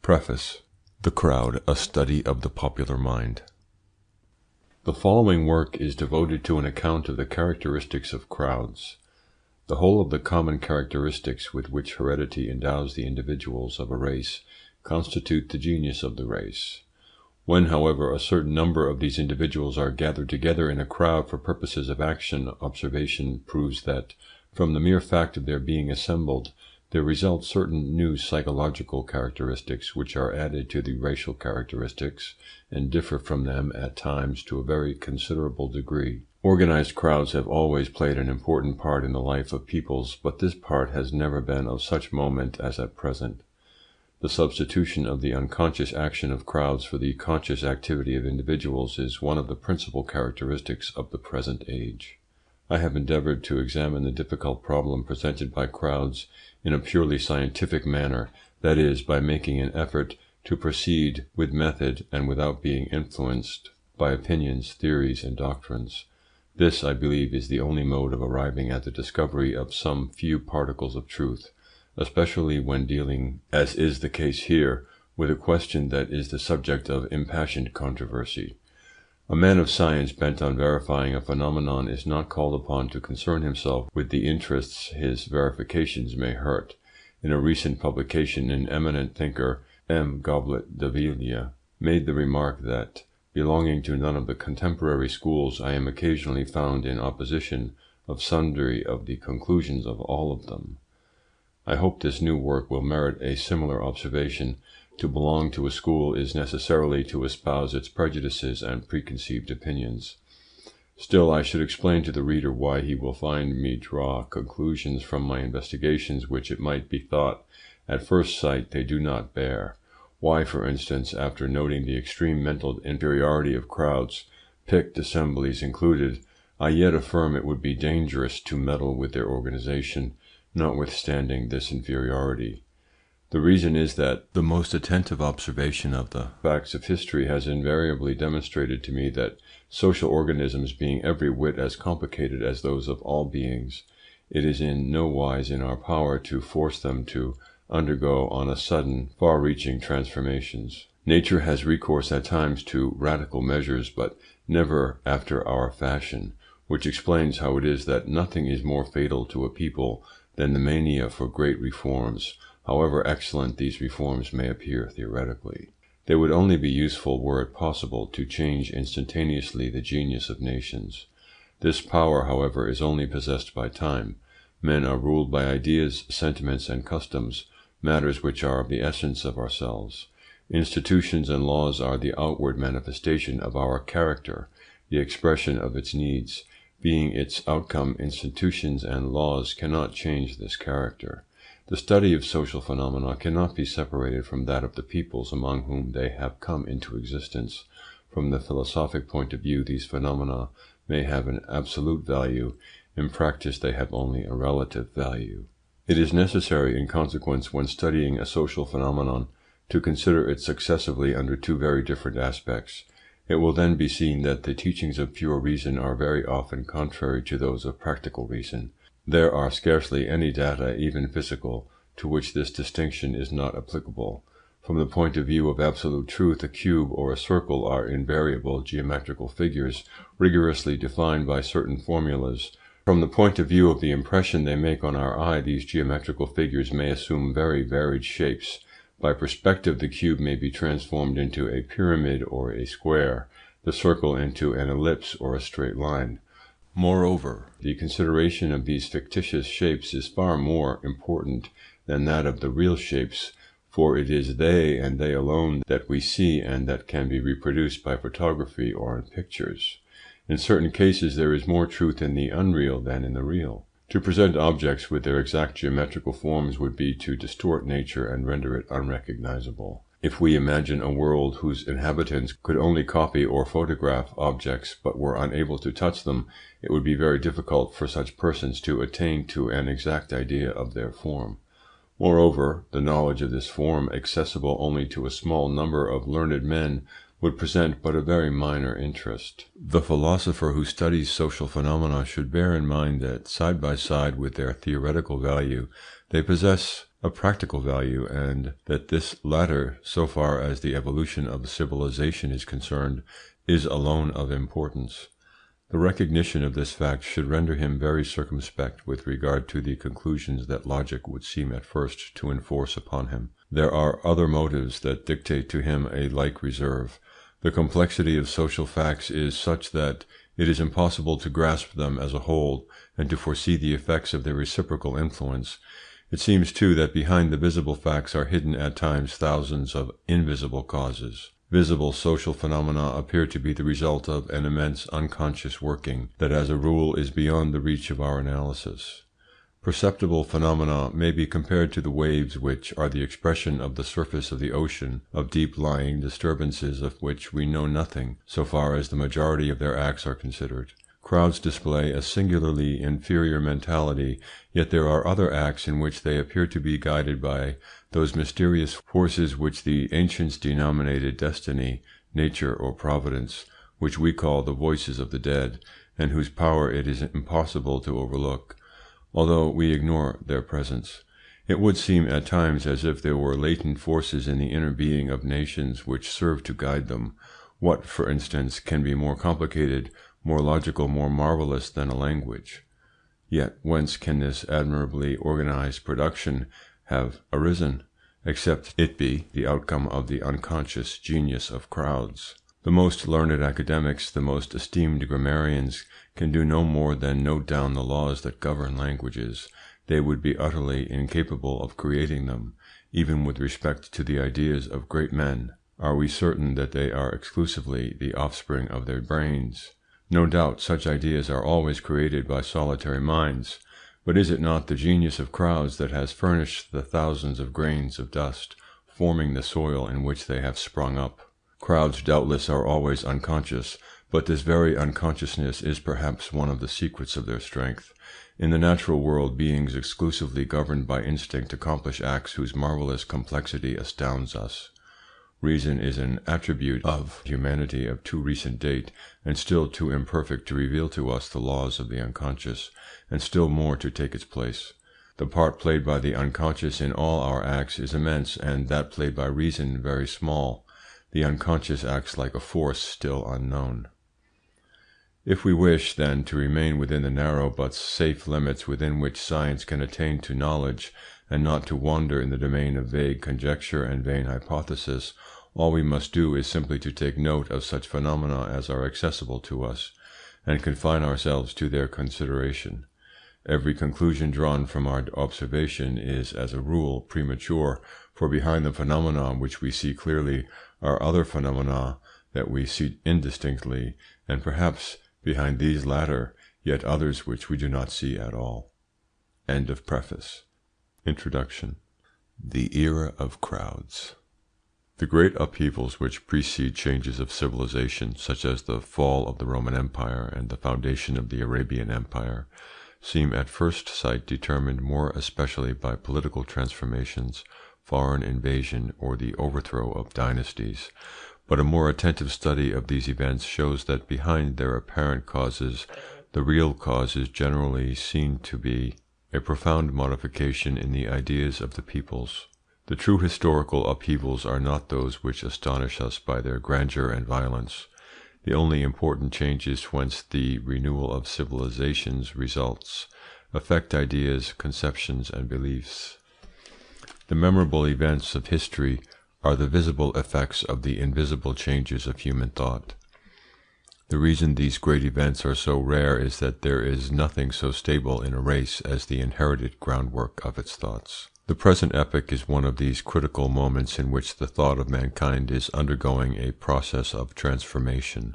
Preface. The Crowd, a Study of the Popular Mind. The following work is devoted to an account of the characteristics of crowds. The whole of the common characteristics with which heredity endows the individuals of a race constitute the genius of the race. When, however, a certain number of these individuals are gathered together in a crowd for purposes of action, observation proves that, from the mere fact of their being assembled, there result certain new psychological characteristics which are added to the racial characteristics and differ from them at times to a very considerable degree. Organized crowds have always played an important part in the life of peoples, but this part has never been of such moment as at present. The substitution of the unconscious action of crowds for the conscious activity of individuals is one of the principal characteristics of the present age. I have endeavored to examine the difficult problem presented by crowds in a purely scientific manner, that is, by making an effort to proceed with method and without being influenced by opinions, theories, and doctrines. This, I believe, is the only mode of arriving at the discovery of some few particles of truth, especially when dealing, as is the case here, with a question that is the subject of impassioned controversy. A man of science bent on verifying a phenomenon is not called upon to concern himself with the interests his verifications may hurt. In a recent publication, an eminent thinker, M. Goblet de Villiers, made the remark that, belonging to none of the contemporary schools, I am occasionally found in opposition of sundry of the conclusions of all of them. I hope this new work will merit a similar observation. To belong to a school is necessarily to espouse its prejudices and preconceived opinions. Still, I should explain to the reader why he will find me draw conclusions from my investigations which it might be thought at first sight they do not bear. Why, for instance, after noting the extreme mental inferiority of crowds, picked assemblies included, I yet affirm it would be dangerous to meddle with their organization, notwithstanding this inferiority. The reason is that the most attentive observation of the facts of history has invariably demonstrated to me that social organisms being every whit as complicated as those of all beings, it is in no wise in our power to force them to undergo on a sudden far-reaching transformations. Nature has recourse at times to radical measures, but never after our fashion, which explains how it is that nothing is more fatal to a people than the mania for great reforms, however excellent these reforms may appear theoretically. They would only be useful were it possible to change instantaneously the genius of nations. This power, however, is only possessed by time. Men are ruled by ideas, sentiments, and customs, matters which are of the essence of ourselves. Institutions and laws are the outward manifestation of our character, the expression of its needs. Being its outcome, institutions and laws cannot change this character. The study of social phenomena cannot be separated from that of the peoples among whom they have come into existence. From the philosophic point of view, these phenomena may have an absolute value. In practice, they have only a relative value. It is necessary, in consequence, when studying a social phenomenon, to consider it successively under two very different aspects. It will then be seen that the teachings of pure reason are very often contrary to those of practical reason. There are scarcely any data, even physical, to which this distinction is not applicable. From the point of view of absolute truth, a cube or a circle are invariable geometrical figures, rigorously defined by certain formulas. From the point of view of the impression they make on our eye, these geometrical figures may assume very varied shapes. By perspective, the cube may be transformed into a pyramid or a square, the circle into an ellipse or a straight line. Moreover, the consideration of these fictitious shapes is far more important than that of the real shapes, for it is they and they alone that we see and that can be reproduced by photography or in pictures. In certain cases there is more truth in the unreal than in the real. To present objects with their exact geometrical forms would be to distort nature and render it unrecognizable. If we imagine a world whose inhabitants could only copy or photograph objects but were unable to touch them, it would be very difficult for such persons to attain to an exact idea of their form. Moreover, the knowledge of this form, accessible only to a small number of learned men, would present but a very minor interest. The philosopher who studies social phenomena should bear in mind that, side by side with their theoretical value, they possess of practical value, and that this latter, so far as the evolution of civilization is concerned, is alone of importance. The recognition of this fact should render him very circumspect with regard to the conclusions that logic would seem at first to enforce upon him. There are other motives that dictate to him a like reserve. The complexity of social facts is such that it is impossible to grasp them as a whole and to foresee the effects of their reciprocal influence. It seems too that behind the visible facts are hidden at times thousands of invisible causes. Visible social phenomena appear to be the result of an immense unconscious working that as a rule is beyond the reach of our analysis. Perceptible phenomena may be compared to the waves which are the expression of the surface of the ocean, of deep-lying disturbances of which we know nothing, so far as the majority of their acts are considered. Crowds display a singularly inferior mentality, yet there are other acts in which they appear to be guided by those mysterious forces which the ancients denominated destiny, nature, or providence, which we call the voices of the dead, and whose power it is impossible to overlook, although we ignore their presence. It would seem at times as if there were latent forces in the inner being of nations which serve to guide them. What, for instance, can be more complicated, more logical, more marvellous than a language? Yet whence can this admirably organized production have arisen, except it be the outcome of the unconscious genius of crowds? The most learned academics, the most esteemed grammarians, can do no more than note down the laws that govern languages. They would be utterly incapable of creating them. Even with respect to the ideas of great men, are we certain that they are exclusively the offspring of their brains? No doubt such ideas are always created by solitary minds, but is it not the genius of crowds that has furnished the thousands of grains of dust, forming the soil in which they have sprung up? Crowds doubtless are always unconscious, but this very unconsciousness is perhaps one of the secrets of their strength. In the natural world, beings exclusively governed by instinct accomplish acts whose marvellous complexity astounds us. Reason is an attribute of humanity of too recent date, and still too imperfect to reveal to us the laws of the unconscious, and still more to take its place. The part played by the unconscious in all our acts is immense, and that played by reason very small. The unconscious acts like a force still unknown. If we wish, then, to remain within the narrow but safe limits within which science can attain to knowledge, and not to wander in the domain of vague conjecture and vain hypothesis, all we must do is simply to take note of such phenomena as are accessible to us, and confine ourselves to their consideration. Every conclusion drawn from our observation is, as a rule, premature, for behind the phenomena which we see clearly are other phenomena that we see indistinctly, and perhaps behind these latter yet others which we do not see at all. End of preface. Introduction. The era of crowds. The great upheavals which precede changes of civilization, such as the fall of the Roman Empire and the foundation of the Arabian Empire, seem at first sight determined more especially by political transformations, foreign invasion, or the overthrow of dynasties. But a more attentive study of these events shows that behind their apparent causes, the real cause is generally seen to be a profound modification in the ideas of the peoples. The true historical upheavals are not those which astonish us by their grandeur and violence. The only important changes whence the renewal of civilizations results affect ideas, conceptions, and beliefs. The memorable events of history are the visible effects of the invisible changes of human thought. The reason these great events are so rare is that there is nothing so stable in a race as the inherited groundwork of its thoughts. The present epoch is one of these critical moments in which the thought of mankind is undergoing a process of transformation.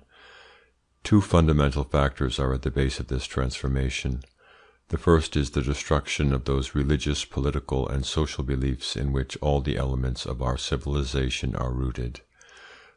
Two fundamental factors are at the base of this transformation. The first is the destruction of those religious, political, and social beliefs in which all the elements of our civilization are rooted.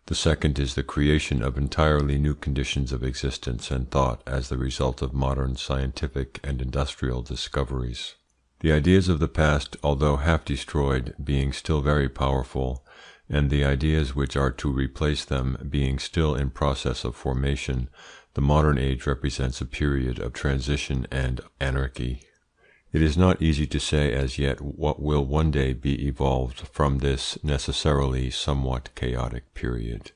The second is the creation of entirely new conditions of existence and thought as the result of modern scientific and industrial discoveries. The ideas of the past, although half destroyed, being still very powerful, and the ideas which are to replace them being still in process of formation, the modern age represents a period of transition and anarchy. It is not easy to say as yet what will one day be evolved from this necessarily somewhat chaotic period.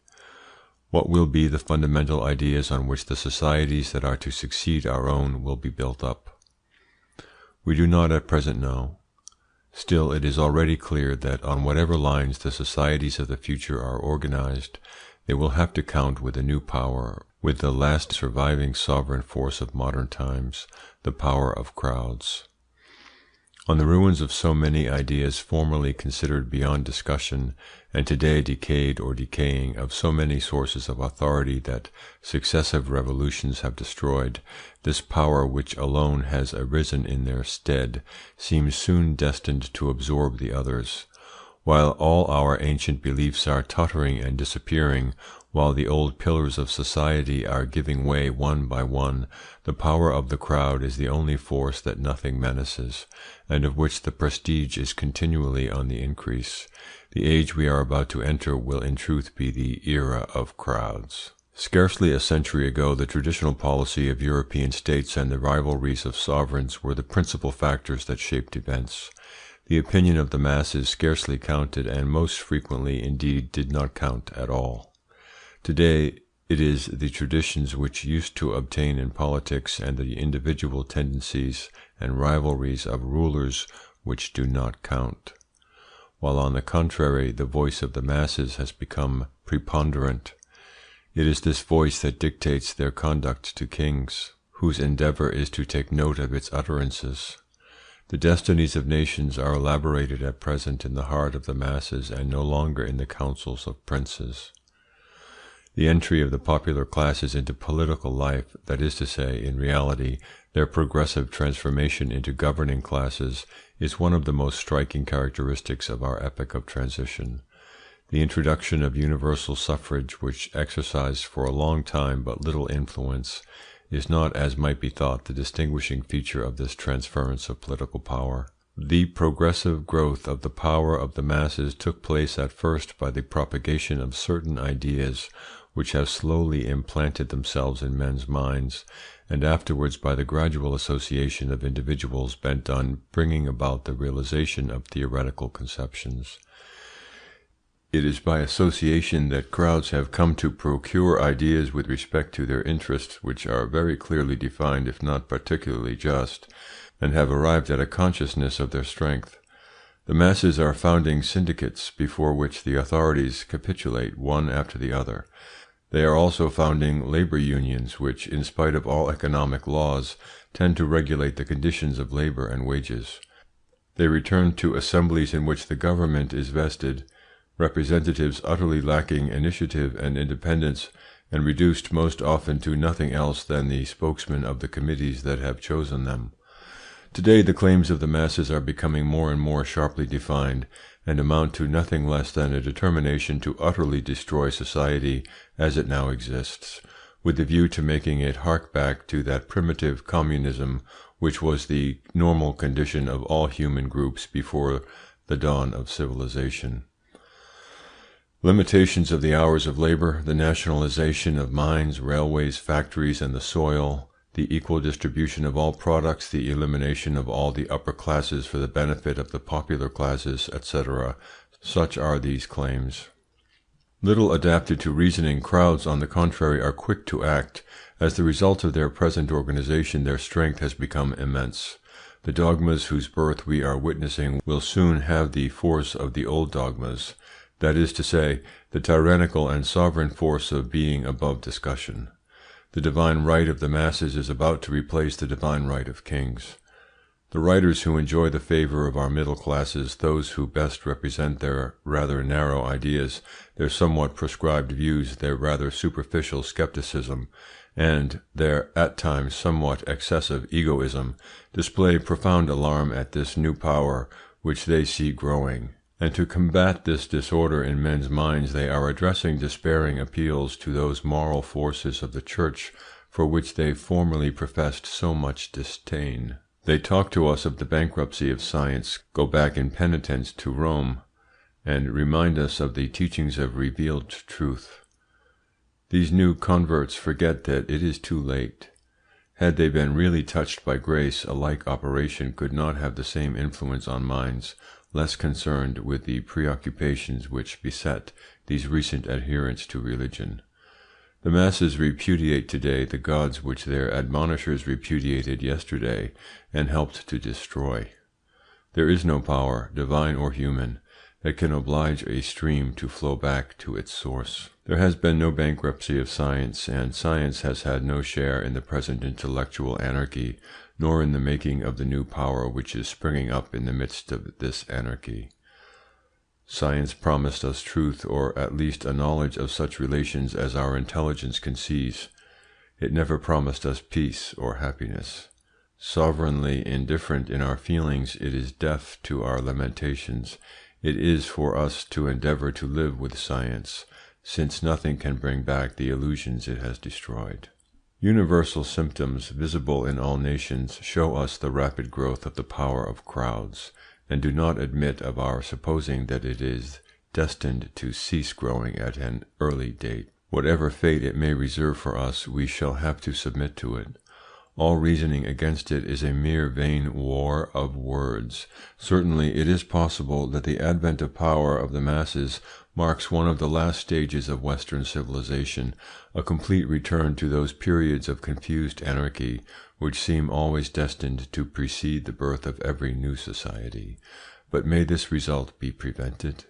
What will be the fundamental ideas on which the societies that are to succeed our own will be built up? We do not at present know. Still, it is already clear that on whatever lines the societies of the future are organized, they will have to count with a new power, with the last surviving sovereign force of modern times, the power of crowds. On the ruins of so many ideas formerly considered beyond discussion, and today decayed or decaying, of so many sources of authority that successive revolutions have destroyed, this power which alone has arisen in their stead seems soon destined to absorb the others. While all our ancient beliefs are tottering and disappearing, while the old pillars of society are giving way one by one, the power of the crowd is the only force that nothing menaces, and of which the prestige is continually on the increase. The age we are about to enter will in truth be the era of crowds. Scarcely a century ago, the traditional policy of European states and the rivalries of sovereigns were the principal factors that shaped events. The opinion of the masses scarcely counted, and most frequently indeed did not count at all. Today it is the traditions which used to obtain in politics and the individual tendencies and rivalries of rulers which do not count, while on the contrary the voice of the masses has become preponderant. It is this voice that dictates their conduct to kings, whose endeavour is to take note of its utterances. The destinies of nations are elaborated at present in the heart of the masses and no longer in the councils of princes. The entry of the popular classes into political life, that is to say, in reality, their progressive transformation into governing classes, is one of the most striking characteristics of our epoch of transition. The introduction of universal suffrage, which exercised for a long time but little influence, is not, as might be thought, the distinguishing feature of this transference of political power. The progressive growth of the power of the masses took place at first by the propagation of certain ideas which have slowly implanted themselves in men's minds, and afterwards by the gradual association of individuals bent on bringing about the realization of theoretical conceptions. It is by association that crowds have come to procure ideas with respect to their interests which are very clearly defined, if not particularly just, and have arrived at a consciousness of their strength. The masses are founding syndicates before which the authorities capitulate one after the other. They are also founding labour unions which, in spite of all economic laws, tend to regulate the conditions of labour and wages. They return to assemblies in which the government is vested, representatives utterly lacking initiative and independence, and reduced most often to nothing else than the spokesmen of the committees that have chosen them. Today the claims of the masses are becoming more and more sharply defined, and amount to nothing less than a determination to utterly destroy society as it now exists, with the view to making it hark back to that primitive communism which was the normal condition of all human groups before the dawn of civilization. Limitations of the hours of labour, the nationalization of mines, railways, factories, and the soil, the equal distribution of all products, the elimination of all the upper classes for the benefit of the popular classes, etc. Such are these claims. Little adapted to reasoning, crowds, on the contrary, are quick to act. As the result of their present organization, their strength has become immense. The dogmas whose birth we are witnessing will soon have the force of the old dogmas, that is to say, the tyrannical and sovereign force of being above discussion. The divine right of the masses is about to replace the divine right of kings. The writers who enjoy the favour of our middle classes, those who best represent their rather narrow ideas, their somewhat prescribed views, their rather superficial scepticism, and their at times somewhat excessive egoism, display profound alarm at this new power which they see growing. And to combat this disorder in men's minds, they are addressing despairing appeals to those moral forces of the Church for which they formerly professed so much disdain. They talk to us of the bankruptcy of science, go back in penitence to Rome, and remind us of the teachings of revealed truth. These new converts forget that it is too late. Had they been really touched by grace, a like operation could not have the same influence on minds less concerned with the preoccupations which beset these recent adherents to religion. The masses repudiate today the gods which their admonishers repudiated yesterday and helped to destroy. There is no power, divine or human, that can oblige a stream to flow back to its source. There has been no bankruptcy of science, and science has had no share in the present intellectual anarchy, nor in the making of the new power which is springing up in the midst of this anarchy. Science promised us truth, or at least a knowledge of such relations as our intelligence can seize. It never promised us peace or happiness. Sovereignly indifferent in our feelings, it is deaf to our lamentations. It is for us to endeavour to live with science, since nothing can bring back the illusions it has destroyed. Universal symptoms, visible in all nations, show us the rapid growth of the power of crowds, and do not admit of our supposing that it is destined to cease growing at an early date. Whatever fate it may reserve for us, we shall have to submit to it. All reasoning against it is a mere vain war of words. Certainly it is possible that the advent of power of the masses marks one of the last stages of Western civilization, a complete return to those periods of confused anarchy which seem always destined to precede the birth of every new society. But may this result be prevented?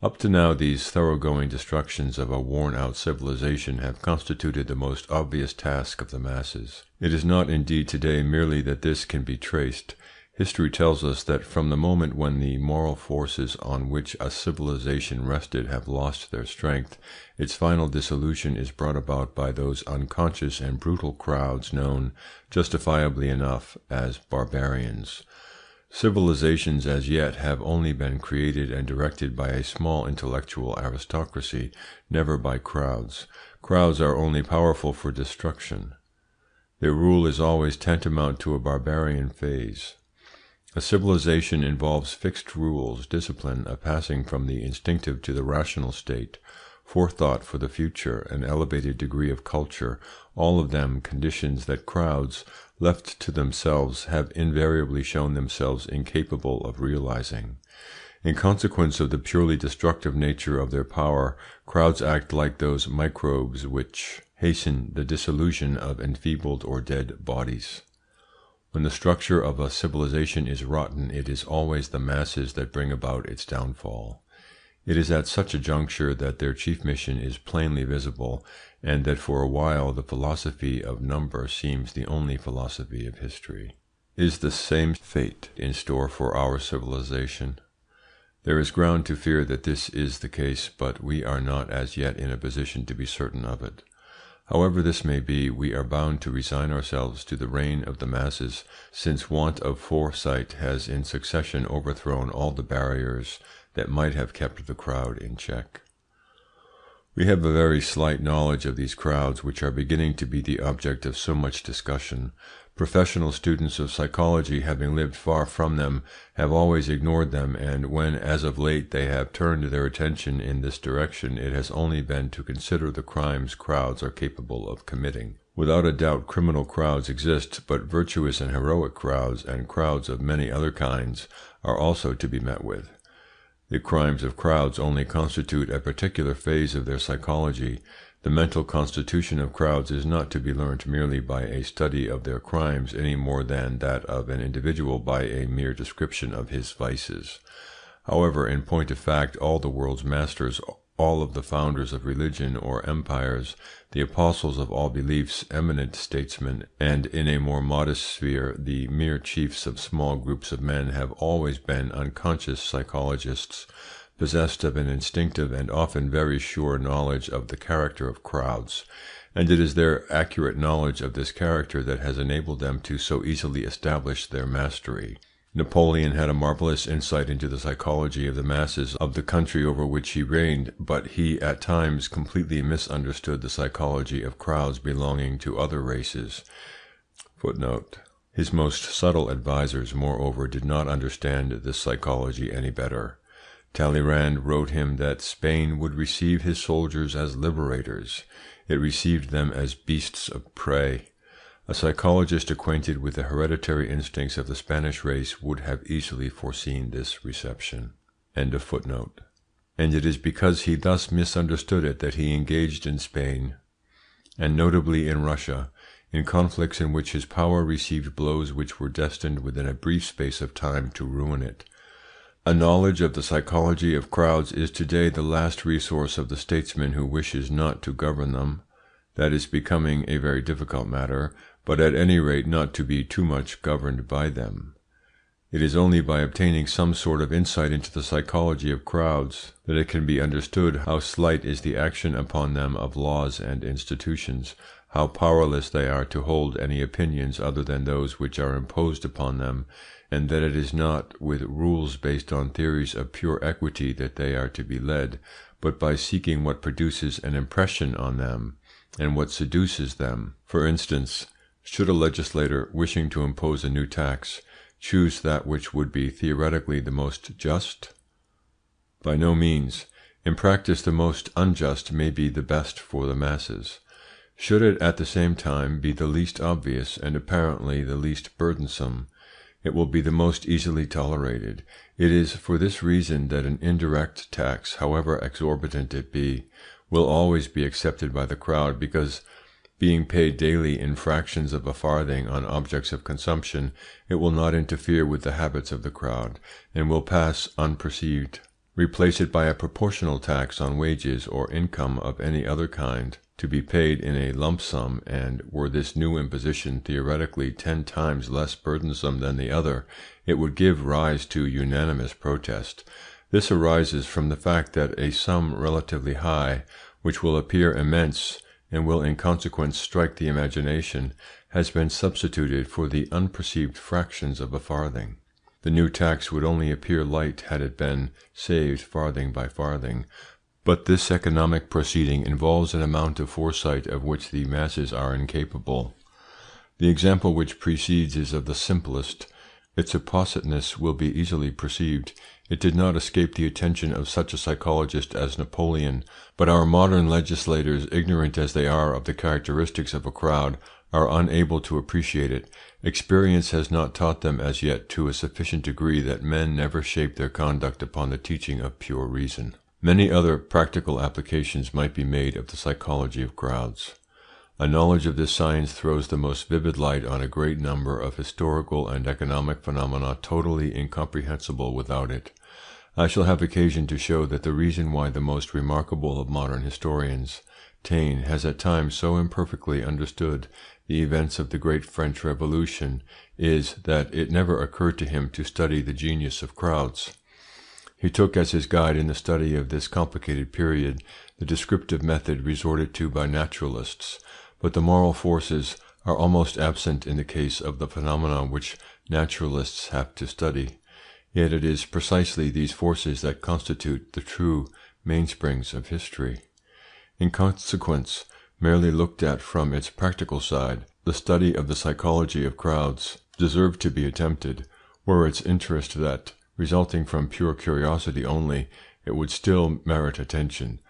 Up to now, these thoroughgoing destructions of a worn-out civilization have constituted the most obvious task of the masses. It is not indeed today merely that this can be traced. History tells us that from the moment when the moral forces on which a civilization rested have lost their strength, its final dissolution is brought about by those unconscious and brutal crowds known, justifiably enough, as barbarians. Civilizations as yet have only been created and directed by a small intellectual aristocracy, never by crowds. Crowds are only powerful for destruction. Their rule is always tantamount to a barbarian phase. A civilization involves fixed rules, discipline, a passing from the instinctive to the rational state, forethought for the future, an elevated degree of culture, all of them conditions that crowds, left to themselves, have invariably shown themselves incapable of realizing. In consequence of the purely destructive nature of their power, crowds act like those microbes which hasten the dissolution of enfeebled or dead bodies. When the structure of a civilization is rotten, it is always the masses that bring about its downfall. It is at such a juncture that their chief mission is plainly visible, and that for a while the philosophy of number seems the only philosophy of history. Is the same fate in store for our civilization? There is ground to fear that this is the case, but we are not as yet in a position to be certain of it. However this may be, we are bound to resign ourselves to the reign of the masses, since want of foresight has in succession overthrown all the barriers that might have kept the crowd in check. We have a very slight knowledge of these crowds, which are beginning to be the object of so much discussion. Professional students of psychology, having lived far from them, have always ignored them, and when, as of late, they have turned their attention in this direction, it has only been to consider the crimes crowds are capable of committing. Without a doubt criminal crowds exist, but virtuous and heroic crowds, and crowds of many other kinds, are also to be met with. The crimes of crowds only constitute a particular phase of their psychology. The mental constitution of crowds is not to be learnt merely by a study of their crimes any more than that of an individual by a mere description of his vices. However, in point of fact, all the world's masters, all of the founders of religion or empires, the apostles of all beliefs, eminent statesmen, and in a more modest sphere, the mere chiefs of small groups of men have always been unconscious psychologists, possessed of an instinctive and often very sure knowledge of the character of crowds, and it is their accurate knowledge of this character that has enabled them to so easily establish their mastery. Napoleon had a marvelous insight into the psychology of the masses of the country over which he reigned, but he at times completely misunderstood the psychology of crowds belonging to other races. His most subtle advisers, moreover, did not understand this psychology any better. Talleyrand wrote him that Spain would receive his soldiers as liberators. It received them as beasts of prey. A psychologist acquainted with the hereditary instincts of the Spanish race would have easily foreseen this reception. End of footnote. And it is because he thus misunderstood it that he engaged in Spain, and notably in Russia, in conflicts in which his power received blows which were destined within a brief space of time to ruin it. A knowledge of the psychology of crowds is today the last resource of the statesman who wishes not to govern them. That is becoming a very difficult matter, but at any rate not to be too much governed by them. It is only by obtaining some sort of insight into the psychology of crowds that it can be understood how slight is the action upon them of laws and institutions, how powerless they are to hold any opinions other than those which are imposed upon them, and that it is not with rules based on theories of pure equity that they are to be led, but by seeking what produces an impression on them, and what seduces them. For instance, should a legislator, wishing to impose a new tax, choose that which would be theoretically the most just? By no means. In practice the most unjust may be the best for the masses. Should it at the same time be the least obvious and apparently the least burdensome, it will be the most easily tolerated. It is for this reason that an indirect tax, however exorbitant it be, will always be accepted by the crowd, because being paid daily in fractions of a farthing on objects of consumption, it will not interfere with the habits of the crowd, and will pass unperceived. Replace it by a proportional tax on wages or income of any other kind, to be paid in a lump sum, and were this new imposition theoretically 10 times less burdensome than the other, it would give rise to unanimous protest. This arises from the fact that a sum relatively high, which will appear immense, and will in consequence strike the imagination, has been substituted for the unperceived fractions of a farthing. The new tax would only appear light had it been saved farthing by farthing, but this economic proceeding involves an amount of foresight of which the masses are incapable. The example which precedes is of the simplest. Its appositeness will be easily perceived. It did not escape the attention of such a psychologist as Napoleon, but our modern legislators, ignorant as they are of the characteristics of a crowd, are unable to appreciate it. Experience has not taught them as yet to a sufficient degree that men never shape their conduct upon the teaching of pure reason. Many other practical applications might be made of the psychology of crowds. A knowledge of this science throws the most vivid light on a great number of historical and economic phenomena totally incomprehensible without it. I shall have occasion to show that the reason why the most remarkable of modern historians, Taine, has at times so imperfectly understood the events of the great French Revolution is that it never occurred to him to study the genius of crowds. He took as his guide in the study of this complicated period the descriptive method resorted to by naturalists, but the moral forces are almost absent in the case of the phenomena which naturalists have to study. Yet it is precisely these forces that constitute the true mainsprings of history. In consequence, merely looked at from its practical side, the study of the psychology of crowds deserved to be attempted, were its interest that, resulting from pure curiosity only, it would still merit attention.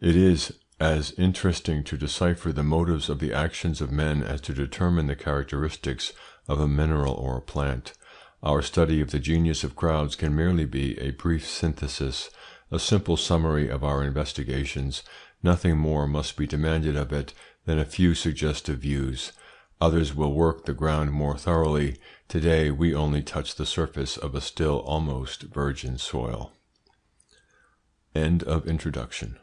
It is as interesting to decipher the motives of the actions of men as to determine the characteristics of a mineral or a plant. Our study of the genius of crowds can merely be a brief synthesis, a simple summary of our investigations. Nothing more must be demanded of it than a few suggestive views. Others will work the ground more thoroughly. Today we only touch the surface of a still almost virgin soil. End of introduction.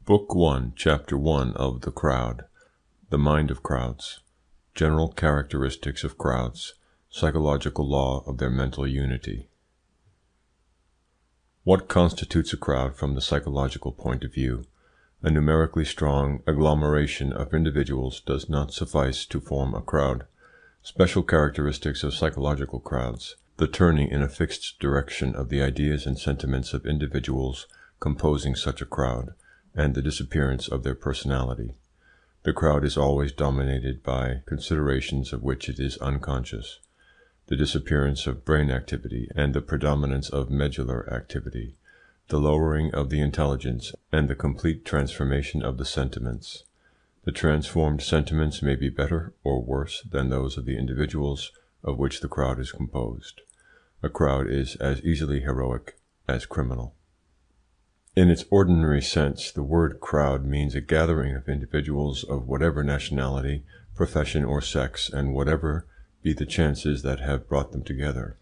Book 1, Chapter 1 of The Crowd. The Mind of Crowds. General Characteristics of Crowds. Psychological Law of their Mental Unity. What constitutes a crowd from the psychological point of view? A numerically strong agglomeration of individuals does not suffice to form a crowd. Special characteristics of psychological crowds: the turning in a fixed direction of the ideas and sentiments of individuals composing such a crowd, and the disappearance of their personality. The crowd is always dominated by considerations of which it is unconscious: the disappearance of brain activity and the predominance of medullary activity, the lowering of the intelligence and the complete transformation of the sentiments, The transformed sentiments may be better or worse than those of the individuals of which the crowd is composed. A crowd is as easily heroic as criminal. In its ordinary sense, the word crowd means a gathering of individuals of whatever nationality, profession, or sex, and whatever be the chances that have brought them together.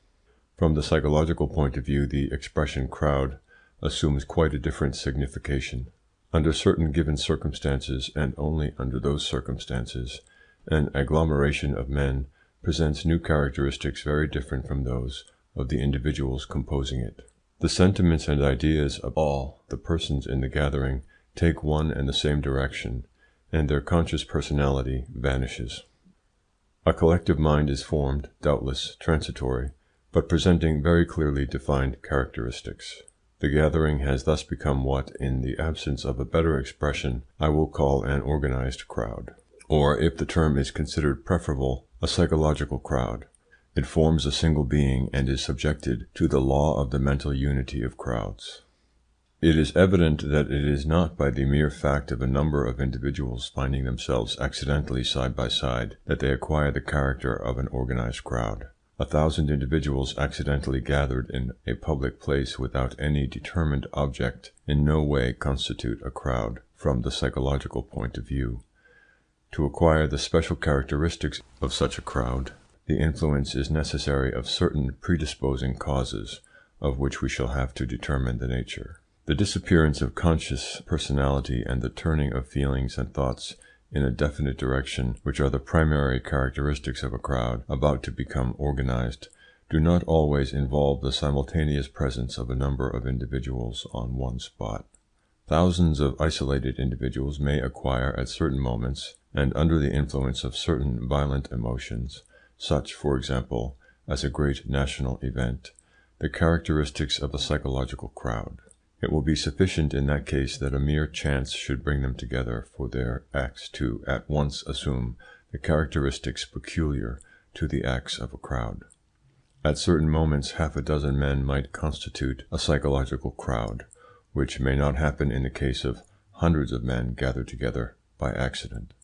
From the psychological point of view, the expression crowd assumes quite a different signification. Under certain given circumstances, and only under those circumstances, an agglomeration of men presents new characteristics very different from those of the individuals composing it. The sentiments and ideas of all the persons in the gathering take one and the same direction, and their conscious personality vanishes. A collective mind is formed, doubtless transitory, but presenting very clearly defined characteristics. The gathering has thus become what, in the absence of a better expression, I will call an organized crowd, or, if the term is considered preferable, a psychological crowd. It forms a single being and is subjected to the law of the mental unity of crowds. It is evident that it is not by the mere fact of a number of individuals finding themselves accidentally side by side that they acquire the character of an organized crowd. 1,000 individuals accidentally gathered in a public place without any determined object in no way constitute a crowd from the psychological point of view. To acquire the special characteristics of such a crowd, the influence is necessary of certain predisposing causes, of which we shall have to determine the nature. The disappearance of conscious personality and the turning of feelings and thoughts in a definite direction, which are the primary characteristics of a crowd about to become organized, do not always involve the simultaneous presence of a number of individuals on one spot. Thousands of isolated individuals may acquire at certain moments, and under the influence of certain violent emotions, such, for example, as a great national event, the characteristics of a psychological crowd. It will be sufficient in that case that a mere chance should bring them together for their acts to at once assume the characteristics peculiar to the acts of a crowd. At certain moments 6 men might constitute a psychological crowd, which may not happen in the case of hundreds of men gathered together by accident.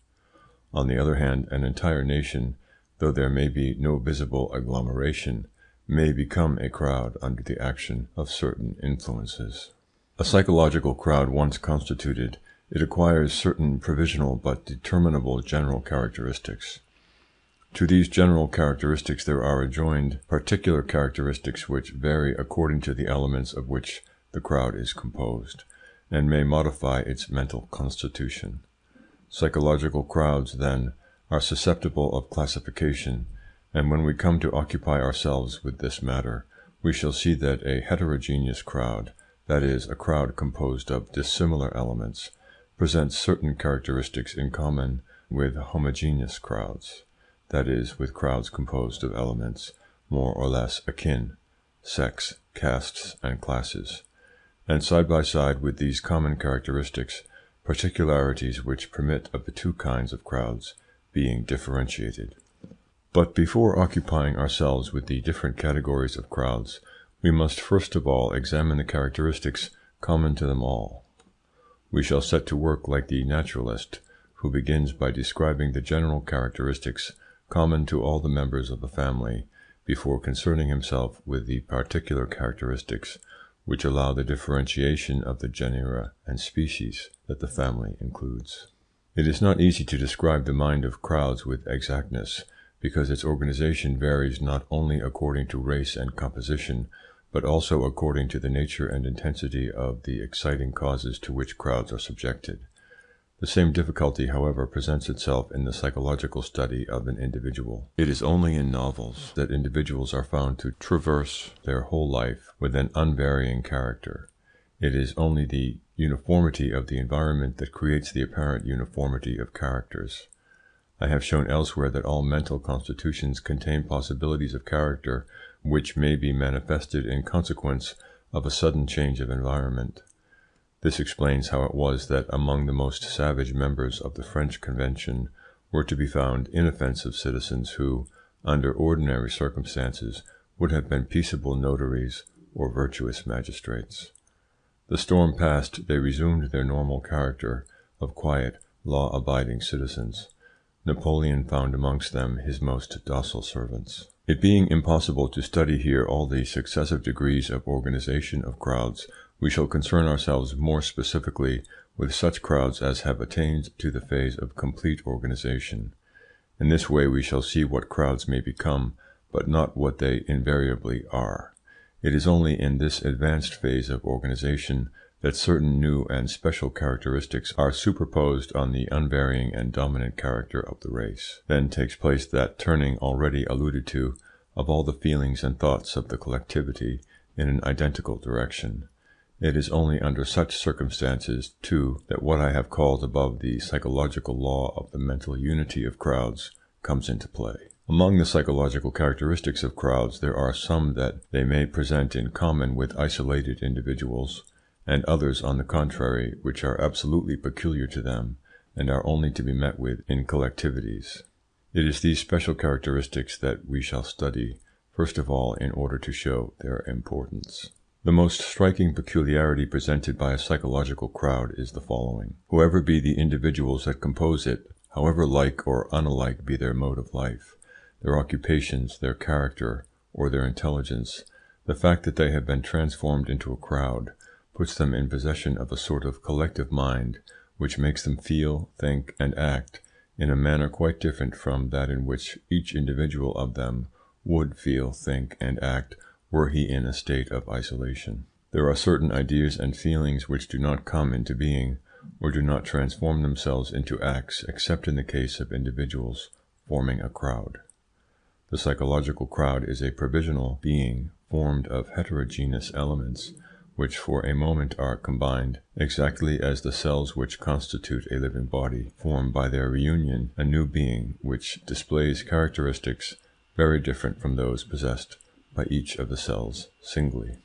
On the other hand, an entire nation, though there may be no visible agglomeration, may become a crowd under the action of certain influences. A psychological crowd once constituted, it acquires certain provisional but determinable general characteristics. To these general characteristics there are adjoined particular characteristics which vary according to the elements of which the crowd is composed, and may modify its mental constitution. Psychological crowds, then, are susceptible of classification, and when we come to occupy ourselves with this matter, we shall see that a heterogeneous crowd, that is, a crowd composed of dissimilar elements, presents certain characteristics in common with homogeneous crowds, that is, with crowds composed of elements more or less akin, sex, castes, and classes, and side by side with these common characteristics, particularities which permit of the two kinds of crowds being differentiated. But before occupying ourselves with the different categories of crowds, we must first of all examine the characteristics common to them all. We shall set to work like the naturalist, who begins by describing the general characteristics common to all the members of a family, before concerning himself with the particular characteristics which allow the differentiation of the genera and species that the family includes. It is not easy to describe the mind of crowds with exactness, because its organization varies not only according to race and composition, but also according to the nature and intensity of the exciting causes to which crowds are subjected. The same difficulty, however, presents itself in the psychological study of an individual. It is only in novels that individuals are found to traverse their whole life with an unvarying character. It is only the uniformity of the environment that creates the apparent uniformity of characters. I have shown elsewhere that all mental constitutions contain possibilities of character which may be manifested in consequence of a sudden change of environment. This explains how it was that among the most savage members of the French Convention were to be found inoffensive citizens who, under ordinary circumstances, would have been peaceable notaries or virtuous magistrates. The storm past, they resumed their normal character of quiet, law-abiding citizens. Napoleon found amongst them his most docile servants. It being impossible to study here all the successive degrees of organization of crowds, we shall concern ourselves more specifically with such crowds as have attained to the phase of complete organization. In this way we shall see what crowds may become, but not what they invariably are. It is only in this advanced phase of organization that certain new and special characteristics are superposed on the unvarying and dominant character of the race. Then takes place that turning already alluded to of all the feelings and thoughts of the collectivity in an identical direction. It is only under such circumstances, too, that what I have called above the psychological law of the mental unity of crowds comes into play. Among the psychological characteristics of crowds, there are some that they may present in common with isolated individuals, and others, on the contrary, which are absolutely peculiar to them, and are only to be met with in collectivities. It is these special characteristics that we shall study, first of all, in order to show their importance. The most striking peculiarity presented by a psychological crowd is the following. Whoever be the individuals that compose it, however like or unlike be their mode of life, their occupations, their character, or their intelligence, the fact that they have been transformed into a crowd puts them in possession of a sort of collective mind which makes them feel, think, and act in a manner quite different from that in which each individual of them would feel, think, and act were he in a state of isolation. There are certain ideas and feelings which do not come into being or do not transform themselves into acts except in the case of individuals forming a crowd. The psychological crowd is a provisional being formed of heterogeneous elements which for a moment are combined, exactly as the cells which constitute a living body form by their reunion a new being which displays characteristics very different from those possessed by each of the cells singly.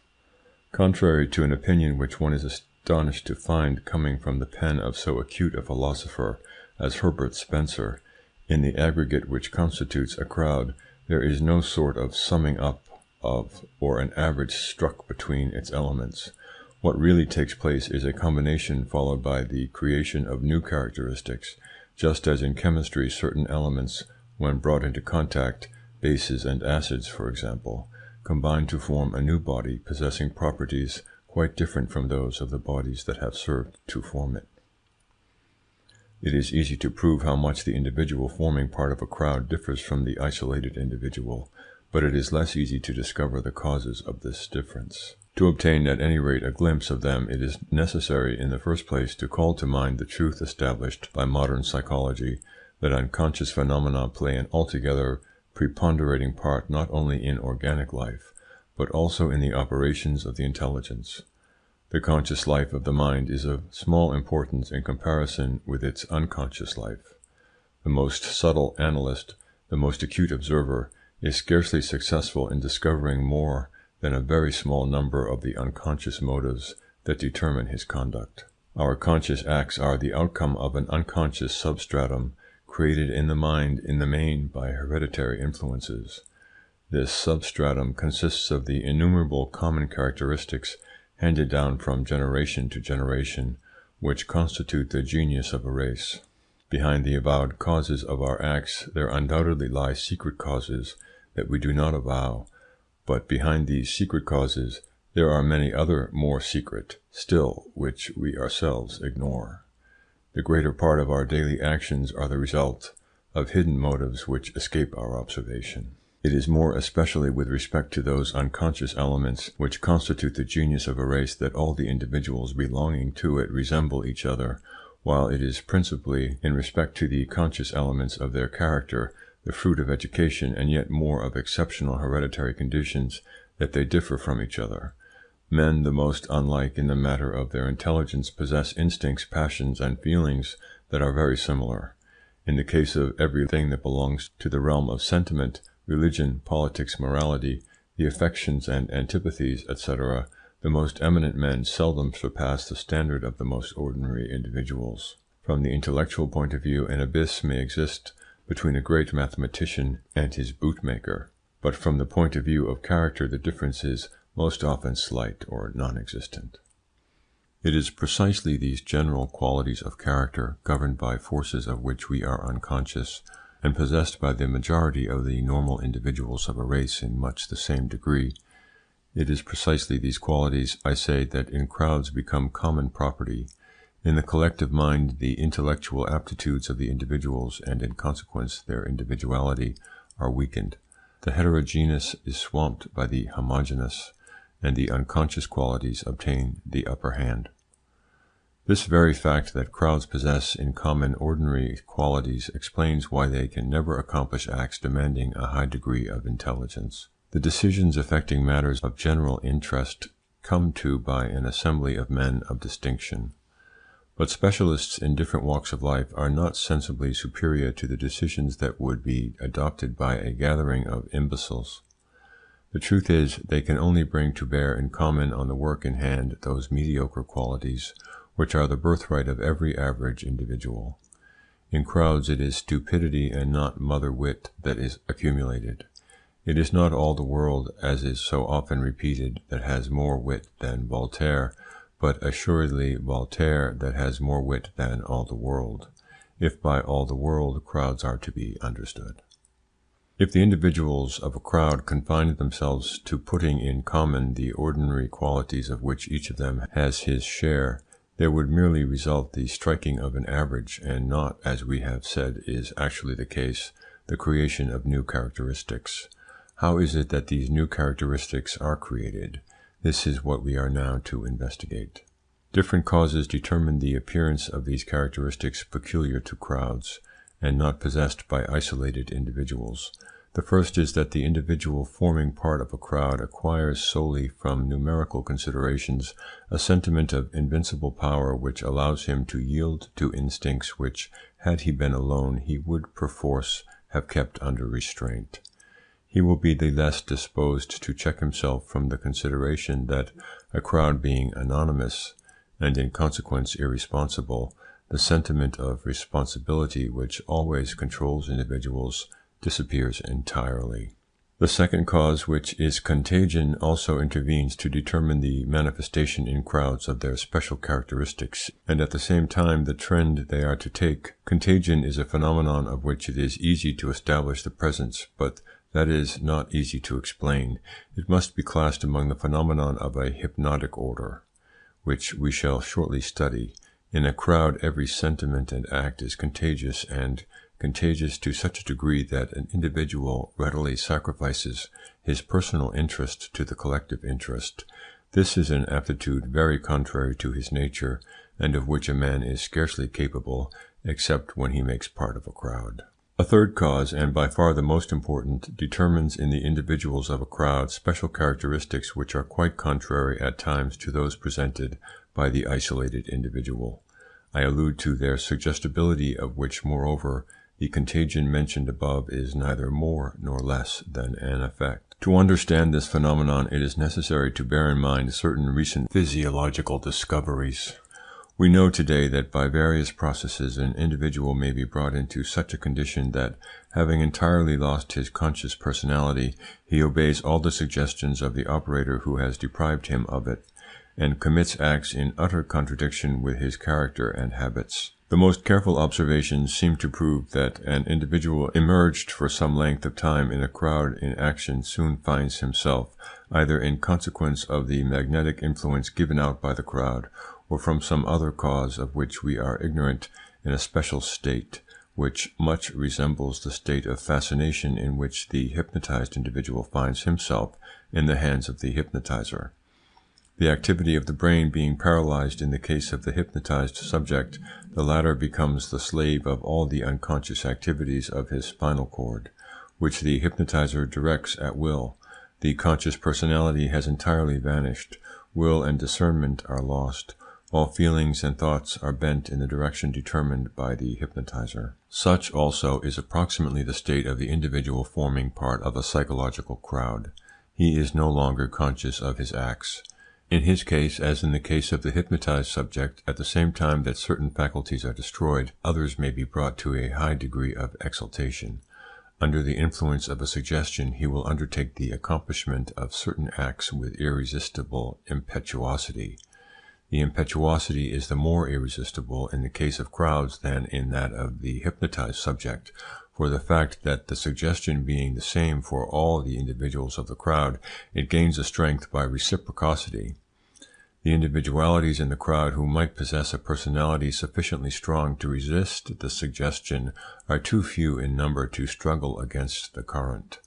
Contrary to an opinion which one is astonished to find coming from the pen of so acute a philosopher as Herbert Spencer, in the aggregate which constitutes a crowd there is no sort of summing up of or an average struck between its elements. What really takes place is a combination followed by the creation of new characteristics, just as in chemistry certain elements, when brought into contact, bases and acids for example, combine to form a new body possessing properties quite different from those of the bodies that have served to form it. It is easy to prove how much the individual forming part of a crowd differs from the isolated individual, but it is less easy to discover the causes of this difference. To obtain at any rate a glimpse of them, it is necessary in the first place to call to mind the truth established by modern psychology that unconscious phenomena play an altogether preponderating part not only in organic life, but also in the operations of the intelligence. The conscious life of the mind is of small importance in comparison with its unconscious life. The most subtle analyst, the most acute observer, is scarcely successful in discovering more than a very small number of the unconscious motives that determine his conduct. Our conscious acts are the outcome of an unconscious substratum created in the mind in the main by hereditary influences. This substratum consists of the innumerable common characteristics handed down from generation to generation, which constitute the genius of a race. Behind the avowed causes of our acts there undoubtedly lie secret causes that we do not avow, but behind these secret causes there are many other more secret still which we ourselves ignore. The greater part of our daily actions are the result of hidden motives which escape our observation. It is more especially with respect to those unconscious elements which constitute the genius of a race that all the individuals belonging to it resemble each other, while it is principally in respect to the conscious elements of their character, the fruit of education and yet more of exceptional hereditary conditions, that they differ from each other. Men the most unlike in the matter of their intelligence possess instincts, passions, and feelings that are very similar. In the case of everything that belongs to the realm of sentiment, religion, politics, morality, the affections and antipathies, etc., the most eminent men seldom surpass the standard of the most ordinary individuals. From the intellectual point of view, an abyss may exist between a great mathematician and his bootmaker, but from the point of view of character the difference is most often slight or non-existent. It is precisely these general qualities of character, governed by forces of which we are unconscious, and possessed by the majority of the normal individuals of a race in much the same degree, it is precisely these qualities, I say, that in crowds become common property. In the collective mind, the intellectual aptitudes of the individuals, and in consequence their individuality, are weakened. The heterogeneous is swamped by the homogeneous, and the unconscious qualities obtain the upper hand. This very fact that crowds possess in common ordinary qualities explains why they can never accomplish acts demanding a high degree of intelligence. The decisions affecting matters of general interest come to by an assembly of men of distinction. But specialists in different walks of life are not sensibly superior to the decisions that would be adopted by a gathering of imbeciles. The truth is, they can only bring to bear in common on the work in hand those mediocre qualities which are the birthright of every average individual. In crowds it is stupidity and not mother wit that is accumulated. It is not all the world, as is so often repeated, that has more wit than Voltaire, but assuredly Voltaire that has more wit than all the world, if by all the world crowds are to be understood. If the individuals of a crowd confined themselves to putting in common the ordinary qualities of which each of them has his share, there would merely result the striking of an average, and not, as we have said is actually the case, the creation of new characteristics. How is it that these new characteristics are created? This is what we are now to investigate. Different causes determine the appearance of these characteristics peculiar to crowds, and not possessed by isolated individuals. The first is that the individual forming part of a crowd acquires solely from numerical considerations a sentiment of invincible power which allows him to yield to instincts which, had he been alone, he would perforce have kept under restraint. He will be the less disposed to check himself from the consideration that, a crowd being anonymous, and in consequence irresponsible, the sentiment of responsibility which always controls individuals disappears entirely. The second cause, which is contagion, also intervenes to determine the manifestation in crowds of their special characteristics, and at the same time the trend they are to take. Contagion is a phenomenon of which it is easy to establish the presence, but that is not easy to explain. It must be classed among the phenomenon of a hypnotic order, which we shall shortly study. In a crowd every sentiment and act is contagious, and contagious to such a degree that an individual readily sacrifices his personal interest to the collective interest. This is an aptitude very contrary to his nature, and of which a man is scarcely capable, except when he makes part of a crowd. A third cause, and by far the most important, determines in the individuals of a crowd special characteristics which are quite contrary at times to those presented by the isolated individual. I allude to their suggestibility, of which, moreover, the contagion mentioned above is neither more nor less than an effect. To understand this phenomenon, it is necessary to bear in mind certain recent physiological discoveries. We know today that by various processes an individual may be brought into such a condition that, having entirely lost his conscious personality, he obeys all the suggestions of the operator who has deprived him of it, and commits acts in utter contradiction with his character and habits. The most careful observations seem to prove that an individual immerged for some length of time in a crowd in action soon finds himself, either in consequence of the magnetic influence given out by the crowd, or from some other cause of which we are ignorant, in a special state, which much resembles the state of fascination in which the hypnotized individual finds himself in the hands of the hypnotizer. The activity of the brain being paralyzed in the case of the hypnotized subject, the latter becomes the slave of all the unconscious activities of his spinal cord, which the hypnotizer directs at will. The conscious personality has entirely vanished. Will and discernment are lost. All feelings and thoughts are bent in the direction determined by the hypnotizer. Such also is approximately the state of the individual forming part of a psychological crowd. He is no longer conscious of his acts. In his case, as in the case of the hypnotized subject, at the same time that certain faculties are destroyed, others may be brought to a high degree of exaltation. Under the influence of a suggestion, he will undertake the accomplishment of certain acts with irresistible impetuosity. The impetuosity is the more irresistible in the case of crowds than in that of the hypnotized subject, for the fact that the suggestion being the same for all the individuals of the crowd, it gains a strength by reciprocity. The individualities in the crowd who might possess a personality sufficiently strong to resist the suggestion are too few in number to struggle against the current.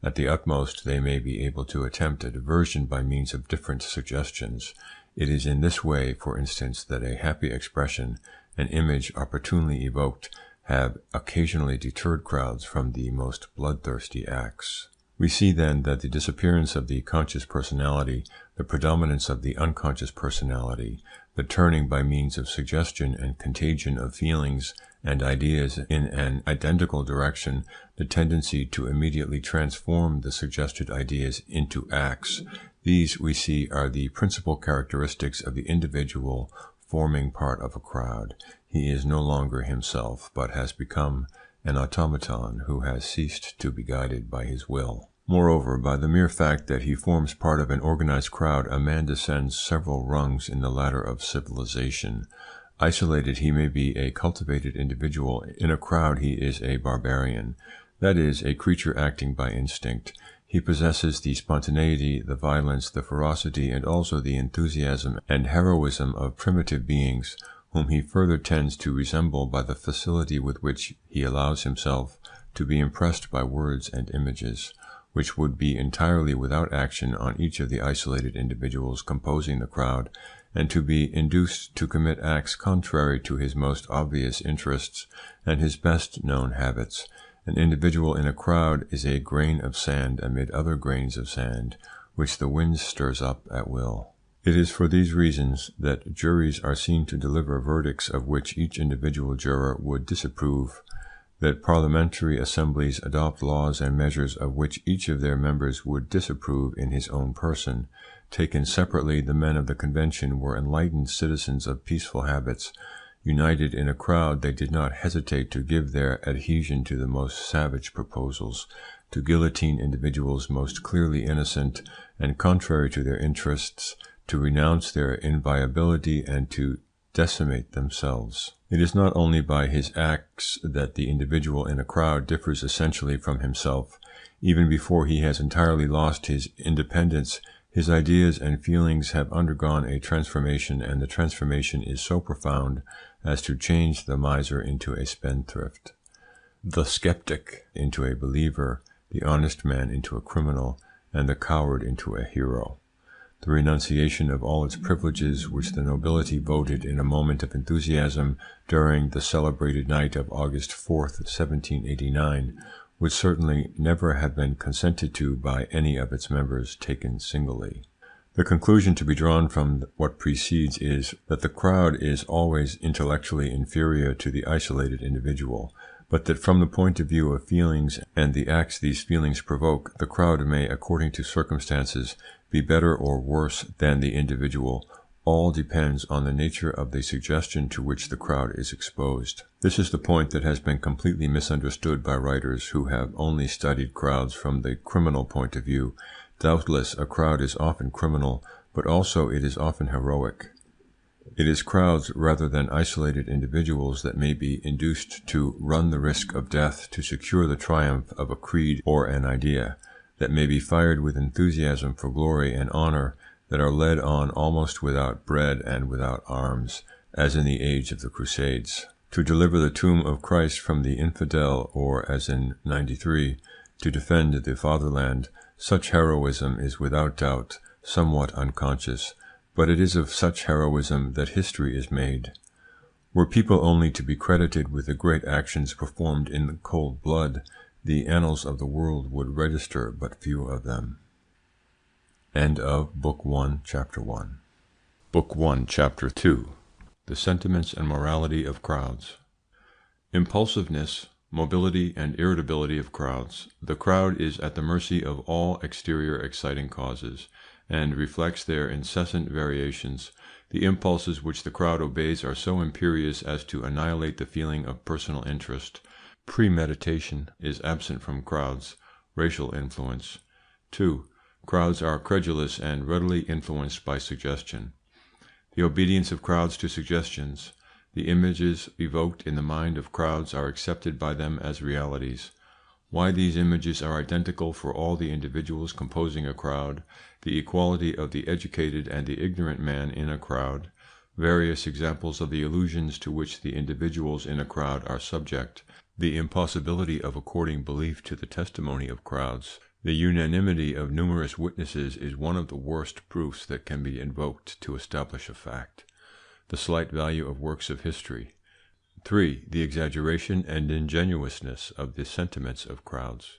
At the utmost, they may be able to attempt a diversion by means of different suggestions. It is in this way, for instance, that a happy expression, an image opportunely evoked, have occasionally deterred crowds from the most bloodthirsty acts. We see then that the disappearance of the conscious personality, the predominance of the unconscious personality, the turning by means of suggestion and contagion of feelings and ideas in an identical direction, the tendency to immediately transform the suggested ideas into acts, these, we see, are the principal characteristics of the individual forming part of a crowd. He is no longer himself, but has become an automaton who has ceased to be guided by his will. Moreover, by the mere fact that he forms part of an organized crowd, a man descends several rungs in the ladder of civilization. Isolated, he may be a cultivated individual. In a crowd, he is a barbarian, that is, a creature acting by instinct. He possesses the spontaneity, the violence, the ferocity, and also the enthusiasm and heroism of primitive beings, whom he further tends to resemble by the facility with which he allows himself to be impressed by words and images, which would be entirely without action on each of the isolated individuals composing the crowd, and to be induced to commit acts contrary to his most obvious interests and his best known habits. An individual in a crowd is a grain of sand amid other grains of sand, which the wind stirs up at will. It is for these reasons that juries are seen to deliver verdicts of which each individual juror would disapprove, that parliamentary assemblies adopt laws and measures of which each of their members would disapprove in his own person. Taken separately, the men of the convention were enlightened citizens of peaceful habits. United in a crowd, they did not hesitate to give their adhesion to the most savage proposals, to guillotine individuals most clearly innocent and contrary to their interests, to renounce their inviolability, and to decimate themselves. It is not only by his acts that the individual in a crowd differs essentially from himself. Even before he has entirely lost his independence, his ideas and feelings have undergone a transformation, and the transformation is so profound as to change the miser into a spendthrift, the skeptic into a believer, the honest man into a criminal, and the coward into a hero. The renunciation of all its privileges, which the nobility voted in a moment of enthusiasm during the celebrated night of August 4th, 1789, would certainly never have been consented to by any of its members taken singly. The conclusion to be drawn from what precedes is that the crowd is always intellectually inferior to the isolated individual, but that from the point of view of feelings and the acts these feelings provoke, the crowd may, according to circumstances, be better or worse than the individual. All depends on the nature of the suggestion to which the crowd is exposed. This is the point that has been completely misunderstood by writers who have only studied crowds from the criminal point of view. Doubtless, a crowd is often criminal, but also it is often heroic. It is crowds rather than isolated individuals that may be induced to run the risk of death to secure the triumph of a creed or an idea, that may be fired with enthusiasm for glory and honor, that are led on almost without bread and without arms, as in the age of the Crusades, to deliver the tomb of Christ from the infidel, or, as in 93, to defend the fatherland. Such heroism is without doubt somewhat unconscious, but it is of such heroism that history is made. Were people only to be credited with the great actions performed in cold blood, the annals of the world would register but few of them. End of Book 1, Chapter 1. Book 1, Chapter 2. The Sentiments and Morality of Crowds. Impulsiveness, mobility, and irritability of crowds. The crowd is at the mercy of all exterior exciting causes, and reflects their incessant variations. The impulses which the crowd obeys are so imperious as to annihilate the feeling of personal interest. Premeditation is absent from crowds. Racial influence. 2. Crowds are credulous and readily influenced by suggestion. The obedience of crowds to suggestions. The images evoked in the mind of crowds are accepted by them as realities. Why these images are identical for all the individuals composing a crowd. The equality of the educated and the ignorant man in a crowd. Various examples of the illusions to which the individuals in a crowd are subject. The impossibility of according belief to the testimony of crowds. The unanimity of numerous witnesses is one of the worst proofs that can be invoked to establish a fact. The slight value of works of history. 3. The exaggeration and ingenuousness of the sentiments of crowds.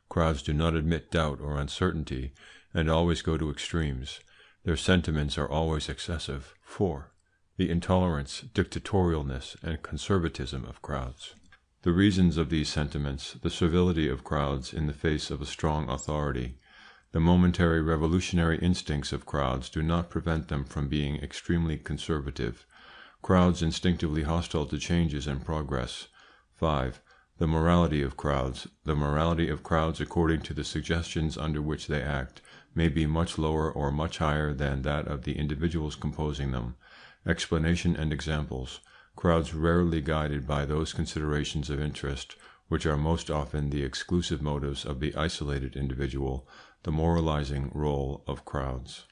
Crowds do not admit doubt or uncertainty, and always go to extremes. Their sentiments are always excessive. 4. The intolerance, dictatorialness, and conservatism of crowds. The reasons of these sentiments, the servility of crowds in the face of a strong authority, the momentary revolutionary instincts of crowds do not prevent them from being extremely conservative. Crowds instinctively hostile to changes and progress. 5. The morality of crowds. The morality of crowds according to the suggestions under which they act may be much lower or much higher than that of the individuals composing them. Explanation and examples. Crowds rarely guided by those considerations of interest which are most often the exclusive motives of the isolated individual, the moralizing role of crowds.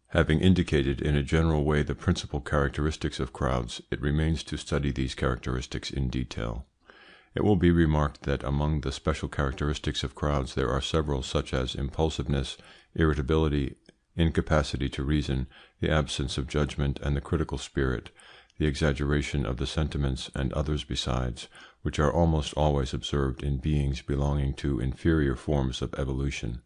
Having indicated in a general way the principal characteristics of crowds, it remains to study these characteristics in detail. It will be remarked that among the special characteristics of crowds there are several, such as impulsiveness, irritability, incapacity to reason, the absence of judgment, and the critical spirit, the exaggeration of the sentiments, and others besides, which are almost always observed in beings belonging to inferior forms of evolution.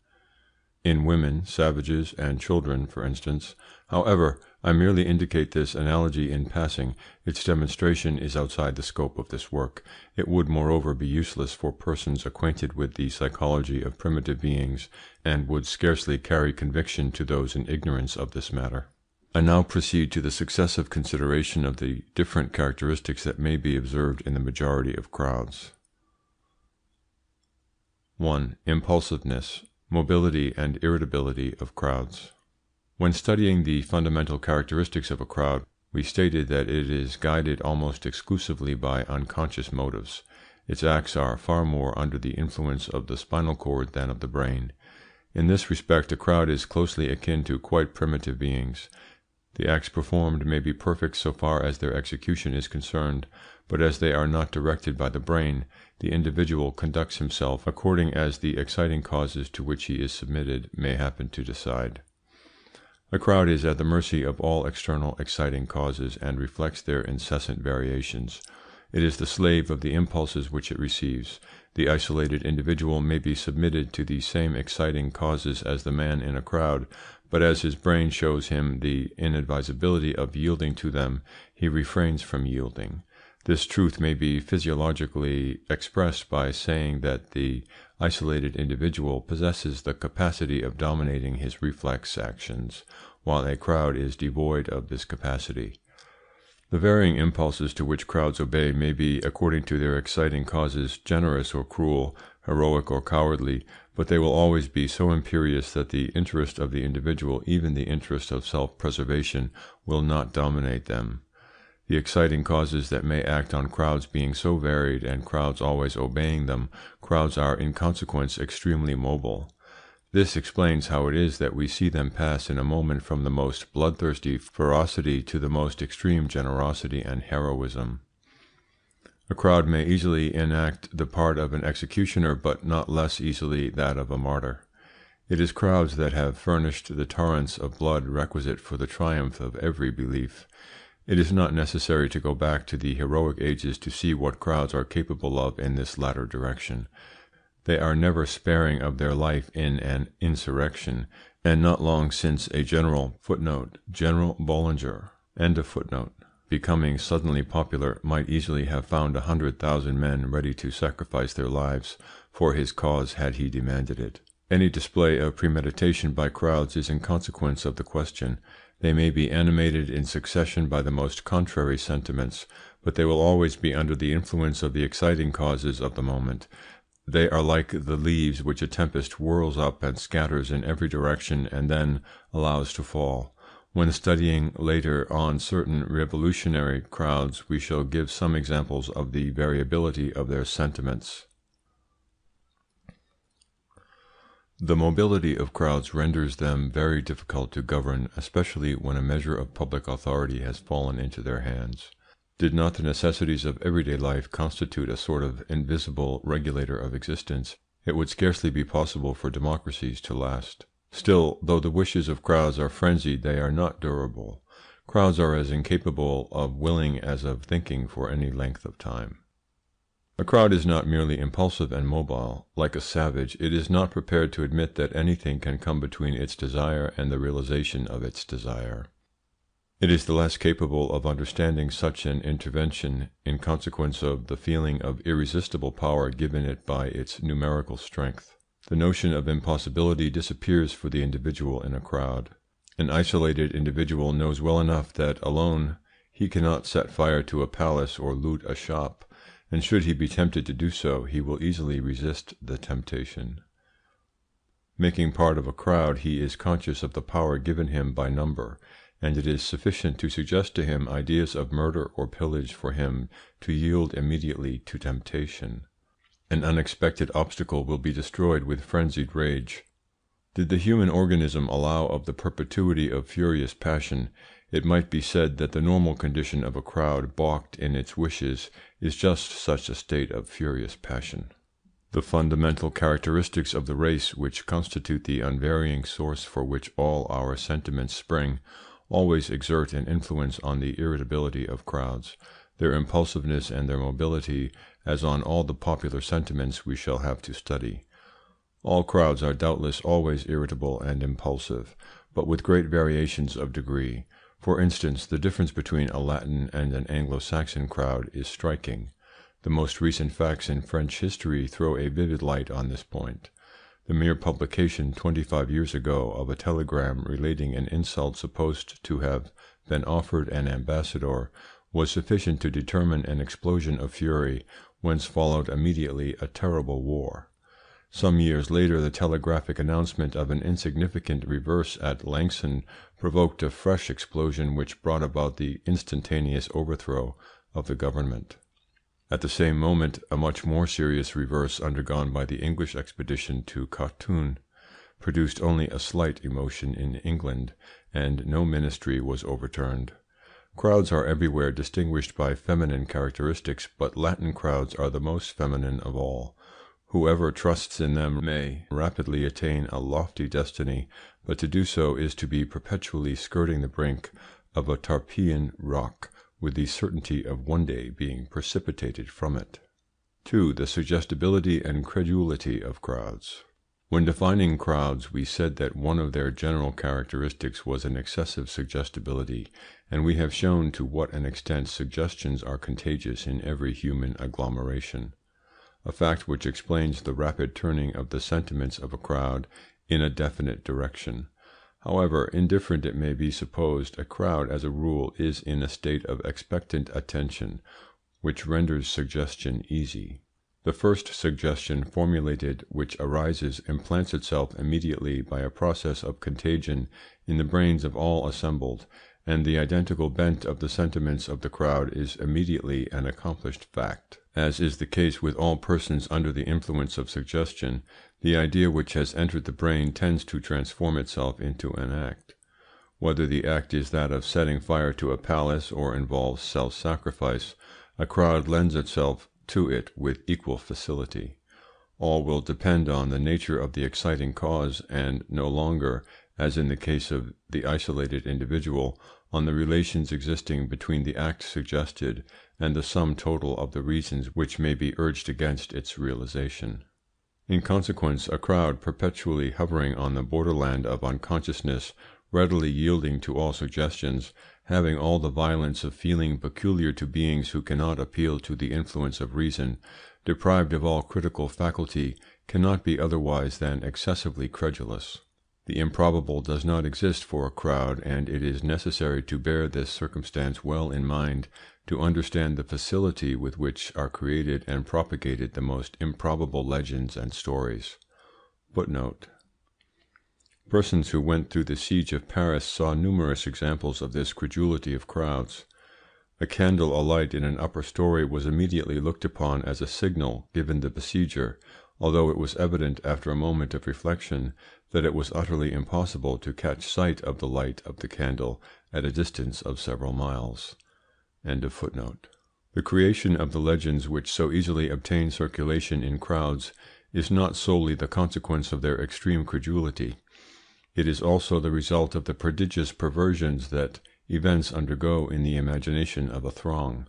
In women, savages, and children, for instance. However, I merely indicate this analogy in passing. Its demonstration is outside the scope of this work. It would moreover be useless for persons acquainted with the psychology of primitive beings, and would scarcely carry conviction to those in ignorance of this matter. I now proceed to the successive consideration of the different characteristics that may be observed in the majority of crowds. 1. Impulsiveness, mobility, and irritability of crowds. When studying the fundamental characteristics of a crowd, we stated that it is guided almost exclusively by unconscious motives. Its acts are far more under the influence of the spinal cord than of the brain. In this respect, a crowd is closely akin to quite primitive beings. The acts performed may be perfect so far as their execution is concerned, but as they are not directed by the brain, the individual conducts himself according as the exciting causes to which he is submitted may happen to decide. A crowd is at the mercy of all external exciting causes and reflects their incessant variations. It is the slave of the impulses which it receives. The isolated individual may be submitted to the same exciting causes as the man in a crowd, but as his brain shows him the inadvisability of yielding to them, he refrains from yielding. This truth may be physiologically expressed by saying that the isolated individual possesses the capacity of dominating his reflex actions, while a crowd is devoid of this capacity. The varying impulses to which crowds obey may be, according to their exciting causes, generous or cruel, heroic or cowardly, but they will always be so imperious that the interest of the individual, even the interest of self-preservation, will not dominate them. The exciting causes that may act on crowds being so varied, and crowds always obeying them, crowds are in consequence extremely mobile. This explains how it is that we see them pass in a moment from the most bloodthirsty ferocity to the most extreme generosity and heroism. A crowd may easily enact the part of an executioner, but not less easily that of a martyr. It is crowds that have furnished the torrents of blood requisite for the triumph of every belief. It is not necessary to go back to the heroic ages to see what crowds are capable of in this latter direction. They are never sparing of their life in an insurrection, and not long since a general General Bollinger, becoming suddenly popular, might easily have found 100,000 men ready to sacrifice their lives for his cause had he demanded it. Any display of premeditation by crowds is in consequence of the question. They may be animated in succession by the most contrary sentiments, but they will always be under the influence of the exciting causes of the moment. They are like the leaves which a tempest whirls up and scatters in every direction and then allows to fall. When studying later on certain revolutionary crowds, we shall give some examples of the variability of their sentiments. The mobility of crowds renders them very difficult to govern, especially when a measure of public authority has fallen into their hands. Did not the necessities of everyday life constitute a sort of invisible regulator of existence, it would scarcely be possible for democracies to last. Still, though the wishes of crowds are frenzied, they are not durable. Crowds are as incapable of willing as of thinking for any length of time. A crowd is not merely impulsive and mobile. Like a savage, it is not prepared to admit that anything can come between its desire and the realization of its desire. It is the less capable of understanding such an intervention in consequence of the feeling of irresistible power given it by its numerical strength. The notion of impossibility disappears for the individual in a crowd. An isolated individual knows well enough that alone he cannot set fire to a palace or loot a shop, and should he be tempted to do so, he will easily resist the temptation. Making part of a crowd, he is conscious of the power given him by number, and it is sufficient to suggest to him ideas of murder or pillage for him to yield immediately to temptation. An unexpected obstacle will be destroyed with frenzied rage. Did the human organism allow of the perpetuity of furious passion, it might be said that the normal condition of a crowd balked in its wishes is just such a state of furious passion. The fundamental characteristics of the race, which constitute the unvarying source for which all our sentiments spring, always exert an influence on the irritability of crowds. Their impulsiveness and their mobility, as on all the popular sentiments we shall have to study. All crowds are doubtless always irritable and impulsive, but with great variations of degree. For instance, the difference between a Latin and an Anglo-Saxon crowd is striking. The most recent facts in French history throw a vivid light on this point. The mere publication 25 years ago of a telegram relating an insult supposed to have been offered an ambassador was sufficient to determine an explosion of fury, whence followed immediately a terrible war. Some years later the telegraphic announcement of an insignificant reverse at Langson provoked a fresh explosion which brought about the instantaneous overthrow of the government. At the same moment a much more serious reverse undergone by the English expedition to Khartoum produced only a slight emotion in England, and no ministry was overturned. Crowds are everywhere distinguished by feminine characteristics, but Latin crowds are the most feminine of all. Whoever trusts in them may rapidly attain a lofty destiny, but to do so is to be perpetually skirting the brink of a Tarpeian rock, with the certainty of one day being precipitated from it. 2. The suggestibility and credulity of crowds. When defining crowds, we said that one of their general characteristics was an excessive suggestibility, and we have shown to what an extent suggestions are contagious in every human agglomeration, a fact which explains the rapid turning of the sentiments of a crowd in a definite direction. However indifferent it may be supposed, a crowd as a rule is in a state of expectant attention, which renders suggestion easy. The first suggestion formulated which arises implants itself immediately by a process of contagion in the brains of all assembled, and the identical bent of the sentiments of the crowd is immediately an accomplished fact. As is the case with all persons under the influence of suggestion, the idea which has entered the brain tends to transform itself into an act. Whether the act is that of setting fire to a palace or involves self-sacrifice, a crowd lends itself to it with equal facility. All will depend on the nature of the exciting cause, and no longer, as in the case of the isolated individual, on the relations existing between the act suggested and the sum total of the reasons which may be urged against its realization. In consequence, a crowd perpetually hovering on the borderland of unconsciousness, readily yielding to all suggestions, having all the violence of feeling peculiar to beings who cannot appeal to the influence of reason, deprived of all critical faculty, cannot be otherwise than excessively credulous. The improbable does not exist for a crowd, and it is necessary to bear this circumstance well in mind to understand the facility with which are created and propagated the most improbable legends and stories. Persons who went through the siege of Paris saw numerous examples of this credulity of crowds. A candle alight in an upper story was immediately looked upon as a signal given the besieger, although it was evident after a moment of reflection that it was utterly impossible to catch sight of the light of the candle at a distance of several miles. The creation of the legends which so easily obtain circulation in crowds is not solely the consequence of their extreme credulity. It is also the result of the prodigious perversions that events undergo in the imagination of a throng.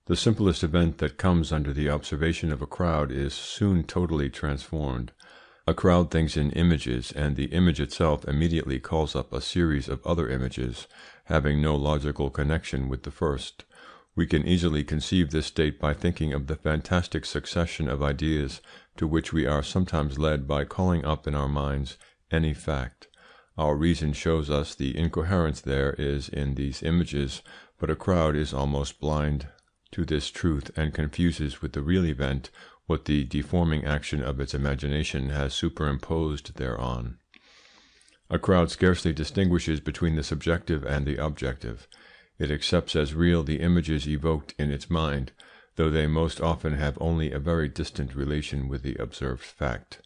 The simplest event that comes under the observation of a crowd is soon totally transformed. A crowd thinks in images, and the image itself immediately calls up a series of other images, having no logical connection with the first. We can easily conceive this state by thinking of the fantastic succession of ideas to which we are sometimes led by calling up in our minds any fact. Our reason shows us the incoherence there is in these images, but a crowd is almost blind to this truth and confuses with the real event what the deforming action of its imagination has superimposed thereon. A crowd scarcely distinguishes between the subjective and the objective. It accepts as real the images evoked in its mind, though they most often have only a very distant relation with the observed fact.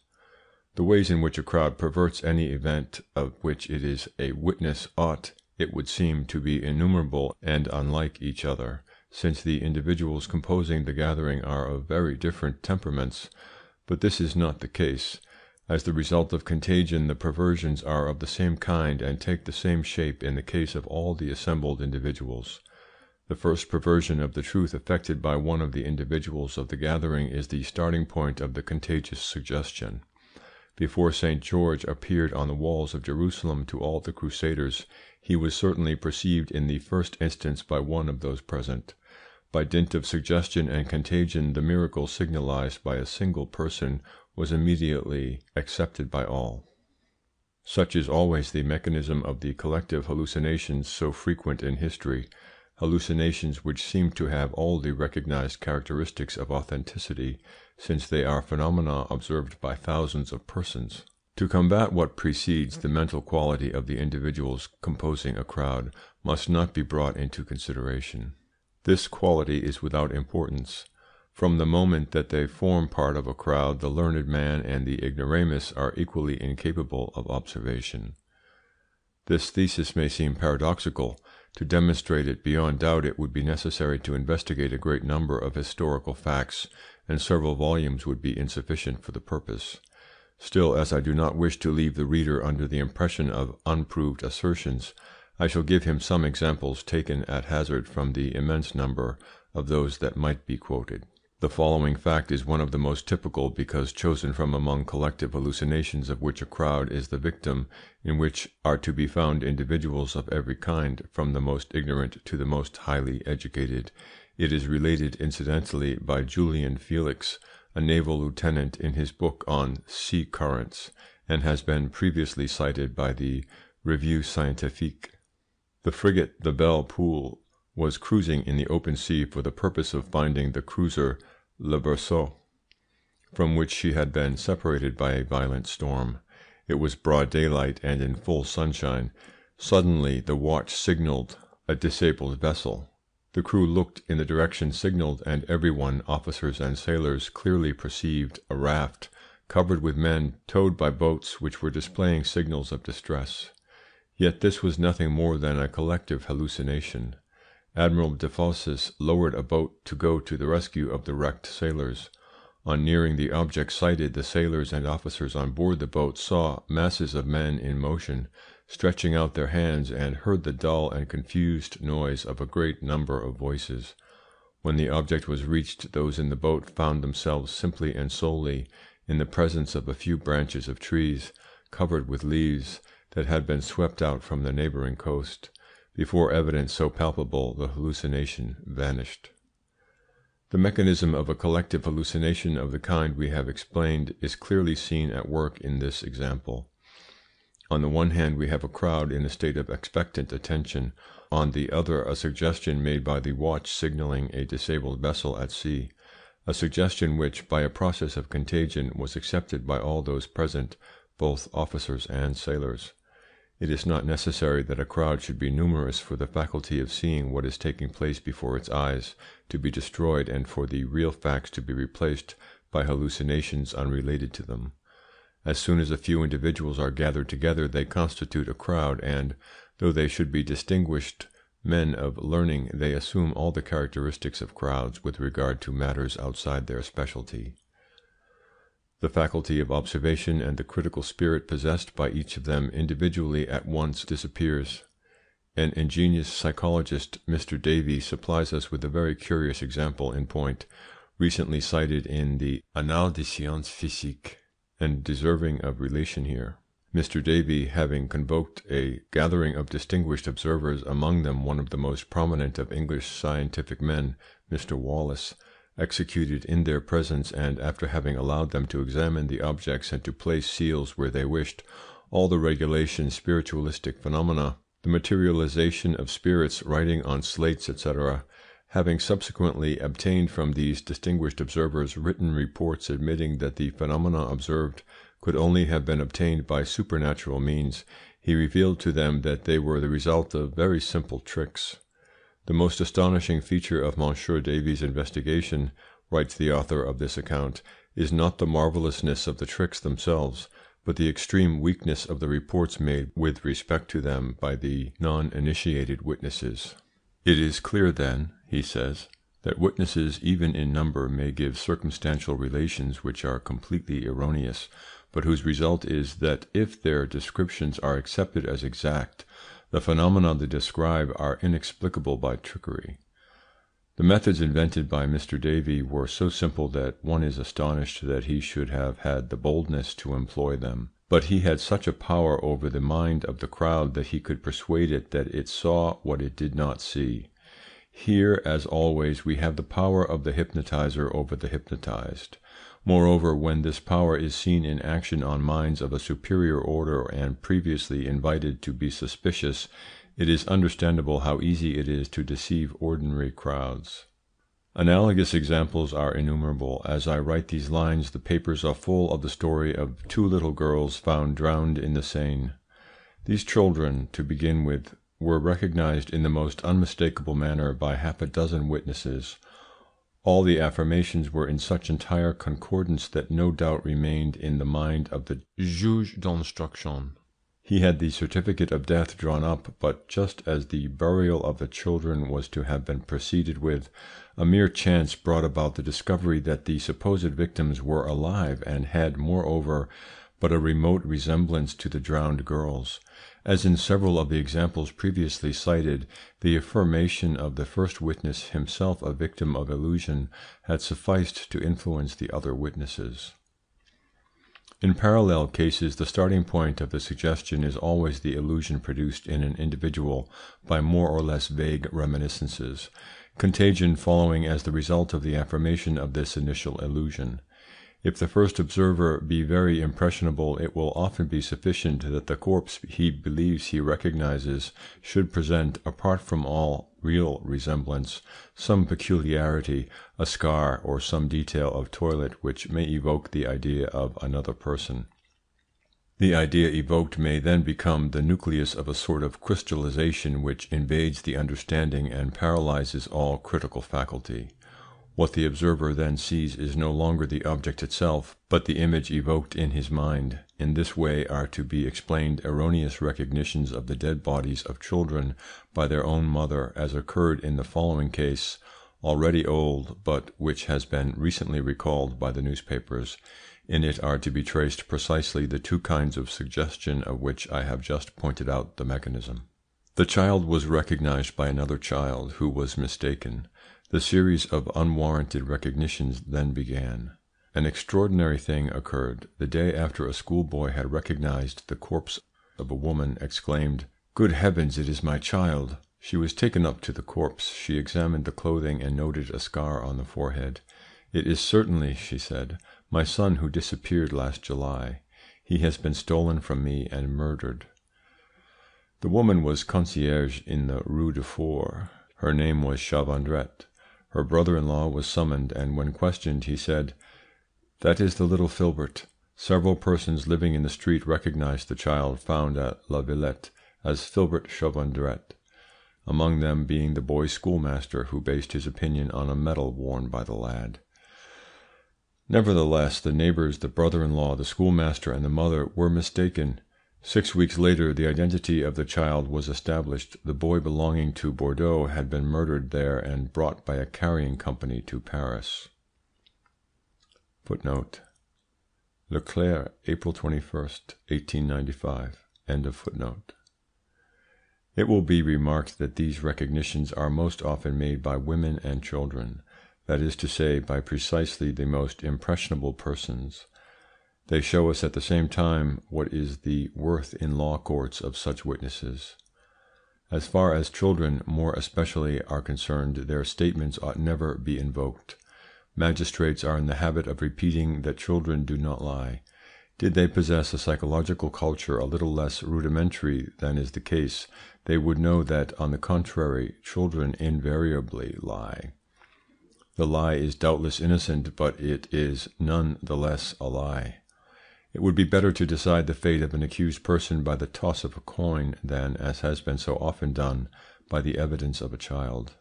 The ways in which a crowd perverts any event of which it is a witness ought, it would seem, to be innumerable and unlike each other, since the individuals composing the gathering are of very different temperaments, but this is not the case. As the result of contagion, the perversions are of the same kind and take the same shape in the case of all the assembled individuals. The first perversion of the truth effected by one of the individuals of the gathering is the starting point of the contagious suggestion. Before St. George appeared on the walls of Jerusalem to all the Crusaders, he was certainly perceived in the first instance by one of those present. By dint of suggestion and contagion, the miracle signalized by a single person was immediately accepted by all. Such is always the mechanism of the collective hallucinations so frequent in history, hallucinations which seem to have all the recognized characteristics of authenticity, since they are phenomena observed by thousands of persons. To combat what precedes, the mental quality of the individuals composing a crowd must not be brought into consideration. This quality is without importance. From the moment that they form part of a crowd, the learned man and the ignoramus are equally incapable of observation. This thesis may seem paradoxical. To demonstrate it beyond doubt it would be necessary to investigate a great number of historical facts, and several volumes would be insufficient for the purpose. Still, as I do not wish to leave the reader under the impression of unproved assertions, I shall give him some examples taken at hazard from the immense number of those that might be quoted. The following fact is one of the most typical, because chosen from among collective hallucinations of which a crowd is the victim, in which are to be found individuals of every kind, from the most ignorant to the most highly educated. It is related incidentally by Julian Felix, a naval lieutenant, in his book on Sea Currents, and has been previously cited by the Revue Scientifique. The frigate the Belle Poule was cruising in the open sea for the purpose of finding the cruiser Le Berceau, from which she had been separated by a violent storm. It was broad daylight and in full sunshine. Suddenly the watch signalled a disabled vessel. The crew looked in the direction signalled, and everyone, officers and sailors, clearly perceived a raft covered with men towed by boats which were displaying signals of distress. Yet this was nothing more than a collective hallucination. Admiral Desfosses lowered a boat to go to the rescue of the wrecked sailors. On nearing the object sighted, the sailors and officers on board the boat saw masses of men in motion, stretching out their hands, and heard the dull and confused noise of a great number of voices. When the object was reached, those in the boat found themselves simply and solely in the presence of a few branches of trees, covered with leaves, that had been swept out from the neighbouring coast. Before evidence so palpable, the hallucination vanished. The mechanism of a collective hallucination of the kind we have explained is clearly seen at work in this example. On the one hand we have a crowd in a state of expectant attention, on the other a suggestion made by the watch signalling a disabled vessel at sea, a suggestion which, by a process of contagion, was accepted by all those present, both officers and sailors. It is not necessary that a crowd should be numerous for the faculty of seeing what is taking place before its eyes to be destroyed and for the real facts to be replaced by hallucinations unrelated to them. As soon as a few individuals are gathered together, they constitute a crowd, and, though they should be distinguished men of learning, they assume all the characteristics of crowds with regard to matters outside their specialty. The faculty of observation and the critical spirit possessed by each of them individually at once disappears. An ingenious psychologist, Mr. Davy, supplies us with a very curious example in point, recently cited in the Annales des Sciences Physiques, and deserving of relation here. Mr. Davy, having convoked a gathering of distinguished observers, among them one of the most prominent of English scientific men, Mr. Wallace, executed in their presence, and after having allowed them to examine the objects and to place seals where they wished, all the regulation spiritualistic phenomena, the materialization of spirits, writing on slates, etc., having subsequently obtained from these distinguished observers written reports admitting that the phenomena observed could only have been obtained by supernatural means, he revealed to them that they were the result of very simple tricks. The most astonishing feature of Monsieur Davy's investigation, writes the author of this account, is not the marvellousness of the tricks themselves, but the extreme weakness of the reports made with respect to them by the non-initiated witnesses. It is clear then, he says, that witnesses even in number may give circumstantial relations which are completely erroneous, but whose result is that if their descriptions are accepted as exact, the phenomena they describe are inexplicable by trickery. The methods invented by Mr. Davy were so simple that one is astonished that he should have had the boldness to employ them. But he had such a power over the mind of the crowd that he could persuade it that it saw what it did not see. Here, as always, we have the power of the hypnotizer over the hypnotized. Moreover, when this power is seen in action on minds of a superior order and previously invited to be suspicious, it is understandable how easy it is to deceive ordinary crowds. Analogous examples are innumerable. As I write these lines, the papers are full of the story of two little girls found drowned in the Seine. These children, to begin with, were recognized in the most unmistakable manner by half a dozen witnesses. All the affirmations were in such entire concordance that no doubt remained in the mind of the juge d'instruction. He had the certificate of death drawn up, but just as the burial of the children was to have been proceeded with, a mere chance brought about the discovery that the supposed victims were alive and had, moreover, but a remote resemblance to the drowned girls. As in several of the examples previously cited, the affirmation of the first witness, himself a victim of illusion, had sufficed to influence the other witnesses. In parallel cases, the starting point of the suggestion is always the illusion produced in an individual by more or less vague reminiscences, contagion following as the result of the affirmation of this initial illusion. If the first observer be very impressionable, it will often be sufficient that the corpse he believes he recognizes should present, apart from all real resemblance, some peculiarity, a scar, or some detail of toilet which may evoke the idea of another person. The idea evoked may then become the nucleus of a sort of crystallization which invades the understanding and paralyzes all critical faculty. What the observer then sees is no longer the object itself, but the image evoked in his mind. In this way are to be explained erroneous recognitions of the dead bodies of children by their own mother, as occurred in the following case, already old, but which has been recently recalled by the newspapers. In it are to be traced precisely the two kinds of suggestion of which I have just pointed out the mechanism. The child was recognized by another child who was mistaken. The series of unwarranted recognitions then began. An extraordinary thing occurred. The day after a schoolboy had recognized the corpse of a woman, exclaimed, "Good heavens, it is my child!" She was taken up to the corpse. She examined the clothing and noted a scar on the forehead. "It is certainly," she said, "my son who disappeared last July. He has been stolen from me and murdered." The woman was concierge in the Rue de Four. Her name was Chavandrette. Her brother-in-law was summoned, and when questioned, he said, "That is the little Filbert. Several persons living in the street recognized the child found at La Villette as Filbert Chauvandret, among them being the boy's schoolmaster, who based his opinion on a medal worn by the lad. Nevertheless, the neighbours, the brother-in-law, the schoolmaster, and the mother were mistaken. 6 weeks later the identity of the child was established. The boy belonging to Bordeaux had been murdered there and brought by a carrying company to Paris. Footnote: Leclerc, April 21st, 1895. End of footnote. It will be remarked that these recognitions are most often made by women and children, that is to say, by precisely the most impressionable persons. They show us at the same time what is the worth in law courts of such witnesses. As far as children more especially are concerned, their statements ought never be invoked. Magistrates are in the habit of repeating that children do not lie. Did they possess a psychological culture a little less rudimentary than is the case, they would know that, on the contrary, children invariably lie. The lie is doubtless innocent, but it is none the less a lie. It would be better to decide the fate of an accused person by the toss of a coin than, as has been so often done, by the evidence of a child.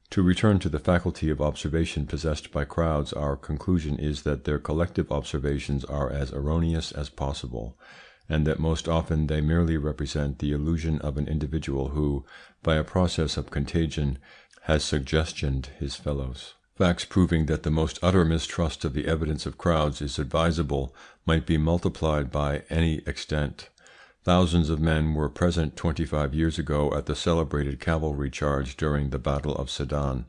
To return to the faculty of observation possessed by crowds, our conclusion is that their collective observations are as erroneous as possible, and that most often they merely represent the illusion of an individual who, by a process of contagion, has suggestioned his fellows. Facts proving that the most utter mistrust of the evidence of crowds is advisable might be multiplied by any extent. Thousands of men were present 25 years ago at the celebrated cavalry charge during the Battle of Sedan,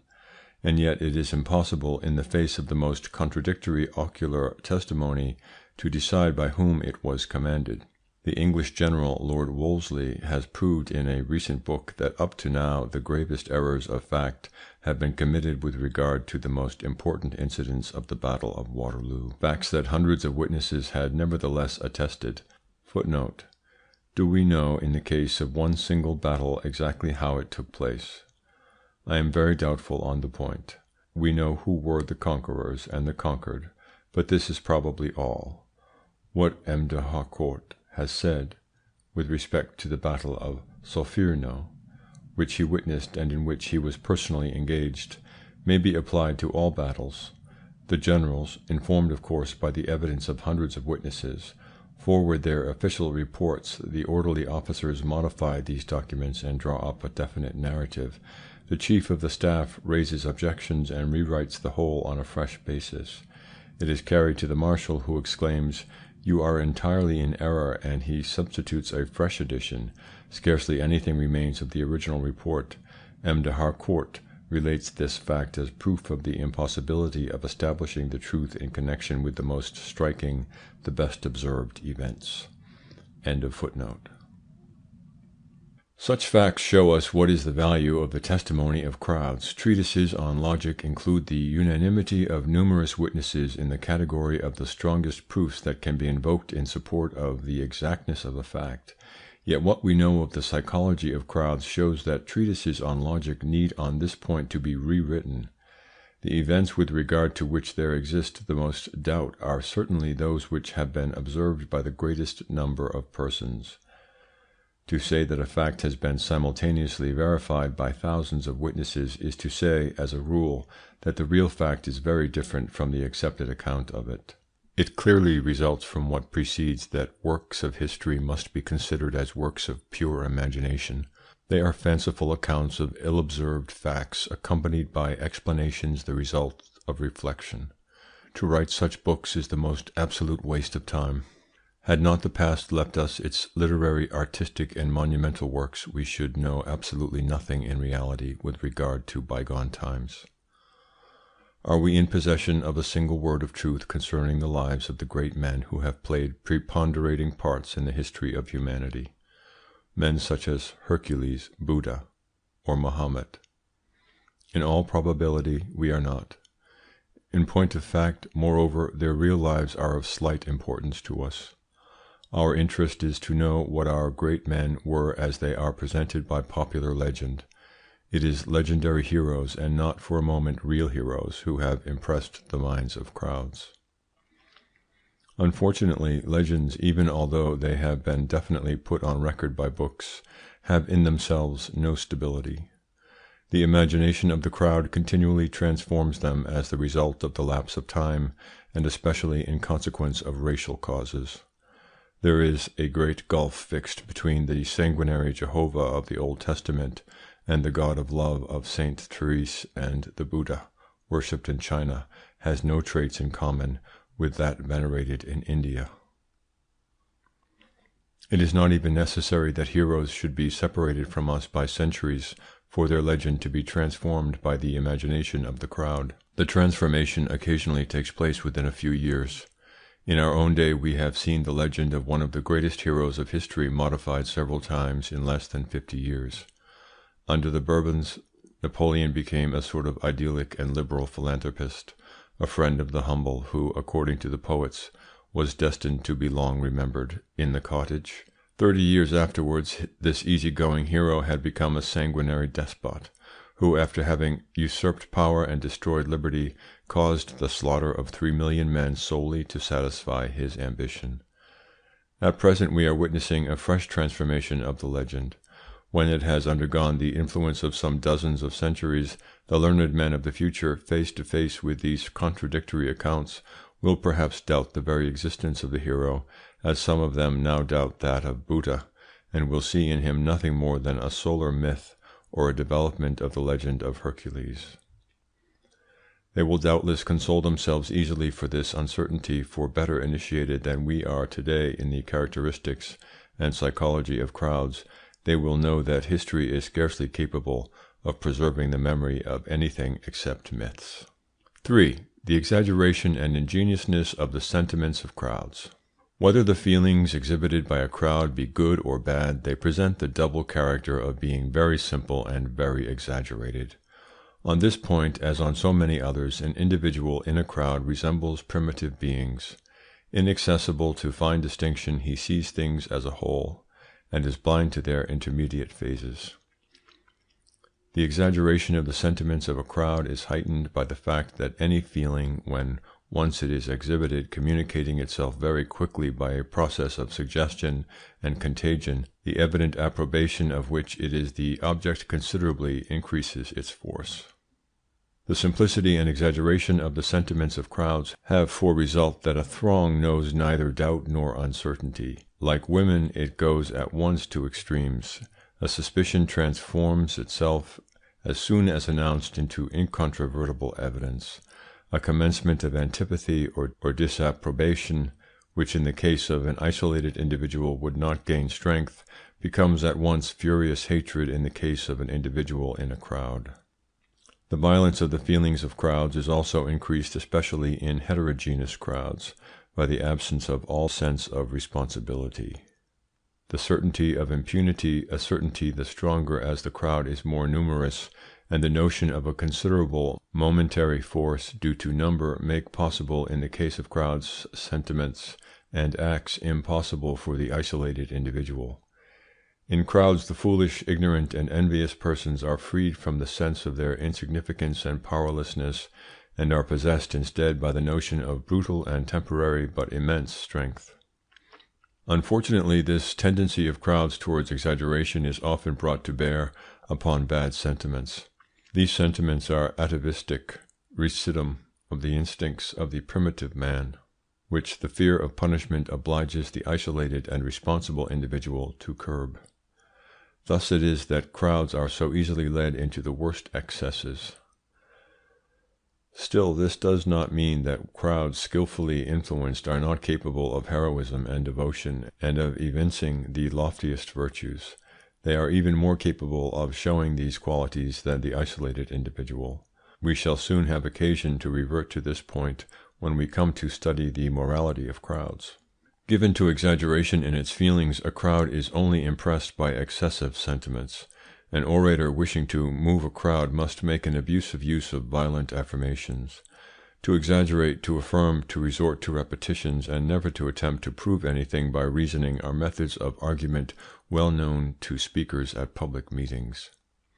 and yet it is impossible, in the face of the most contradictory ocular testimony, to decide by whom it was commanded. The English general Lord Wolseley has proved in a recent book that up to now the gravest errors of fact have been committed with regard to the most important incidents of the Battle of Waterloo, facts that hundreds of witnesses had nevertheless attested. Footnote: Do we know in the case of one single battle exactly how it took place? I am very doubtful on the point. We know who were the conquerors and the conquered, but this is probably all. What M. de Harcourt has said with respect to the battle of Solferino, which he witnessed and in which he was personally engaged, may be applied to all battles. The generals, informed of course by the evidence of hundreds of witnesses, forward their official reports. The orderly officers modify these documents and draw up a definite narrative. The chief of the staff raises objections and rewrites the whole on a fresh basis. It is carried to the marshal, who exclaims, "You are entirely in error," and he substitutes a fresh edition. Scarcely anything remains of the original report. M. de Harcourt relates this fact as proof of the impossibility of establishing the truth in connection with the most striking, the best observed events. End of footnote. Such facts show us what is the value of the testimony of crowds. Treatises on logic include the unanimity of numerous witnesses in the category of the strongest proofs that can be invoked in support of the exactness of a fact. Yet what we know of the psychology of crowds shows that treatises on logic need on this point to be rewritten. The events with regard to which there exists the most doubt are certainly those which have been observed by the greatest number of persons. To say that a fact has been simultaneously verified by thousands of witnesses is to say, as a rule, that the real fact is very different from the accepted account of it. It clearly results from what precedes that works of history must be considered as works of pure imagination. They are fanciful accounts of ill-observed facts, accompanied by explanations the result of reflection. To write such books is the most absolute waste of time. Had not the past left us its literary, artistic, and monumental works, we should know absolutely nothing in reality with regard to bygone times. Are we in possession of a single word of truth concerning the lives of the great men who have played preponderating parts in the history of humanity? Men such as Hercules, Buddha, or Mohammed? In all probability we are not. In point of fact, moreover, their real lives are of slight importance to us. Our interest is to know what our great men were as they are presented by popular legend. It is legendary heroes, and not for a moment real heroes, who have impressed the minds of crowds. Unfortunately, legends, even although they have been definitely put on record by books, have in themselves no stability. The imagination of the crowd continually transforms them as the result of the lapse of time, and especially in consequence of racial causes. There is a great gulf fixed between the sanguinary Jehovah of the Old Testament and the God of love of Saint Therese, and the Buddha, worshipped in China, has no traits in common with that venerated in India. It is not even necessary that heroes should be separated from us by centuries for their legend to be transformed by the imagination of the crowd. The transformation occasionally takes place within a few years. In our own day we have seen the legend of one of the greatest heroes of history modified several times in less than 50 years. Under the Bourbons, Napoleon became a sort of idyllic and liberal philanthropist, a friend of the humble, who, according to the poets, was destined to be long remembered in the cottage. 30 years afterwards, this easy-going hero had become a sanguinary despot, who, after having usurped power and destroyed liberty, caused the slaughter of 3 million men solely to satisfy his ambition. At present we are witnessing a fresh transformation of the legend. When it has undergone the influence of some dozens of centuries, the learned men of the future, face to face with these contradictory accounts, will perhaps doubt the very existence of the hero, as some of them now doubt that of Buddha, and will see in him nothing more than a solar myth or a development of the legend of Hercules. They will doubtless console themselves easily for this uncertainty, for better initiated than we are today in the characteristics and psychology of crowds, they will know that history is scarcely capable of preserving the memory of anything except myths. 3. The exaggeration and ingenuousness of the sentiments of crowds. Whether the feelings exhibited by a crowd be good or bad, they present the double character of being very simple and very exaggerated. On this point, as on so many others, an individual in a crowd resembles primitive beings. Inaccessible to fine distinction, he sees things as a whole, and is blind to their intermediate phases. The exaggeration of the sentiments of a crowd is heightened by the fact that any feeling, when once it is exhibited, communicating itself very quickly by a process of suggestion and contagion, the evident approbation of which it is the object considerably increases its force. The simplicity and exaggeration of the sentiments of crowds have for result that a throng knows neither doubt nor uncertainty. Like women, it goes at once to extremes. A suspicion transforms itself as soon as announced into incontrovertible evidence. A commencement of antipathy or disapprobation, which in the case of an isolated individual would not gain strength, becomes at once furious hatred in the case of an individual in a crowd. The violence of the feelings of crowds is also increased, especially in heterogeneous crowds, by the absence of all sense of responsibility. The certainty of impunity, a certainty the stronger as the crowd is more numerous, and the notion of a considerable momentary force due to number, make possible in the case of crowds sentiments and acts impossible for the isolated individual. In crowds the foolish, ignorant, and envious persons are freed from the sense of their insignificance and powerlessness, and are possessed instead by the notion of brutal and temporary but immense strength. Unfortunately, this tendency of crowds towards exaggeration is often brought to bear upon bad sentiments. These sentiments are atavistic residuum of the instincts of the primitive man, which the fear of punishment obliges the isolated and responsible individual to curb. Thus it is that crowds are so easily led into the worst excesses. Still, this does not mean that crowds skilfully influenced are not capable of heroism and devotion, and of evincing the loftiest virtues. They are even more capable of showing these qualities than the isolated individual. We shall soon have occasion to revert to this point when we come to study the morality of crowds. Given to exaggeration in its feelings, a crowd is only impressed by excessive sentiments. An orator wishing to move a crowd must make an abusive use of violent affirmations. To exaggerate, to affirm, to resort to repetitions, and never to attempt to prove anything by reasoning are methods of argument well known to speakers at public meetings.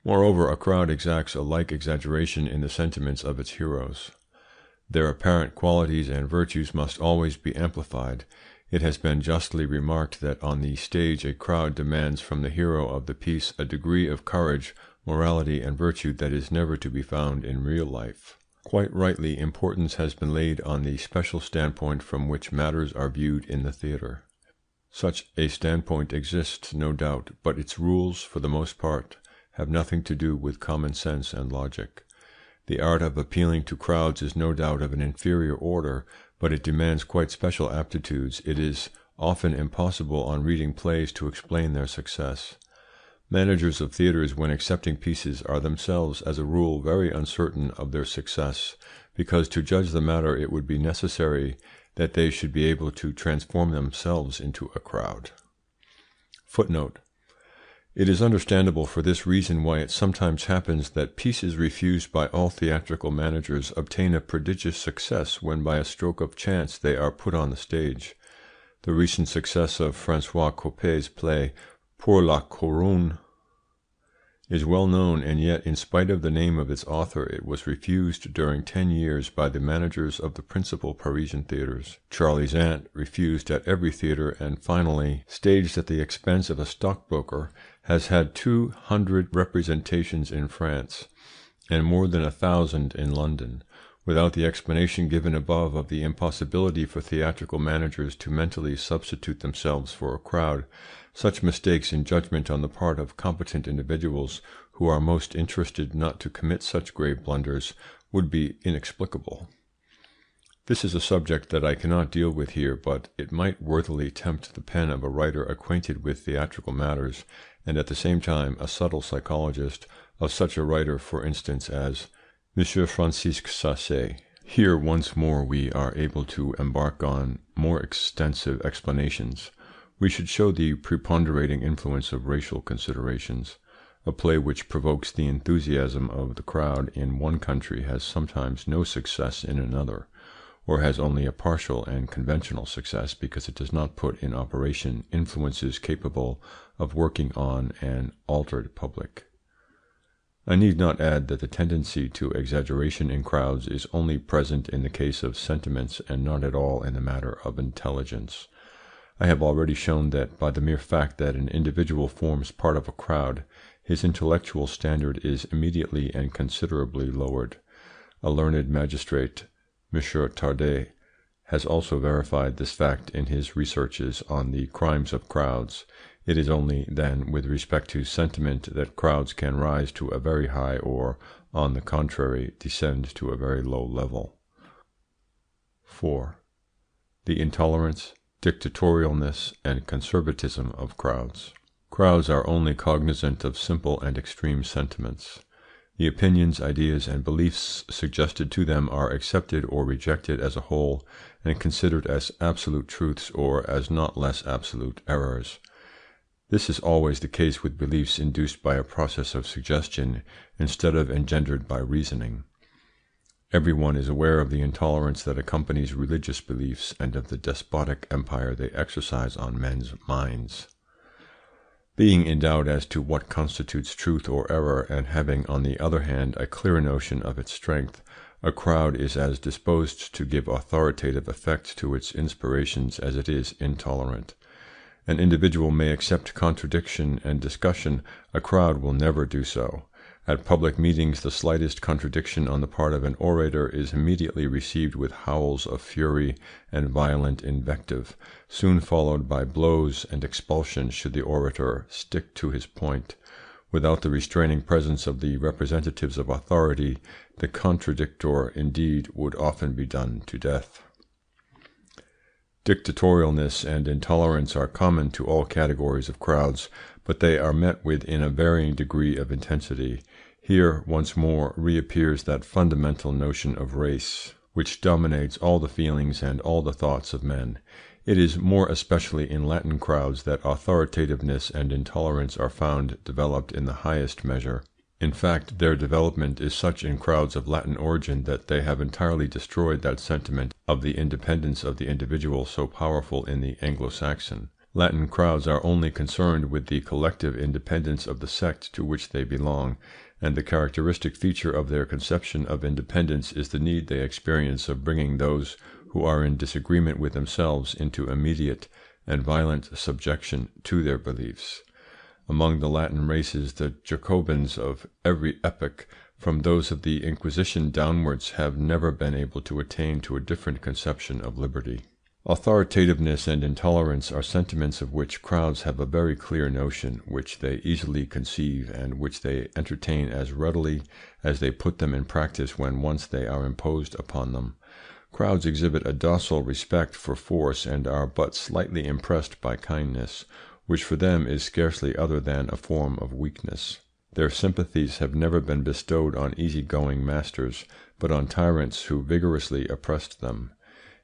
Moreover, a crowd exacts a like exaggeration in the sentiments of its heroes. Their apparent qualities and virtues must always be amplified. It has been justly remarked that on the stage a crowd demands from the hero of the piece a degree of courage, morality, and virtue that is never to be found in real life. Quite rightly, importance has been laid on the special standpoint from which matters are viewed in the theatre. Such a standpoint exists, no doubt, but its rules, for the most part, have nothing to do with common sense and logic. The art of appealing to crowds is no doubt of an inferior order, but it demands quite special aptitudes. It is often impossible on reading plays to explain their success. Managers of theatres, when accepting pieces, are themselves as a rule very uncertain of their success, because to judge the matter it would be necessary that they should be able to transform themselves into a crowd. Footnote: it is understandable for this reason why it sometimes happens that pieces refused by all theatrical managers obtain a prodigious success when by a stroke of chance they are put on the stage. The recent success of François Coppé's play Pour la Couronne is well known, and yet in spite of the name of its author it was refused during 10 years by the managers of the principal Parisian theatres. Charlie's Aunt, refused at every theatre, and finally staged at the expense of a stockbroker, has had 200 representations in France, and more than 1,000 in London. Without the explanation given above of the impossibility for theatrical managers to mentally substitute themselves for a crowd, such mistakes in judgment on the part of competent individuals who are most interested not to commit such grave blunders would be inexplicable. This is a subject that I cannot deal with here, but it might worthily tempt the pen of a writer acquainted with theatrical matters, and at the same time a subtle psychologist, of such a writer, for instance, as M. Francisque Sasse. Here once more we are able to embark on more extensive explanations. We should show the preponderating influence of racial considerations. A play which provokes the enthusiasm of the crowd in one country has sometimes no success in another, or has only a partial and conventional success because it does not put in operation influences capable of working on an altered public. I need not add that the tendency to exaggeration in crowds is only present in the case of sentiments and not at all in the matter of intelligence. I have already shown that by the mere fact that an individual forms part of a crowd, his intellectual standard is immediately and considerably lowered. A learned magistrate, M. Tardet, has also verified this fact in his researches on the crimes of crowds. It is only, then, with respect to sentiment that crowds can rise to a very high or, on the contrary, descend to a very low level. 4. The intolerance, dictatorialness, and conservatism of crowds. Crowds are only cognizant of simple and extreme sentiments. The opinions, ideas, and beliefs suggested to them are accepted or rejected as a whole, and considered as absolute truths or as not less absolute errors. This is always the case with beliefs induced by a process of suggestion instead of engendered by reasoning. Every one is aware of the intolerance that accompanies religious beliefs and of the despotic empire they exercise on men's minds. Being in doubt as to what constitutes truth or error, and having on the other hand a clear notion of its strength, a crowd is as disposed to give authoritative effect to its inspirations as it is intolerant. An individual may accept contradiction and discussion, a crowd will never do so. At public meetings the slightest contradiction on the part of an orator is immediately received with howls of fury and violent invective, soon followed by blows and expulsion should the orator stick to his point. Without the restraining presence of the representatives of authority, the contradictor indeed would often be done to death. Dictatorialness and intolerance are common to all categories of crowds, but they are met with in a varying degree of intensity. Here once more reappears that fundamental notion of race, which dominates all the feelings and all the thoughts of men. It is more especially in Latin crowds that authoritativeness and intolerance are found developed in the highest measure. In fact, their development is such in crowds of Latin origin that they have entirely destroyed that sentiment of the independence of the individual so powerful in the Anglo-Saxon. Latin crowds are only concerned with the collective independence of the sect to which they belong, and the characteristic feature of their conception of independence is the need they experience of bringing those who are in disagreement with themselves into immediate and violent subjection to their beliefs. Among the Latin races, the Jacobins of every epoch, from those of the Inquisition downwards, have never been able to attain to a different conception of liberty. Authoritativeness and intolerance are sentiments of which crowds have a very clear notion, which they easily conceive, and which they entertain as readily as they put them in practice when once they are imposed upon them. Crowds exhibit a docile respect for force and are but slightly impressed by kindness, which for them is scarcely other than a form of weakness. Their sympathies have never been bestowed on easy-going masters, but on tyrants who vigorously oppressed them.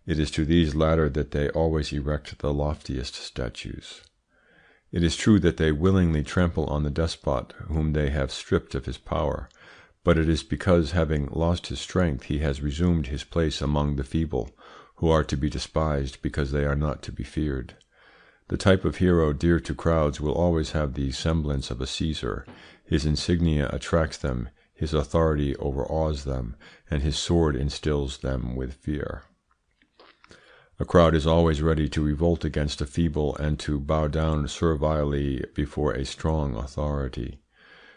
It is to these latter that they always erect the loftiest statues. It is true that they willingly trample on the despot whom they have stripped of his power, but it is because, having lost his strength, he has resumed his place among the feeble, who are to be despised because they are not to be feared. The type of hero dear to crowds will always have the semblance of a Caesar. His insignia attracts them, his authority overawes them, and his sword instills them with fear. A crowd is always ready to revolt against a feeble and to bow down servilely before a strong authority.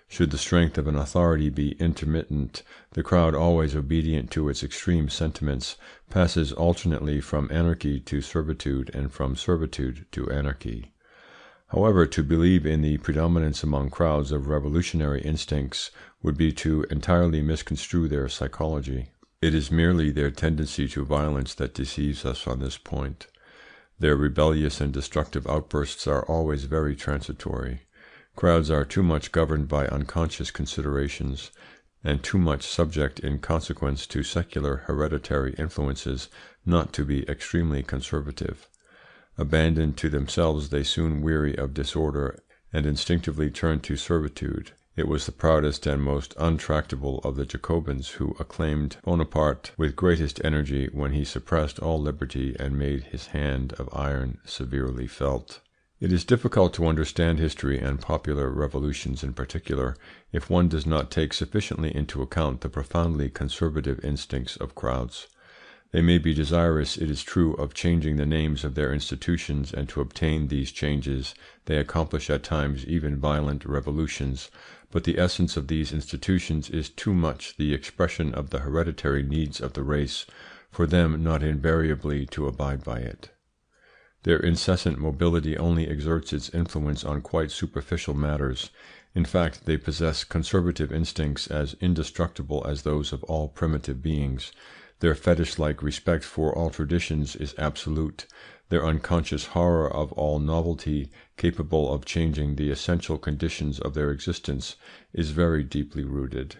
Should the strength of an authority be intermittent, the crowd, always obedient to its extreme sentiments, passes alternately from anarchy to servitude and from servitude to anarchy. However, to believe in the predominance among crowds of revolutionary instincts would be to entirely misconstrue their psychology. It is merely their tendency to violence that deceives us on this point. Their rebellious and destructive outbursts are always very transitory. Crowds are too much governed by unconscious considerations, and too much subject in consequence to secular hereditary influences, not to be extremely conservative. Abandoned to themselves, they soon weary of disorder, and instinctively turn to servitude. It was the proudest and most untractable of the Jacobins who acclaimed Bonaparte with greatest energy when he suppressed all liberty and made his hand of iron severely felt. It is difficult to understand history, and popular revolutions in particular, if one does not take sufficiently into account the profoundly conservative instincts of crowds. They may be desirous, it is true, of changing the names of their institutions, and to obtain these changes they accomplish at times even violent revolutions, but the essence of these institutions is too much the expression of the hereditary needs of the race for them not invariably to abide by it. Their incessant mobility only exerts its influence on quite superficial matters. In fact, they possess conservative instincts as indestructible as those of all primitive beings. Their fetish-like respect for all traditions is absolute. Their unconscious horror of all novelty capable of changing the essential conditions of their existence is very deeply rooted.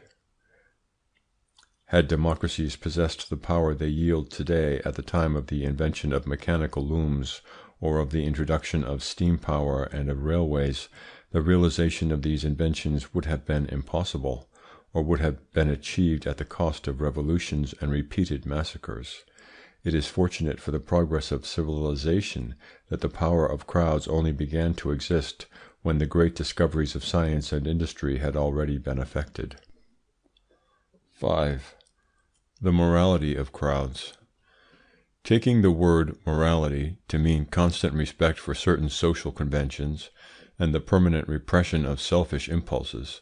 Had democracies possessed the power they yield today at the time of the invention of mechanical looms, or of the introduction of steam power and of railways, the realization of these inventions would have been impossible, or would have been achieved at the cost of revolutions and repeated massacres. It is fortunate for the progress of civilization that the power of crowds only began to exist when the great discoveries of science and industry had already been effected. 5. The morality of crowds. Taking the word morality to mean constant respect for certain social conventions and the permanent repression of selfish impulses,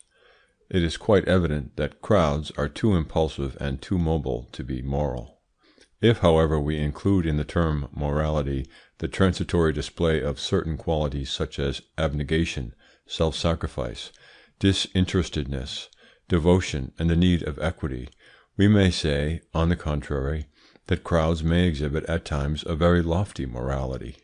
it is quite evident that crowds are too impulsive and too mobile to be moral. If, however, we include in the term morality the transitory display of certain qualities such as abnegation, self-sacrifice, disinterestedness, devotion, and the need of equity, we may say, on the contrary, that crowds may exhibit at times a very lofty morality.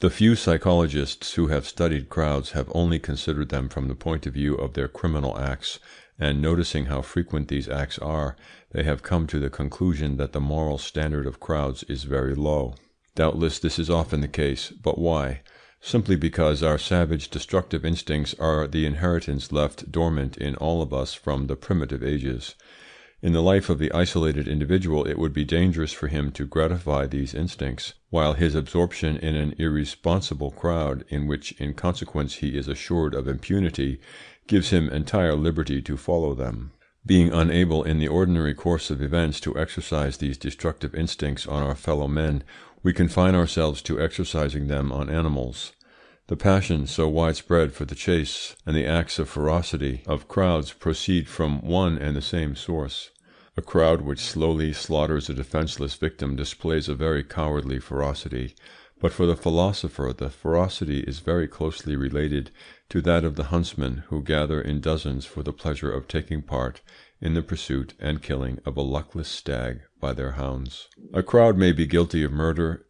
The few psychologists who have studied crowds have only considered them from the point of view of their criminal acts, and noticing how frequent these acts are, they have come to the conclusion that the moral standard of crowds is very low. Doubtless this is often the case, but why? Simply because our savage destructive instincts are the inheritance left dormant in all of us from the primitive ages. In the life of the isolated individual it would be dangerous for him to gratify these instincts, while his absorption in an irresponsible crowd, in which in consequence he is assured of impunity, gives him entire liberty to follow them. Being unable in the ordinary course of events to exercise these destructive instincts on our fellow men, we confine ourselves to exercising them on animals. The passion so widespread for the chase and the acts of ferocity of crowds proceed from one and the same source. A crowd which slowly slaughters a defenceless victim displays a very cowardly ferocity, but for the philosopher the ferocity is very closely related to that of the huntsmen who gather in dozens for the pleasure of taking part in the pursuit and killing of a luckless stag by their hounds. A crowd may be guilty of murder,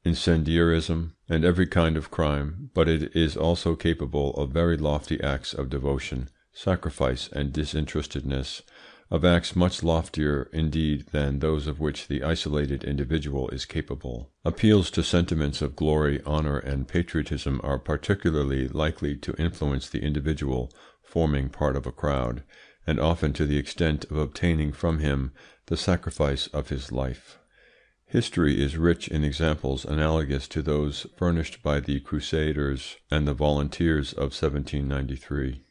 incendiarism, and every kind of crime, but it is also capable of very lofty acts of devotion, sacrifice, and disinterestedness, of acts much loftier indeed than those of which the isolated individual is capable. Appeals to sentiments of glory, honour, and patriotism are particularly likely to influence the individual forming part of a crowd, and often to the extent of obtaining from him the sacrifice of his life. History is rich in examples analogous to those furnished by the Crusaders and the Volunteers of 1793.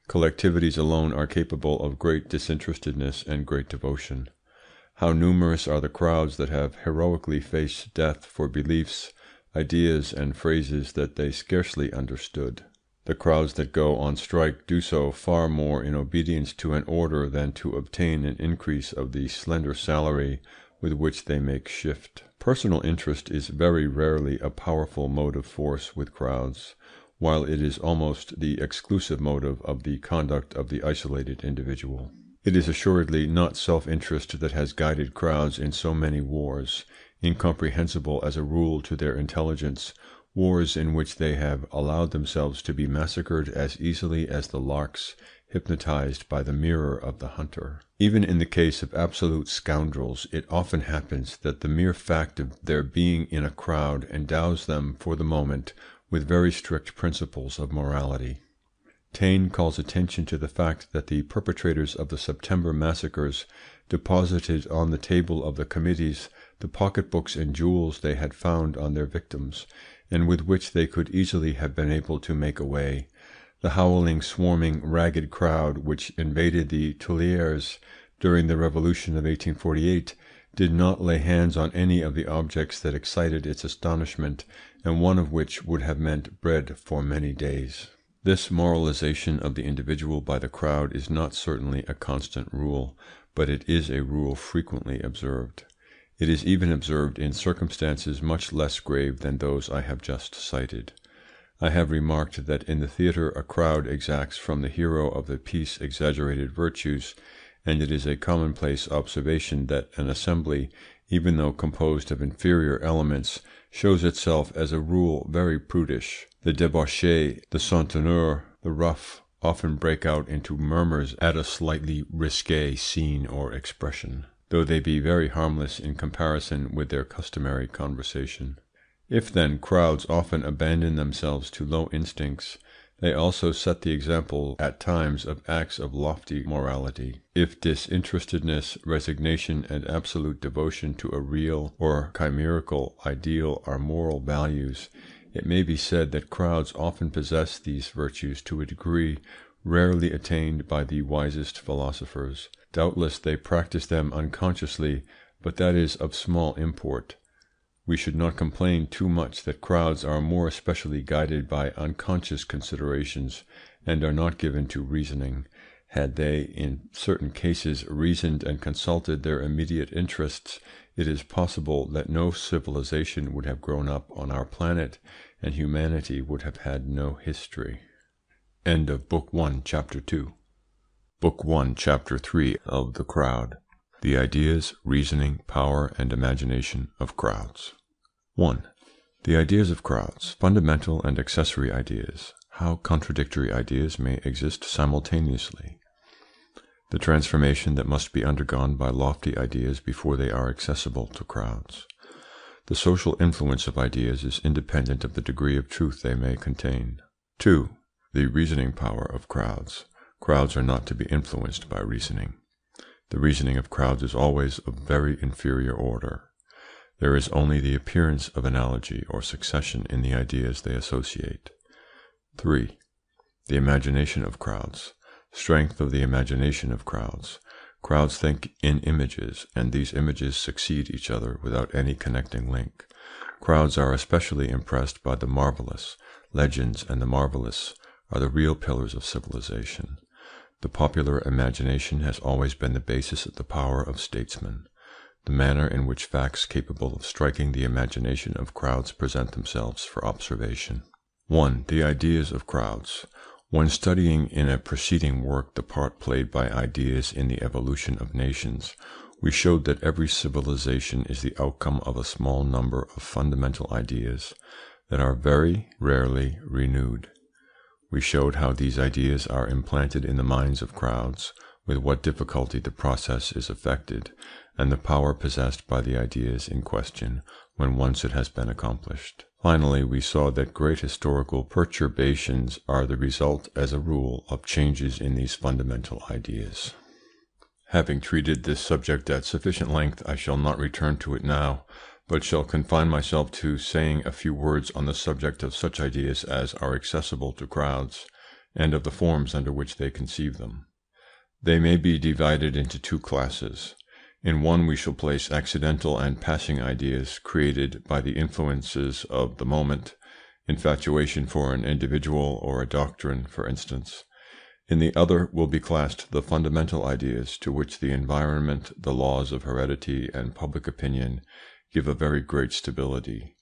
Collectivities alone are capable of great disinterestedness and great devotion. How numerous are the crowds that have heroically faced death for beliefs, ideas, and phrases that they scarcely understood. The crowds that go on strike do so far more in obedience to an order than to obtain an increase of the slender salary with which they make shift. Personal interest is very rarely a powerful motive force with crowds, while it is almost the exclusive motive of the conduct of the isolated individual. It is assuredly not self-interest that has guided crowds in so many wars, incomprehensible as a rule to their intelligence, wars in which they have allowed themselves to be massacred as easily as the larks hypnotized by the mirror of the hunter. Even in the case of absolute scoundrels, it often happens that the mere fact of their being in a crowd endows them for the moment with very strict principles of morality. Taine calls attention to the fact that the perpetrators of the September massacres deposited on the table of the committees the pocketbooks and jewels they had found on their victims, and with which they could easily have been able to make away. The howling, swarming, ragged crowd which invaded the Tuileries during the Revolution of 1848 did not lay hands on any of the objects that excited its astonishment, and one of which would have meant bread for many days. This moralization of the individual by the crowd is not certainly a constant rule, but it is a rule frequently observed. It is even observed in circumstances much less grave than those I have just cited. I have remarked that in the theatre a crowd exacts from the hero of the piece exaggerated virtues, and it is a commonplace observation that an assembly, even though composed of inferior elements, shows itself as a rule very prudish. The debauché, the centeneur, the rough, often break out into murmurs at a slightly risqué scene or expression, though they be very harmless in comparison with their customary conversation. If, then, crowds often abandon themselves to low instincts, they also set the example at times of acts of lofty morality. If disinterestedness, resignation, and absolute devotion to a real or chimerical ideal are moral values, it may be said that crowds often possess these virtues to a degree rarely attained by the wisest philosophers. Doubtless they practice them unconsciously, but that is of small import. We should not complain too much that crowds are more especially guided by unconscious considerations, and are not given to reasoning. Had they, in certain cases, reasoned and consulted their immediate interests, it is possible that no civilization would have grown up on our planet, and humanity would have had no history. End of Book 1, Chapter 2. Book 1, Chapter 3 of The Crowd. The Ideas, Reasoning, Power, and Imagination of Crowds. 1. The ideas of crowds, fundamental and accessory ideas. How contradictory ideas may exist simultaneously. The transformation that must be undergone by lofty ideas before they are accessible to crowds. The social influence of ideas is independent of the degree of truth they may contain. 2. The reasoning power of crowds. Crowds are not to be influenced by reasoning. The reasoning of crowds is always of very inferior order. There is only the appearance of analogy or succession in the ideas they associate. 3. The imagination of crowds. Strength of the imagination of crowds. Crowds think in images, and these images succeed each other without any connecting link. Crowds are especially impressed by the marvelous. Legends and the marvelous are the real pillars of civilization. The popular imagination has always been the basis of the power of statesmen. The manner in which facts capable of striking the imagination of crowds present themselves for observation. 1. The ideas of crowds. When studying in a preceding work the part played by ideas in the evolution of nations, we showed that every civilization is the outcome of a small number of fundamental ideas that are very rarely renewed. We showed how these ideas are implanted in the minds of crowds, with what difficulty the process is effected, and the power possessed by the ideas in question when once it has been accomplished. Finally, we saw that great historical perturbations are the result, as a rule, of changes in these fundamental ideas. Having treated this subject at sufficient length, I shall not return to it now, but shall confine myself to saying a few words on the subject of such ideas as are accessible to crowds, and of the forms under which they conceive them. They may be divided into two classes. In one we shall place accidental and passing ideas created by the influences of the moment, infatuation for an individual or a doctrine, for instance. In the other will be classed the fundamental ideas to which the environment, the laws of heredity, and public opinion give a very great stability.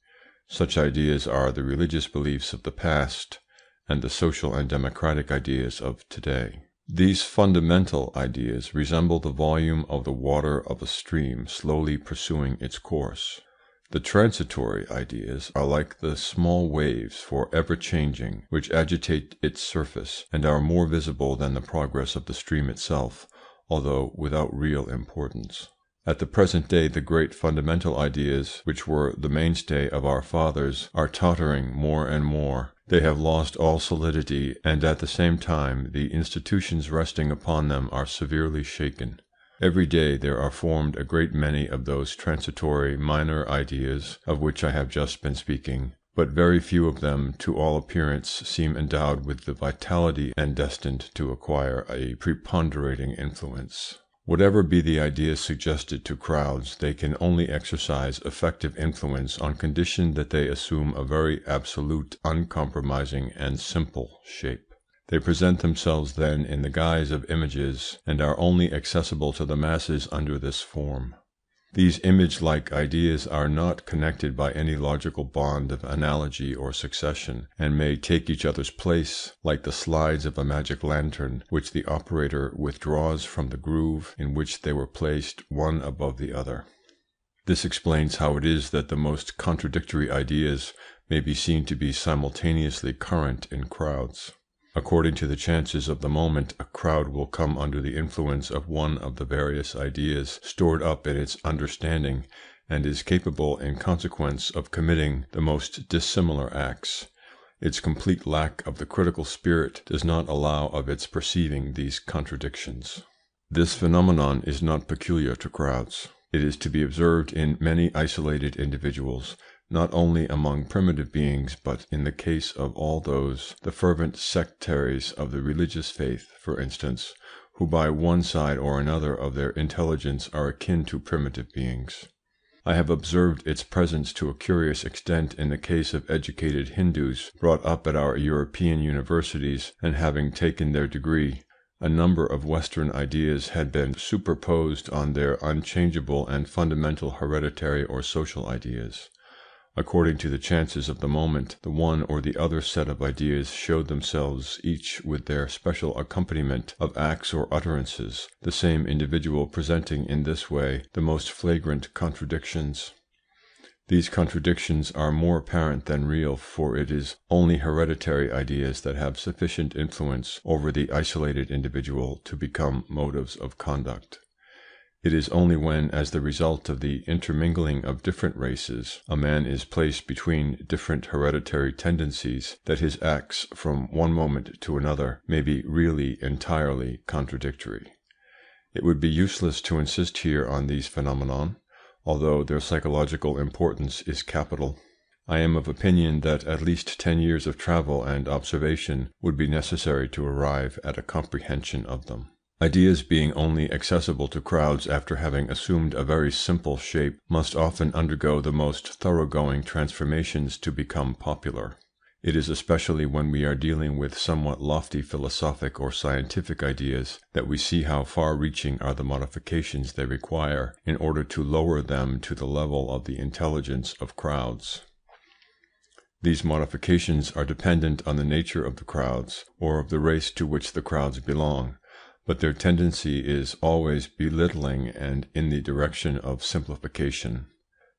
Such ideas are the religious beliefs of the past and the social and democratic ideas of today. These fundamental ideas resemble the volume of the water of a stream slowly pursuing its course. The transitory ideas are like the small waves, for ever changing, which agitate its surface, and are more visible than the progress of the stream itself, although without real importance. At the present day the great fundamental ideas, which were the mainstay of our fathers, are tottering more and more. They have lost all solidity, and at the same time the institutions resting upon them are severely shaken. Every day there are formed a great many of those transitory minor ideas of which I have just been speaking, but very few of them to all appearance seem endowed with the vitality and destined to acquire a preponderating influence. Whatever be the ideas suggested to crowds, they can only exercise effective influence on condition that they assume a very absolute, uncompromising, and simple shape. They present themselves then in the guise of images, and are only accessible to the masses under this form. These image-like ideas are not connected by any logical bond of analogy or succession, and may take each other's place, like the slides of a magic lantern, which the operator withdraws from the groove in which they were placed one above the other. This explains how it is that the most contradictory ideas may be seen to be simultaneously current in crowds. According to the chances of the moment, a crowd will come under the influence of one of the various ideas stored up in its understanding, and is capable in consequence of committing the most dissimilar acts. Its complete lack of the critical spirit does not allow of its perceiving these contradictions. This phenomenon is not peculiar to crowds. It is to be observed in many isolated individuals, not only among primitive beings, but in the case of all those, the fervent sectaries of the religious faith, for instance, who by one side or another of their intelligence are akin to primitive beings. I have observed its presence to a curious extent in the case of educated Hindus brought up at our European universities, and having taken their degree. A number of Western ideas had been superposed on their unchangeable and fundamental hereditary or social ideas. According to the chances of the moment, the one or the other set of ideas showed themselves, each with their special accompaniment of acts or utterances, the same individual presenting in this way the most flagrant contradictions. These contradictions are more apparent than real, for it is only hereditary ideas that have sufficient influence over the isolated individual to become motives of conduct. It is only when, as the result of the intermingling of different races, a man is placed between different hereditary tendencies, that his acts from one moment to another may be really entirely contradictory. It would be useless to insist here on these phenomena, although their psychological importance is capital. I am of opinion that at least 10 years of travel and observation would be necessary to arrive at a comprehension of them. Ideas being only accessible to crowds after having assumed a very simple shape must often undergo the most thoroughgoing transformations to become popular. It is especially when we are dealing with somewhat lofty philosophic or scientific ideas that we see how far-reaching are the modifications they require in order to lower them to the level of the intelligence of crowds. These modifications are dependent on the nature of the crowds, or of the race to which the crowds belong, but their tendency is always belittling and in the direction of simplification.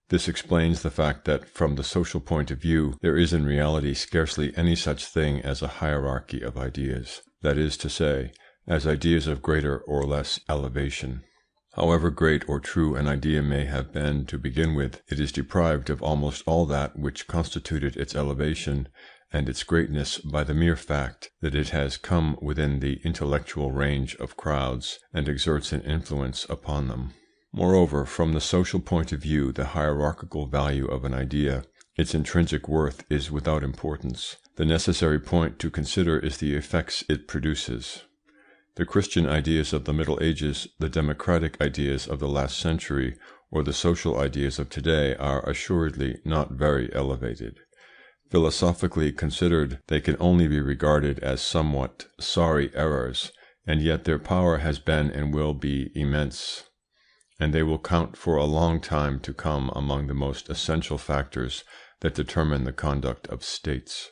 This explains the fact that from the social point of view there is in reality scarcely any such thing as a hierarchy of ideas, that is to say, as ideas of greater or less elevation. However great or true an idea may have been to begin with, it is deprived of almost all that which constituted its elevation and its greatness by the mere fact that it has come within the intellectual range of crowds and exerts an influence upon them. Moreover, from the social point of view, the hierarchical value of an idea, its intrinsic worth, is without importance. The necessary point to consider is the effects it produces. The Christian ideas of the Middle Ages, the democratic ideas of the last century, or the social ideas of today are assuredly not very elevated. Philosophically considered, they can only be regarded as somewhat sorry errors, and yet their power has been and will be immense, and they will count for a long time to come among the most essential factors that determine the conduct of states.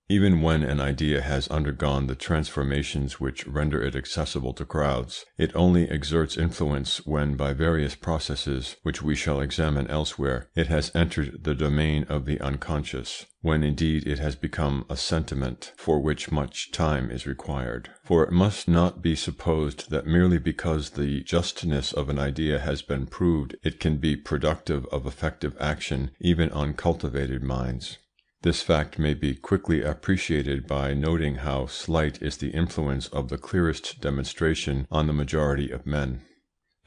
Even when an idea has undergone the transformations which render it accessible to crowds, it only exerts influence when by various processes, which we shall examine elsewhere, it has entered the domain of the unconscious, when indeed it has become a sentiment for which much time is required. For it must not be supposed that merely because the justness of an idea has been proved it can be productive of effective action even on cultivated minds. This fact may be quickly appreciated by noting how slight is the influence of the clearest demonstration on the majority of men.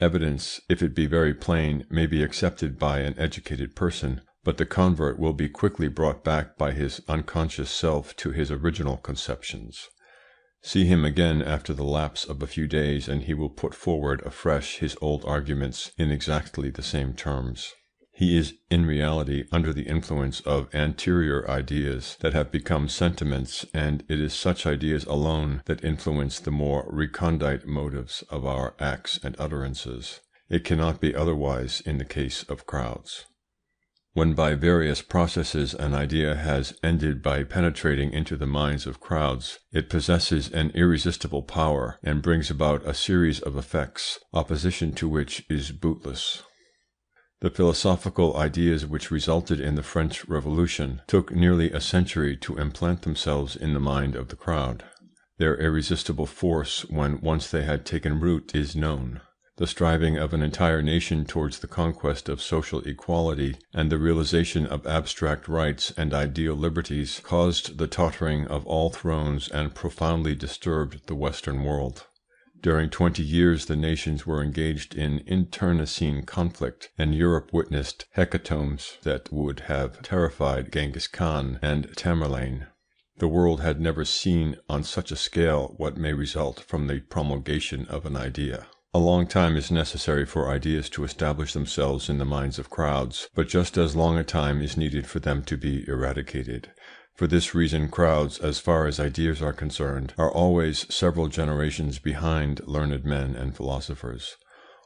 Evidence, if it be very plain, may be accepted by an educated person, but the convert will be quickly brought back by his unconscious self to his original conceptions. See him again after the lapse of a few days, and he will put forward afresh his old arguments in exactly the same terms. He is in reality under the influence of anterior ideas that have become sentiments, and it is such ideas alone that influence the more recondite motives of our acts and utterances. It cannot be otherwise in the case of crowds. When by various processes an idea has ended by penetrating into the minds of crowds, it possesses an irresistible power and brings about a series of effects, opposition to which is bootless. The philosophical ideas which resulted in the French Revolution took nearly a century to implant themselves in the mind of the crowd. Their irresistible force, when once they had taken root, is known. The striving of an entire nation towards the conquest of social equality and the realization of abstract rights and ideal liberties caused the tottering of all thrones and profoundly disturbed the Western world. During 20 years the nations were engaged in internecine conflict, and Europe witnessed hecatombs that would have terrified Genghis Khan and Tamerlane. The world had never seen on such a scale what may result from the promulgation of an idea. A long time is necessary for ideas to establish themselves in the minds of crowds, but just as long a time is needed for them to be eradicated. For this reason crowds, as far as ideas are concerned, are always several generations behind learned men and philosophers.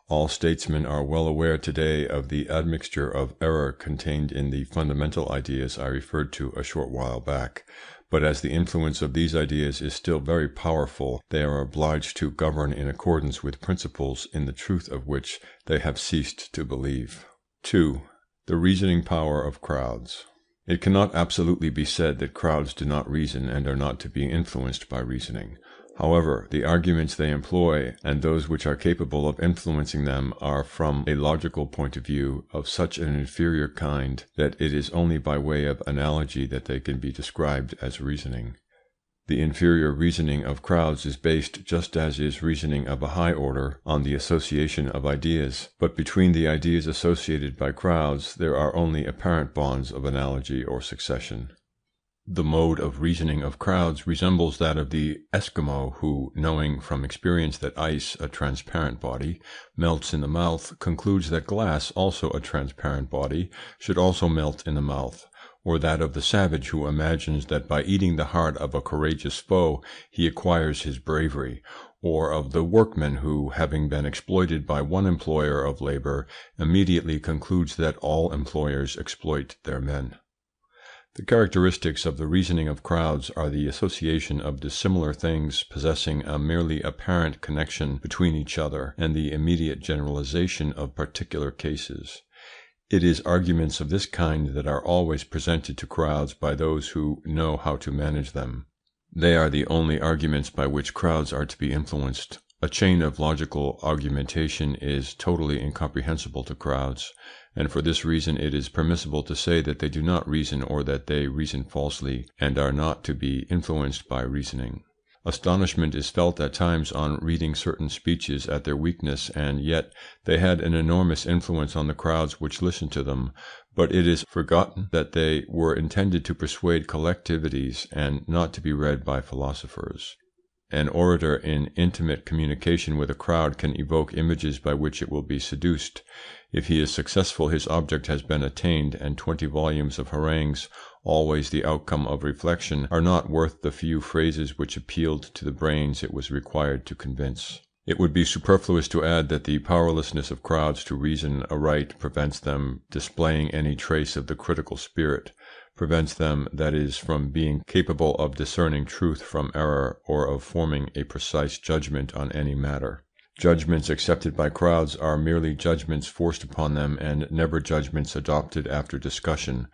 All statesmen are well aware today of the admixture of error contained in the fundamental ideas I referred to a short while back, but as the influence of these ideas is still very powerful, they are obliged to govern in accordance with principles in the truth of which they have ceased to believe. 2. The reasoning power of crowds. It cannot absolutely be said that crowds do not reason and are not to be influenced by reasoning. However, the arguments they employ, and those which are capable of influencing them, are, from a logical point of view, of such an inferior kind that it is only by way of analogy that they can be described as reasoning. The inferior reasoning of crowds is based, just as is reasoning of a high order, on the association of ideas, but between the ideas associated by crowds there are only apparent bonds of analogy or succession. The mode of reasoning of crowds resembles that of the Eskimo who, knowing from experience that ice, a transparent body, melts in the mouth, concludes that glass, also a transparent body, should also melt in the mouth, or that of the savage who imagines that by eating the heart of a courageous foe he acquires his bravery, or of the workman who, having been exploited by one employer of labour, immediately concludes that all employers exploit their men. The characteristics of the reasoning of crowds are the association of dissimilar things possessing a merely apparent connection between each other, and the immediate generalization of particular cases. It is arguments of this kind that are always presented to crowds by those who know how to manage them. They are the only arguments by which crowds are to be influenced. A chain of logical argumentation is totally incomprehensible to crowds, and for this reason it is permissible to say that they do not reason, or that they reason falsely, and are not to be influenced by reasoning. Astonishment is felt at times on reading certain speeches at their weakness, and yet they had an enormous influence on the crowds which listened to them, but it is forgotten that they were intended to persuade collectivities and not to be read by philosophers. An orator in intimate communication with a crowd can evoke images by which it will be seduced. If he is successful, his object has been attained, and 20 volumes of harangues, always the outcome of reflection, are not worth the few phrases which appealed to the brains it was required to convince. It would be superfluous to add that the powerlessness of crowds to reason aright prevents them displaying any trace of the critical spirit, prevents them, that is, from being capable of discerning truth from error, or of forming a precise judgment on any matter. Judgments accepted by crowds are merely judgments forced upon them, and never judgments adopted after discussion.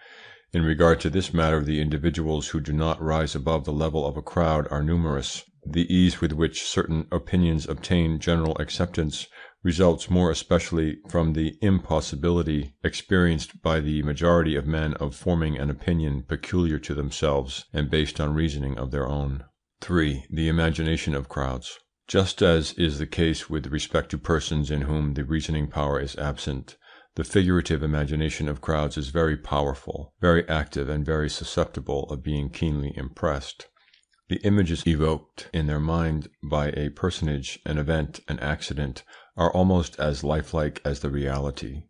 In regard to this matter, the individuals who do not rise above the level of a crowd are numerous. The ease with which certain opinions obtain general acceptance results more especially from the impossibility experienced by the majority of men of forming an opinion peculiar to themselves and based on reasoning of their own. 3. The imagination of crowds. Just as is the case with respect to persons in whom the reasoning power is absent, the figurative imagination of crowds is very powerful, very active, and very susceptible of being keenly impressed. The images evoked in their mind by a personage, an event, an accident, are almost as lifelike as the reality.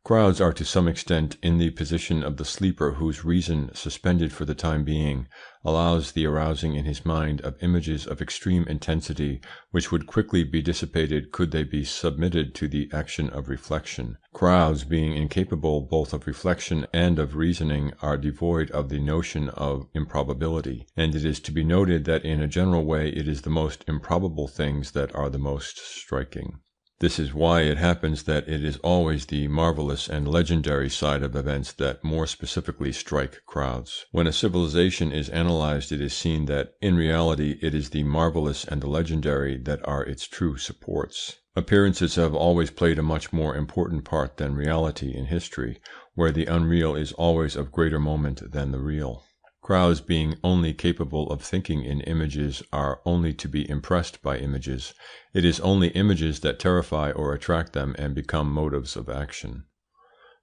Crowds are to some extent in the position of the sleeper whose reason, suspended for the time being, allows the arousing in his mind of images of extreme intensity, which would quickly be dissipated could they be submitted to the action of reflection. Crowds, being incapable both of reflection and of reasoning, are devoid of the notion of improbability, and it is to be noted that in a general way it is the most improbable things that are the most striking. This is why it happens that it is always the marvellous and legendary side of events that more specifically strike crowds. When a civilization is analysed, it is seen that in reality it is the marvellous and the legendary that are its true supports. Appearances have always played a much more important part than reality in history, where the unreal is always of greater moment than the real. Crowds, being only capable of thinking in images, are only to be impressed by images. It is only images that terrify or attract them and become motives of action.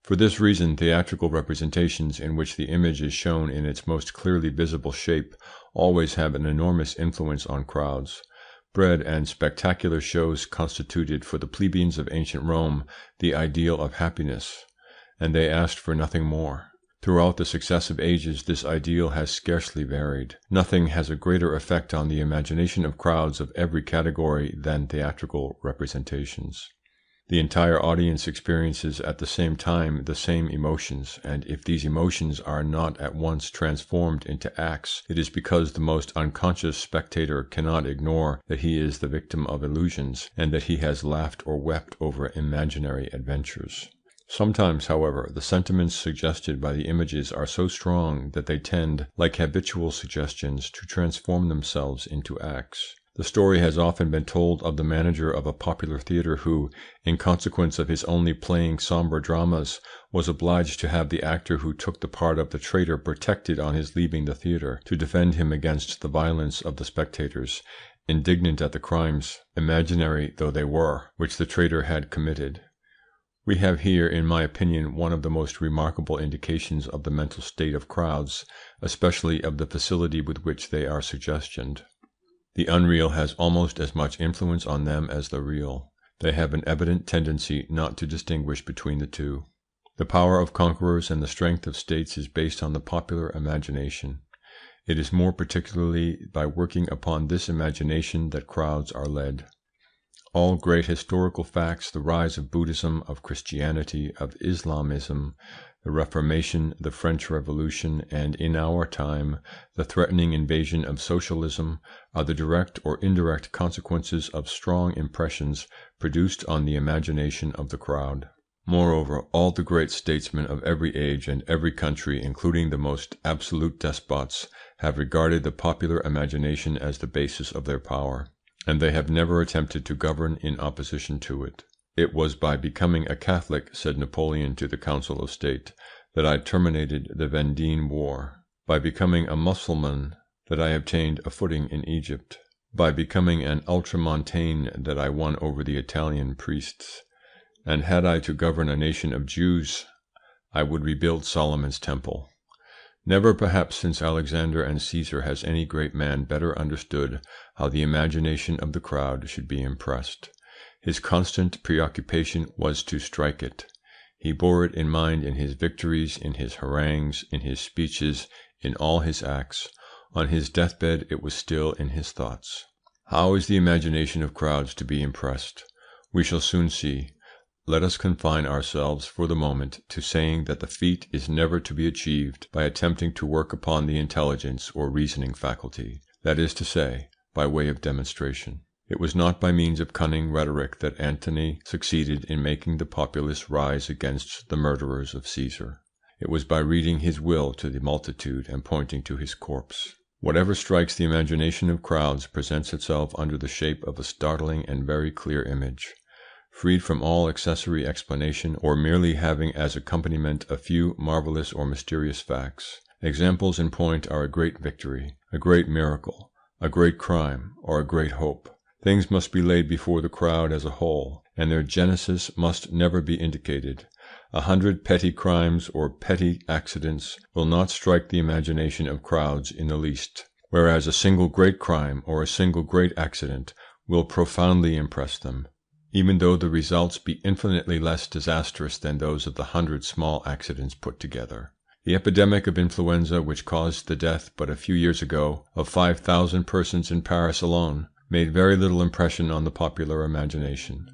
For this reason, theatrical representations in which the image is shown in its most clearly visible shape always have an enormous influence on crowds. Bread and spectacular shows constituted for the plebeians of ancient Rome the ideal of happiness, and they asked for nothing more. Throughout the successive ages this ideal has scarcely varied. Nothing has a greater effect on the imagination of crowds of every category than theatrical representations. The entire audience experiences at the same time the same emotions, and if these emotions are not at once transformed into acts, it is because the most unconscious spectator cannot ignore that he is the victim of illusions, and that he has laughed or wept over imaginary adventures. Sometimes, however, the sentiments suggested by the images are so strong that they tend, like habitual suggestions, to transform themselves into acts. The story has often been told of the manager of a popular theatre who, in consequence of his only playing sombre dramas, was obliged to have the actor who took the part of the traitor protected on his leaving the theatre, to defend him against the violence of the spectators, indignant at the crimes, imaginary though they were, which the traitor had committed. We have here, in my opinion, one of the most remarkable indications of the mental state of crowds, especially of the facility with which they are suggestioned. The unreal has almost as much influence on them as the real. They have an evident tendency not to distinguish between the two. The power of conquerors and the strength of states is based on the popular imagination. It is more particularly by working upon this imagination that crowds are led. All great historical facts, the rise of Buddhism, of Christianity, of Islamism, the Reformation, the French Revolution, and, in our time, the threatening invasion of socialism, are the direct or indirect consequences of strong impressions produced on the imagination of the crowd. Moreover, all the great statesmen of every age and every country, including the most absolute despots, have regarded the popular imagination as the basis of their power, and they have never attempted to govern in opposition to it. It was by becoming a Catholic, said Napoleon to the Council of State, that I terminated the Vendine War. By becoming a Mussulman that I obtained a footing in Egypt. By becoming an Ultramontane that I won over the Italian priests. And had I to govern a nation of Jews, I would rebuild Solomon's temple. Never perhaps since Alexander and Caesar has any great man better understood how the imagination of the crowd should be impressed. His constant preoccupation was to strike it. He bore it in mind in his victories, in his harangues, in his speeches, in all his acts. On his deathbed it was still in his thoughts. How is the imagination of crowds to be impressed? We shall soon see. Let us confine ourselves for the moment to saying that the feat is never to be achieved by attempting to work upon the intelligence or reasoning faculty, that is to say, by way of demonstration. It was not by means of cunning rhetoric that Antony succeeded in making the populace rise against the murderers of Caesar. It was by reading his will to the multitude and pointing to his corpse. Whatever strikes the imagination of crowds presents itself under the shape of a startling and very clear image, freed from all accessory explanation, or merely having as accompaniment a few marvellous or mysterious facts. Examples in point are a great victory, a great miracle, a great crime, or a great hope. Things must be laid before the crowd as a whole, and their genesis must never be indicated. 100 petty crimes or petty accidents will not strike the imagination of crowds in the least, whereas a single great crime or a single great accident will profoundly impress them, even though the results be infinitely less disastrous than those of the 100 small accidents put together. The epidemic of influenza, which caused the death but a few years ago of 5,000 persons in Paris alone, made very little impression on the popular imagination.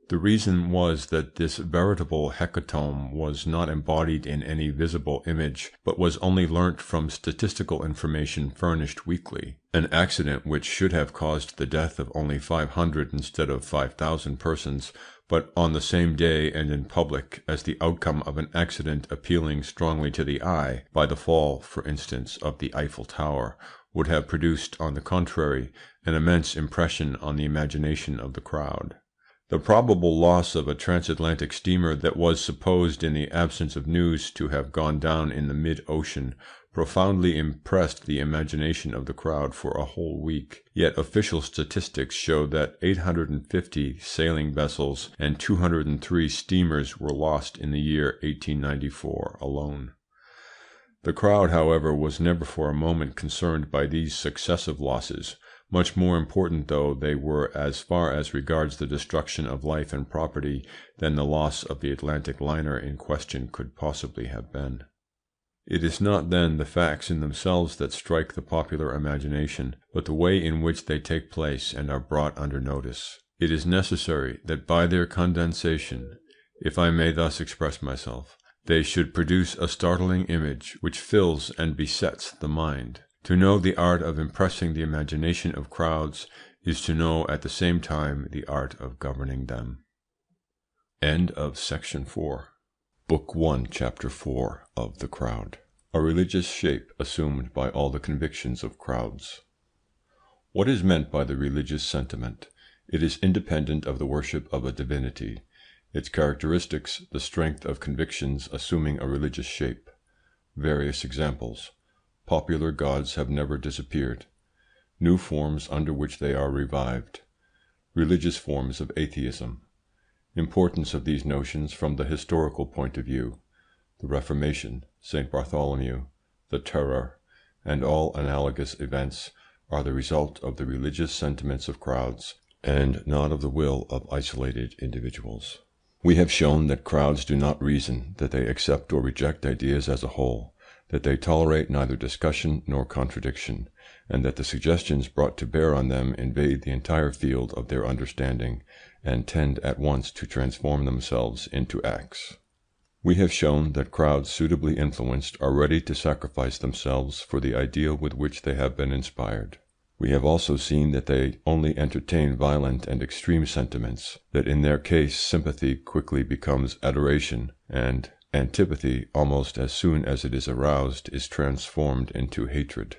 The reason was that this veritable hecatomb was not embodied in any visible image, but was only learnt from statistical information furnished weekly. An accident which should have caused the death of only 500 instead of 5,000 persons, but on the same day and in public, as the outcome of an accident appealing strongly to the eye, by the fall, for instance, of the Eiffel Tower, would have produced, on the contrary, an immense impression on the imagination of the crowd. The probable loss of a transatlantic steamer that was supposed in the absence of news to have gone down in the mid-ocean profoundly impressed the imagination of the crowd for a whole week. Yet official statistics show that 850 sailing vessels and 203 steamers were lost in the year 1894 alone. The crowd, however, was never for a moment concerned by these successive losses, much more important though they were as far as regards the destruction of life and property than the loss of the Atlantic liner in question could possibly have been. It is not then the facts in themselves that strike the popular imagination, but the way in which they take place and are brought under notice. It is necessary that by their condensation, if I may thus express myself, they should produce a startling image which fills and besets the mind. To know the art of impressing the imagination of crowds is to know at the same time the art of governing them. End of section 4. Book 1, Chapter 4 of The Crowd. A religious shape assumed by all the convictions of crowds. What is meant by the religious sentiment? It is independent of the worship of a divinity. Its characteristics, the strength of convictions assuming a religious shape. Various examples. Popular gods have never disappeared. New forms under which they are revived. Religious forms of atheism. Importance of these notions from the historical point of view. The Reformation, St. Bartholomew, the Terror, and all analogous events are the result of the religious sentiments of crowds, and not of the will of isolated individuals. We have shown that crowds do not reason, that they accept or reject ideas as a whole, that they tolerate neither discussion nor contradiction, and that the suggestions brought to bear on them invade the entire field of their understanding, and tend at once to transform themselves into acts. We have shown that crowds suitably influenced are ready to sacrifice themselves for the ideal with which they have been inspired. We have also seen that they only entertain violent and extreme sentiments, that in their case sympathy quickly becomes adoration, and antipathy, almost as soon as it is aroused, is transformed into hatred.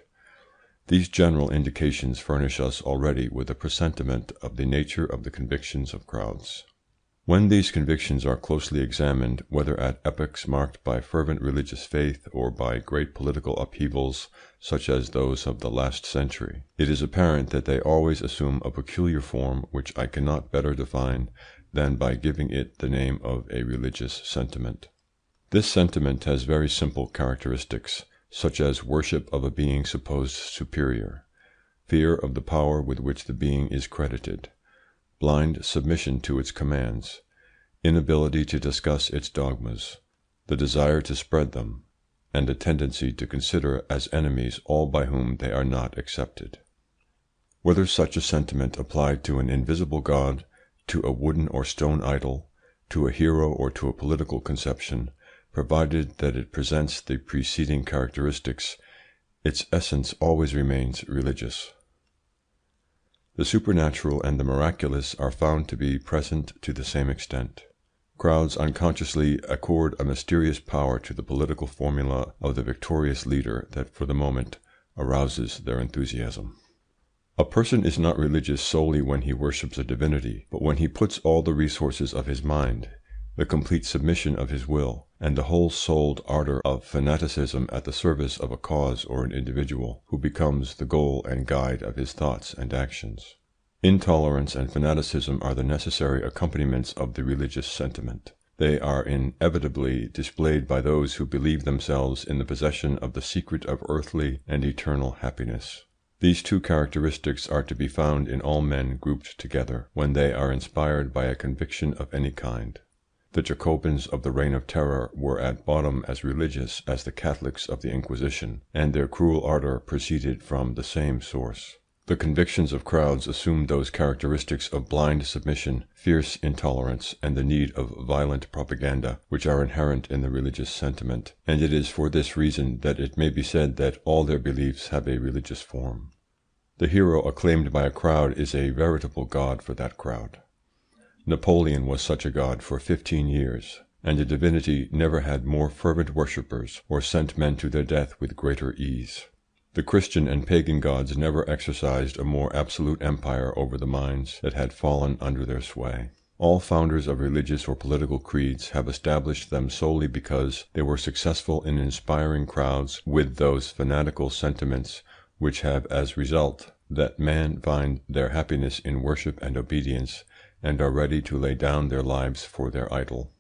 These general indications furnish us already with a presentiment of the nature of the convictions of crowds. When these convictions are closely examined, whether at epochs marked by fervent religious faith or by great political upheavals such as those of the last century, it is apparent that they always assume a peculiar form which I cannot better define than by giving it the name of a religious sentiment. This sentiment has very simple characteristics, such as worship of a being supposed superior, fear of the power with which the being is credited, blind submission to its commands, inability to discuss its dogmas, the desire to spread them, and a tendency to consider as enemies all by whom they are not accepted. Whether such a sentiment applied to an invisible God, to a wooden or stone idol, to a hero or to a political conception, provided that it presents the preceding characteristics, its essence always remains religious. The supernatural and the miraculous are found to be present to the same extent. Crowds unconsciously accord a mysterious power to the political formula of the victorious leader that for the moment arouses their enthusiasm. A person is not religious solely when he worships a divinity, but when he puts all the resources of his mind, the complete submission of his will, and the whole-souled ardour of fanaticism at the service of a cause or an individual, who becomes the goal and guide of his thoughts and actions. Intolerance and fanaticism are the necessary accompaniments of the religious sentiment. They are inevitably displayed by those who believe themselves in the possession of the secret of earthly and eternal happiness. These two characteristics are to be found in all men grouped together, when they are inspired by a conviction of any kind. The Jacobins of the Reign of Terror were at bottom as religious as the Catholics of the Inquisition, and their cruel ardour proceeded from the same source. The convictions of crowds assumed those characteristics of blind submission, fierce intolerance, and the need of violent propaganda which are inherent in the religious sentiment, and it is for this reason that it may be said that all their beliefs have a religious form. The hero acclaimed by a crowd is a veritable god for that crowd. Napoleon was such a god for 15 years, and a divinity never had more fervent worshippers or sent men to their death with greater ease. The Christian and pagan gods never exercised a more absolute empire over the minds that had fallen under their sway. All founders of religious or political creeds have established them solely because they were successful in inspiring crowds with those fanatical sentiments which have as result that men find their happiness in worship and obedience, and are ready to lay down their lives for their idol.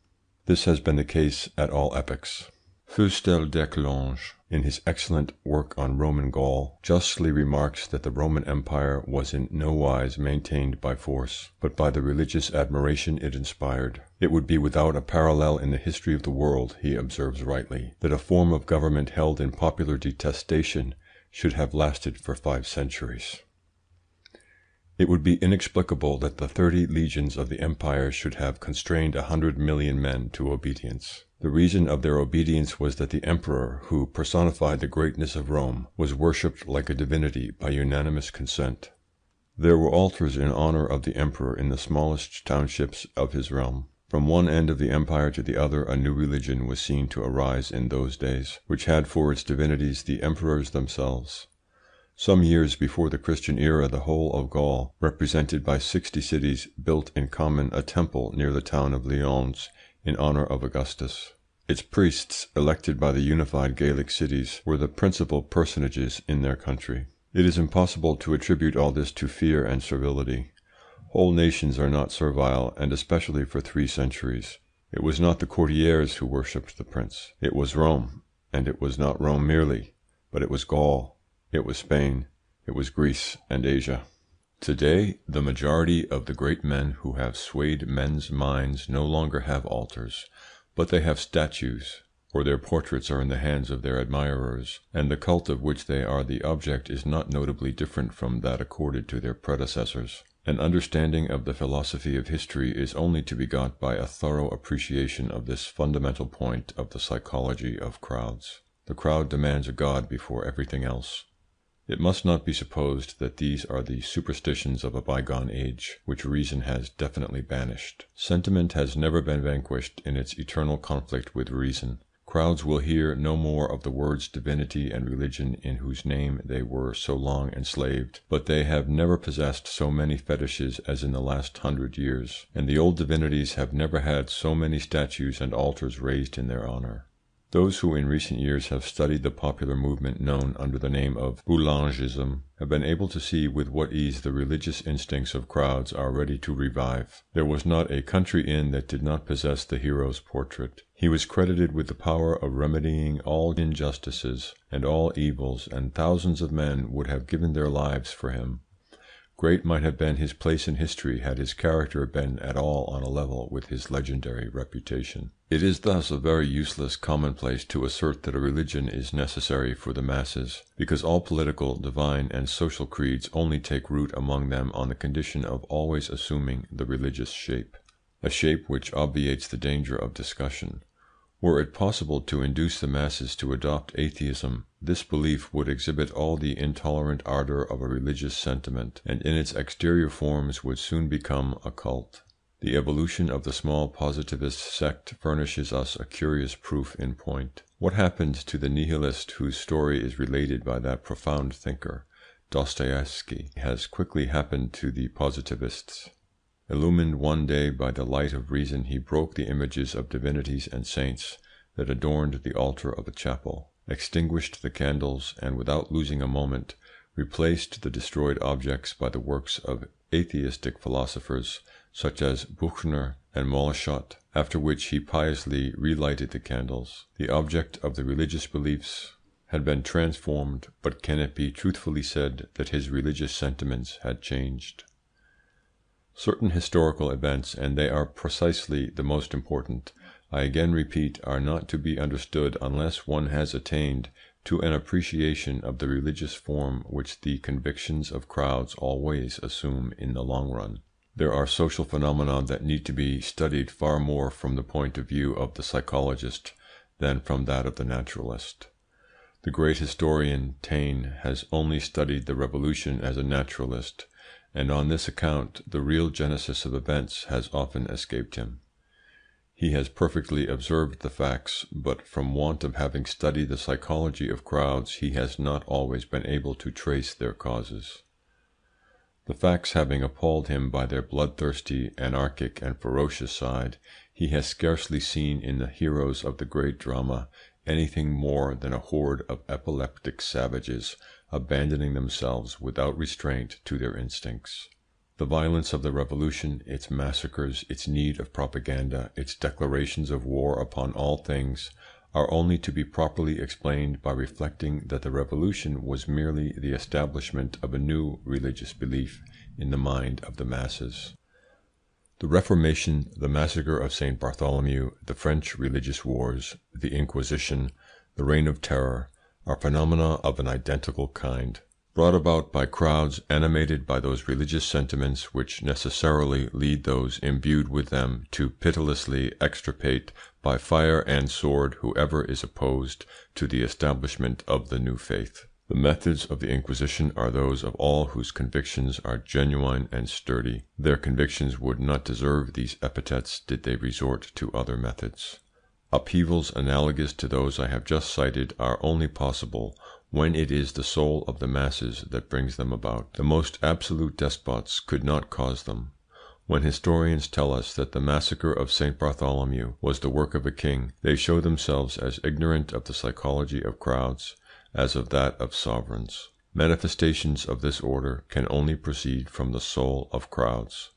This has been the case at all epochs. Fustel d'Eclange, in his excellent work on Roman Gaul, justly remarks that the Roman Empire was in no wise maintained by force, but by the religious admiration it inspired. It would be without a parallel in the history of the world, he observes rightly, that a form of government held in popular detestation should have lasted for 5 centuries. It would be inexplicable that the 30 legions of the empire should have constrained 100 million men to obedience. The reason of their obedience was that the emperor, who personified the greatness of Rome, was worshipped like a divinity by unanimous consent. There were altars in honour of the emperor in the smallest townships of his realm. From one end of the empire to the other a new religion was seen to arise in those days, which had for its divinities the emperors themselves. Some years before the Christian era, the whole of Gaul, represented by 60 cities, built in common a temple near the town of Lyons in honour of Augustus. Its priests, elected by the unified Gallic cities, were the principal personages in their country. It is impossible to attribute all this to fear and servility. Whole nations are not servile, and especially for 3 centuries. It was not the courtiers who worshipped the prince. It was Rome, and it was not Rome merely, but it was Gaul, it was Spain, it was Greece and Asia. Today, the majority of the great men who have swayed men's minds no longer have altars, but they have statues, or their portraits are in the hands of their admirers, and the cult of which they are the object is not notably different from that accorded to their predecessors. An understanding of the philosophy of history is only to be got by a thorough appreciation of this fundamental point of the psychology of crowds. The crowd demands a god before everything else. It must not be supposed that these are the superstitions of a bygone age, which reason has definitely banished. Sentiment has never been vanquished in its eternal conflict with reason. Crowds will hear no more of the words divinity and religion in whose name they were so long enslaved, but they have never possessed so many fetishes as in the last 100 years, and the old divinities have never had so many statues and altars raised in their honour. Those who in recent years have studied the popular movement known under the name of Boulangism have been able to see with what ease the religious instincts of crowds are ready to revive. There was not a country inn that did not possess the hero's portrait. He was credited with the power of remedying all injustices and all evils, and thousands of men would have given their lives for him. Great might have been his place in history had his character been at all on a level with his legendary reputation. It is thus a very useless commonplace to assert that a religion is necessary for the masses, because all political, divine, and social creeds only take root among them on the condition of always assuming the religious shape, a shape which obviates the danger of discussion. Were it possible to induce the masses to adopt atheism, this belief would exhibit all the intolerant ardour of a religious sentiment, and in its exterior forms would soon become a cult. The evolution of the small positivist sect furnishes us a curious proof in point. What happened to the nihilist whose story is related by that profound thinker, Dostoevsky, has quickly happened to the positivists. Illumined one day by the light of reason, he broke the images of divinities and saints that adorned the altar of a chapel, extinguished the candles, and without losing a moment replaced the destroyed objects by the works of atheistic philosophers such as Buchner and Moleschott, after which he piously relighted the candles. The object of the religious beliefs had been transformed, but can it be truthfully said that his religious sentiments had changed? Certain historical events, and they are precisely the most important, I again repeat, are not to be understood unless one has attained to an appreciation of the religious form which the convictions of crowds always assume in the long run. There are social phenomena that need to be studied far more from the point of view of the psychologist than from that of the naturalist. The great historian Taine has only studied the Revolution as a naturalist, and on this account the real genesis of events has often escaped him. He has perfectly observed the facts, but from want of having studied the psychology of crowds he has not always been able to trace their causes. The facts having appalled him by their bloodthirsty, anarchic, and ferocious side, he has scarcely seen in the heroes of the great drama anything more than a horde of epileptic savages abandoning themselves without restraint to their instincts. The violence of the Revolution, its massacres, its need of propaganda, its declarations of war upon all things, are only to be properly explained by reflecting that the Revolution was merely the establishment of a new religious belief in the mind of the masses. The Reformation, the massacre of St. Bartholomew, the French religious wars, the Inquisition, the Reign of Terror, are phenomena of an identical kind, brought about by crowds animated by those religious sentiments which necessarily lead those imbued with them to pitilessly extirpate by fire and sword whoever is opposed to the establishment of the new faith. The methods of the Inquisition are those of all whose convictions are genuine and sturdy. Their convictions would not deserve these epithets did they resort to other methods. Upheavals analogous to those I have just cited are only possible when it is the soul of the masses that brings them about. The most absolute despots could not cause them. When historians tell us that the massacre of St. Bartholomew was the work of a king, they show themselves as ignorant of the psychology of crowds as of that of sovereigns. Manifestations of this order can only proceed from the soul of crowds.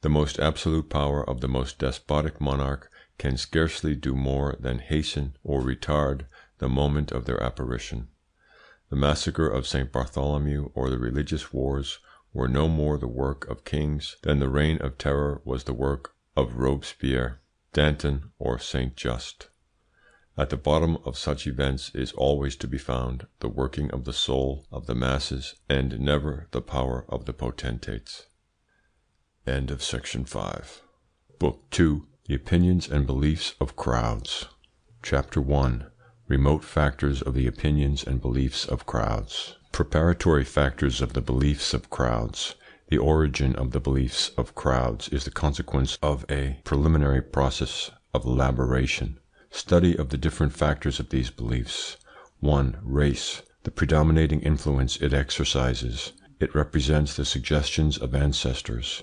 The most absolute power of the most despotic monarch can scarcely do more than hasten or retard the moment of their apparition. The massacre of St. Bartholomew or the religious wars were no more the work of kings than the reign of terror was the work of Robespierre, Danton, or Saint Just. At the bottom of such events is always to be found the working of the soul of the masses, and never the power of the potentates. End of section 5. Book 2. The Opinions and Beliefs of Crowds. Chapter 1. Remote Factors of the Opinions and Beliefs of Crowds. Preparatory factors of the beliefs of crowds. The origin of the beliefs of crowds is the consequence of a preliminary process of elaboration. Study of the different factors of these beliefs. 1. Race. The predominating influence it exercises. It represents the suggestions of ancestors.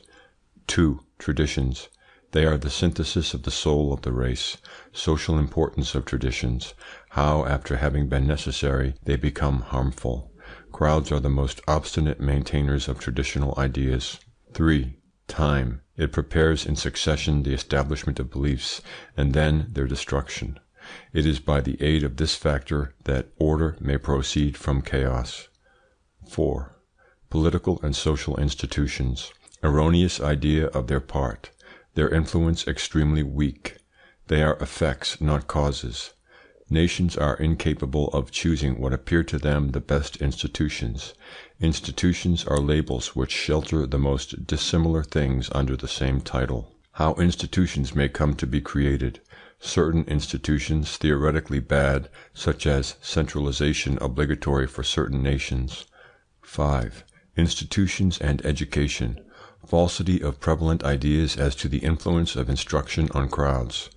2. Traditions. They are the synthesis of the soul of the race. Social importance of traditions. How, after having been necessary, they become harmful. Crowds are the most obstinate maintainers of traditional ideas. 3. Time. It prepares in succession the establishment of beliefs, and then their destruction. It is by the aid of this factor that order may proceed from chaos. 4. Political and social institutions. Erroneous idea of their part. Their influence extremely weak. They are effects, not causes. Nations are incapable of choosing what appear to them the best institutions. Institutions are labels which shelter the most dissimilar things under the same title. How institutions may come to be created. Certain institutions theoretically bad, such as centralization obligatory for certain nations. 5. Institutions and education. Falsity of prevalent ideas as to the influence of instruction on crowds.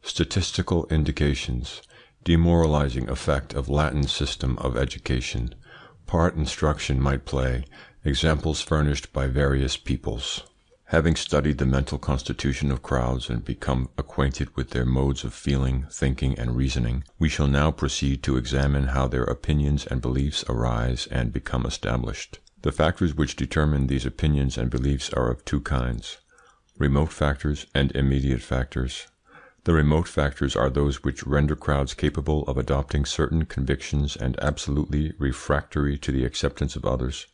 Statistical indications. Demoralizing effect of Latin system of education. Part instruction might play. Examples furnished by various peoples. Having studied the mental constitution of crowds and become acquainted with their modes of feeling, thinking, and reasoning, we shall now proceed to examine how their opinions and beliefs arise and become established. The factors which determine these opinions and beliefs are of two kinds: remote factors and immediate factors. The remote factors are those which render crowds capable of adopting certain convictions and absolutely refractory to the acceptance of others.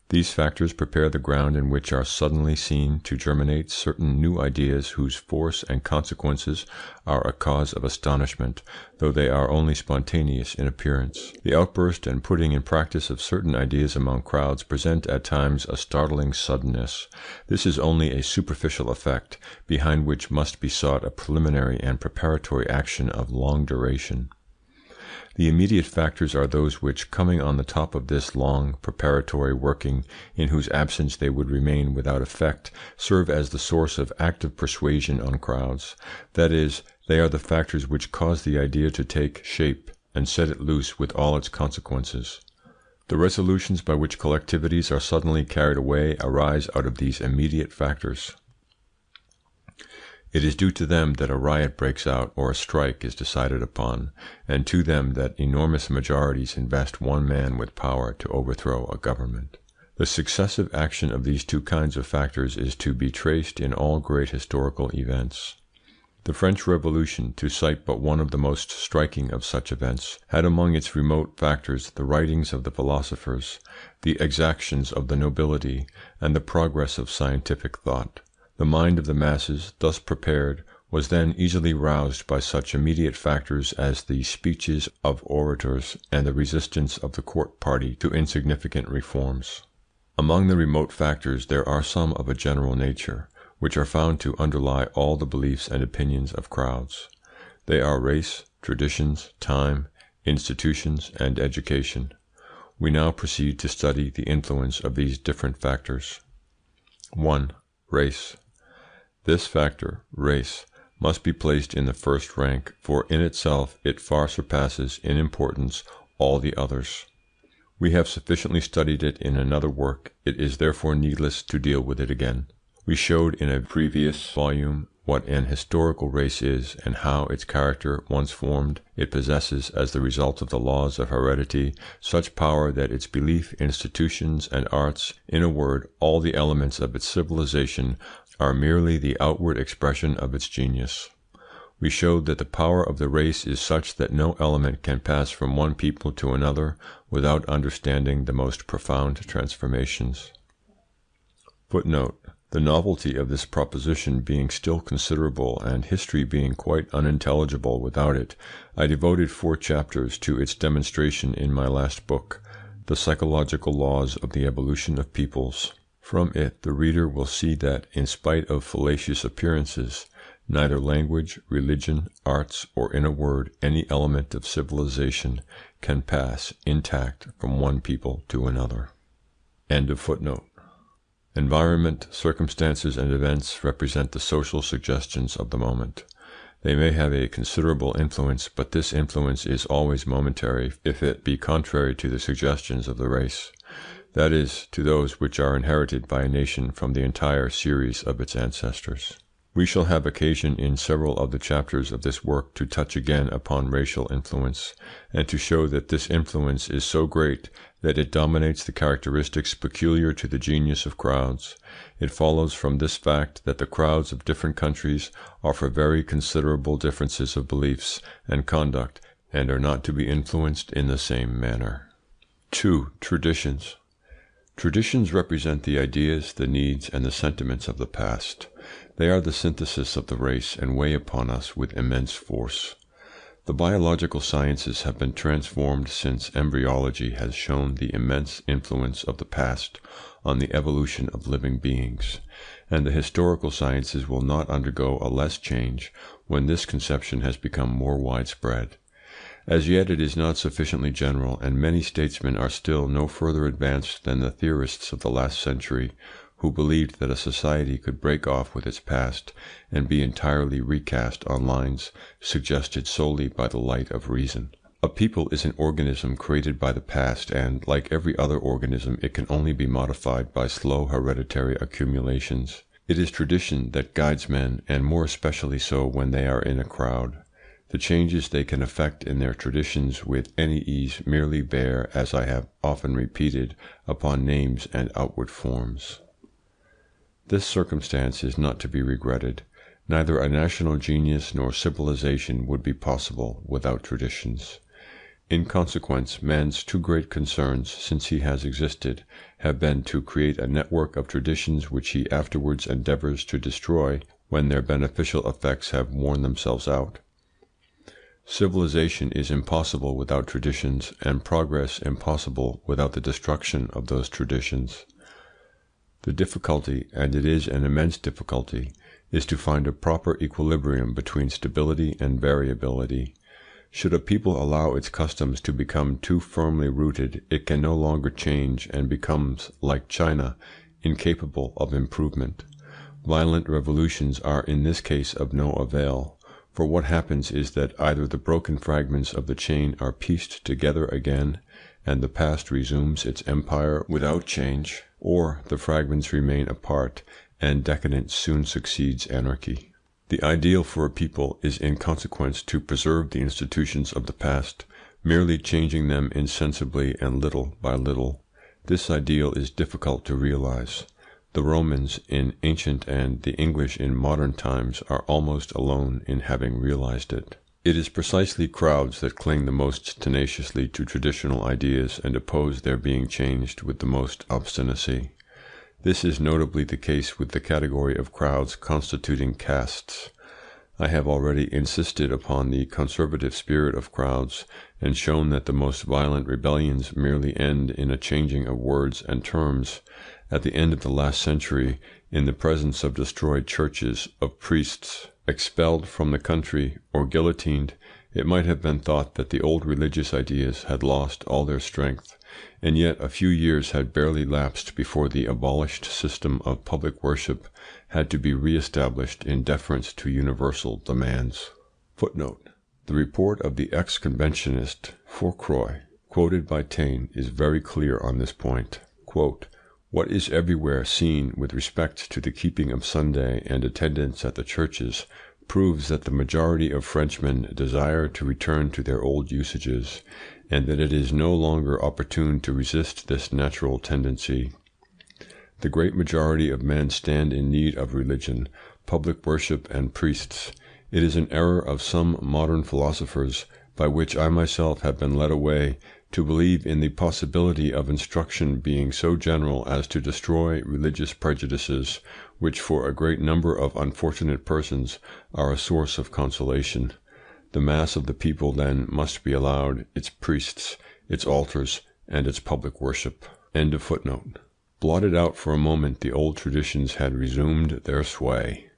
These factors prepare the ground in which are suddenly seen to germinate certain new ideas whose force and consequences are a cause of astonishment, though they are only spontaneous in appearance. The outburst and putting in practice of certain ideas among crowds present at times a startling suddenness. This is only a superficial effect, behind which must be sought a preliminary and preparatory action of long duration. The immediate factors are those which, coming on the top of this long preparatory working, in whose absence they would remain without effect, serve as the source of active persuasion on crowds. That is, they are the factors which cause the idea to take shape and set it loose with all its consequences. The resolutions by which collectivities are suddenly carried away arise out of these immediate factors. It is due to them that a riot breaks out or a strike is decided upon, and to them that enormous majorities invest one man with power to overthrow a government. The successive action of these two kinds of factors is to be traced in all great historical events. The French Revolution, to cite but one of the most striking of such events, had among its remote factors the writings of the philosophers, the exactions of the nobility, and the progress of scientific thought. The mind of the masses, thus prepared, was then easily roused by such immediate factors as the speeches of orators and the resistance of the court party to insignificant reforms. Among the remote factors there are some of a general nature, which are found to underlie all the beliefs and opinions of crowds. They are race, traditions, time, institutions, and education. We now proceed to study the influence of these different factors. 1. Race. This factor, race, must be placed in the first rank, for in itself it far surpasses in importance all the others. We have sufficiently studied it in another work, it is therefore needless to deal with it again. We showed in a previous volume what an historical race is, and how, its character once formed, it possesses, as the result of the laws of heredity, such power that its belief, institutions, and arts, in a word, all the elements of its civilization, are merely the outward expression of its genius. We showed that the power of the race is such that no element can pass from one people to another without understanding the most profound transformations. Footnote: the novelty of this proposition being still considerable, and history being quite unintelligible without it, I devoted 4 chapters to its demonstration in my last book, The Psychological Laws of the Evolution of Peoples. From it the reader will see that, in spite of fallacious appearances, neither language, religion, arts, or, in a word, any element of civilization can pass intact from one people to another. End of footnote. Environment, circumstances, and events represent the social suggestions of the moment. They may have a considerable influence, but this influence is always momentary if it be contrary to the suggestions of the race, that is, to those which are inherited by a nation from the entire series of its ancestors. We shall have occasion in several of the chapters of this work to touch again upon racial influence, and to show that this influence is so great that it dominates the characteristics peculiar to the genius of crowds. It follows from this fact that the crowds of different countries offer very considerable differences of beliefs and conduct, and are not to be influenced in the same manner. 2. Traditions. Traditions represent the ideas, the needs, and the sentiments of the past. They are the synthesis of the race and weigh upon us with immense force. The biological sciences have been transformed since embryology has shown the immense influence of the past on the evolution of living beings, and the historical sciences will not undergo a less change when this conception has become more widespread. As yet it is not sufficiently general, and many statesmen are still no further advanced than the theorists of the last century, who believed that a society could break off with its past and be entirely recast on lines suggested solely by the light of reason. A people is an organism created by the past, and, like every other organism, it can only be modified by slow hereditary accumulations. It is tradition that guides men, and more especially so when they are in a crowd. The changes they can effect in their traditions with any ease merely bear, as I have often repeated, upon names and outward forms. This circumstance is not to be regretted. Neither a national genius nor civilization would be possible without traditions. In consequence, man's 2 great concerns, since he has existed, have been to create a network of traditions which he afterwards endeavours to destroy when their beneficial effects have worn themselves out. Civilization is impossible without traditions, and progress impossible without the destruction of those traditions. The difficulty, and it is an immense difficulty, is to find a proper equilibrium between stability and variability. Should a people allow its customs to become too firmly rooted, it can no longer change and becomes, like China, incapable of improvement. Violent revolutions are in this case of no avail, for what happens is that either the broken fragments of the chain are pieced together again, and the past resumes its empire without change, or the fragments remain apart, and decadence soon succeeds anarchy. The ideal for a people is in consequence to preserve the institutions of the past, merely changing them insensibly and little by little. This ideal is difficult to realize. The Romans in ancient and the English in modern times are almost alone in having realized it. It is precisely crowds that cling the most tenaciously to traditional ideas and oppose their being changed with the most obstinacy. This is notably the case with the category of crowds constituting castes. I have already insisted upon the conservative spirit of crowds, and shown that the most violent rebellions merely end in a changing of words and terms. At the end of the last century, in the presence of destroyed churches, of priests expelled from the country or guillotined, It might have been thought that the old religious ideas had lost all their strength, and yet a few years had barely lapsed before the abolished system of public worship had to be re-established in deference to universal demands. Footnote: the report of the ex-conventionist Fourcroy, quoted by Taine, is very clear on this point. Quote, "What is everywhere seen with respect to the keeping of Sunday and attendance at the churches proves that the majority of Frenchmen desire to return to their old usages, and that it is no longer opportune to resist this natural tendency. The great majority of men stand in need of religion, public worship, and priests. It is an error of some modern philosophers, by which I myself have been led away, to believe in the possibility of instruction being so general as to destroy religious prejudices, which for a great number of unfortunate persons are a source of consolation. The mass of the people then must be allowed its priests, its altars, and its public worship." End of footnote. Blotted out for a moment, the old traditions had resumed their sway.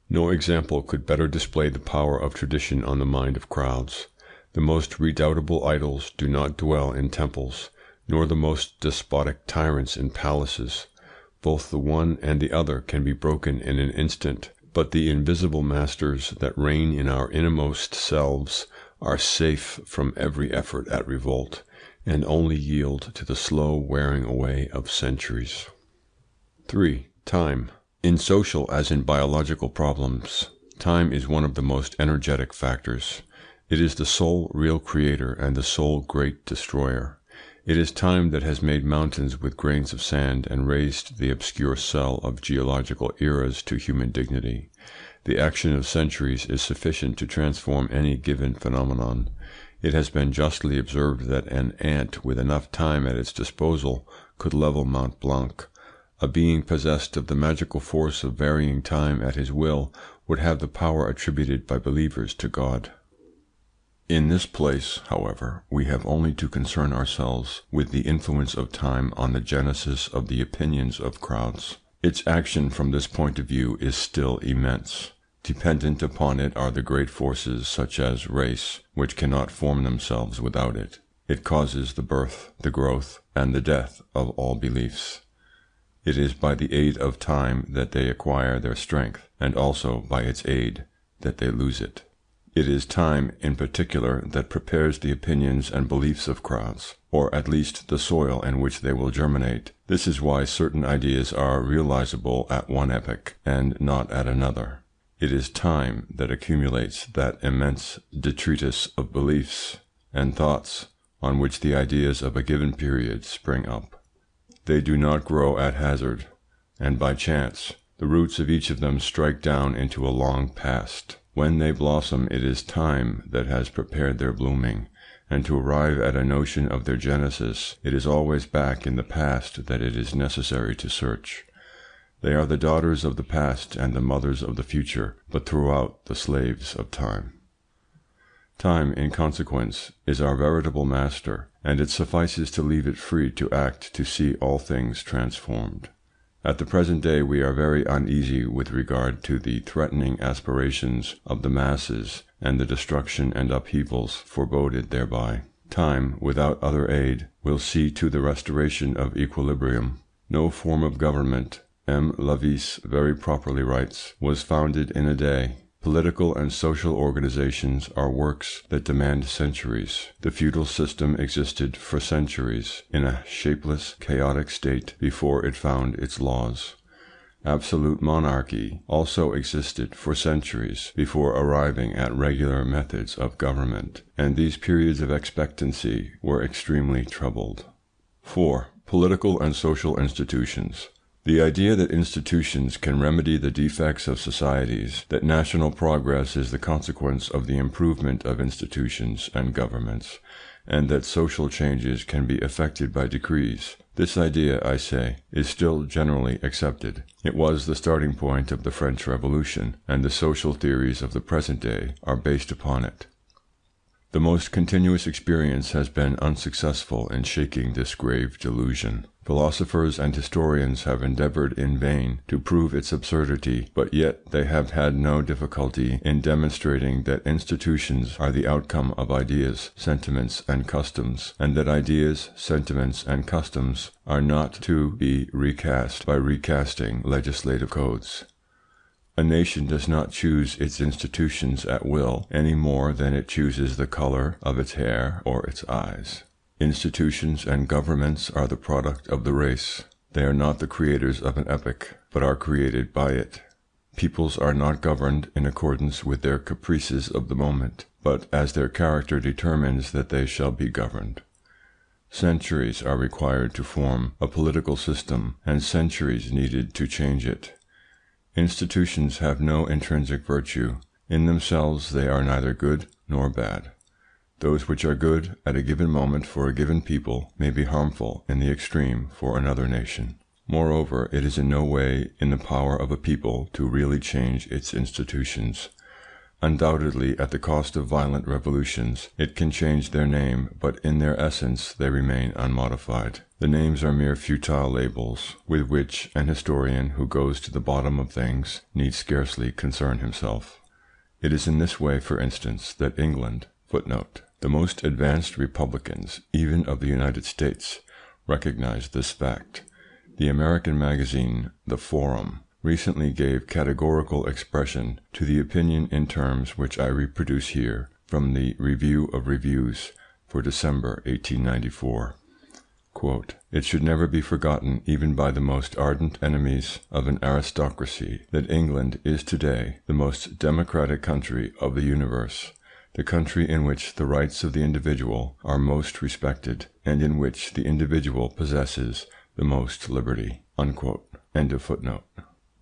No example could better display the power of tradition on the mind of crowds. The most redoubtable idols do not dwell in temples, nor the most despotic tyrants in palaces. Both the one and the other can be broken in an instant, but the invisible masters that reign in our innermost selves are safe from every effort at revolt, and only yield to the slow wearing away of centuries. 3. Time. In social as in biological problems, time is one of the most energetic factors. It is the sole real creator and the sole great destroyer. It is time that has made mountains with grains of sand and raised the obscure cell of geological eras to human dignity. The action of centuries is sufficient to transform any given phenomenon. It has been justly observed that an ant with enough time at its disposal could level Mont Blanc. A being possessed of the magical force of varying time at his will would have the power attributed by believers to God. In this place, however, we have only to concern ourselves with the influence of time on the genesis of the opinions of crowds. Its action from this point of view is still immense. Dependent upon it are the great forces such as race, which cannot form themselves without it. It causes the birth, the growth, and the death of all beliefs. It is by the aid of time that they acquire their strength, and also by its aid that they lose it. It is time, in particular, that prepares the opinions and beliefs of crowds, or at least the soil in which they will germinate. This is why certain ideas are realizable at one epoch and not at another. It is time that accumulates that immense detritus of beliefs and thoughts on which the ideas of a given period spring up. They do not grow at hazard, and by chance. The roots of each of them strike down into a long past. When they blossom, it is time that has prepared their blooming, and to arrive at a notion of their genesis, it is always back in the past that it is necessary to search. They are the daughters of the past and the mothers of the future, but throughout the slaves of time. Time, in consequence, is our veritable master, and it suffices to leave it free to act to see all things transformed. At the present day we are very uneasy with regard to the threatening aspirations of the masses and the destruction and upheavals foreboded thereby. Time, without other aid, will see to the restoration of equilibrium. No form of government, M. Lavis very properly writes, was founded in a day. Political and social organizations are works that demand centuries. The feudal system existed for centuries in a shapeless, chaotic state before it found its laws. Absolute monarchy also existed for centuries before arriving at regular methods of government, and these periods of expectancy were extremely troubled. 4. Political and social institutions. The idea that institutions can remedy the defects of societies, that national progress is the consequence of the improvement of institutions and governments, and that social changes can be effected by decrees. This idea, I say, is still generally accepted. It was the starting point of the French Revolution, and the social theories of the present day are based upon it. The most continuous experience has been unsuccessful in shaking this grave delusion. Philosophers and historians have endeavoured in vain to prove its absurdity, but yet they have had no difficulty in demonstrating that institutions are the outcome of ideas, sentiments, and customs, and that ideas, sentiments, and customs are not to be recast by recasting legislative codes. A nation does not choose its institutions at will any more than it chooses the colour of its hair or its eyes. Institutions and governments are the product of the race. They are not the creators of an epoch, but are created by it. Peoples are not governed in accordance with their caprices of the moment, but as their character determines that they shall be governed. Centuries are required to form a political system, and centuries needed to change it. Institutions have no intrinsic virtue. In themselves they are neither good nor bad. Those which are good at a given moment for a given people may be harmful in the extreme for another nation. Moreover, it is in no way in the power of a people to really change its institutions. Undoubtedly, at the cost of violent revolutions, it can change their name, but in their essence they remain unmodified. The names are mere futile labels, with which an historian who goes to the bottom of things need scarcely concern himself. It is in this way, for instance, that England, the most advanced republicans, even of the United States, recognize this fact. The American magazine, The Forum, recently gave categorical expression to the opinion in terms which I reproduce here from the Review of Reviews for December 1894. Quote, "It should never be forgotten, even by the most ardent enemies of an aristocracy, that England is today the most democratic country of the universe, the country in which the rights of the individual are most respected, and in which the individual possesses the most liberty." Unquote. End of footnote.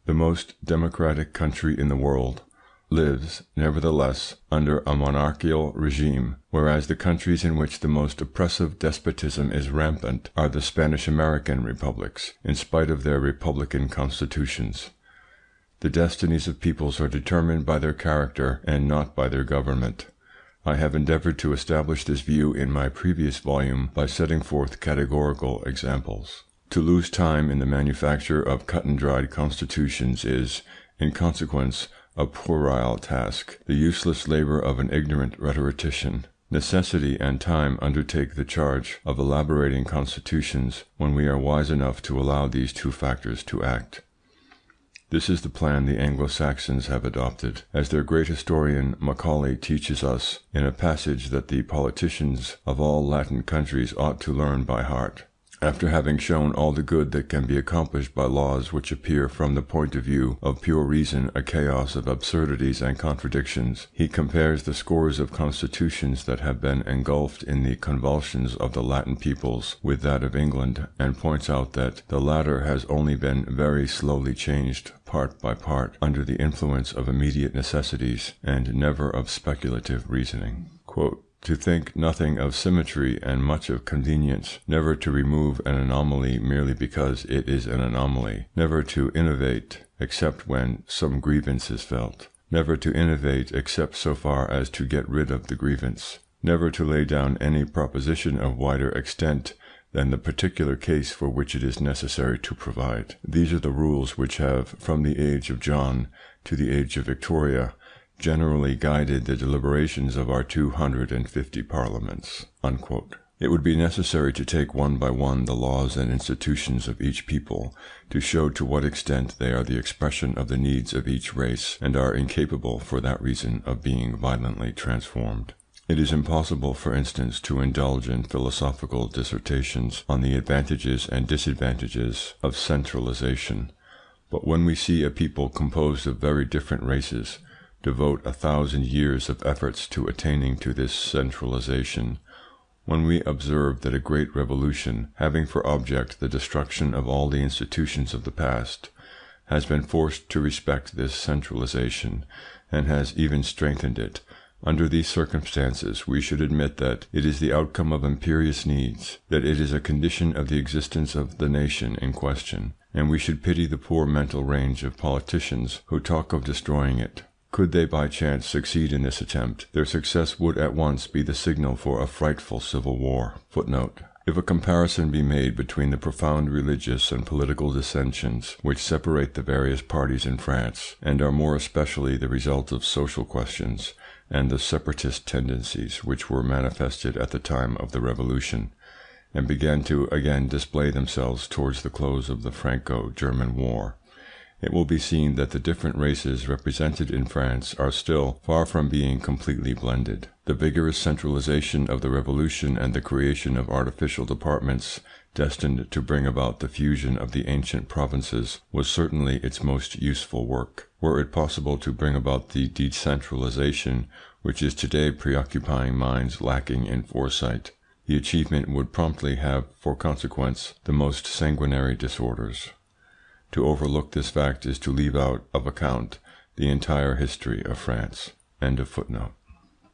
The most democratic country in the world lives, nevertheless, under a monarchical regime, whereas the countries in which the most oppressive despotism is rampant are the Spanish-American republics, in spite of their republican constitutions. The destinies of peoples are determined by their character and not by their government. I have endeavoured to establish this view in my previous volume by setting forth categorical examples. To lose time in the manufacture of cut-and-dried constitutions is, in consequence, a puerile task, the useless labour of an ignorant rhetorician. Necessity and time undertake the charge of elaborating constitutions when we are wise enough to allow these two factors to act. This is the plan the Anglo-Saxons have adopted, as their great historian Macaulay teaches us in a passage that the politicians of all Latin countries ought to learn by heart. After having shown all the good that can be accomplished by laws which appear from the point of view of pure reason a chaos of absurdities and contradictions, he compares the scores of constitutions that have been engulfed in the convulsions of the Latin peoples with that of England, and points out that the latter has only been very slowly changed part by part under the influence of immediate necessities and never of speculative reasoning. Quote, "To think nothing of symmetry and much of convenience, never to remove an anomaly merely because it is an anomaly, never to innovate except when some grievance is felt, never to innovate except so far as to get rid of the grievance, never to lay down any proposition of wider extent than the particular case for which it is necessary to provide. These are the rules which have, from the age of John to the age of Victoria, generally guided the deliberations of our 250 parliaments." Unquote. It would be necessary to take one by one the laws and institutions of each people to show to what extent they are the expression of the needs of each race, and are incapable for that reason of being violently transformed. It is impossible, for instance, to indulge in philosophical dissertations on the advantages and disadvantages of centralization, but when we see a people composed of very different races devote 1,000 years of efforts to attaining to this centralization, when we observe that a great revolution, having for object the destruction of all the institutions of the past, has been forced to respect this centralization, and has even strengthened it, under these circumstances we should admit that it is the outcome of imperious needs, that it is a condition of the existence of the nation in question, and we should pity the poor mental range of politicians who talk of destroying it. Could they by chance succeed in this attempt, their success would at once be the signal for a frightful civil war. Footnote. If a comparison be made between the profound religious and political dissensions which separate the various parties in France, and are more especially the result of social questions, and the separatist tendencies which were manifested at the time of the Revolution, and began to again display themselves towards the close of the Franco-German War, it will be seen that the different races represented in France are still far from being completely blended. The vigorous centralization of the Revolution and the creation of artificial departments destined to bring about the fusion of the ancient provinces was certainly its most useful work. Were it possible to bring about the decentralization which is today preoccupying minds lacking in foresight, the achievement would promptly have for consequence the most sanguinary disorders. To overlook this fact is to leave out of account the entire history of France.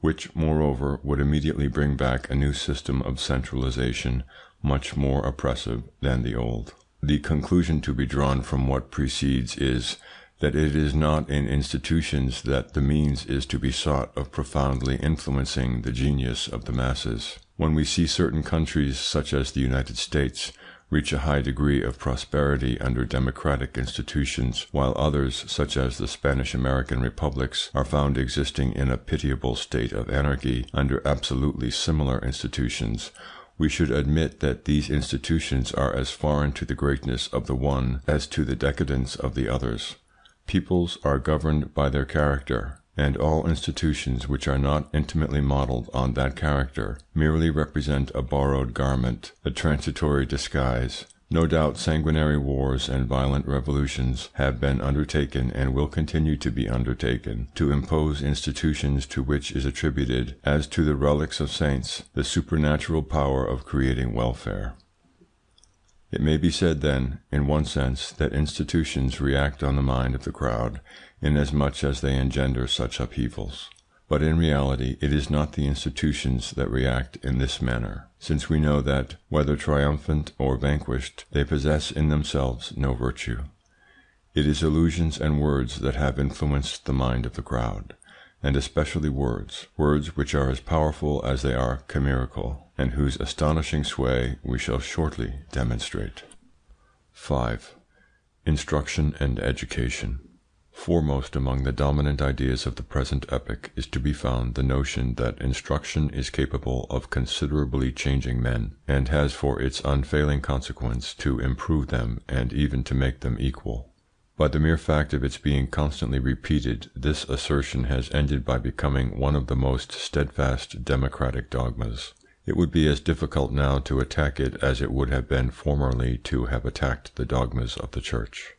Which, moreover, would immediately bring back a new system of centralization much more oppressive than the old. The conclusion to be drawn from what precedes is that it is not in institutions that the means is to be sought of profoundly influencing the genius of the masses. When we see certain countries, such as the United States, reach a high degree of prosperity under democratic institutions, while others, such as the Spanish-American republics, are found existing in a pitiable state of anarchy under absolutely similar institutions, we should admit that these institutions are as foreign to the greatness of the one as to the decadence of the others. Peoples are governed by their character, and all institutions which are not intimately modelled on that character merely represent a borrowed garment, a transitory disguise. No doubt sanguinary wars and violent revolutions have been undertaken and will continue to be undertaken to impose institutions to which is attributed, as to the relics of saints, the supernatural power of creating welfare. It may be said then, in one sense, that institutions react on the mind of the crowd, inasmuch as they engender such upheavals. But in reality it is not the institutions that react in this manner, since we know that, whether triumphant or vanquished, they possess in themselves no virtue. It is illusions and words that have influenced the mind of the crowd, and especially words which are as powerful as they are chimerical, and whose astonishing sway we shall shortly demonstrate. 5. Instruction and education. Foremost among the dominant ideas of the present epoch is to be found the notion that instruction is capable of considerably changing men, and has for its unfailing consequence to improve them and even to make them equal. By the mere fact of its being constantly repeated, this assertion has ended by becoming one of the most steadfast democratic dogmas. It would be as difficult now to attack it as it would have been formerly to have attacked the dogmas of the Church.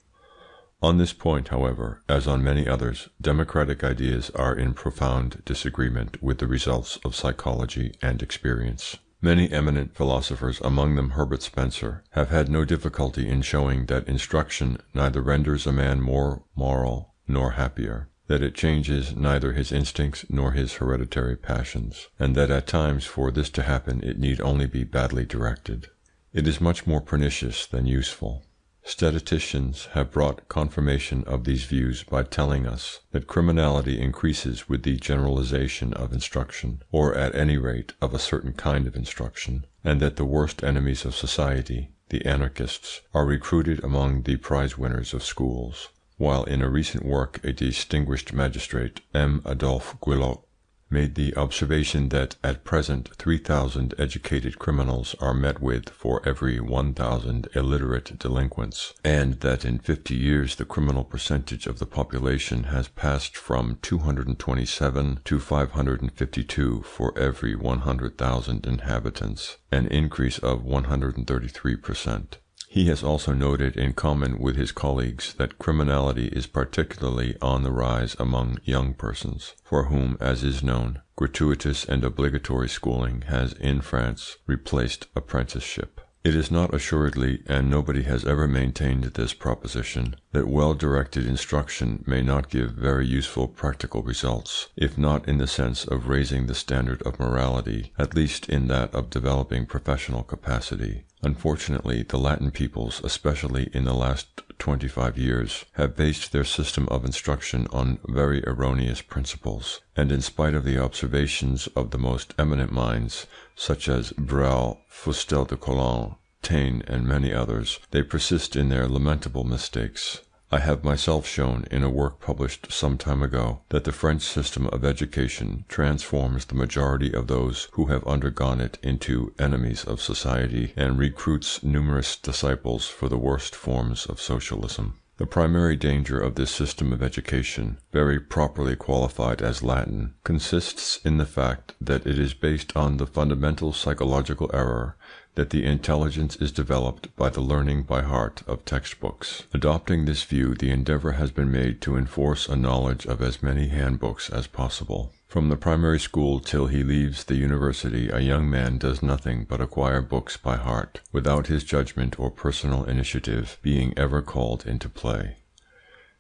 On this point, however, as on many others, democratic ideas are in profound disagreement with the results of psychology and experience. Many eminent philosophers, among them Herbert Spencer, have had no difficulty in showing that instruction neither renders a man more moral nor happier, that it changes neither his instincts nor his hereditary passions, and that at times for this to happen it need only be badly directed. It is much more pernicious than useful. Statisticians have brought confirmation of these views by telling us that criminality increases with the generalization of instruction, or at any rate of a certain kind of instruction, and that the worst enemies of society, the anarchists, are recruited among the prize winners of schools, while in a recent work a distinguished magistrate, M. Adolphe Guillot, made the observation that at present 3,000 educated criminals are met with for every 1,000 illiterate delinquents, and that in 50 years the criminal percentage of the population has passed from 227 to 552 for every 100,000 inhabitants, an increase of 133%. He has also noted, in common with his colleagues, that criminality is particularly on the rise among young persons, for whom, as is known, gratuitous and obligatory schooling has in France replaced apprenticeship. It is not assuredly, and nobody has ever maintained this proposition, that well-directed instruction may not give very useful practical results, if not in the sense of raising the standard of morality, at least in that of developing professional capacity. Unfortunately, the Latin peoples, especially in the last 25 years have based their system of instruction on very erroneous principles, and in spite of the observations of the most eminent minds, such as Brel, Fustel de Coulanges, Taine, and many others, they persist in their lamentable mistakes. I have myself shown, in a work published some time ago, that the French system of education transforms the majority of those who have undergone it into enemies of society, and recruits numerous disciples for the worst forms of socialism. The primary danger of this system of education, very properly qualified as Latin, consists in the fact that it is based on the fundamental psychological error that the intelligence is developed by the learning by heart of textbooks. Adopting this view, the endeavour has been made to enforce a knowledge of as many handbooks as possible. From the primary school till he leaves the university, a young man does nothing but acquire books by heart, without his judgment or personal initiative being ever called into play.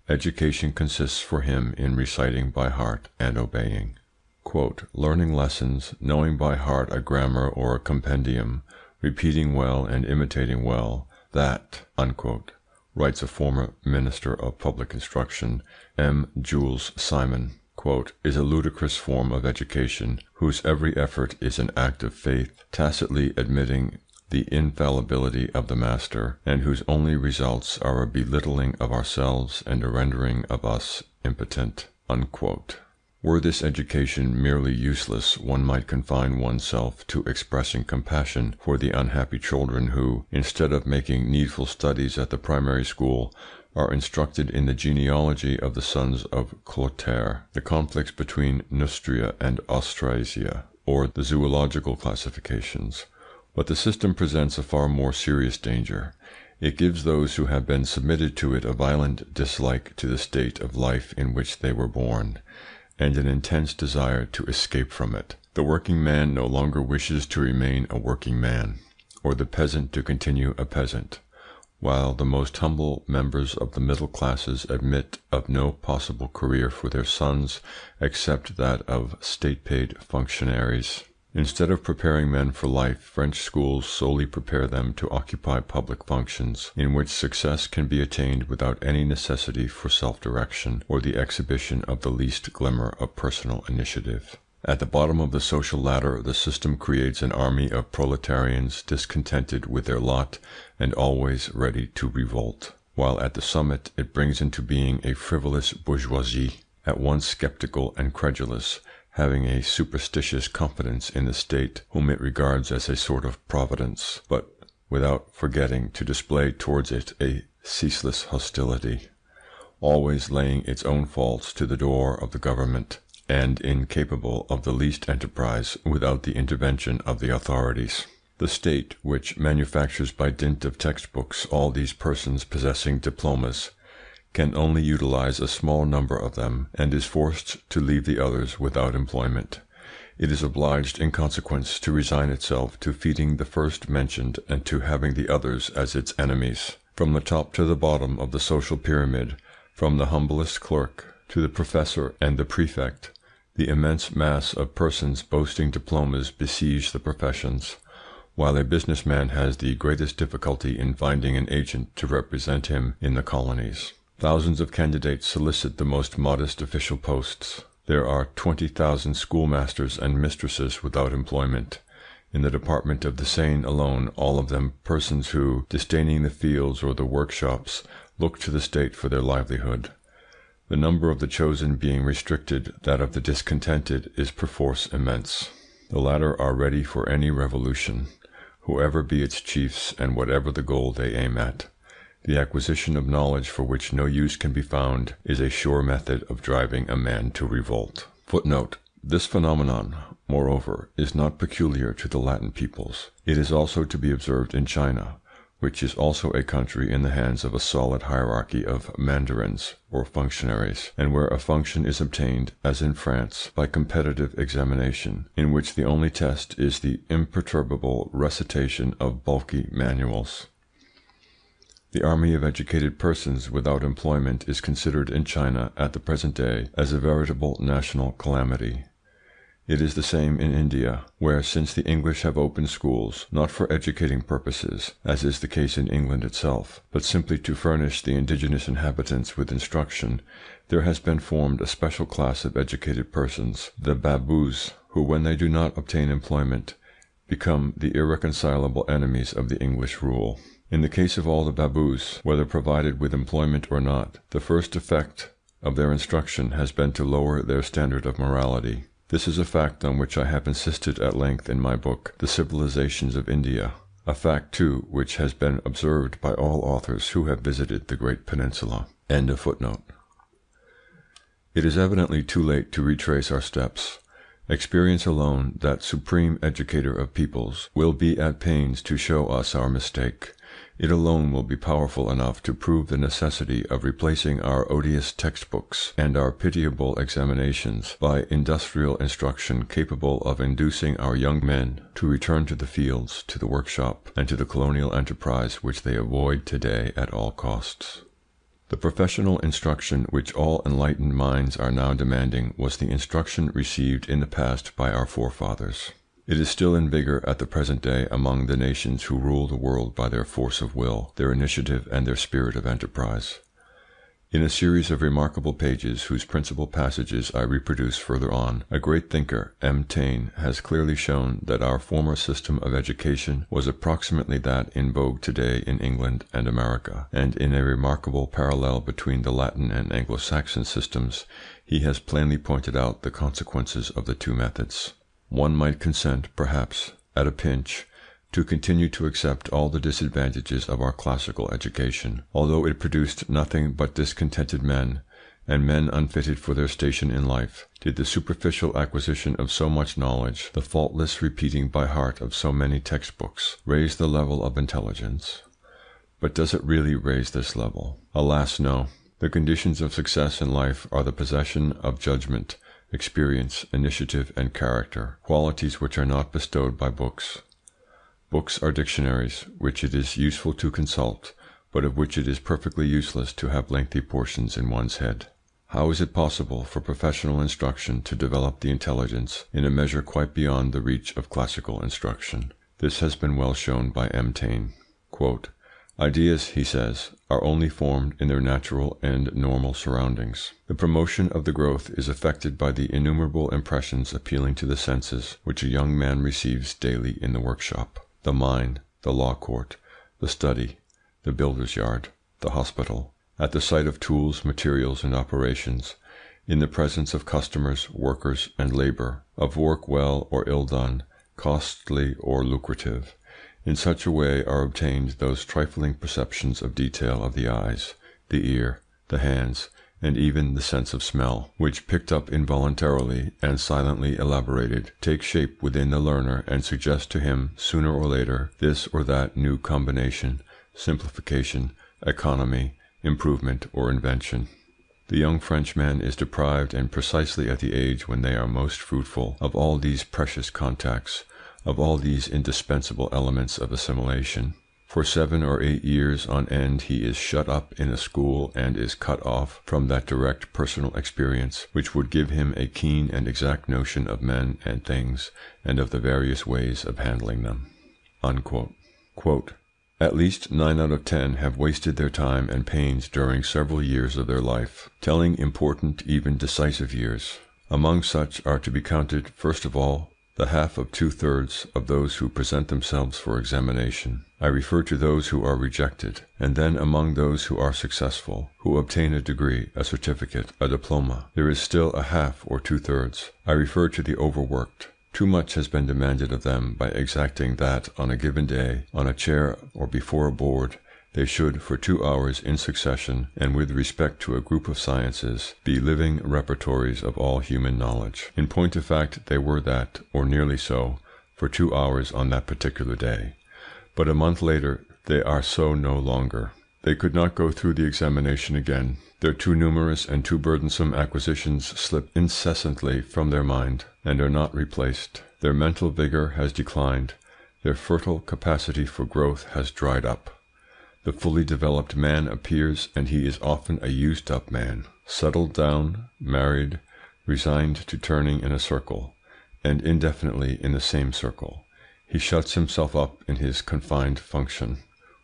Education consists for him in reciting by heart and obeying. Quote, learning lessons, knowing by heart a grammar or a compendium, repeating well and imitating well, that, unquote, writes a former Minister of Public Instruction, M. Jules Simon, quote, is a ludicrous form of education whose every effort is an act of faith, tacitly admitting the infallibility of the master, and whose only results are a belittling of ourselves and a rendering of us impotent, unquote. Were this education merely useless, one might confine oneself to expressing compassion for the unhappy children who, instead of making needful studies at the primary school, are instructed in the genealogy of the sons of Clotaire, the conflicts between Neustria and Austrasia, or the zoological classifications. But the system presents a far more serious danger. It gives those who have been submitted to it a violent dislike to the state of life in which they were born, and an intense desire to escape from it. The working man no longer wishes to remain a working man, or the peasant to continue a peasant, while the most humble members of the middle classes admit of no possible career for their sons except that of state-paid functionaries. Instead of preparing men for life, French schools solely prepare them to occupy public functions, in which success can be attained without any necessity for self-direction or the exhibition of the least glimmer of personal initiative. At the bottom of the social ladder, the system creates an army of proletarians discontented with their lot and always ready to revolt, while at the summit it brings into being a frivolous bourgeoisie, at once sceptical and credulous, having a superstitious confidence in the state, whom it regards as a sort of providence, but without forgetting to display towards it a ceaseless hostility, always laying its own faults to the door of the government, and incapable of the least enterprise without the intervention of the authorities. The state, which manufactures by dint of textbooks all these persons possessing diplomas, can only utilize a small number of them, and is forced to leave the others without employment. It is obliged in consequence to resign itself to feeding the first mentioned and to having the others as its enemies. From the top to the bottom of the social pyramid, from the humblest clerk to the professor and the prefect, the immense mass of persons boasting diplomas besiege the professions, while a businessman has the greatest difficulty in finding an agent to represent him in the colonies. Thousands of candidates solicit the most modest official posts. There are 20,000 schoolmasters and mistresses without employment. In the department of the Seine alone, all of them persons who, disdaining the fields or the workshops, look to the state for their livelihood. The number of the chosen being restricted, that of the discontented is perforce immense. The latter are ready for any revolution, whoever be its chiefs and whatever the goal they aim at. The acquisition of knowledge for which no use can be found is a sure method of driving a man to revolt. Footnote: this phenomenon, moreover, is not peculiar to the Latin peoples. It is also to be observed in China, which is also a country in the hands of a solid hierarchy of mandarins or functionaries, and where a function is obtained, as in France, by competitive examination, in which the only test is the imperturbable recitation of bulky manuals. The army of educated persons without employment is considered in China at the present day as a veritable national calamity. It is the same in India, where, since the English have opened schools, not for educating purposes, as is the case in England itself, but simply to furnish the indigenous inhabitants with instruction, there has been formed a special class of educated persons, the Baboos, who, when they do not obtain employment, become the irreconcilable enemies of the English rule. In the case of all the Baboos, whether provided with employment or not, the first effect of their instruction has been to lower their standard of morality. This is a fact on which I have insisted at length in my book, The Civilizations of India, a fact, too, which has been observed by all authors who have visited the great peninsula. End of footnote. It is evidently too late to retrace our steps. Experience alone, that supreme educator of peoples, will be at pains to show us our mistake. It alone will be powerful enough to prove the necessity of replacing our odious textbooks and our pitiable examinations by industrial instruction capable of inducing our young men to return to the fields, to the workshop, and to the colonial enterprise which they avoid today at all costs. The professional instruction which all enlightened minds are now demanding was the instruction received in the past by our forefathers. It is still in vigour at the present day among the nations who rule the world by their force of will, their initiative, and their spirit of enterprise. In a series of remarkable pages, whose principal passages I reproduce further on, a great thinker, M. Taine, has clearly shown that our former system of education was approximately that in vogue today in England and America, and in a remarkable parallel between the Latin and Anglo-Saxon systems, he has plainly pointed out the consequences of the two methods. One might consent, perhaps, at a pinch, to continue to accept all the disadvantages of our classical education, although it produced nothing but discontented men, and men unfitted for their station in life. Did the superficial acquisition of so much knowledge, the faultless repeating by heart of so many textbooks, raise the level of intelligence? But does it really raise this level? Alas, no. The conditions of success in life are the possession of judgment, experience, initiative, and character, qualities which are not bestowed by books. Books are dictionaries, which it is useful to consult, but of which it is perfectly useless to have lengthy portions in one's head. How is it possible for professional instruction to develop the intelligence in a measure quite beyond the reach of classical instruction? This has been well shown by M. Taine. Quote, "Ideas," he says, "are only formed in their natural and normal surroundings. The promotion of the growth is effected by the innumerable impressions appealing to the senses which a young man receives daily in the workshop, the mine, the law court, the study, the builder's yard, the hospital, at the sight of tools, materials, and operations, in the presence of customers, workers, and labour, of work well or ill done, costly or lucrative. In such a way are obtained those trifling perceptions of detail of the eyes, the ear, the hands, and even the sense of smell, which, picked up involuntarily and silently elaborated, take shape within the learner and suggest to him, sooner or later, this or that new combination, simplification, economy, improvement, or invention. The young Frenchman is deprived, and precisely at the age when they are most fruitful, of all these precious contacts, of all these indispensable elements of assimilation. For 7 or 8 years on end he is shut up in a school and is cut off from that direct personal experience which would give him a keen and exact notion of men and things and of the various ways of handling them." Unquote. Quote, "At least 9 out of 10 have wasted their time and pains during several years of their life, telling important, even decisive years. Among such are to be counted, first of all, the half of 2/3 of those who present themselves for examination. I refer to those who are rejected, and then among those who are successful, who obtain a degree, a certificate, a diploma, there is still a half or 2/3. I refer to the overworked. Too much has been demanded of them by exacting that on a given day, on a chair or before a board, they should, for 2 hours in succession, and with respect to a group of sciences, be living repertories of all human knowledge. In point of fact, they were that, or nearly so, for 2 hours on that particular day. But a month later, they are so no longer. They could not go through the examination again. Their too numerous and too burdensome acquisitions slip incessantly from their mind, and are not replaced. Their mental vigour has declined. Their fertile capacity for growth has dried up. The fully developed man appears, and he is often a used-up man, settled down, married, resigned to turning in a circle, and indefinitely in the same circle. He shuts himself up in his confined function,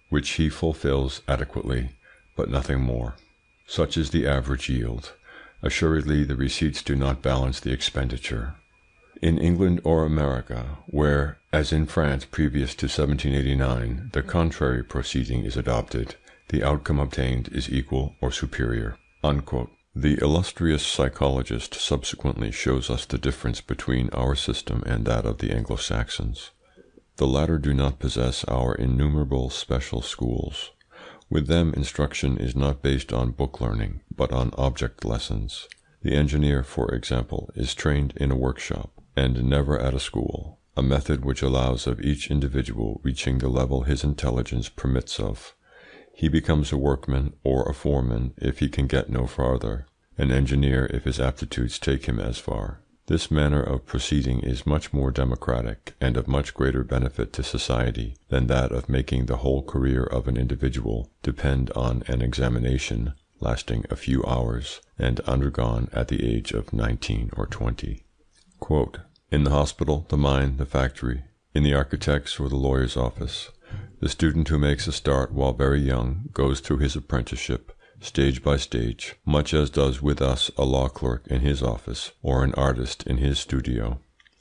which he fulfills adequately, but nothing more. Such is the average yield. Assuredly, the receipts do not balance the expenditure. In England or America, where, as in France previous to 1789, the contrary proceeding is adopted, the outcome obtained is equal or superior." Unquote. The illustrious psychologist subsequently shows us the difference between our system and that of the Anglo-Saxons. The latter do not possess our innumerable special schools. With them, instruction is not based on book learning, but on object lessons. The engineer, for example, is trained in a workshop, and never at a school, a method which allows of each individual reaching the level his intelligence permits of. He becomes a workman or a foreman if he can get no farther, an engineer if his aptitudes take him as far. This manner of proceeding is much more democratic and of much greater benefit to society than that of making the whole career of an individual depend on an examination lasting a few hours and undergone at the age of 19 or 20. Quote, "In the hospital, the mine, the factory, in the architect's or the lawyer's office, the student who makes a start while very young goes through his apprenticeship stage by stage, much as does with us a law clerk in his office or an artist in his studio.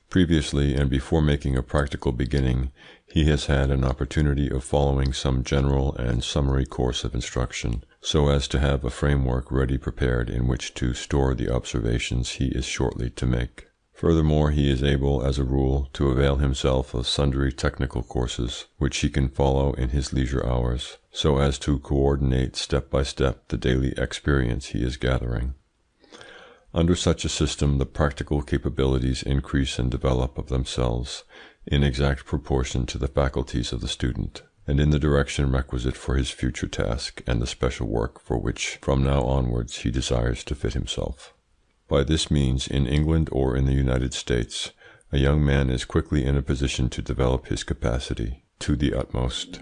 Previously, and before making a practical beginning, he has had an opportunity of following some general and summary course of instruction, so as to have a framework ready prepared in which to store the observations he is shortly to make. Furthermore, he is able, as a rule, to avail himself of sundry technical courses, which he can follow in his leisure hours, so as to coordinate step by step the daily experience he is gathering. Under such a system, the practical capabilities increase and develop of themselves in exact proportion to the faculties of the student, and in the direction requisite for his future task and the special work for which from now onwards he desires to fit himself. By this means, in England or in the United States, a young man is quickly in a position to develop his capacity to the utmost.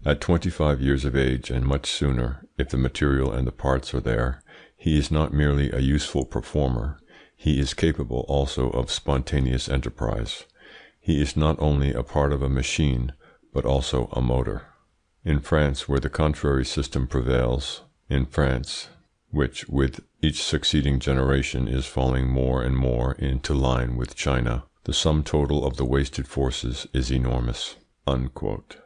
At 25 years of age, and much sooner, if the material and the parts are there, he is not merely a useful performer, he is capable also of spontaneous enterprise. He is not only a part of a machine, but also a motor. In France, where the contrary system prevails, in France, which with each succeeding generation is falling more and more into line with China, the sum total of the wasted forces is enormous." Unquote.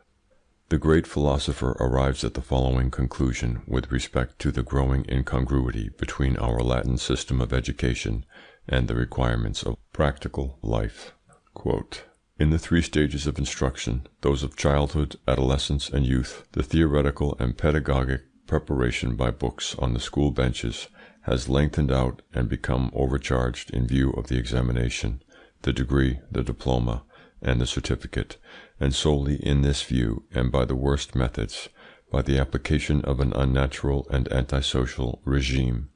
The great philosopher arrives at the following conclusion with respect to the growing incongruity between our Latin system of education and the requirements of practical life. Quote, "In the three stages of instruction, those of childhood, adolescence, and youth, the theoretical and pedagogic preparation by books on the school benches has lengthened out and become overcharged in view of the examination, the degree, the diploma, and the certificate, and solely in this view, and by the worst methods, by the application of an unnatural and antisocial regime,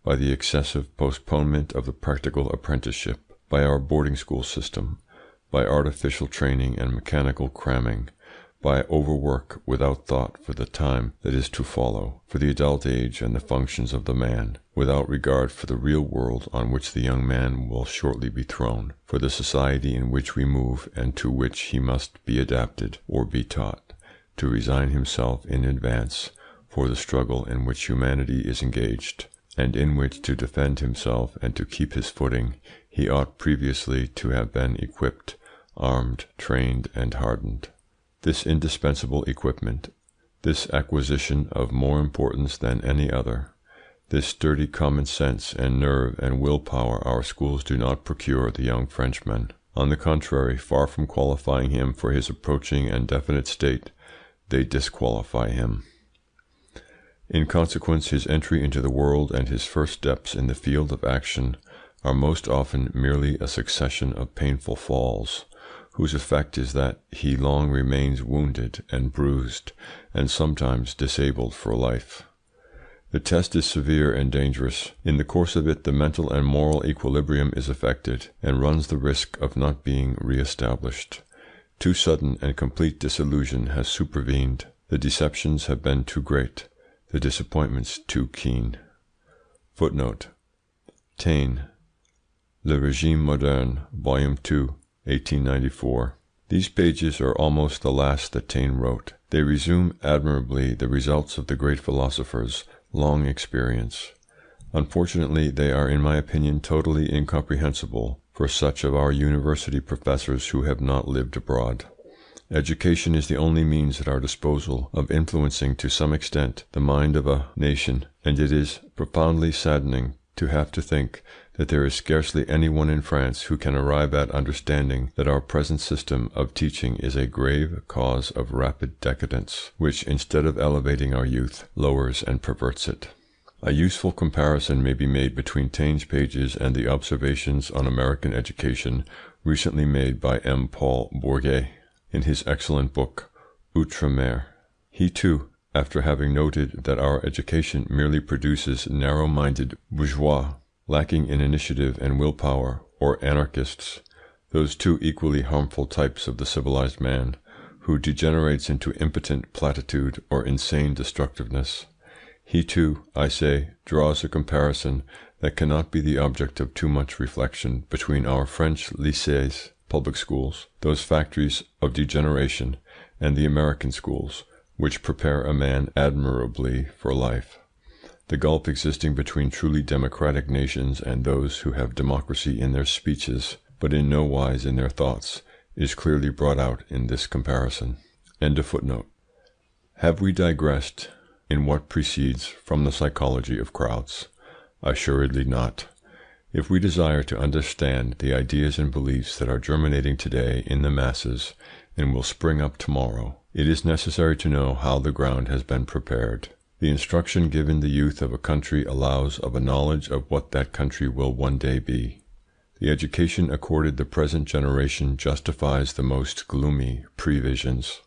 by the excessive postponement of the practical apprenticeship, by our boarding school system, by artificial training and mechanical cramming, by overwork without thought for the time that is to follow, for the adult age and the functions of the man, without regard for the real world on which the young man will shortly be thrown, for the society in which we move and to which he must be adapted or be taught, to resign himself in advance for the struggle in which humanity is engaged, and in which to defend himself and to keep his footing he ought previously to have been equipped, armed, trained, and hardened. This indispensable equipment, this acquisition of more importance than any other, this sturdy common sense and nerve and will power our schools do not procure the young Frenchman. On the contrary, far from qualifying him for his approaching and definite state, they disqualify him. In consequence, his entry into the world and his first steps in the field of action are most often merely a succession of painful falls, whose effect is that he long remains wounded and bruised, and sometimes disabled for life. The test is severe and dangerous. In the course of it, the mental and moral equilibrium is affected, and runs the risk of not being re-established. Too sudden and complete disillusion has supervened. The deceptions have been too great, the disappointments too keen. Footnote: Taine, Le Régime Moderne, Volume 2, 1894. These pages are almost the last that Taine wrote. They resume admirably the results of the great philosopher's long experience. Unfortunately, they are in my opinion totally incomprehensible for such of our university professors who have not lived abroad. Education is the only means at our disposal of influencing to some extent the mind of a nation, and it is profoundly saddening to have to think that there is scarcely anyone in France who can arrive at understanding that our present system of teaching is a grave cause of rapid decadence, which, instead of elevating our youth, lowers and perverts it. A useful comparison may be made between Taine's pages and the observations on American education recently made by M. Paul Bourget in his excellent book Outre-mer. He too, after having noted that our education merely produces narrow-minded bourgeois, lacking in initiative and willpower, or anarchists, those two equally harmful types of the civilized man, who degenerates into impotent platitude or insane destructiveness, he too, I say, draws a comparison that cannot be the object of too much reflection between our French lycées, public schools, those factories of degeneration, and the American schools, which prepare a man admirably for life. The gulf existing between truly democratic nations and those who have democracy in their speeches, but in no wise in their thoughts, is clearly brought out in this comparison. End of footnote. Have we digressed in what precedes from the psychology of crowds? Assuredly not. If we desire to understand the ideas and beliefs that are germinating today in the masses and will spring up tomorrow, it is necessary to know how the ground has been prepared. The instruction given the youth of a country allows of a knowledge of what that country will one day be. The education accorded the present generation justifies the most gloomy previsions.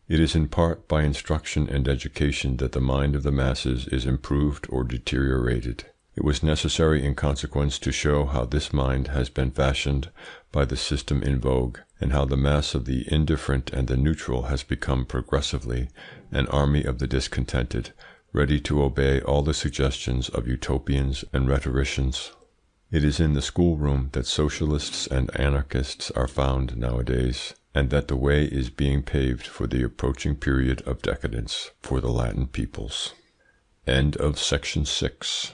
It is in part by instruction and education that the mind of the masses is improved or deteriorated. It was necessary in consequence to show how this mind has been fashioned by the system in vogue, and how the mass of the indifferent and the neutral has become progressively an army of the discontented, ready to obey all the suggestions of utopians and rhetoricians. It is in the schoolroom that socialists and anarchists are found nowadays, and that the way is being paved for the approaching period of decadence for the Latin peoples. End of section 6.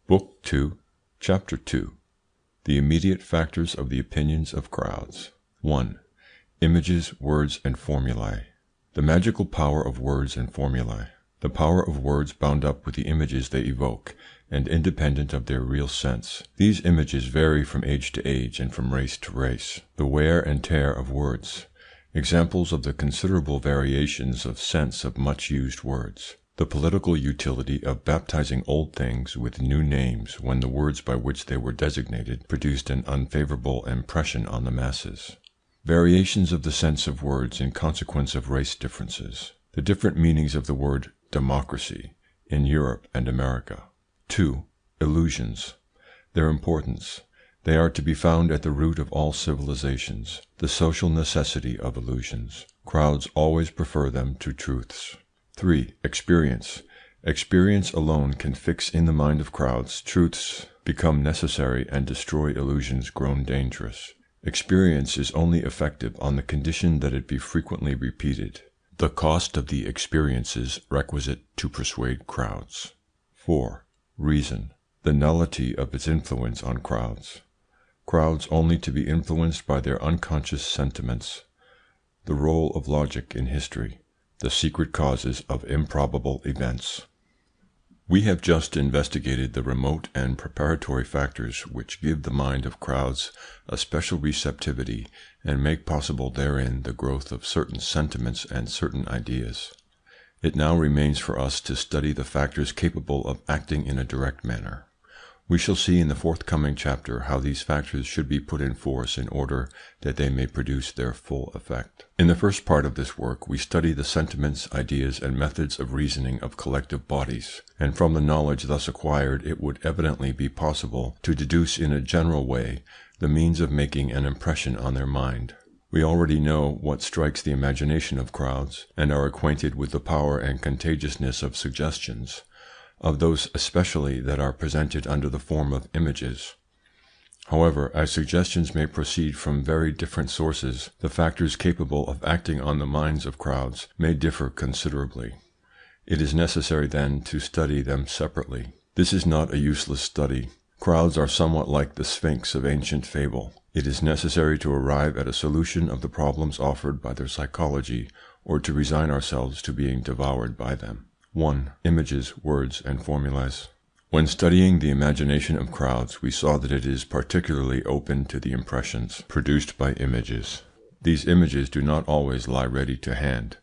Book 2, Chapter 2. The immediate factors of the opinions of crowds. 1. Images, words, and formulae. The magical power of words and formulae. The power of words bound up with the images they evoke, and independent of their real sense. These images vary from age to age and from race to race. The wear and tear of words. Examples of the considerable variations of sense of much used words. The political utility of baptizing old things with new names when the words by which they were designated produced an unfavourable impression on the masses. Variations of the sense of words in consequence of race differences. The different meanings of the word democracy in Europe and America. 2. Illusions. Their importance. They are to be found at the root of all civilizations. The social necessity of illusions. Crowds always prefer them to truths. 3. Experience. Experience alone can fix in the mind of crowds truths become necessary and destroy illusions grown dangerous. Experience is only effective on the condition that it be frequently repeated. The cost of the experiences requisite to persuade crowds. 4. Reason. The nullity of its influence on crowds. Crowds only to be influenced by their unconscious sentiments. The role of logic in history. The secret causes of improbable events. We have just investigated the remote and preparatory factors which give the mind of crowds a special receptivity and make possible therein the growth of certain sentiments and certain ideas. It now remains for us to study the factors capable of acting in a direct manner. We shall see in the forthcoming chapter how these factors should be put in force in order that they may produce their full effect. In the first part of this work we study the sentiments, ideas, and methods of reasoning of collective bodies, and from the knowledge thus acquired it would evidently be possible to deduce in a general way the means of making an impression on their mind. We already know what strikes the imagination of crowds, and are acquainted with the power and contagiousness of suggestions, of those especially that are presented under the form of images. However, as suggestions may proceed from very different sources, the factors capable of acting on the minds of crowds may differ considerably. It is necessary then to study them separately. This is not a useless study. Crowds are somewhat like the Sphinx of ancient fable. It is necessary to arrive at a solution of the problems offered by their psychology, or to resign ourselves to being devoured by them. 1. Images, words, and formulas. When studying the imagination of crowds, we saw that it is particularly open to the impressions produced by images. These images do not always lie ready to hand,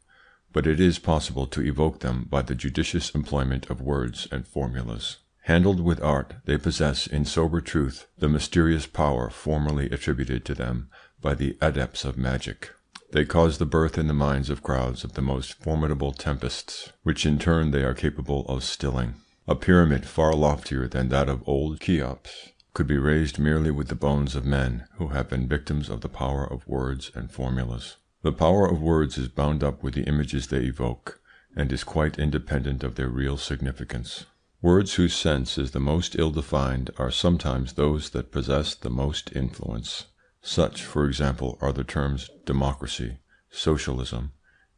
but it is possible to evoke them by the judicious employment of words and formulas. Handled with art, they possess, in sober truth, the mysterious power formerly attributed to them by the adepts of magic. They cause the birth in the minds of crowds of the most formidable tempests, which in turn they are capable of stilling. A pyramid far loftier than that of old Cheops could be raised merely with the bones of men who have been victims of the power of words and formulas. The power of words is bound up with the images they evoke, and is quite independent of their real significance. Words whose sense is the most ill-defined are sometimes those that possess the most influence. Such, for example, are the terms democracy, socialism,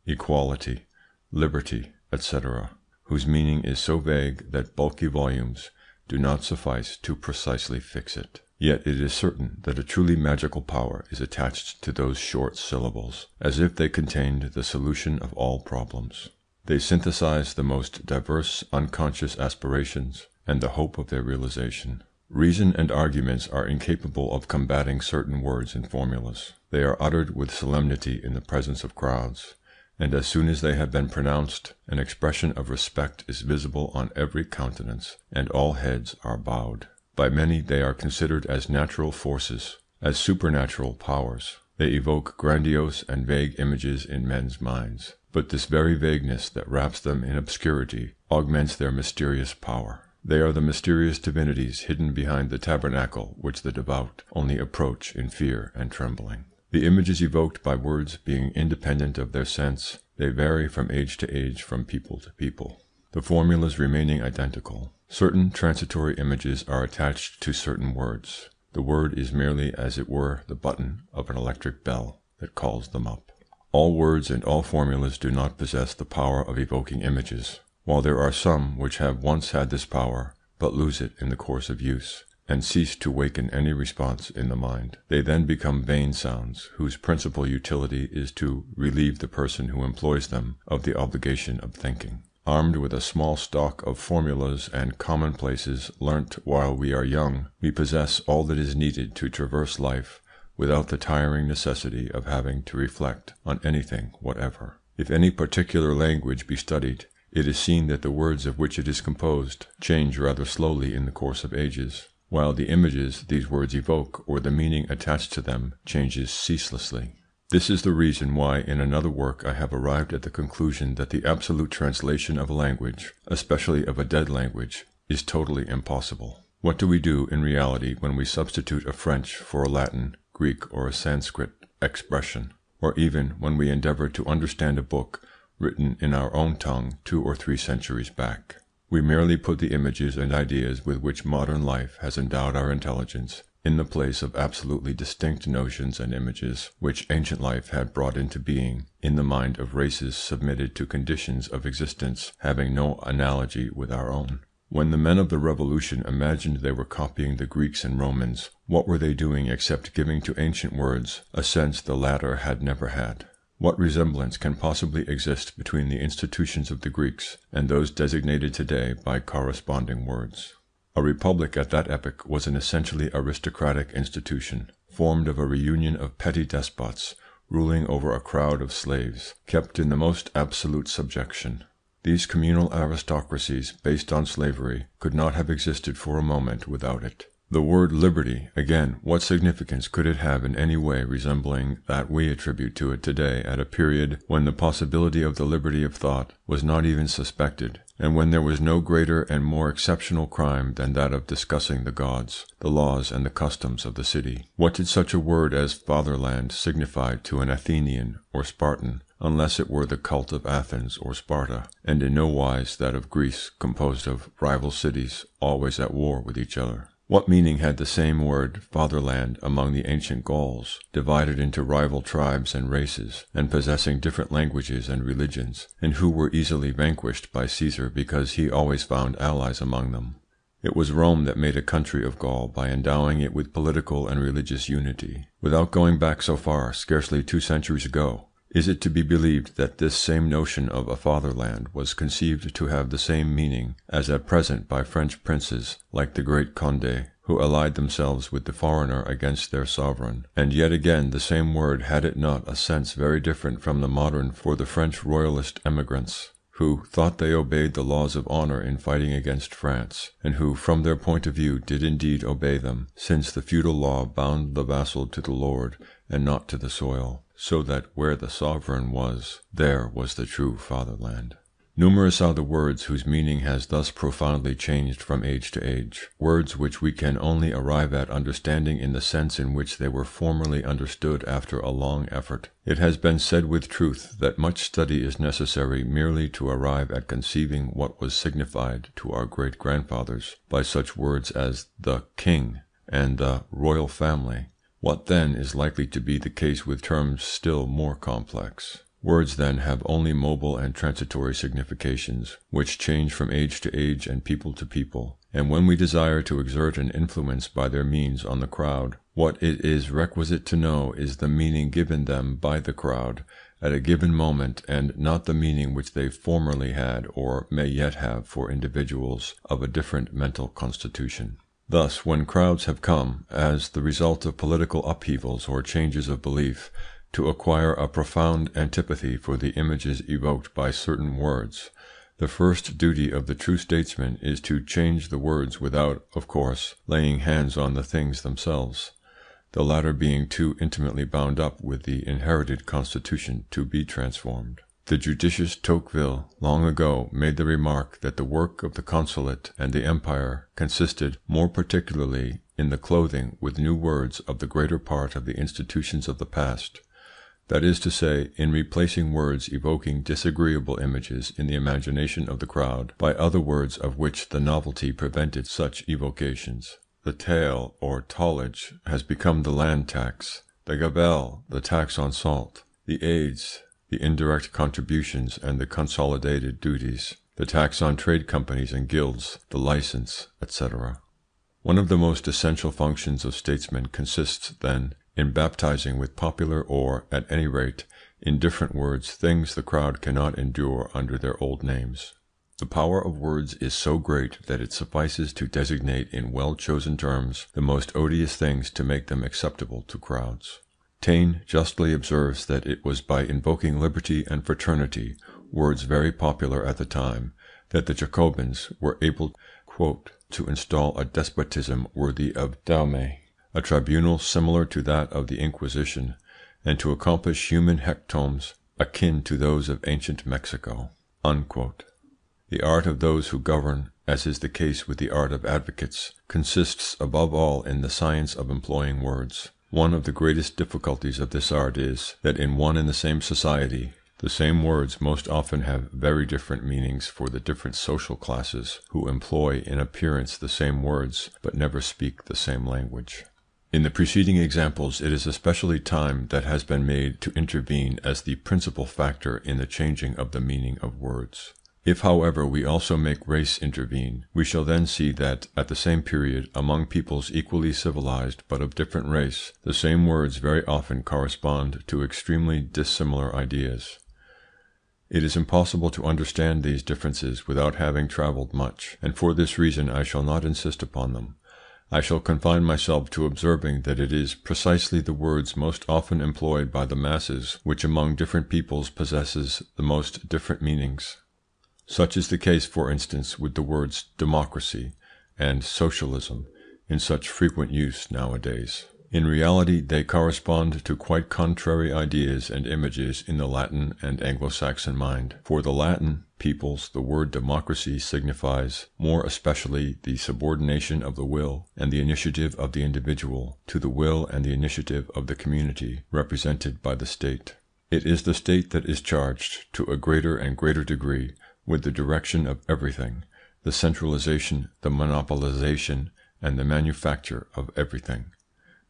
equality, liberty, etc., whose meaning is so vague that bulky volumes do not suffice to precisely fix it. Yet it is certain that a truly magical power is attached to those short syllables, as if they contained the solution of all problems. They synthesize the most diverse unconscious aspirations and the hope of their realization. Reason and arguments are incapable of combating certain words and formulas. They are uttered with solemnity in the presence of crowds, and as soon as they have been pronounced, an expression of respect is visible on every countenance, and all heads are bowed. By many they are considered as natural forces, as supernatural powers. They evoke grandiose and vague images in men's minds, but this very vagueness that wraps them in obscurity augments their mysterious power. They are the mysterious divinities hidden behind the tabernacle which the devout only approach in fear and trembling. The images evoked by words being independent of their sense, they vary from age to age, from people to people, the formulas remaining identical. Certain transitory images are attached to certain words. The word is merely, as it were, the button of an electric bell that calls them up. All words and all formulas do not possess the power of evoking images, while there are some which have once had this power, but lose it in the course of use, and cease to waken any response in the mind. They then become vain sounds, whose principal utility is to relieve the person who employs them of the obligation of thinking. Armed with a small stock of formulas and commonplaces learnt while we are young, we possess all that is needed to traverse life without the tiring necessity of having to reflect on anything whatever. If any particular language be studied, it is seen that the words of which it is composed change rather slowly in the course of ages, while the images these words evoke, or the meaning attached to them, changes ceaselessly. This is the reason why in another work I have arrived at the conclusion that the absolute translation of a language, especially of a dead language, is totally impossible. What do we do in reality when we substitute a French for a Latin, Greek, or a Sanskrit expression, or even when we endeavour to understand a book written in our own tongue 2 or 3 centuries back? We merely put the images and ideas with which modern life has endowed our intelligence in the place of absolutely distinct notions and images which ancient life had brought into being in the mind of races submitted to conditions of existence having no analogy with our own. When the men of the Revolution imagined they were copying the Greeks and Romans, what were they doing except giving to ancient words a sense the latter had never had? What resemblance can possibly exist between the institutions of the Greeks and those designated today by corresponding words? A republic at that epoch was an essentially aristocratic institution, formed of a reunion of petty despots ruling over a crowd of slaves, kept in the most absolute subjection. These communal aristocracies, based on slavery, could not have existed for a moment without it. The word liberty, again, what significance could it have in any way resembling that we attribute to it today at a period when the possibility of the liberty of thought was not even suspected, and when there was no greater and more exceptional crime than that of discussing the gods, the laws and the customs of the city? What did such a word as fatherland signify to an Athenian or Spartan, unless it were the cult of Athens or Sparta, and in no wise that of Greece, composed of rival cities always at war with each other? What meaning had the same word fatherland among the ancient Gauls, divided into rival tribes and races, and possessing different languages and religions, and who were easily vanquished by Caesar because he always found allies among them? It was Rome that made a country of Gaul by endowing it with political and religious unity. Without going back so far, scarcely 2 centuries ago, is it to be believed that this same notion of a fatherland was conceived to have the same meaning as at present by French princes like the great Condé, who allied themselves with the foreigner against their sovereign? And yet again the same word had it not a sense very different from the modern for the French royalist emigrants, who thought they obeyed the laws of honour in fighting against France, and who from their point of view did indeed obey them, since the feudal law bound the vassal to the lord and not to the soil, so that where the sovereign was, there was the true fatherland. Numerous are the words whose meaning has thus profoundly changed from age to age, words which we can only arrive at understanding in the sense in which they were formerly understood after a long effort. It has been said with truth that much study is necessary merely to arrive at conceiving what was signified to our great grandfathers by such words as the king and the royal family. What then is likely to be the case with terms still more complex? Words then have only mobile and transitory significations, which change from age to age and people to people, and when we desire to exert an influence by their means on the crowd, what it is requisite to know is the meaning given them by the crowd at a given moment, and not the meaning which they formerly had or may yet have for individuals of a different mental constitution. Thus, when crowds have come, as the result of political upheavals or changes of belief, to acquire a profound antipathy for the images evoked by certain words, the first duty of the true statesman is to change the words without, of course, laying hands on the things themselves, the latter being too intimately bound up with the inherited constitution to be transformed. The judicious Tocqueville long ago made the remark that the work of the consulate and the empire consisted more particularly in the clothing with new words of the greater part of the institutions of the past, that is to say, in replacing words evoking disagreeable images in the imagination of the crowd by other words of which the novelty prevented such evocations. The taille or tallage has become the land tax, the gabelle the tax on salt, the aides the indirect contributions and the consolidated duties, the tax on trade companies and guilds, the licence, etc. One of the most essential functions of statesmen consists, then, in baptizing with popular or, at any rate, in different words things the crowd cannot endure under their old names. The power of words is so great that it suffices to designate in well-chosen terms the most odious things to make them acceptable to crowds. Taine justly observes that it was by invoking liberty and fraternity, words very popular at the time, that the Jacobins were able, quote, to install a despotism worthy of Daume, a tribunal similar to that of the Inquisition, and to accomplish human hecatombs akin to those of ancient Mexico. Unquote. The art of those who govern, as is the case with the art of advocates, consists above all in the science of employing words. One of the greatest difficulties of this art is, that in one and the same society, the same words most often have very different meanings for the different social classes who employ in appearance the same words, but never speak the same language. In the preceding examples, it is especially time that has been made to intervene as the principal factor in the changing of the meaning of words. If, however, we also make race intervene, we shall then see that, at the same period, among peoples equally civilized but of different race, the same words very often correspond to extremely dissimilar ideas. It is impossible to understand these differences without having travelled much, and for this reason I shall not insist upon them. I shall confine myself to observing that it is precisely the words most often employed by the masses which among different peoples possesses the most different meanings. Such is the case, for instance, with the words democracy and socialism in such frequent use nowadays. In reality, they correspond to quite contrary ideas and images in the Latin and Anglo-Saxon mind. For the Latin peoples, the word democracy signifies more especially the subordination of the will and the initiative of the individual to the will and the initiative of the community represented by the state. It is the state that is charged, to a greater and greater degree, with the direction of everything, the centralization, the monopolization, and the manufacture of everything.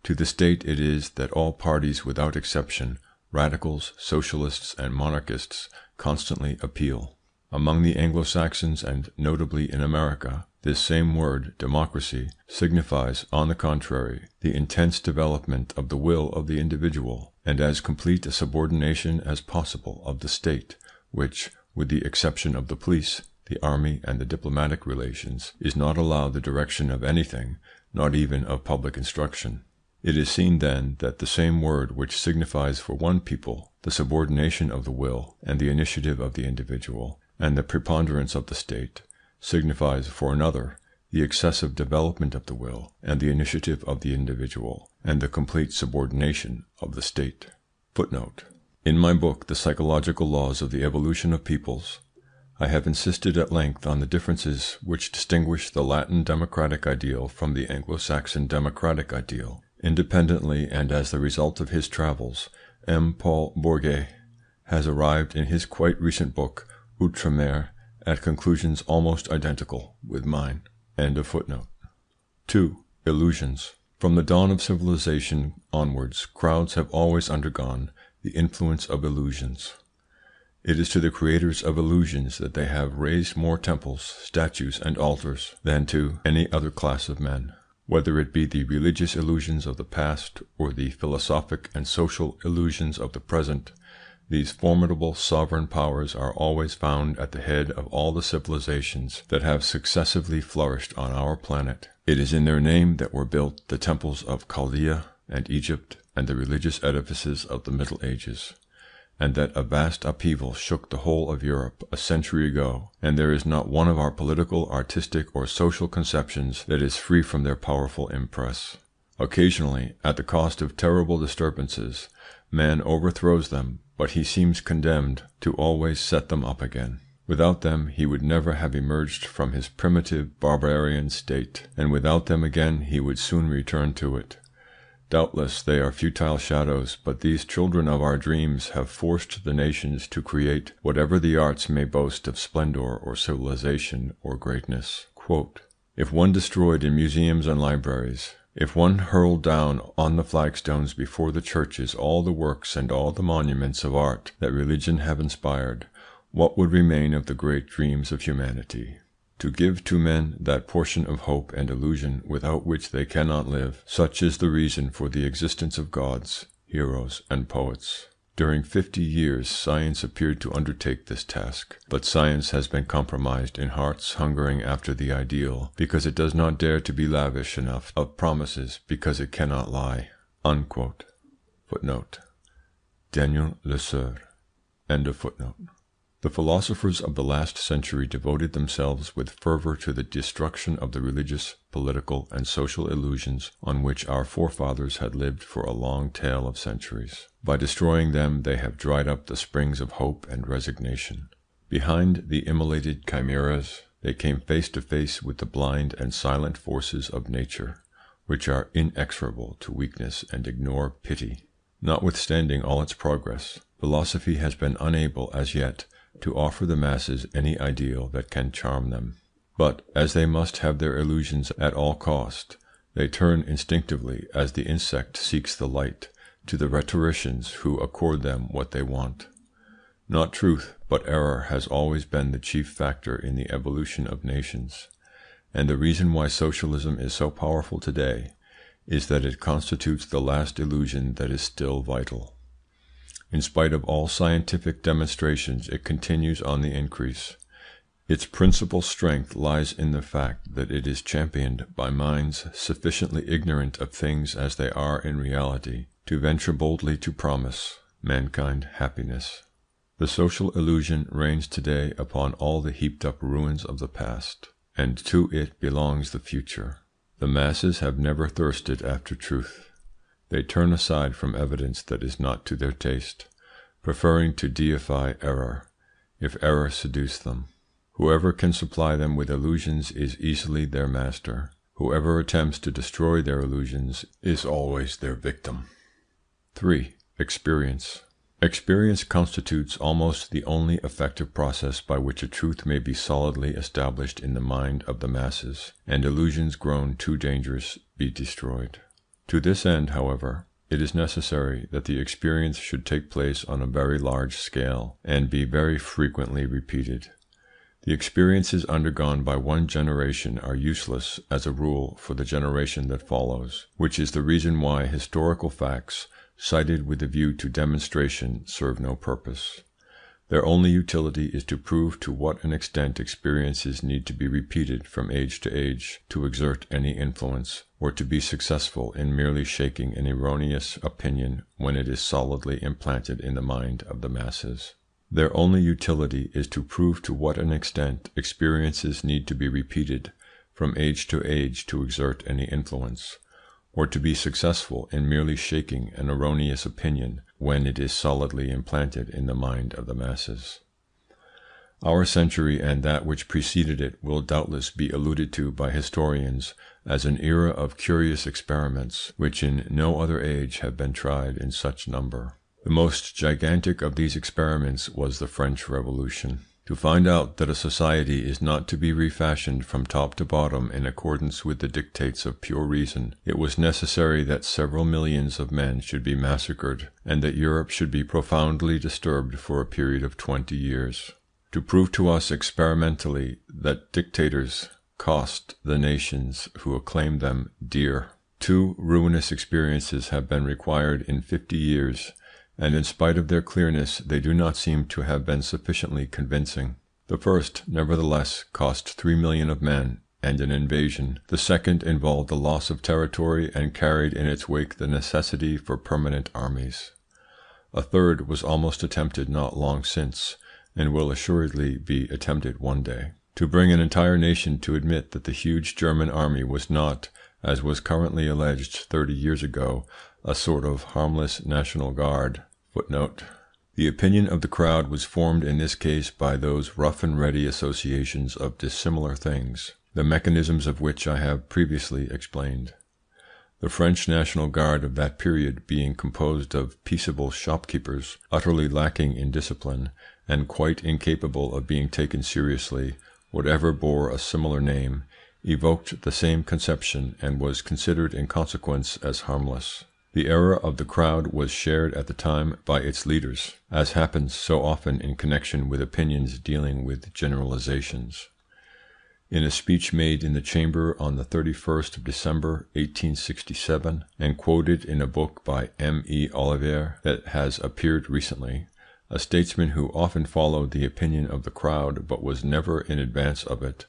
To the state it is that all parties without exception, radicals, socialists, and monarchists, constantly appeal. Among the Anglo-Saxons, and notably in America, this same word, democracy, signifies, on the contrary, the intense development of the will of the individual, and as complete a subordination as possible of the state, which, with the exception of the police, the army, and the diplomatic relations, is not allowed the direction of anything, not even of public instruction. It is seen then that the same word which signifies for one people the subordination of the will and the initiative of the individual, and the preponderance of the state, signifies for another the excessive development of the will and the initiative of the individual, and the complete subordination of the state. Footnote. In my book, The Psychological Laws of the Evolution of Peoples, I have insisted at length on the differences which distinguish the Latin democratic ideal from the Anglo-Saxon democratic ideal. Independently and as the result of his travels, M. Paul Bourget has arrived in his quite recent book, Outre-mer, at conclusions almost identical with mine. End of footnote. 2. Illusions. From the dawn of civilization onwards, crowds have always undergone the influence of illusions. It is to the creators of illusions that they have raised more temples, statues, and altars than to any other class of men. Whether it be the religious illusions of the past or the philosophic and social illusions of the present, these formidable sovereign powers are always found at the head of all the civilizations that have successively flourished on our planet. It is in their name that were built the temples of Chaldea and Egypt and the religious edifices of the Middle Ages, and that a vast upheaval shook the whole of Europe a century ago, and there is not one of our political, artistic, or social conceptions that is free from their powerful impress. Occasionally, at the cost of terrible disturbances, man overthrows them, but he seems condemned to always set them up again. Without them he would never have emerged from his primitive barbarian state, and without them again he would soon return to it. Doubtless they are futile shadows, but these children of our dreams have forced the nations to create whatever the arts may boast of splendor or civilization or greatness. Quote, if one destroyed in museums and libraries, if one hurled down on the flagstones before the churches all the works and all the monuments of art that religion have inspired, what would remain of the great dreams of humanity? To give to men that portion of hope and illusion without which they cannot live, such is the reason for the existence of gods, heroes, and poets. During 50 years science appeared to undertake this task, but science has been compromised in hearts hungering after the ideal, because it does not dare to be lavish enough of promises, because it cannot lie. Unquote. Footnote. Daniel Le Seur. End of footnote. The philosophers of the last century devoted themselves with fervour to the destruction of the religious, political, and social illusions on which our forefathers had lived for a long tale of centuries. By destroying them they have dried up the springs of hope and resignation. Behind the immolated chimeras they came face to face with the blind and silent forces of nature, which are inexorable to weakness and ignore pity. Notwithstanding all its progress, philosophy has been unable as yet to offer the masses any ideal that can charm them. But as they must have their illusions at all cost, they turn instinctively, as the insect seeks the light, to the rhetoricians who accord them what they want. Not truth, but error has always been the chief factor in the evolution of nations, and the reason why socialism is so powerful today is that it constitutes the last illusion that is still vital. In spite of all scientific demonstrations, it continues on the increase. Its principal strength lies in the fact that it is championed by minds sufficiently ignorant of things as they are in reality to venture boldly to promise mankind happiness. The social illusion reigns today upon all the heaped up ruins of the past, and to it belongs the future. The masses have never thirsted after truth. They turn aside from evidence that is not to their taste, preferring to deify error, if error seduce them. Whoever can supply them with illusions is easily their master. Whoever attempts to destroy their illusions is always their victim. 3. Experience. Experience constitutes almost the only effective process by which a truth may be solidly established in the mind of the masses, and illusions grown too dangerous be destroyed. To this end, however, it is necessary that the experience should take place on a very large scale, and be very frequently repeated. The experiences undergone by one generation are useless as a rule for the generation that follows, which is the reason why historical facts cited with a view to demonstration serve no purpose. Their only utility is to prove to what an extent experiences need to be repeated from age to age to exert any influence, or to be successful in merely shaking an erroneous opinion when it is solidly implanted in the mind of the masses. Their only utility is to prove to what an extent experiences need to be repeated from age to age to exert any influence, or to be successful in merely shaking an erroneous opinion when it is solidly implanted in the mind of the masses. Our century and that which preceded it will doubtless be alluded to by historians as an era of curious experiments, which in no other age have been tried in such number. The most gigantic of these experiments was the French Revolution. To find out that a society is not to be refashioned from top to bottom in accordance with the dictates of pure reason, it was necessary that several millions of men should be massacred, and that Europe should be profoundly disturbed for a period of 20 years. To prove to us experimentally that dictators cost the nations who acclaim them dear. 2 ruinous experiences have been required in 50 years, and in spite of their clearness they do not seem to have been sufficiently convincing. The first, nevertheless, cost 3 million of men and an invasion. The second involved the loss of territory and carried in its wake the necessity for permanent armies. A third was almost attempted not long since, and will assuredly be attempted one day. To bring an entire nation to admit that the huge German army was not, as was currently alleged 30 years ago, a sort of harmless National Guard. The opinion of the crowd was formed in this case by those rough and ready associations of dissimilar things, the mechanisms of which I have previously explained. The French National Guard of that period being composed of peaceable shopkeepers, utterly lacking in discipline, and quite incapable of being taken seriously, whatever bore a similar name, evoked the same conception and was considered in consequence as harmless. The error of the crowd was shared at the time by its leaders, as happens so often in connection with opinions dealing with generalizations. In a speech made in the Chamber on the 31st of December 1867, and quoted in a book by M.E. Olivier that has appeared recently, a statesman who often followed the opinion of the crowd but was never in advance of it,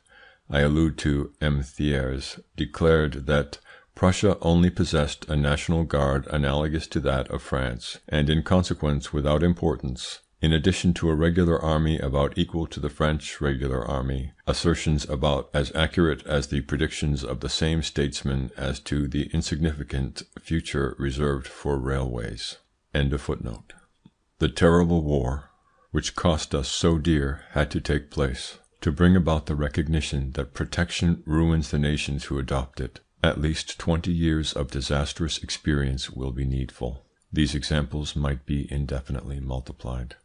I allude to M. Thiers, declared that Prussia only possessed a National Guard analogous to that of France, and in consequence without importance, in addition to a regular army about equal to the French regular army, assertions about as accurate as the predictions of the same statesman as to the insignificant future reserved for railways. The terrible war, which cost us so dear, had to take place, to bring about the recognition that protection ruins the nations who adopt it. At least 20 years of disastrous experience will be needful. These examples might be indefinitely multiplied.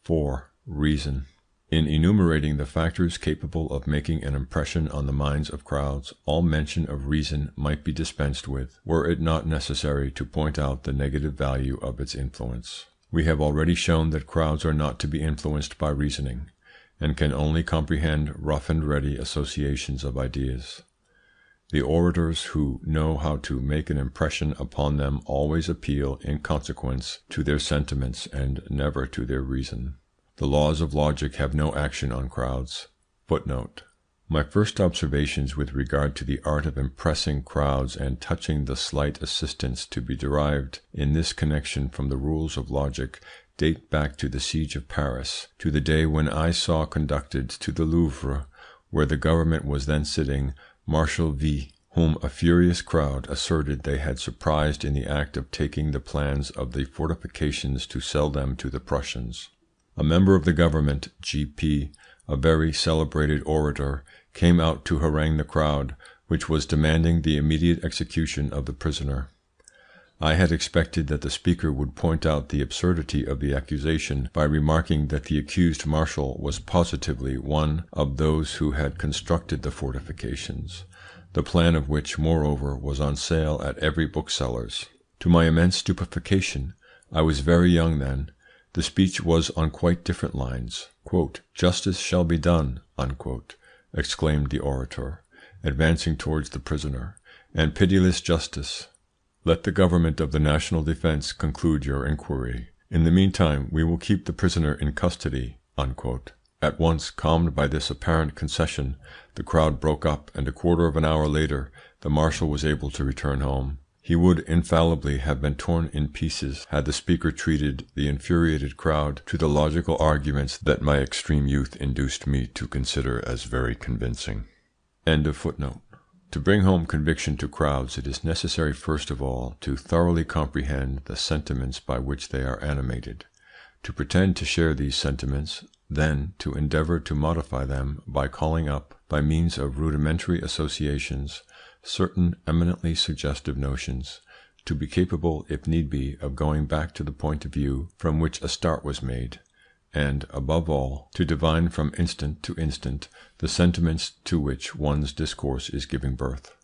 4. Reason. In enumerating the factors capable of making an impression on the minds of crowds, all mention of reason might be dispensed with, were it not necessary to point out the negative value of its influence. We have already shown that crowds are not to be influenced by reasoning, and can only comprehend rough and ready associations of ideas. The orators who know how to make an impression upon them always appeal in consequence to their sentiments and never to their reason. The laws of logic have no action on crowds. My first observations with regard to the art of impressing crowds and touching the slight assistance to be derived in this connection from the rules of logic date back to the siege of Paris, to the day when I saw conducted to the Louvre, where the government was then sitting, Marshal V, whom a furious crowd asserted they had surprised in the act of taking the plans of the fortifications to sell them to the Prussians. A member of the government, G.P., a very celebrated orator, came out to harangue the crowd, which was demanding the immediate execution of the prisoner. I had expected that the speaker would point out the absurdity of the accusation by remarking that the accused marshal was positively one of those who had constructed the fortifications, the plan of which, moreover, was on sale at every bookseller's. To my immense stupefaction, I was very young then, the speech was on quite different lines. "Justice shall be done," exclaimed the orator, advancing towards the prisoner, "and pitiless justice. Let the government of the national defence conclude your inquiry. In the meantime we will keep the prisoner in custody." At once, calmed by this apparent concession, the crowd broke up, and a quarter of an hour later the marshal was able to return home. He would infallibly have been torn in pieces had the speaker treated the infuriated crowd to the logical arguments that my extreme youth induced me to consider as very convincing. To bring home conviction to crowds, it is necessary first of all to thoroughly comprehend the sentiments by which they are animated, to pretend to share these sentiments, then to endeavour to modify them by calling up, by means of rudimentary associations, certain eminently suggestive notions, to be capable, if need be, of going back to the point of view from which a start was made, and, above all, to divine from instant to instant the sentiments to which one's discourse is giving birth.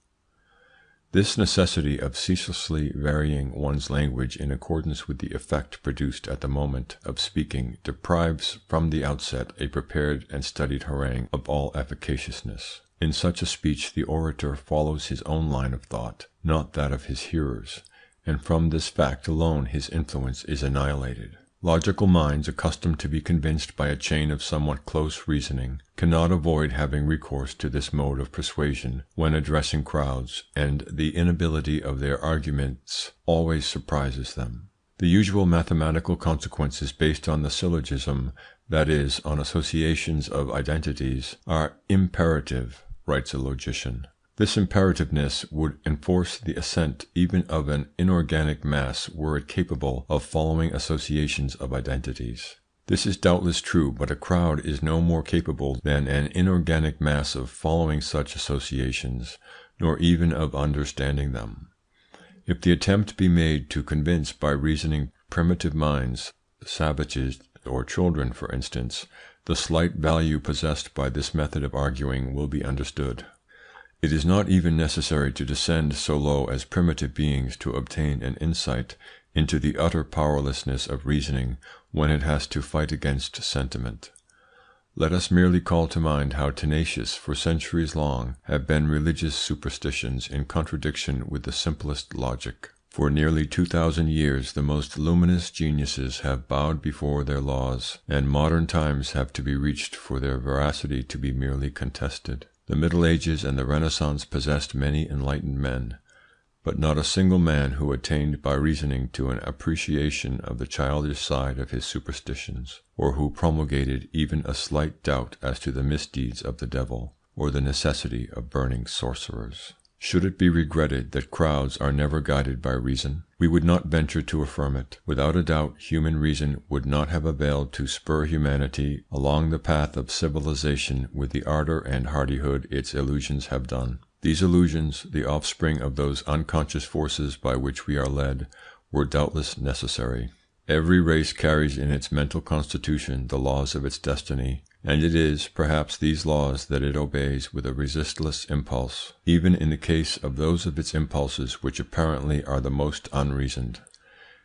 This necessity of ceaselessly varying one's language in accordance with the effect produced at the moment of speaking deprives from the outset a prepared and studied harangue of all efficaciousness. In such a speech the orator follows his own line of thought, not that of his hearers, and from this fact alone his influence is annihilated. Logical minds, accustomed to be convinced by a chain of somewhat close reasoning, cannot avoid having recourse to this mode of persuasion when addressing crowds, and the inability of their arguments always surprises them. The usual mathematical consequences based on the syllogism, that is, on associations of identities, are imperative, writes a logician. This imperativeness would enforce the assent even of an inorganic mass were it capable of following associations of identities. This is doubtless true, but a crowd is no more capable than an inorganic mass of following such associations, nor even of understanding them. If the attempt be made to convince by reasoning primitive minds, savages or children for instance, the slight value possessed by this method of arguing will be understood. It is not even necessary to descend so low as primitive beings to obtain an insight into the utter powerlessness of reasoning when it has to fight against sentiment. Let us merely call to mind how tenacious for centuries long have been religious superstitions in contradiction with the simplest logic. For nearly 2000 years the most luminous geniuses have bowed before their laws, and modern times have to be reached for their veracity to be merely contested. The Middle Ages and the Renaissance possessed many enlightened men, but not a single man who attained by reasoning to an appreciation of the childish side of his superstitions, or who promulgated even a slight doubt as to the misdeeds of the devil, or the necessity of burning sorcerers. Should it be regretted that crowds are never guided by reason? We would not venture to affirm it. Without a doubt, human reason would not have availed to spur humanity along the path of civilization with the ardour and hardihood its illusions have done. These illusions, the offspring of those unconscious forces by which we are led, were doubtless necessary. Every race carries in its mental constitution the laws of its destiny, and it is, perhaps, these laws that it obeys with a resistless impulse, even in the case of those of its impulses which apparently are the most unreasoned.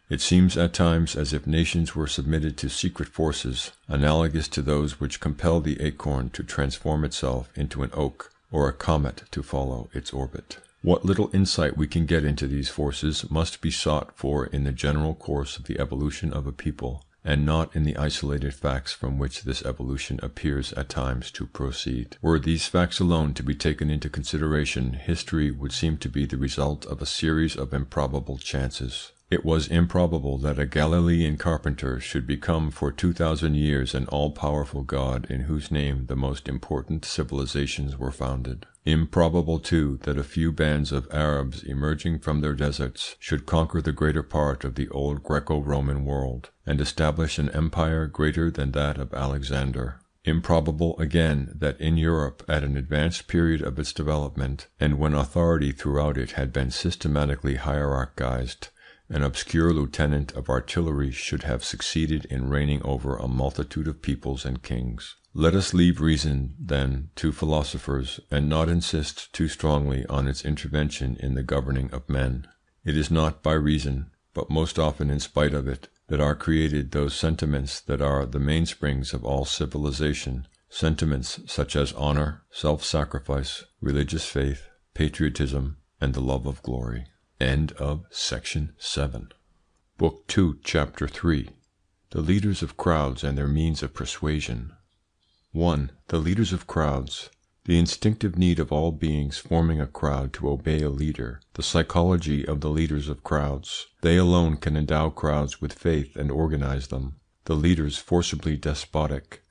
It seems at times as if nations were submitted to secret forces, analogous to those which compel the acorn to transform itself into an oak, or a comet to follow its orbit. What little insight we can get into these forces must be sought for in the general course of the evolution of a people, and not in the isolated facts from which this evolution appears at times to proceed. Were these facts alone to be taken into consideration, history would seem to be the result of a series of improbable chances. It was improbable that a Galilean carpenter should become for 2000 years an all-powerful god in whose name the most important civilizations were founded. Improbable, too, that a few bands of Arabs emerging from their deserts should conquer the greater part of the old Greco-Roman world, and establish an empire greater than that of Alexander. Improbable, again, that in Europe, at an advanced period of its development, and when authority throughout it had been systematically hierarchized, An obscure lieutenant of artillery should have succeeded in reigning over a multitude of peoples and kings. Let us leave reason, then, to philosophers, and not insist too strongly on its intervention in the governing of men. It is not by reason, but most often in spite of it, that are created those sentiments that are the mainsprings of all civilization, sentiments such as honour, self-sacrifice, religious faith, patriotism, and the love of glory. End of section 7. Book 2, Chapter 3. The leaders of crowds and their means of persuasion. 1. The leaders of crowds. The instinctive need of all beings forming a crowd to obey a leader. The psychology of the leaders of crowds. They alone can endow crowds with faith and organize them. The leaders forcibly despotic.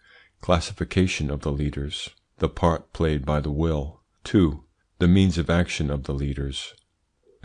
Classification of the leaders. The part played by the will. 2. The means of action of the leaders.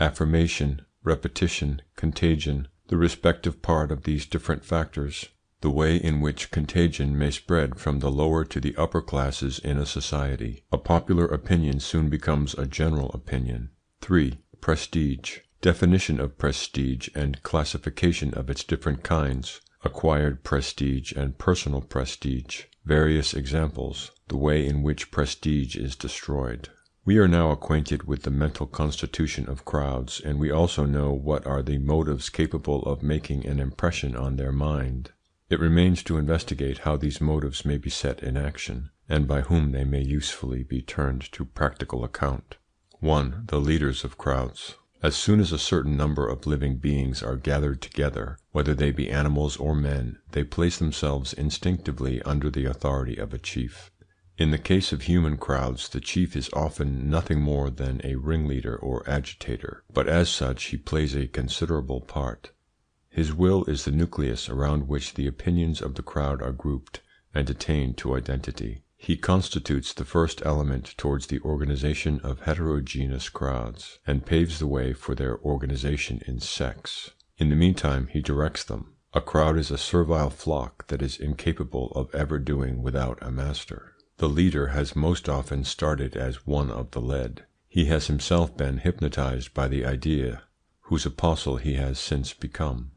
Affirmation, repetition, contagion, the respective part of these different factors. The way in which contagion may spread from the lower to the upper classes in a society. A popular opinion soon becomes a general opinion. 3. Prestige. Definition of prestige and classification of its different kinds. Acquired prestige and personal prestige. Various examples. The way in which prestige is destroyed. We are now acquainted with the mental constitution of crowds, and we also know what are the motives capable of making an impression on their mind. It remains to investigate how these motives may be set in action, and by whom they may usefully be turned to practical account. 1. The leaders of crowds. As soon as a certain number of living beings are gathered together, whether they be animals or men, they place themselves instinctively under the authority of a chief. In the case of human crowds, the chief is often nothing more than a ringleader or agitator, but as such he plays a considerable part. His will is the nucleus around which the opinions of the crowd are grouped and attain to identity. He constitutes the first element towards the organization of heterogeneous crowds, and paves the way for their organization in sects. In the meantime he directs them. A crowd is a servile flock that is incapable of ever doing without a master. The leader has most often started as one of the led. He has himself been hypnotized by the idea, whose apostle he has since become.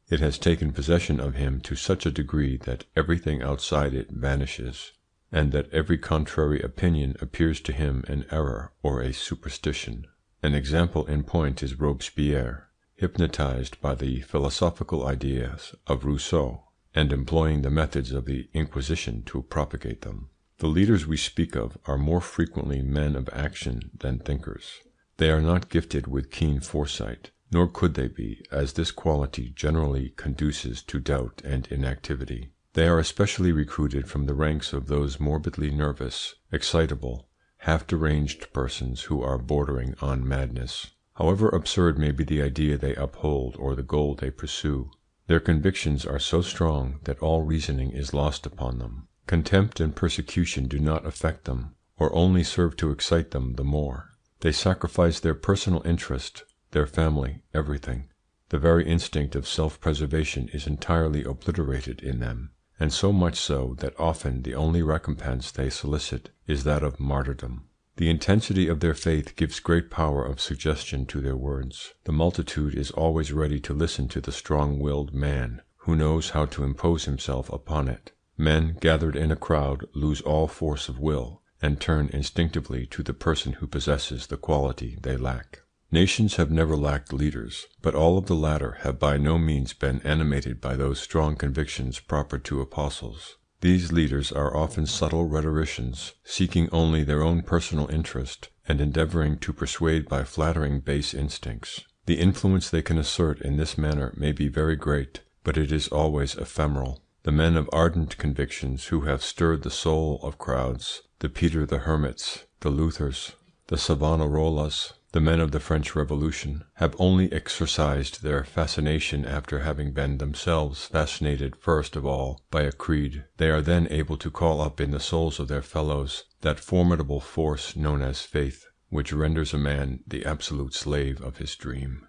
It has taken possession of him to such a degree that everything outside it vanishes, and that every contrary opinion appears to him an error or a superstition. An example in point is Robespierre, hypnotized by the philosophical ideas of Rousseau, and employing the methods of the Inquisition to propagate them. The leaders we speak of are more frequently men of action than thinkers. They are not gifted with keen foresight, nor could they be, as this quality generally conduces to doubt and inactivity. They are especially recruited from the ranks of those morbidly nervous, excitable, half-deranged persons who are bordering on madness. However absurd may be the idea they uphold or the goal they pursue, their convictions are so strong that all reasoning is lost upon them. Contempt and persecution do not affect them, or only serve to excite them the more. They sacrifice their personal interest, their family, everything. The very instinct of self-preservation is entirely obliterated in them, and so much so that often the only recompense they solicit is that of martyrdom. The intensity of their faith gives great power of suggestion to their words. The multitude is always ready to listen to the strong-willed man, who knows how to impose himself upon it. Men gathered in a crowd lose all force of will, and turn instinctively to the person who possesses the quality they lack. Nations have never lacked leaders, but all of the latter have by no means been animated by those strong convictions proper to apostles. These leaders are often subtle rhetoricians, seeking only their own personal interest, and endeavouring to persuade by flattering base instincts. The influence they can assert in this manner may be very great, but it is always ephemeral. The men of ardent convictions who have stirred the soul of crowds, the Peter the Hermits, the Luthers, the Savonarolas, the men of the French Revolution, have only exercised their fascination after having been themselves fascinated first of all by a creed. They are then able to call up in the souls of their fellows that formidable force known as faith, which renders a man the absolute slave of his dream.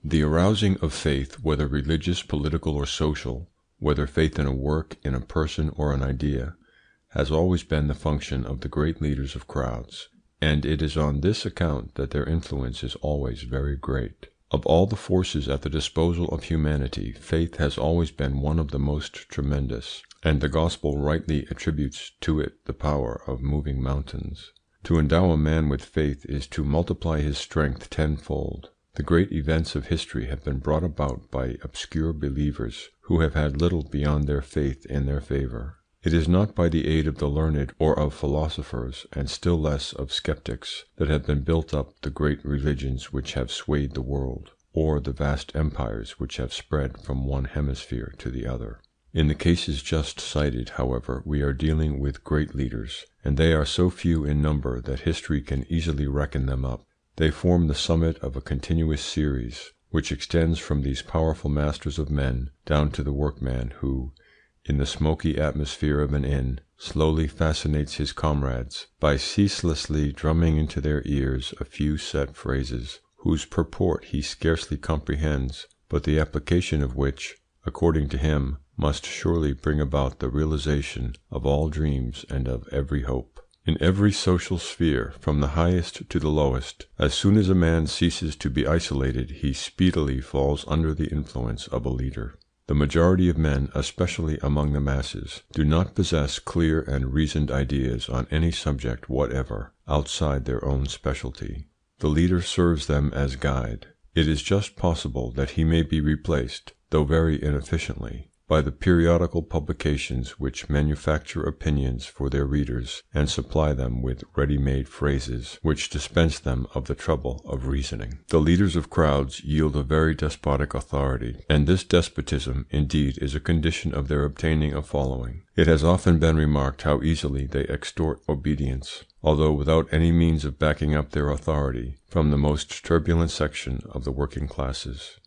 The arousing of faith, whether religious, political, or social, whether faith in a work, in a person, or an idea, has always been the function of the great leaders of crowds, and it is on this account that their influence is always very great. Of all the forces at the disposal of humanity, faith has always been one of the most tremendous, and the Gospel rightly attributes to it the power of moving mountains. To endow a man with faith is to multiply his strength tenfold. The great events of history have been brought about by obscure believers who have had little beyond their faith in their favour. It is not by the aid of the learned or of philosophers, and still less of sceptics, that have been built up the great religions which have swayed the world, or the vast empires which have spread from one hemisphere to the other. In the cases just cited, however, we are dealing with great leaders, and they are so few in number that history can easily reckon them up. They form the summit of a continuous series, which extends from these powerful masters of men down to the workman who, in the smoky atmosphere of an inn, slowly fascinates his comrades by ceaselessly drumming into their ears a few set phrases, whose purport he scarcely comprehends, but the application of which, according to him, must surely bring about the realization of all dreams and of every hope. In every social sphere, from the highest to the lowest, as soon as a man ceases to be isolated, he speedily falls under the influence of a leader. The majority of men, especially among the masses, do not possess clear and reasoned ideas on any subject whatever outside their own specialty. The leader serves them as guide. It is just possible that he may be replaced, though very inefficiently, by the periodical publications which manufacture opinions for their readers and supply them with ready-made phrases which dispense them of the trouble of reasoning. The leaders of crowds yield a very despotic authority, and this despotism indeed is a condition of their obtaining a following. It has often been remarked how easily they extort obedience, although without any means of backing up their authority, from the most turbulent section of the working classes.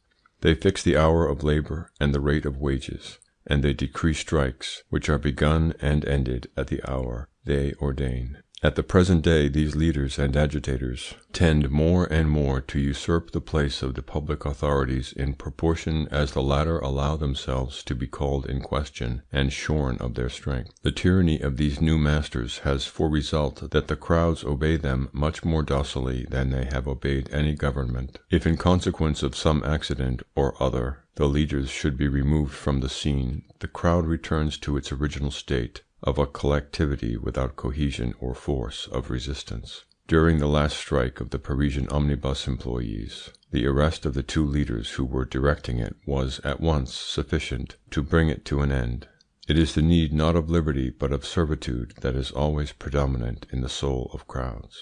They fix the hour of labour and the rate of wages, and they decree strikes, which are begun and ended at the hour they ordain. At the present day, these leaders and agitators tend more and more to usurp the place of the public authorities in proportion as the latter allow themselves to be called in question and shorn of their strength. The tyranny of these new masters has for result that the crowds obey them much more docilely than they have obeyed any government. If in consequence of some accident or other the leaders should be removed from the scene, the crowd returns to its original state of a collectivity without cohesion or force of resistance. During the last strike of the Parisian omnibus employees, the arrest of the two leaders who were directing it was at once sufficient to bring it to an end. It is the need not of liberty but of servitude that is always predominant in the soul of crowds.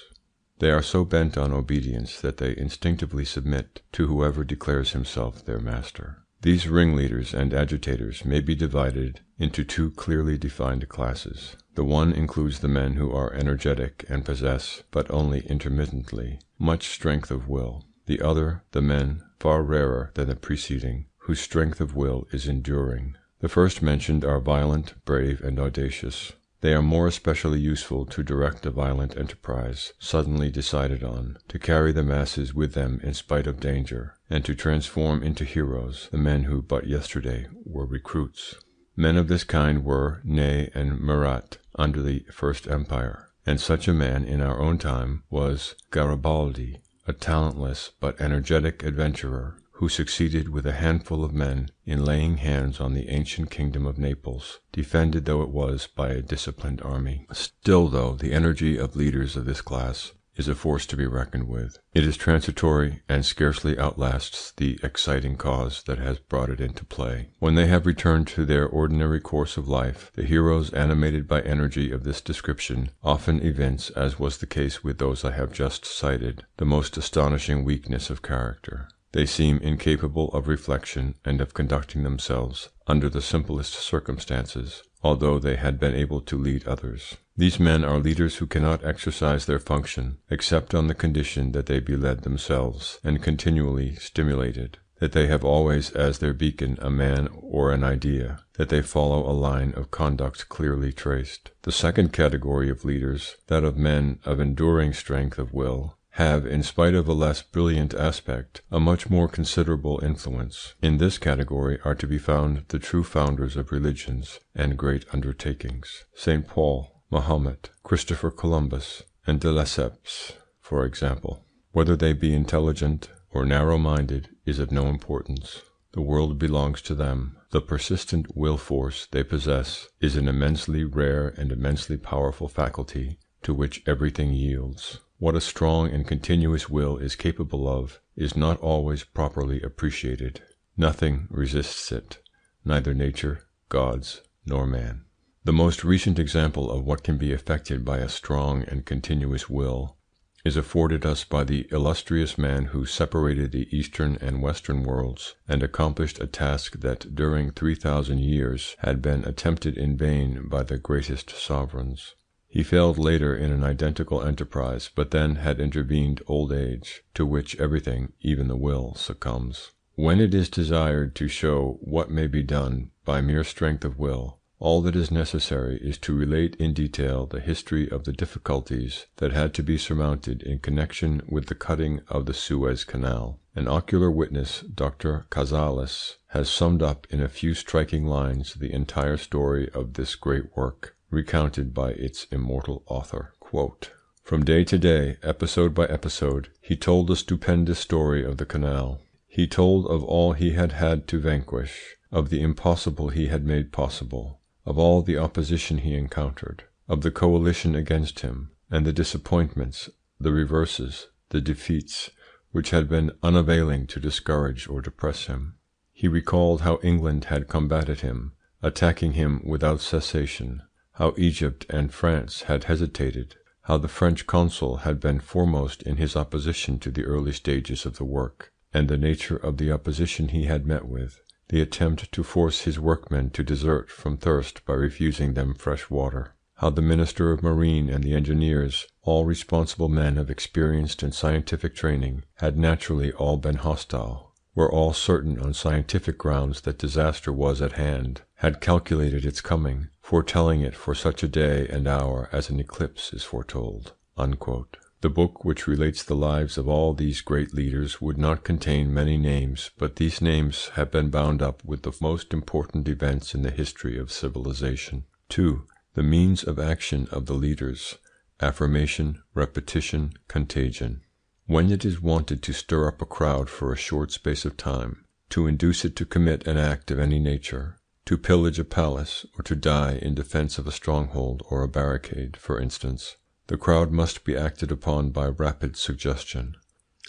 They are so bent on obedience that they instinctively submit to whoever declares himself their master. These ringleaders and agitators may be divided into two clearly defined classes. The one includes the men who are energetic and possess, but only intermittently, much strength of will. The other, the men, far rarer than the preceding, whose strength of will is enduring. The first mentioned are violent, brave, and audacious. They are more especially useful to direct a violent enterprise, suddenly decided on, to carry the masses with them in spite of danger, and to transform into heroes the men who but yesterday were recruits. Men of this kind were Ney and Murat under the First Empire, and such a man in our own time was Garibaldi, a talentless but energetic adventurer, who succeeded with a handful of men in laying hands on the ancient kingdom of Naples, defended though it was by a disciplined army. Still, though, the energy of leaders of this class is a force to be reckoned with. It is transitory and scarcely outlasts the exciting cause that has brought it into play. When they have returned to their ordinary course of life, the heroes animated by energy of this description often evince, as was the case with those I have just cited, the most astonishing weakness of character. They seem incapable of reflection and of conducting themselves under the simplest circumstances, although they had been able to lead others. These men are leaders who cannot exercise their function except on the condition that they be led themselves and continually stimulated, that they have always as their beacon a man or an idea, that they follow a line of conduct clearly traced. The second category of leaders, that of men of enduring strength of will, have, in spite of a less brilliant aspect, a much more considerable influence. In this category are to be found the true founders of religions and great undertakings. St. Paul, Mahomet, Christopher Columbus, and de Lesseps, for example. Whether they be intelligent, or narrow-minded is of no importance. The world belongs to them. The persistent will force they possess is an immensely rare and immensely powerful faculty to which everything yields. What a strong and continuous will is capable of is not always properly appreciated. Nothing resists it, neither nature, gods, nor man. The most recent example of what can be effected by a strong and continuous will is afforded us by the illustrious man who separated the eastern and western worlds and accomplished a task that during 3,000 years had been attempted in vain by the greatest sovereigns. He failed later in an identical enterprise, but then had intervened old age, to which everything, even the will, succumbs. When it is desired to show what may be done by mere strength of will, all that is necessary is to relate in detail the history of the difficulties that had to be surmounted in connection with the cutting of the Suez Canal. An ocular witness, Dr. Cazales, has summed up in a few striking lines the entire story of this great work, recounted by its immortal author. Quote, "From day to day, episode by episode, he told the stupendous story of the canal. He told of all he had had to vanquish, of the impossible he had made possible, of all the opposition he encountered, of the coalition against him, and the disappointments, the reverses, the defeats, which had been unavailing to discourage or depress him. He recalled how England had combated him, attacking him without cessation, how Egypt and France had hesitated, how the French consul had been foremost in his opposition to the early stages of the work, and the nature of the opposition he had met with, the attempt to force his workmen to desert from thirst by refusing them fresh water, how the Minister of Marine and the engineers, all responsible men of experienced and scientific training, had naturally all been hostile, were all certain on scientific grounds that disaster was at hand, had calculated its coming, foretelling it for such a day and hour as an eclipse is foretold." Unquote. The book which relates the lives of all these great leaders would not contain many names, but these names have been bound up with the most important events in the history of civilization. 2. The means of action of the leaders: affirmation, repetition, contagion. When it is wanted to stir up a crowd for a short space of time, to induce it to commit an act of any nature, to pillage a palace, or to die in defence of a stronghold or a barricade, for instance, the crowd must be acted upon by rapid suggestion,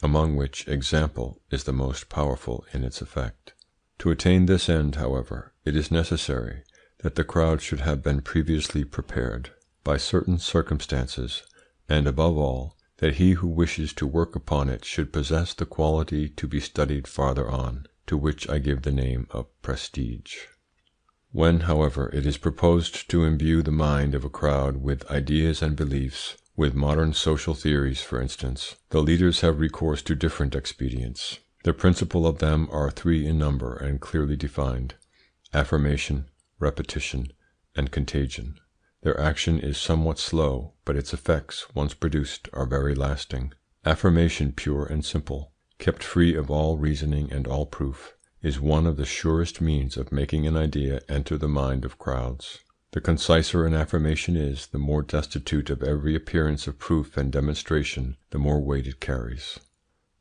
among which example is the most powerful in its effect. To attain this end, however, it is necessary that the crowd should have been previously prepared by certain circumstances, and above all, that he who wishes to work upon it should possess the quality to be studied farther on, to which I give the name of prestige. When, however, it is proposed to imbue the mind of a crowd with ideas and beliefs, with modern social theories for instance, the leaders have recourse to different expedients. The principal of them are 3 in number and clearly defined: affirmation, repetition, and contagion. Their action is somewhat slow, but its effects, once produced, are very lasting. Affirmation, pure and simple, kept free of all reasoning and all proof, is one of the surest means of making an idea enter the mind of crowds. The conciser an affirmation is, the more destitute of every appearance of proof and demonstration, the more weight it carries.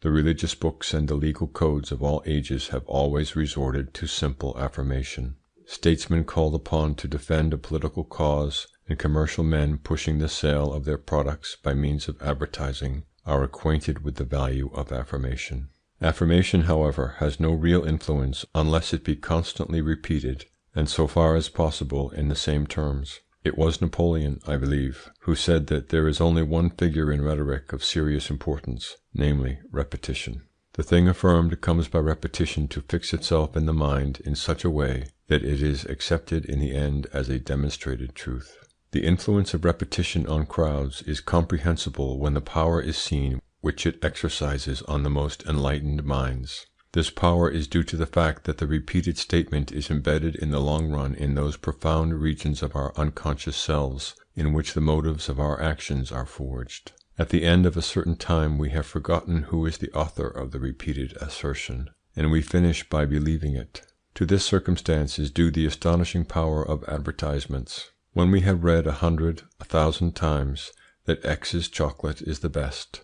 The religious books and the legal codes of all ages have always resorted to simple affirmation. Statesmen called upon to defend a political cause, and commercial men pushing the sale of their products by means of advertising, are acquainted with the value of affirmation. Affirmation, however, has no real influence unless it be constantly repeated, and so far as possible in the same terms. It was Napoleon, I believe, who said that there is only one figure in rhetoric of serious importance, namely repetition. The thing affirmed comes by repetition to fix itself in the mind in such a way that it is accepted in the end as a demonstrated truth. The influence of repetition on crowds is comprehensible when the power is seen which it exercises on the most enlightened minds. This power is due to the fact that the repeated statement is embedded in the long run in those profound regions of our unconscious selves in which the motives of our actions are forged. At the end of a certain time we have forgotten who is the author of the repeated assertion, and we finish by believing it. To this circumstance is due the astonishing power of advertisements. When we have read 100, 1,000 times that X's chocolate is the best,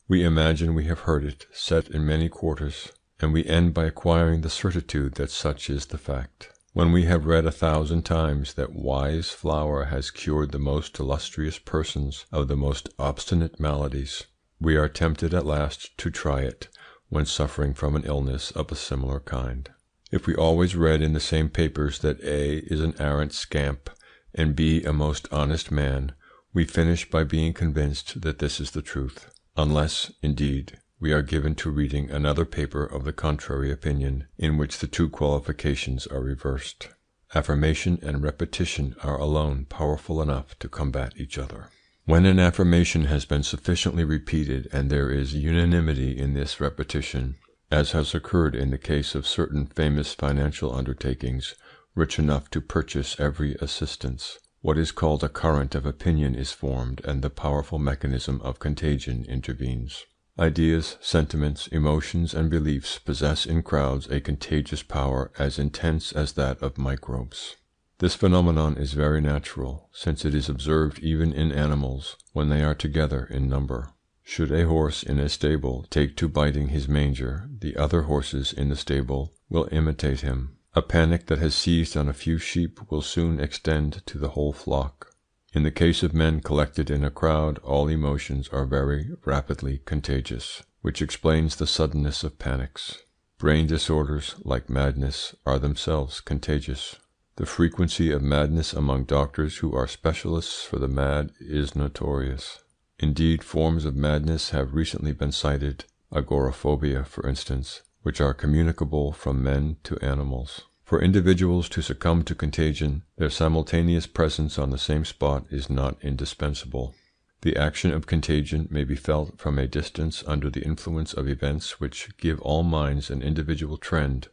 We imagine we have heard it said in many quarters, and we end by acquiring the certitude that such is the fact. When we have read 1,000 times that wise flour has cured the most illustrious persons of the most obstinate maladies, we are tempted at last to try it when suffering from an illness of a similar kind. If we always read in the same papers that A is an arrant scamp and B a most honest man, we finish by being convinced that this is the truth, unless, indeed, we are given to reading another paper of the contrary opinion, in which the two qualifications are reversed. Affirmation and repetition are alone powerful enough to combat each other. When an affirmation has been sufficiently repeated and there is unanimity in this repetition, as has occurred in the case of certain famous financial undertakings rich enough to purchase every assistance, what is called a current of opinion is formed, and the powerful mechanism of contagion intervenes. Ideas, sentiments, emotions, and beliefs possess in crowds a contagious power as intense as that of microbes. This phenomenon is very natural, since it is observed even in animals when they are together in number. Should a horse in a stable take to biting his manger, the other horses in the stable will imitate him. A panic that has seized on a few sheep will soon extend to the whole flock. In the case of men collected in a crowd, all emotions are very rapidly contagious, which explains the suddenness of panics. Brain disorders, like madness, are themselves contagious. The frequency of madness among doctors who are specialists for the mad is notorious. Indeed, forms of madness have recently been cited, agoraphobia for instance, which are communicable from men to animals. For individuals to succumb to contagion, their simultaneous presence on the same spot is not indispensable. The action of contagion may be felt from a distance under the influence of events which give all minds an individual trend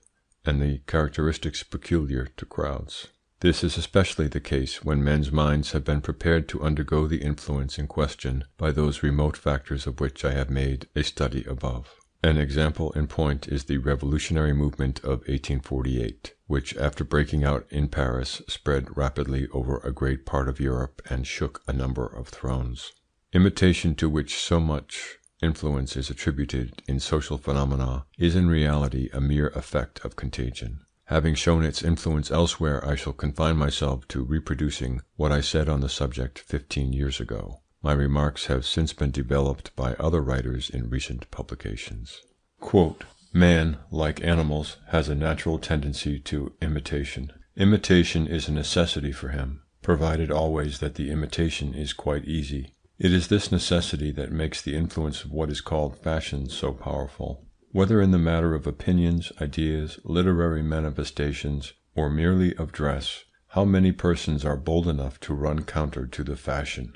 and the characteristics peculiar to crowds. This is especially the case when men's minds have been prepared to undergo the influence in question by those remote factors of which I have made a study above. An example in point is the revolutionary movement of 1848, which, after breaking out in Paris, spread rapidly over a great part of Europe and shook a number of thrones. Imitation, to which so much influence is attributed in social phenomena, is in reality a mere effect of contagion. Having shown its influence elsewhere, I shall confine myself to reproducing what I said on the subject 15 years ago. My remarks have since been developed by other writers in recent publications. Quote, "Man, like animals, has a natural tendency to imitation. Imitation is a necessity for him, provided always that the imitation is quite easy. It is this necessity that makes the influence of what is called fashion so powerful. Whether in the matter of opinions, ideas, literary manifestations, or merely of dress, how many persons are bold enough to run counter to the fashion?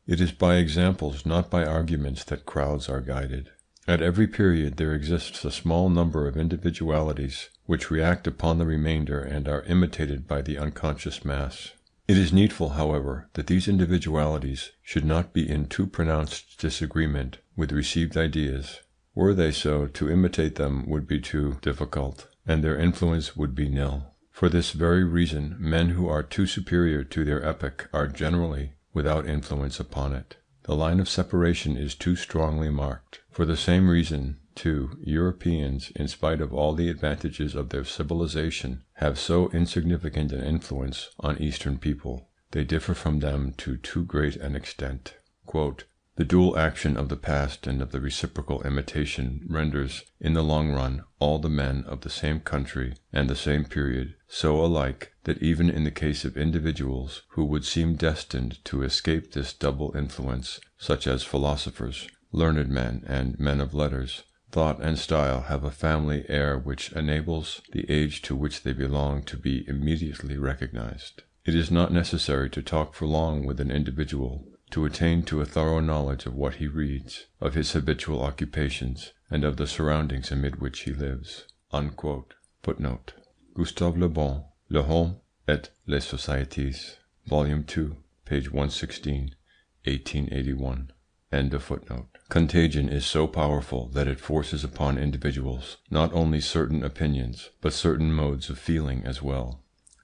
It is by examples, not by arguments, that crowds are guided. At every period there exists a small number of individualities which react upon the remainder and are imitated by the unconscious mass. It is needful, however, that these individualities should not be in too pronounced disagreement with received ideas. Were they so, to imitate them would be too difficult, and their influence would be nil. For this very reason, men who are too superior to their epoch are generally without influence upon it. The line of separation is too strongly marked. For the same reason, too, Europeans, in spite of all the advantages of their civilization, have so insignificant an influence on Eastern people. They differ from them to too great an extent. Quote, "The dual action of the past and of the reciprocal imitation renders, in the long run, all the men of the same country and the same period so alike that even in the case of individuals who would seem destined to escape this double influence, such as philosophers, learned men, and men of letters, thought and style have a family air which enables the age to which they belong to be immediately recognized. It is not necessary to talk for long with an individual to attain to a thorough knowledge of what he reads, of his habitual occupations, and of the surroundings amid which he lives." Unquote. Footnote: Gustave Le Bon, Le Homme et les Sociétés, Volume 2, page 116, 1881. End of footnote. Contagion is so powerful that it forces upon individuals not only certain opinions, but certain modes of feeling as well.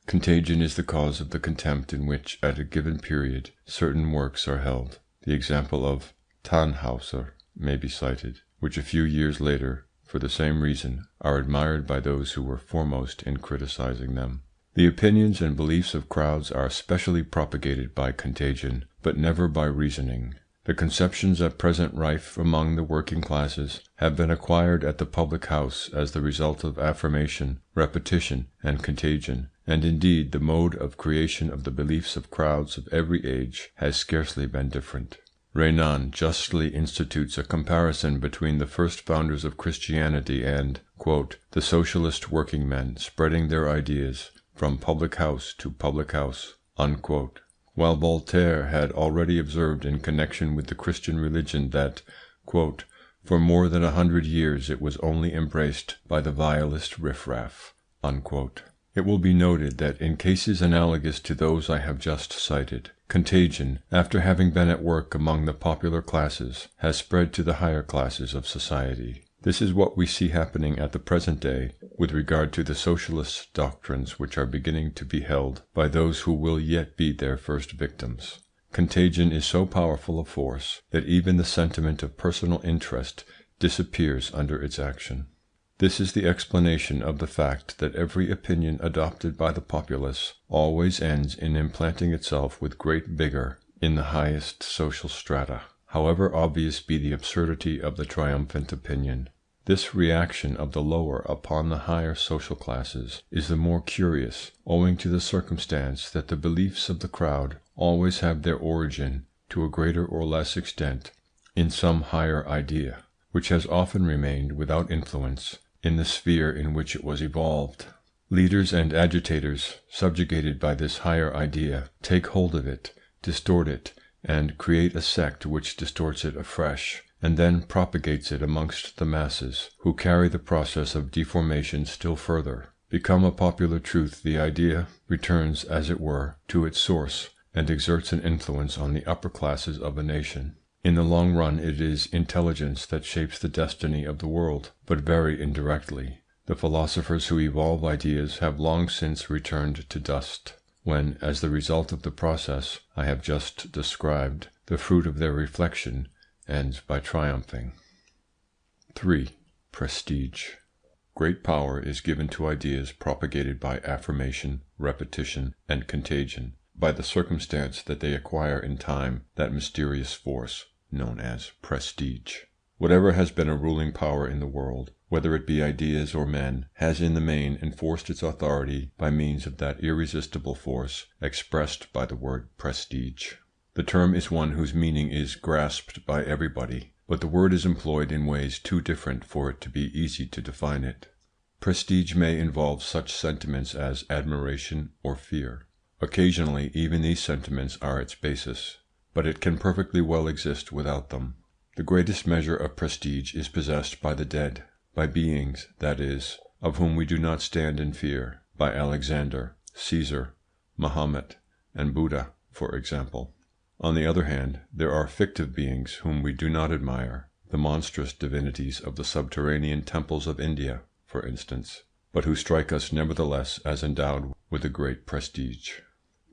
Contagion is the cause of the contempt in which, at a given period, certain works are held. The example of Tannhauser may be cited, which a few years later, for the same reason, are admired by those who were foremost in criticizing them. The opinions and beliefs of crowds are specially propagated by contagion, but never by reasoning. The conceptions at present rife among the working classes have been acquired at the public house as the result of affirmation, repetition, and contagion, and indeed the mode of creation of the beliefs of crowds of every age has scarcely been different. Renan justly institutes a comparison between the first founders of Christianity and, "the socialist working men spreading their ideas from public house to public house," while Voltaire had already observed in connection with the Christian religion that "for more than 100 years it was only embraced by the vilest riffraff." It will be noted that in cases analogous to those I have just cited, contagion, after having been at work among the popular classes, has spread to the higher classes of society. This is what we see happening at the present day with regard to the socialist doctrines which are beginning to be held by those who will yet be their first victims. Contagion is so powerful a force that even the sentiment of personal interest disappears under its action. This is the explanation of the fact that every opinion adopted by the populace always ends in implanting itself with great vigour in the highest social strata, however obvious be the absurdity of the triumphant opinion. This reaction of the lower upon the higher social classes is the more curious owing to the circumstance that the beliefs of the crowd always have their origin, to a greater or less extent, in some higher idea, which has often remained without influence in the sphere in which it was evolved. Leaders and agitators, subjugated by this higher idea, take hold of it, distort it, and create a sect which distorts it afresh, and then propagates it amongst the masses, who carry the process of deformation still further. Become a popular truth, the idea returns, as it were, to its source, and exerts an influence on the upper classes of a nation. In the long run it is intelligence that shapes the destiny of the world, but very indirectly. The philosophers who evolve ideas have long since returned to dust, when, as the result of the process I have just described, the fruit of their reflection ends by triumphing. 3. Prestige. Great power is given to ideas propagated by affirmation, repetition, and contagion, by the circumstance that they acquire in time that mysterious force known as prestige. Whatever has been a ruling power in the world, whether it be ideas or men, has in the main enforced its authority by means of that irresistible force expressed by the word prestige. The term is one whose meaning is grasped by everybody, but the word is employed in ways too different for it to be easy to define it. Prestige may involve such sentiments as admiration or fear. Occasionally even these sentiments are its basis, but it can perfectly well exist without them. The greatest measure of prestige is possessed by the dead, by beings, that is, of whom we do not stand in fear, by Alexander, Caesar, Mahomet, and Buddha, for example. On the other hand, there are fictive beings whom we do not admire, the monstrous divinities of the subterranean temples of India, for instance, but who strike us nevertheless as endowed with a great prestige.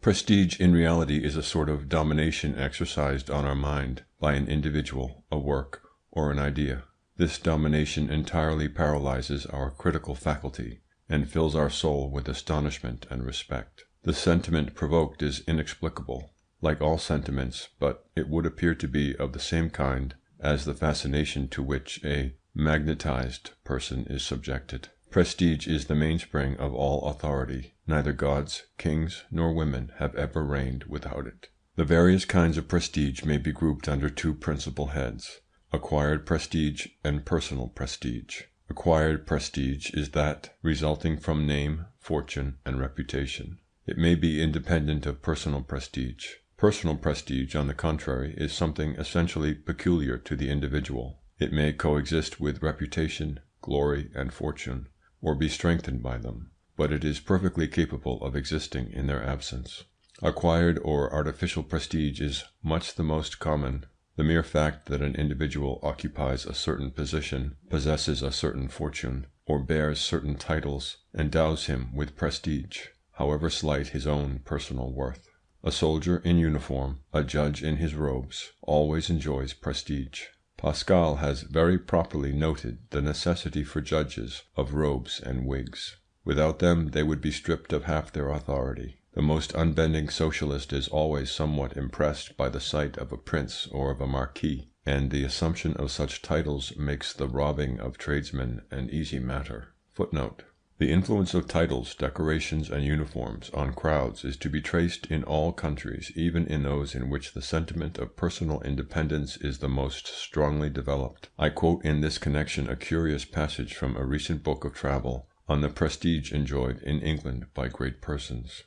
Prestige in reality is a sort of domination exercised on our mind by an individual, a work, or an idea. This domination entirely paralyzes our critical faculty, and fills our soul with astonishment and respect. The sentiment provoked is inexplicable, like all sentiments, but it would appear to be of the same kind as the fascination to which a magnetized person is subjected. Prestige is the mainspring of all authority. Neither gods, kings, nor women have ever reigned without it. The various kinds of prestige may be grouped under two principal heads: acquired prestige and personal prestige. Acquired prestige is that resulting from name, fortune, and reputation. It may be independent of personal prestige. Personal prestige, on the contrary, is something essentially peculiar to the individual. It may coexist with reputation, glory, and fortune, or be strengthened by them, but it is perfectly capable of existing in their absence. Acquired or artificial prestige is much the most common. The mere fact that an individual occupies a certain position, possesses a certain fortune, or bears certain titles, endows him with prestige, however slight his own personal worth. A soldier in uniform, a judge in his robes, always enjoys prestige. Pascal has very properly noted the necessity for judges of robes and wigs. Without them they would be stripped of half their authority. The most unbending socialist is always somewhat impressed by the sight of a prince or of a marquis, and the assumption of such titles makes the robbing of tradesmen an easy matter. The influence of titles, decorations, and uniforms on crowds is to be traced in all countries, even in those in which the sentiment of personal independence is the most strongly developed. I quote in this connection a curious passage from a recent book of travel on the prestige enjoyed in England by great persons.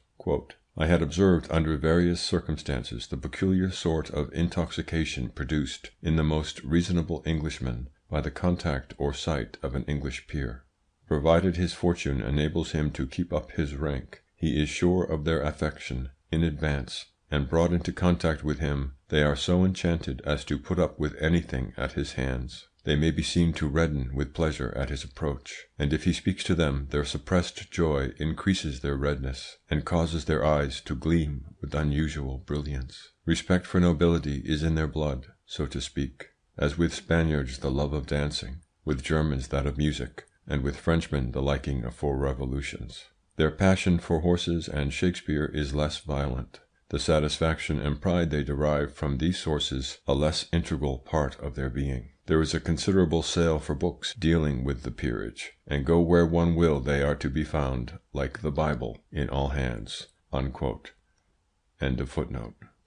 I had observed under various circumstances the peculiar sort of intoxication produced in the most reasonable Englishmen by the contact or sight of an English peer. Provided his fortune enables him to keep up his rank, he is sure of their affection in advance, and brought into contact with him, they are so enchanted as to put up with anything at his hands. They may be seen to redden with pleasure at his approach, and if he speaks to them, their suppressed joy increases their redness, and causes their eyes to gleam with unusual brilliance. Respect for nobility is in their blood, so to speak, as with Spaniards the love of dancing, with Germans that of music, and with Frenchmen the liking for revolutions. Their passion for horses and Shakespeare is less violent. The satisfaction and pride they derive from these sources a less integral part of their being. There is a considerable sale for books dealing with the peerage, and go where one will they are to be found, like the Bible, in all hands."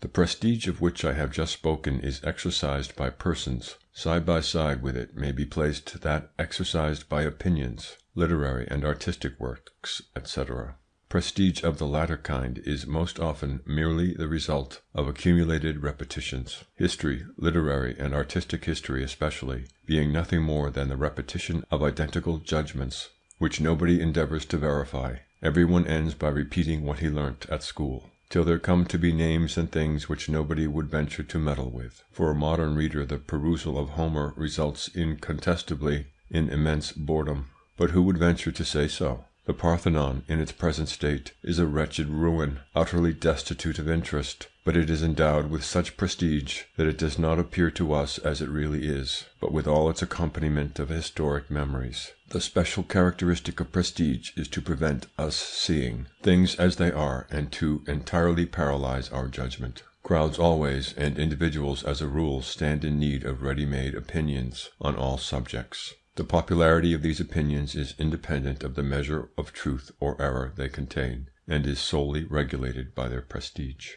The prestige of which I have just spoken is exercised by persons. Side by side with it may be placed that exercised by opinions, literary and artistic works, etc. Prestige of the latter kind is most often merely the result of accumulated repetitions. History, literary and artistic history especially, being nothing more than the repetition of identical judgments, which nobody endeavours to verify. Every one ends by repeating what he learnt at school, till there come to be names and things which nobody would venture to meddle with. For a modern reader the perusal of Homer results incontestably in immense boredom. But who would venture to say so? The Parthenon, in its present state, is a wretched ruin, utterly destitute of interest, but it is endowed with such prestige that it does not appear to us as it really is, but with all its accompaniment of historic memories. The special characteristic of prestige is to prevent us seeing things as they are, and to entirely paralyze our judgment. Crowds always, and individuals as a rule, stand in need of ready-made opinions on all subjects. The popularity of these opinions is independent of the measure of truth or error they contain, and is solely regulated by their prestige.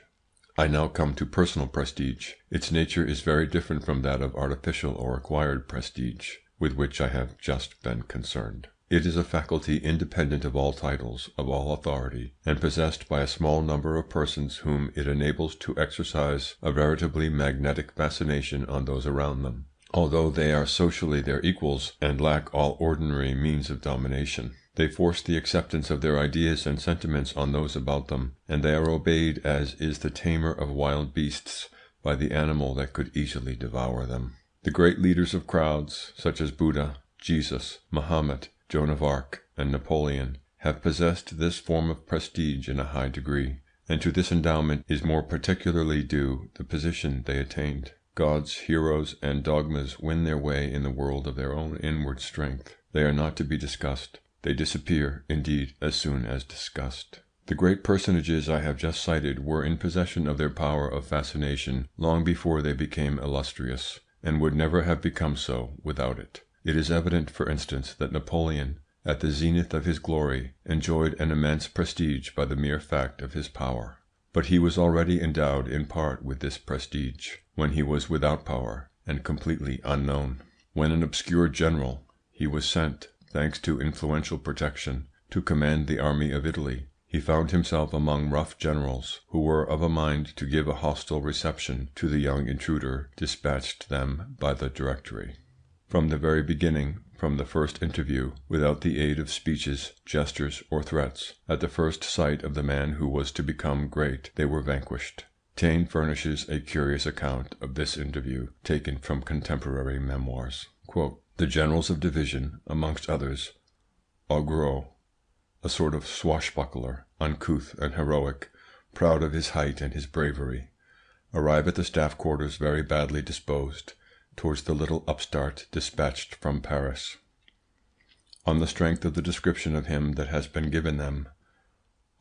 I now come to personal prestige. Its nature is very different from that of artificial or acquired prestige, with which I have just been concerned. It is a faculty independent of all titles, of all authority, and possessed by a small number of persons whom it enables to exercise a veritably magnetic fascination on those around them, although they are socially their equals and lack all ordinary means of domination. They force the acceptance of their ideas and sentiments on those about them, and they are obeyed as is the tamer of wild beasts by the animal that could easily devour them. The great leaders of crowds, such as Buddha, Jesus, Mahomet, Joan of Arc, and Napoleon, have possessed this form of prestige in a high degree, and to this endowment is more particularly due the position they attained. Gods, heroes, and dogmas win their way in the world of their own inward strength. They are not to be discussed. They disappear, indeed, as soon as discussed. The great personages I have just cited were in possession of their power of fascination long before they became illustrious, and would never have become so without it. It is evident, for instance, that Napoleon, at the zenith of his glory, enjoyed an immense prestige by the mere fact of his power. But he was already endowed in part with this prestige when he was without power and completely unknown. When an obscure general, he was sent, thanks to influential protection, to command the army of Italy. He found himself among rough generals, who were of a mind to give a hostile reception to the young intruder dispatched them by the Directory. From the very beginning, from the first interview, without the aid of speeches, gestures, or threats, at the first sight of the man who was to become great, they were vanquished. Taine furnishes a curious account of this interview, taken from contemporary memoirs. "The generals of division, amongst others, Augereau, a sort of swashbuckler, uncouth and heroic, proud of his height and his bravery, arrive at the staff quarters very badly disposed, towards the little upstart dispatched from Paris. On the strength of the description of him that has been given them,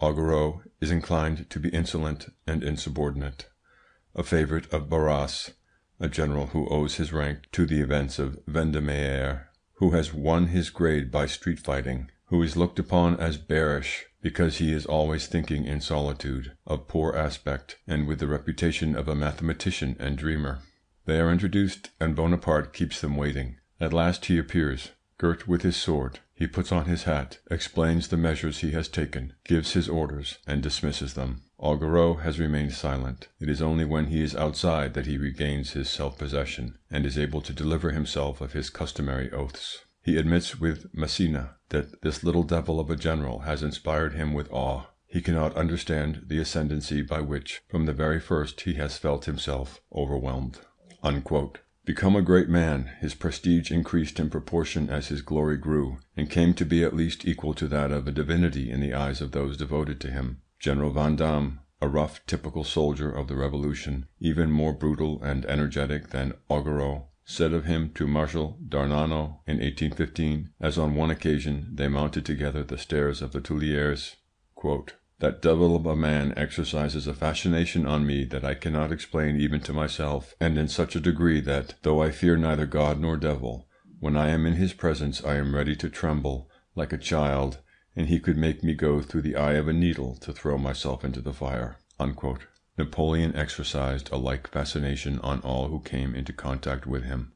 Augereau is inclined to be insolent and insubordinate, a favourite of Barras, a general who owes his rank to the events of Vendémiaire, who has won his grade by street fighting, who is looked upon as bearish because he is always thinking in solitude, of poor aspect, and with the reputation of a mathematician and dreamer. They are introduced, and Bonaparte keeps them waiting. At last he appears, girt with his sword. He puts on his hat, explains the measures he has taken, gives his orders, and dismisses them. Augereau has remained silent. It is only when he is outside that he regains his self-possession, and is able to deliver himself of his customary oaths. He admits with Massena that this little devil of a general has inspired him with awe. He cannot understand the ascendancy by which, from the very first, he has felt himself overwhelmed." Unquote. Become a great man, his prestige increased in proportion as his glory grew, and came to be at least equal to that of a divinity in the eyes of those devoted to him. General Vandamme, a rough, typical soldier of the Revolution, even more brutal and energetic than Augereau, said of him to Marshal d'Ornano in 1815, as on one occasion they mounted together the stairs of the Tuileries, quote, "That devil of a man exercises a fascination on me that I cannot explain even to myself, and in such a degree that, though I fear neither God nor devil, when I am in his presence I am ready to tremble like a child, and he could make me go through the eye of a needle to throw myself into the fire." Unquote. Napoleon exercised a like fascination on all who came into contact with him.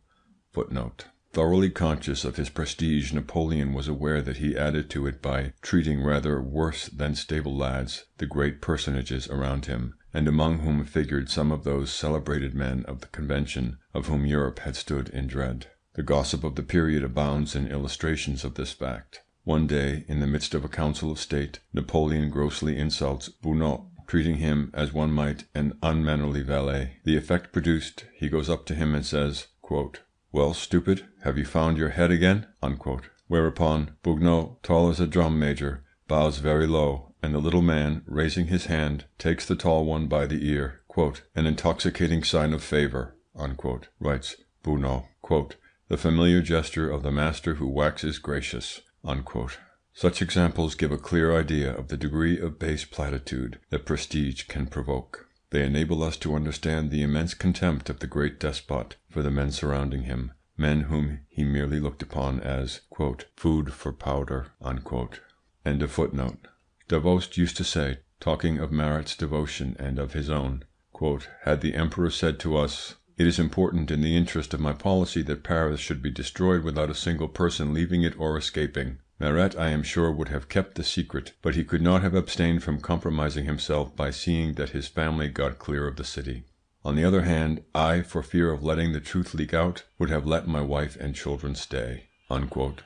Footnote. Thoroughly conscious of his prestige, Napoleon was aware that he added to it by treating rather worse than stable lads the great personages around him, and among whom figured some of those celebrated men of the Convention of whom Europe had stood in dread. The gossip of the period abounds in illustrations of this fact. One day, in the midst of a council of state, Napoleon grossly insults Bunau, treating him as one might an unmannerly valet. The effect produced, he goes up to him and says, quote, "Well, stupid, have you found your head again?" Unquote. Whereupon Bugneau, tall as a drum major, bows very low, and the little man, raising his hand, takes the tall one by the ear, quote, "An intoxicating sign of favour," unquote, writes Bugneau, quote, "the familiar gesture of the master who waxes gracious," unquote. Such examples give a clear idea of the degree of base platitude that prestige can provoke. They enable us to understand the immense contempt of the great despot for the men surrounding him, men whom he merely looked upon as, quote, "food for powder." Unquote. End of footnote. Davoust used to say, talking of Marat's devotion and of his own, quote, "Had the Emperor said to us, 'It is important in the interest of my policy that Paris should be destroyed without a single person leaving it or escaping,' Marat, I am sure, would have kept the secret, but he could not have abstained from compromising himself by seeing that his family got clear of the city. On the other hand, I, for fear of letting the truth leak out, would have let my wife and children stay." Unquote.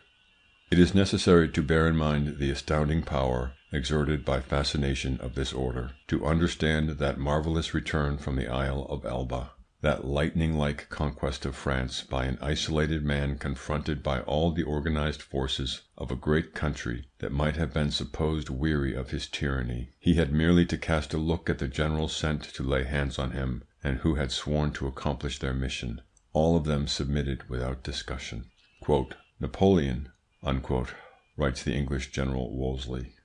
It is necessary to bear in mind the astounding power exerted by fascination of this order, to understand that marvellous return from the Isle of Elba, that lightning-like conquest of France by an isolated man confronted by all the organized forces of a great country that might have been supposed weary of his tyranny. He had merely to cast a look at the generals sent to lay hands on him, and who had sworn to accomplish their mission. All of them submitted without discussion. Quote, "Napoleon," unquote, writes the English General Wolseley,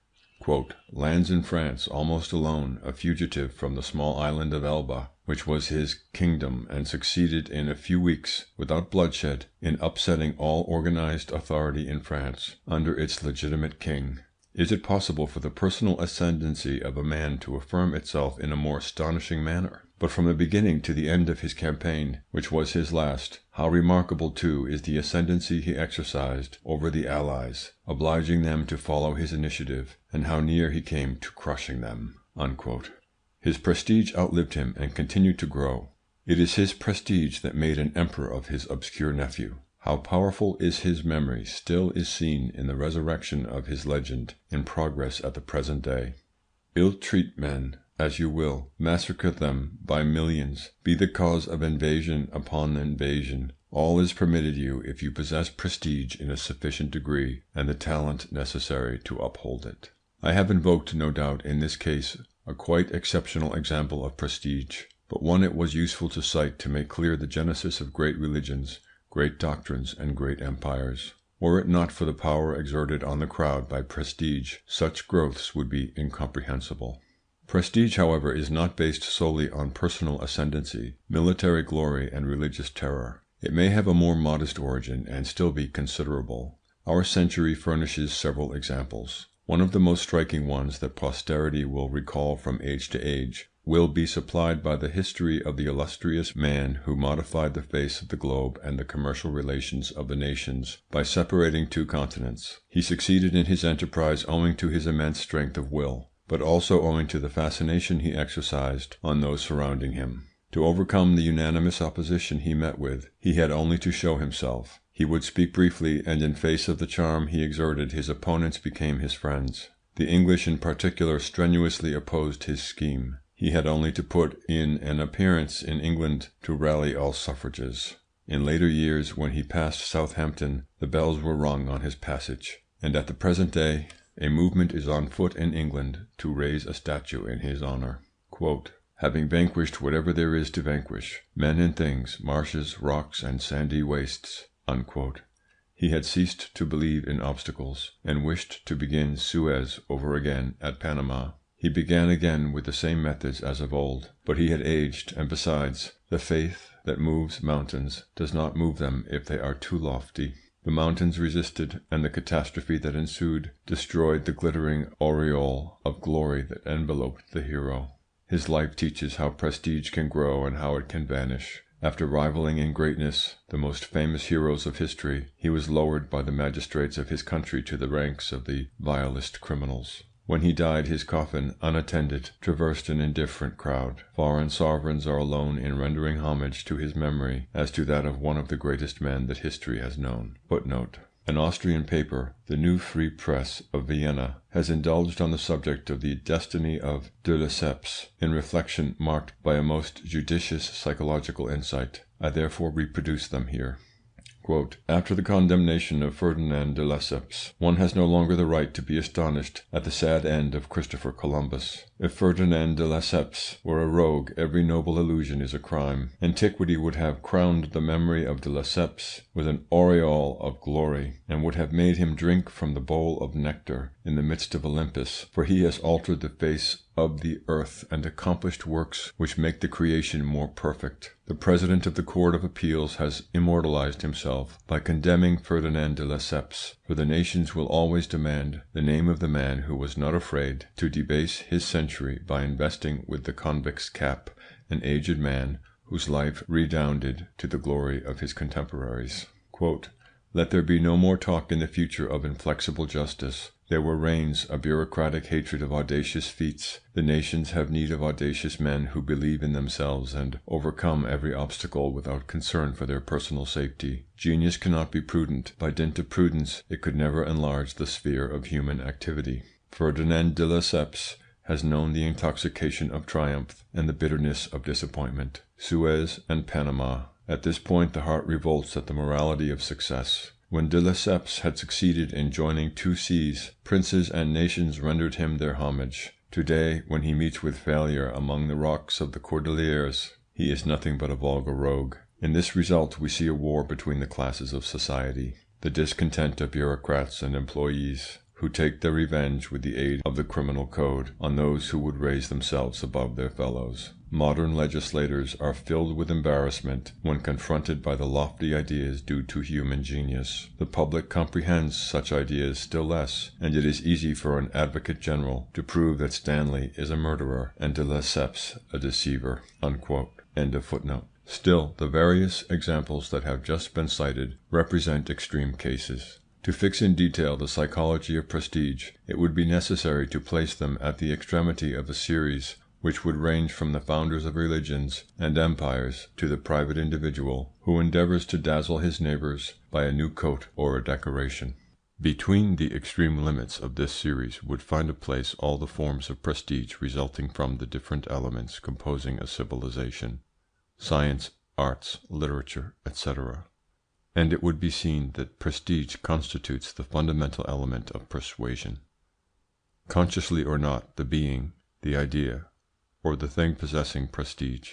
quote, "lands in France almost alone, a fugitive from the small island of Elba, which was his kingdom, and succeeded in a few weeks, without bloodshed, in upsetting all organized authority in France under its legitimate king. Is it possible for the personal ascendancy of a man to affirm itself in a more astonishing manner? But from the beginning to the end of his campaign, which was his last, how remarkable too is the ascendancy he exercised over the Allies, obliging them to follow his initiative, and how near he came to crushing them." Unquote. His prestige outlived him and continued to grow. It is his prestige that made an emperor of his obscure nephew. How powerful is his memory still is seen in the resurrection of his legend in progress at the present day. Ill-treat men as you will, massacre them by millions, be the cause of invasion upon invasion, all is permitted you if you possess prestige in a sufficient degree and the talent necessary to uphold it. I have invoked, no doubt, in this case, a quite exceptional example of prestige. but one it was useful to cite to make clear the genesis of great religions, great doctrines, and great empires. Were it not for the power exerted on the crowd by prestige, such growths would be incomprehensible. Prestige, however, is not based solely on personal ascendancy, military glory, and religious terror. It may have a more modest origin and still be considerable. Our century furnishes several examples. One of the most striking ones that posterity will recall from age to age will be supplied by the history of the illustrious man who modified the face of the globe and the commercial relations of the nations by separating two continents. He succeeded in his enterprise owing to his immense strength of will, but also owing to the fascination he exercised on those surrounding him. To overcome the unanimous opposition he met with, he had only to show himself. He would speak briefly, and in face of the charm he exerted, his opponents became his friends. The English in particular strenuously opposed his scheme. He had only to put in an appearance in England to rally all suffrages. In later years, when he passed Southampton, the bells were rung on his passage, and at the present day a movement is on foot in England to raise a statue in his honour. Having vanquished whatever there is to vanquish, men and things, marshes, rocks, and sandy wastes." He had ceased to believe in obstacles, and wished to begin Suez over again at Panama. He began again with the same methods as of old, but he had aged, and besides, the faith that moves mountains does not move them if they are too lofty. The mountains resisted, and the catastrophe that ensued destroyed the glittering aureole of glory that enveloped the hero. His life teaches how prestige can grow and how it can vanish. After rivaling in greatness the most famous heroes of history, he was lowered by the magistrates of his country to the ranks of the vilest criminals. When he died, his coffin, unattended, traversed an indifferent crowd. Foreign sovereigns are alone in rendering homage to his memory as to that of one of the greatest men that history has known. An Austrian paper, the New Free Press of Vienna, has indulged on the subject of the destiny of de Lesseps in reflection marked by a most judicious psychological insight. I therefore reproduce them here. "After the condemnation of Ferdinand de Lesseps, one has no longer the right to be astonished at the sad end of Christopher Columbus. If Ferdinand de Lesseps were a rogue, every noble illusion is a crime. Antiquity would have crowned the memory of de Lesseps with an aureole of glory, and would have made him drink from the bowl of nectar in the midst of Olympus, for he has altered the face of the earth and accomplished works which make the creation more perfect. The President of the Court of Appeals has immortalized himself by condemning Ferdinand de Lesseps, for the nations will always demand the name of the man who was not afraid to debase his century by investing with the convict's cap an aged man whose life redounded to the glory of his contemporaries. Let there be no more talk in the future of inflexible justice. There where reigns a bureaucratic hatred of audacious feats, the nations have need of audacious men who believe in themselves and overcome every obstacle without concern for their personal safety. Genius cannot be prudent. By dint of prudence it could never enlarge the sphere of human activity. Ferdinand de Lesseps has known the intoxication of triumph and the bitterness of disappointment. Suez and Panama. At this point the heart revolts at the morality of success. When de Lesseps had succeeded in joining two seas, princes and nations rendered him their homage. Today, when he meets with failure among the rocks of the Cordilleras, he is nothing but a vulgar rogue. In this result we see a war between the classes of society, the discontent of bureaucrats and employees, who take their revenge with the aid of the criminal code on those who would raise themselves above their fellows. Modern legislators are filled with embarrassment when confronted by the lofty ideas due to human genius. The public comprehends such ideas still less, and it is easy for an advocate general to prove that Stanley is a murderer and de Lesseps a deceiver." Still, the various examples that have just been cited represent extreme cases. To fix in detail the psychology of prestige, it would be necessary to place them at the extremity of a series which would range from the founders of religions and empires to the private individual who endeavours to dazzle his neighbours by a new coat or a decoration. Between the extreme limits of this series would find a place all the forms of prestige resulting from the different elements composing a civilization, science, arts, literature, etc. And it would be seen that prestige constitutes the fundamental element of persuasion. Consciously or not, the being, the idea, or the thing possessing prestige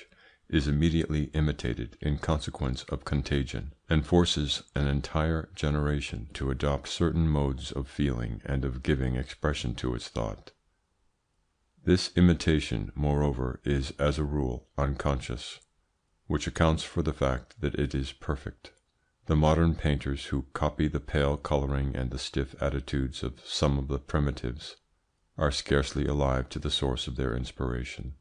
is immediately imitated in consequence of contagion, and forces an entire generation to adopt certain modes of feeling and of giving expression to its thought. This imitation, moreover, is as a rule unconscious, which accounts for the fact that it is perfect. The modern painters who copy the pale colouring and the stiff attitudes of some of the primitives are scarcely alive to the source of their inspiration.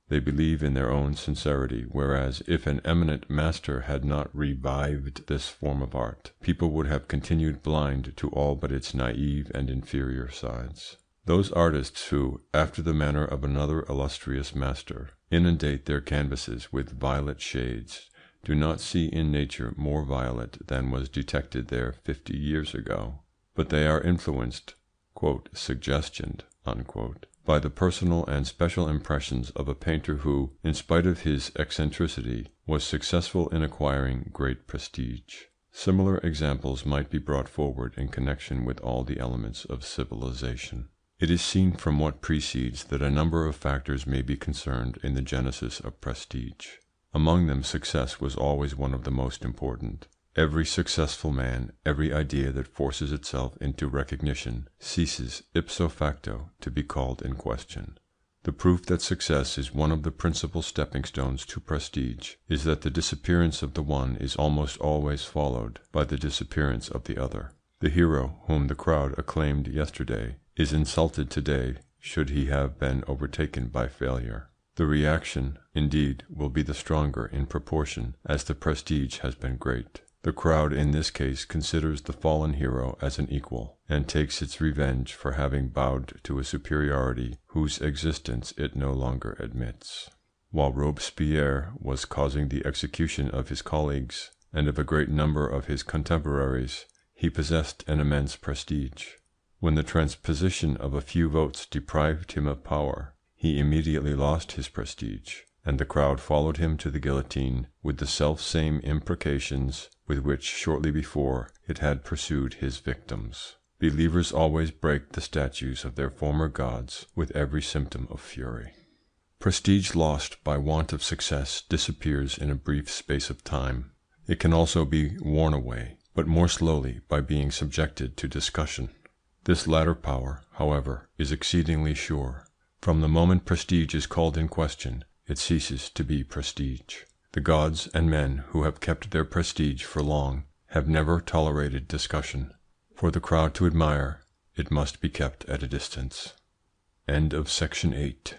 They believe in their own sincerity, whereas if an eminent master had not revived this form of art, people would have continued blind to all but its naive and inferior sides. Those artists who, after the manner of another illustrious master, inundate their canvases with violet shades, do not see in nature more violet than was detected there 50 years ago, but they are influenced, "suggestioned," by the personal and special impressions of a painter who, in spite of his eccentricity, was successful in acquiring great prestige. Similar examples might be brought forward in connection with all the elements of civilization. It is seen from what precedes that a number of factors may be concerned in the genesis of prestige. Among them success was always one of the most important. Every successful man, every idea that forces itself into recognition, ceases ipso facto to be called in question. The proof that success is one of the principal stepping stones to prestige is that the disappearance of the one is almost always followed by the disappearance of the other. The hero whom the crowd acclaimed yesterday is insulted today should he have been overtaken by failure. The reaction, indeed, will be the stronger in proportion as the prestige has been great. The crowd in this case considers the fallen hero as an equal, and takes its revenge for having bowed to a superiority whose existence it no longer admits. While Robespierre was causing the execution of his colleagues and of a great number of his contemporaries, he possessed an immense prestige. When the transposition of a few votes deprived him of power, he immediately lost his prestige, and the crowd followed him to the guillotine with the self-same imprecations with which shortly before it had pursued his victims. Believers always break the statues of their former gods with every symptom of fury. Prestige lost by want of success disappears in a brief space of time. It can also be worn away, but more slowly, by being subjected to discussion. This latter power, however, is exceedingly sure. From the moment prestige is called in question, it ceases to be prestige. The gods and men who have kept their prestige for long have never tolerated discussion. For the crowd to admire, it must be kept at a distance. End of section 8.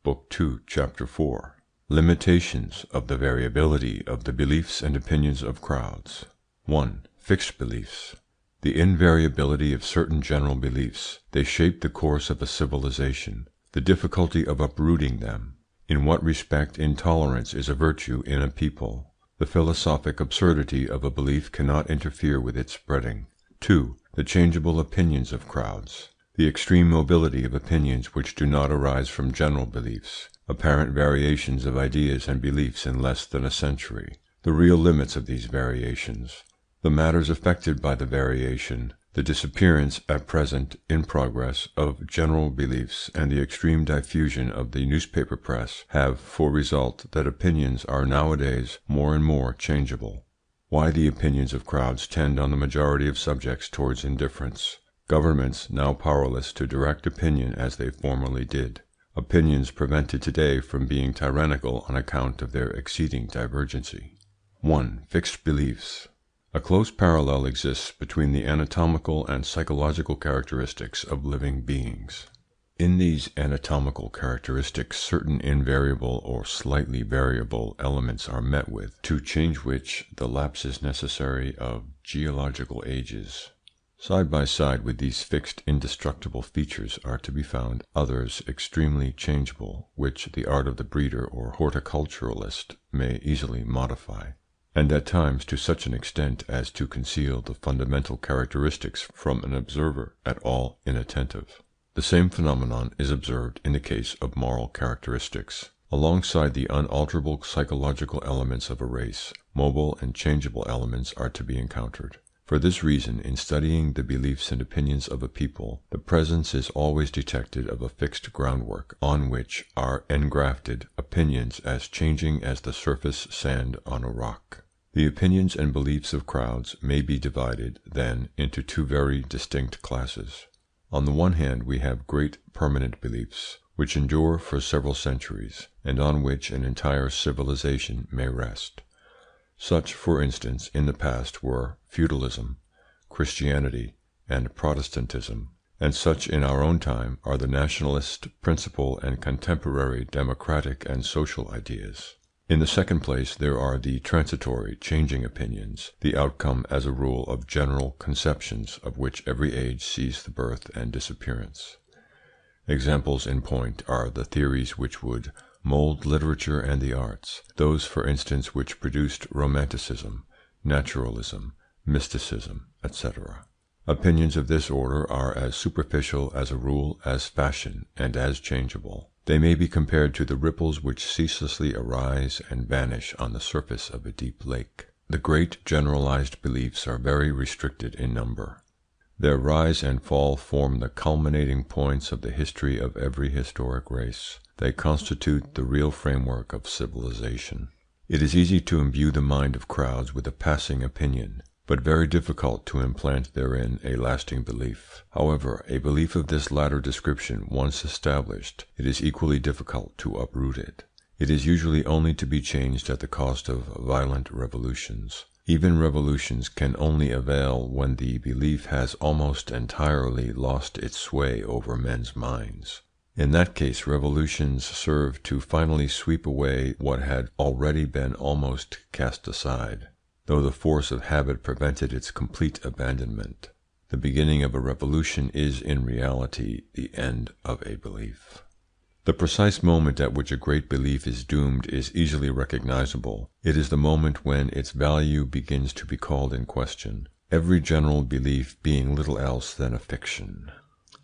Book 2, Chapter 4. Limitations of the variability of the beliefs and opinions of crowds. 1. Fixed beliefs. The invariability of certain general beliefs. They shape the course of a civilization. The difficulty of uprooting them. In what respect intolerance is a virtue in a people. The philosophic absurdity of a belief cannot interfere with its spreading. 2. The changeable opinions of crowds. The extreme mobility of opinions which do not arise from general beliefs. Apparent variations of ideas and beliefs in less than a century. The real limits of these variations. The matters affected by the variation, the disappearance at present in progress of general beliefs, and the extreme diffusion of the newspaper press have for result that opinions are nowadays more and more changeable. Why the opinions of crowds tend on the majority of subjects towards indifference. Governments now powerless to direct opinion as they formerly did. Opinions prevented today from being tyrannical on account of their exceeding divergency. 1. Fixed beliefs. A close parallel exists between the anatomical and psychological characteristics of living beings. In these anatomical characteristics certain invariable or slightly variable elements are met with, to change which the lapse is necessary of geological ages. Side by side with these fixed indestructible features are to be found others extremely changeable, which the art of the breeder or horticulturalist may easily modify, and at times to such an extent as to conceal the fundamental characteristics from an observer at all inattentive. The same phenomenon is observed in the case of moral characteristics. Alongside the unalterable psychological elements of a race, mobile and changeable elements are to be encountered. For this reason, in studying the beliefs and opinions of a people, the presence is always detected of a fixed groundwork on which are engrafted opinions as changing as the surface sand on a rock. The opinions and beliefs of crowds may be divided, then, into two very distinct classes. On the one hand, we have great permanent beliefs, which endure for several centuries, and on which an entire civilization may rest. Such, for instance, in the past were feudalism, Christianity, and Protestantism, and such in our own time are the nationalist principle and contemporary democratic and social ideas. In the second place, there are the transitory, changing opinions, the outcome as a rule of general conceptions of which every age sees the birth and disappearance. Examples in point are the theories which would mould literature and the arts, those, for instance, which produced romanticism, naturalism, mysticism, etc. Opinions of this order are as superficial as a rule as fashion, and as changeable. They may be compared to the ripples which ceaselessly arise and vanish on the surface of a deep lake. The great generalized beliefs are very restricted in number. Their rise and fall form the culminating points of the history of every historic race. They constitute the real framework of civilization. It is easy to imbue the mind of crowds with a passing opinion, but very difficult to implant therein a lasting belief. However, a belief of this latter description once established, it is equally difficult to uproot it. It is usually only to be changed at the cost of violent revolutions. Even revolutions can only avail when the belief has almost entirely lost its sway over men's minds. In that case, revolutions serve to finally sweep away what had already been almost cast aside, though the force of habit prevented its complete abandonment. The beginning of a revolution is in reality the end of a belief. The precise moment at which a great belief is doomed is easily recognizable. It is the moment when its value begins to be called in question. Every general belief being little else than a fiction,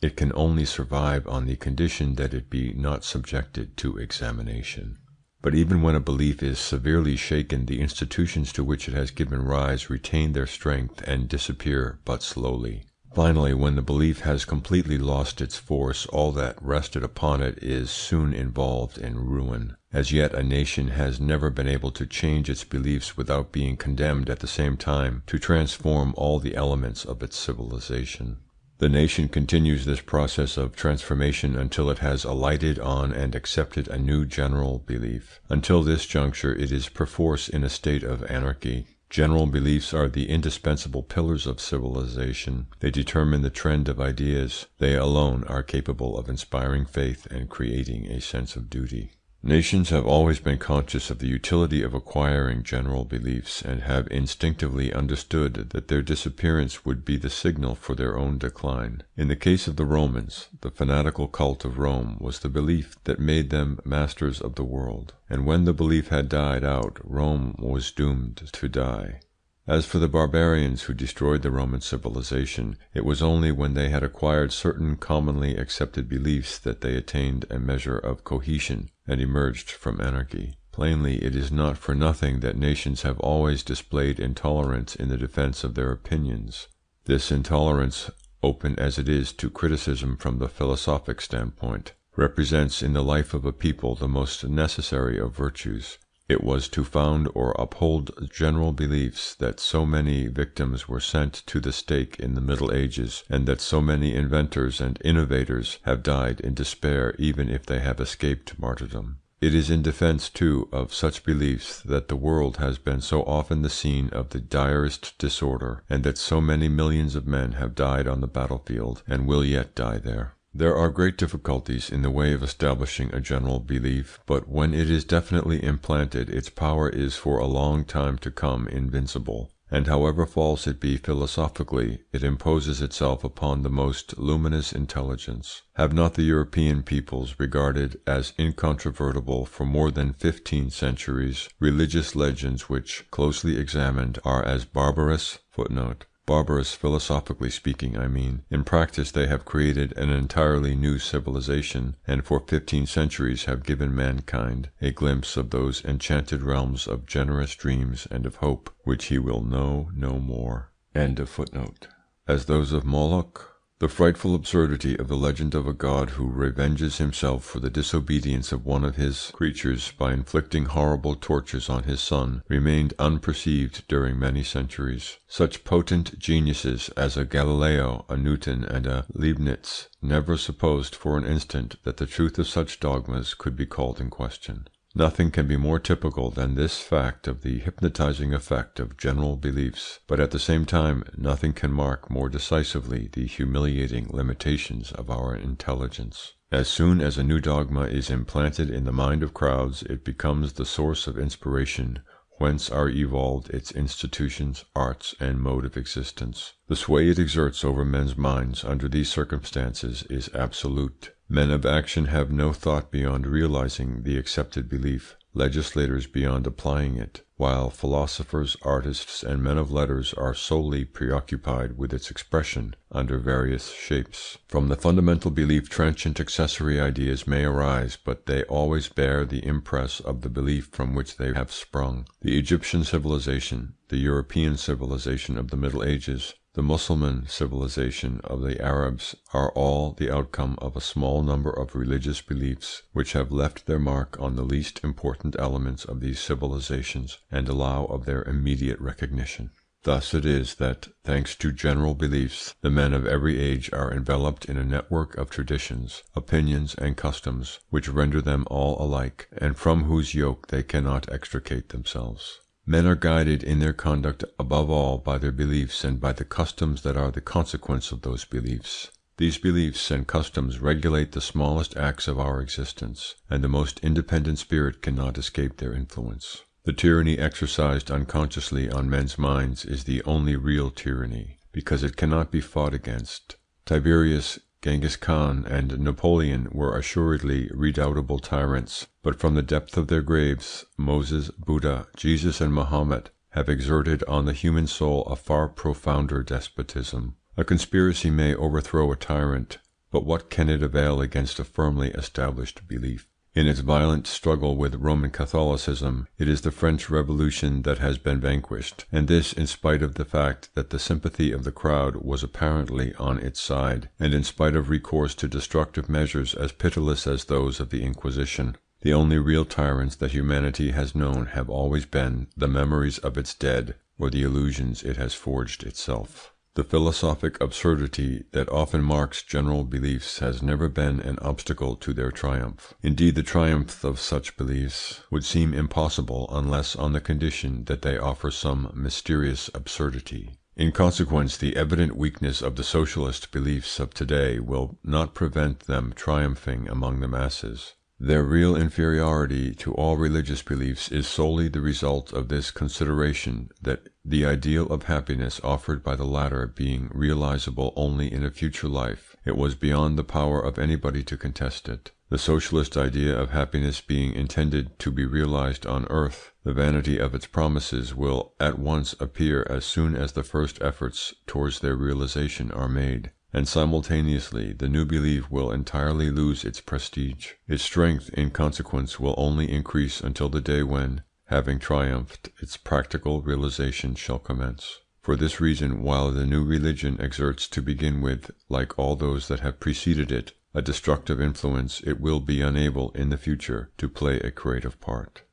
it can only survive on the condition that it be not subjected to examination. But even when a belief is severely shaken, the institutions to which it has given rise retain their strength and disappear but slowly. Finally, when the belief has completely lost its force, all that rested upon it is soon involved in ruin. As yet, a nation has never been able to change its beliefs without being condemned at the same time to transform all the elements of its civilization. The nation continues this process of transformation until it has alighted on and accepted a new general belief. Until this juncture, it is perforce in a state of anarchy. General beliefs are the indispensable pillars of civilization. They determine the trend of ideas. They alone are capable of inspiring faith and creating a sense of duty. Nations have always been conscious of the utility of acquiring general beliefs, and have instinctively understood that their disappearance would be the signal for their own decline. In the case of the Romans, the fanatical cult of Rome was the belief that made them masters of the world, and when the belief had died out, Rome was doomed to die. As for the barbarians who destroyed the Roman civilization, it was only when they had acquired certain commonly accepted beliefs that they attained a measure of cohesion and emerged from anarchy. Plainly, it is not for nothing that nations have always displayed intolerance in the defence of their opinions. This intolerance, open as it is to criticism from the philosophic standpoint, represents in the life of a people the most necessary of virtues. It was to found or uphold general beliefs that so many victims were sent to the stake in the Middle Ages, and that so many inventors and innovators have died in despair even if they have escaped martyrdom. It is in defence, too, of such beliefs that the world has been so often the scene of the direst disorder, and that so many millions of men have died on the battlefield and will yet die there. There are great difficulties in the way of establishing a general belief, but when it is definitely implanted, its power is for a long time to come invincible, and however false it be philosophically, it imposes itself upon the most luminous intelligence. Have not the European peoples regarded as incontrovertible for more than 15 centuries religious legends which, closely examined, are as barbarous? Barbarous philosophically speaking, I mean. In practice they have created an entirely new civilization, and for 15 centuries have given mankind a glimpse of those enchanted realms of generous dreams and of hope which he will know no more. as those of Moloch. The frightful absurdity of the legend of a god who revenges himself for the disobedience of one of his creatures by inflicting horrible tortures on his son remained unperceived during many centuries. Such potent geniuses as a Galileo, a Newton, and a Leibniz never supposed for an instant that the truth of such dogmas could be called in question. Nothing can be more typical than this fact of the hypnotizing effect of general beliefs, but at the same time nothing can mark more decisively the humiliating limitations of our intelligence. As soon as a new dogma is implanted in the mind of crowds, it becomes the source of inspiration whence are evolved its institutions, arts, and mode of existence. The sway it exerts over men's minds under these circumstances is absolute. Men of action have no thought beyond realizing the accepted belief, legislators beyond applying it, while philosophers, artists, and men of letters are solely preoccupied with its expression under various shapes. From the fundamental belief transient accessory ideas may arise, but they always bear the impress of the belief from which they have sprung. The Egyptian civilization, the European civilization of the Middle Ages, the Mussulman civilization of the Arabs are all the outcome of a small number of religious beliefs which have left their mark on the least important elements of these civilizations and allow of their immediate recognition. Thus it is that, thanks to general beliefs, the men of every age are enveloped in a network of traditions, opinions, and customs which render them all alike, and from whose yoke they cannot extricate themselves. Men are guided in their conduct above all by their beliefs and by the customs that are the consequence of those beliefs. These beliefs and customs regulate the smallest acts of our existence, and the most independent spirit cannot escape their influence. The tyranny exercised unconsciously on men's minds is the only real tyranny, because it cannot be fought against. Tiberius, Genghis Khan, and Napoleon were assuredly redoubtable tyrants, but from the depth of their graves Moses, Buddha, Jesus, and Mahomet have exerted on the human soul a far profounder despotism. A conspiracy may overthrow a tyrant, but what can it avail against a firmly established belief? In its violent struggle with Roman Catholicism, it is the French Revolution that has been vanquished, and this in spite of the fact that the sympathy of the crowd was apparently on its side, and in spite of recourse to destructive measures as pitiless as those of the Inquisition. The only real tyrants that humanity has known have always been the memories of its dead or the illusions it has forged itself. The philosophic absurdity that often marks general beliefs has never been an obstacle to their triumph. Indeed, the triumph of such beliefs would seem impossible unless on the condition that they offer some mysterious absurdity. In consequence, the evident weakness of the socialist beliefs of today will not prevent them triumphing among the masses. Their real inferiority to all religious beliefs is solely the result of this consideration, that the ideal of happiness offered by the latter being realizable only in a future life, it was beyond the power of anybody to contest it. The socialist idea of happiness being intended to be realized on earth, the vanity of its promises will at once appear as soon as the first efforts towards their realization are made. And simultaneously the new belief will entirely lose its prestige. Its strength, in consequence, will only increase until the day when, having triumphed, its practical realization shall commence. For this reason, while the new religion exerts to begin with, like all those that have preceded it, a destructive influence, it will be unable in the future to play a creative part.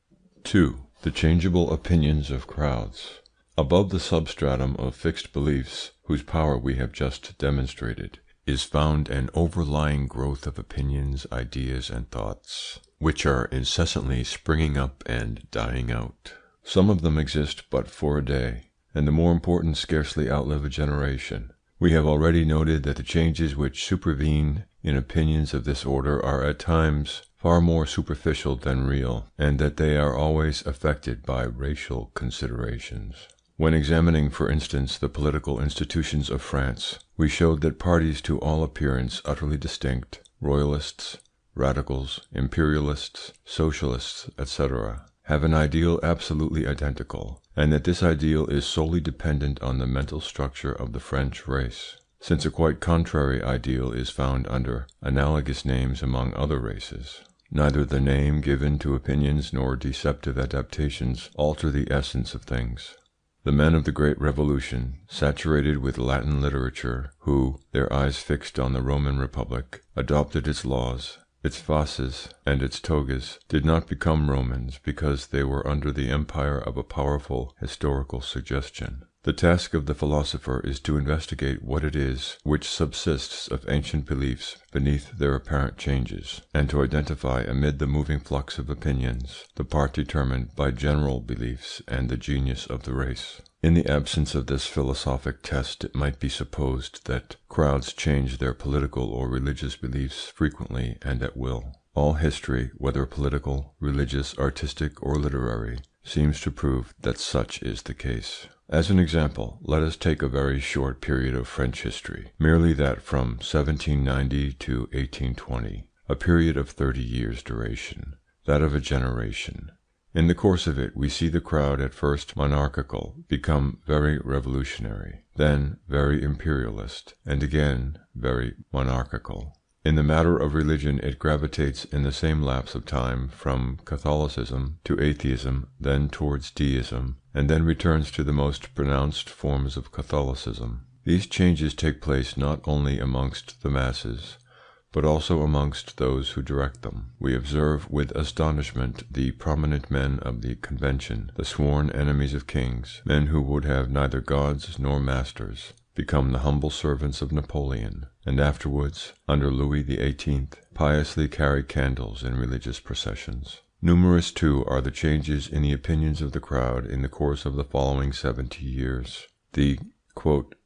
2. The changeable opinions of crowds. Above the substratum of fixed beliefs, whose power we have just demonstrated, is found an overlying growth of opinions, ideas, and thoughts, which are incessantly springing up and dying out. Some of them exist but for a day, and the more important scarcely outlive a generation. We have already noted that the changes which supervene in opinions of this order are at times far more superficial than real, and that they are always affected by racial considerations. When examining, for instance, the political institutions of France, we showed that parties to all appearance utterly distinct, royalists, radicals, imperialists, socialists, etc., have an ideal absolutely identical, and that this ideal is solely dependent on the mental structure of the French race, since a quite contrary ideal is found under analogous names among other races. Neither the name given to opinions nor deceptive adaptations alter the essence of things. The men of the great Revolution, saturated with Latin literature, who, their eyes fixed on the Roman Republic, adopted its laws, its fasces, and its togas, did not become Romans because they were under the empire of a powerful historical suggestion. The task of the philosopher is to investigate what it is which subsists of ancient beliefs beneath their apparent changes, and to identify amid the moving flux of opinions the part determined by general beliefs and the genius of the race. In the absence of this philosophic test, it might be supposed that crowds change their political or religious beliefs frequently and at will. All history, whether political, religious, artistic, or literary, seems to prove that such is the case. As an example, let us take a very short period of French history, merely that from 1790 to 1820, a period of 30 years' duration, that of a generation. In the course of it we see the crowd, at first monarchical, become very revolutionary, then very imperialist, and again very monarchical. In the matter of religion it gravitates in the same lapse of time from Catholicism to atheism, then towards deism, and then returns to the most pronounced forms of Catholicism. These changes take place not only amongst the masses, but also amongst those who direct them. We observe with astonishment the prominent men of the Convention, the sworn enemies of kings, men who would have neither gods nor masters, become the humble servants of Napoleon, and afterwards, under Louis XVIII, piously carry candles in religious processions. Numerous, too, are the changes in the opinions of the crowd in the course of the following 70 years. The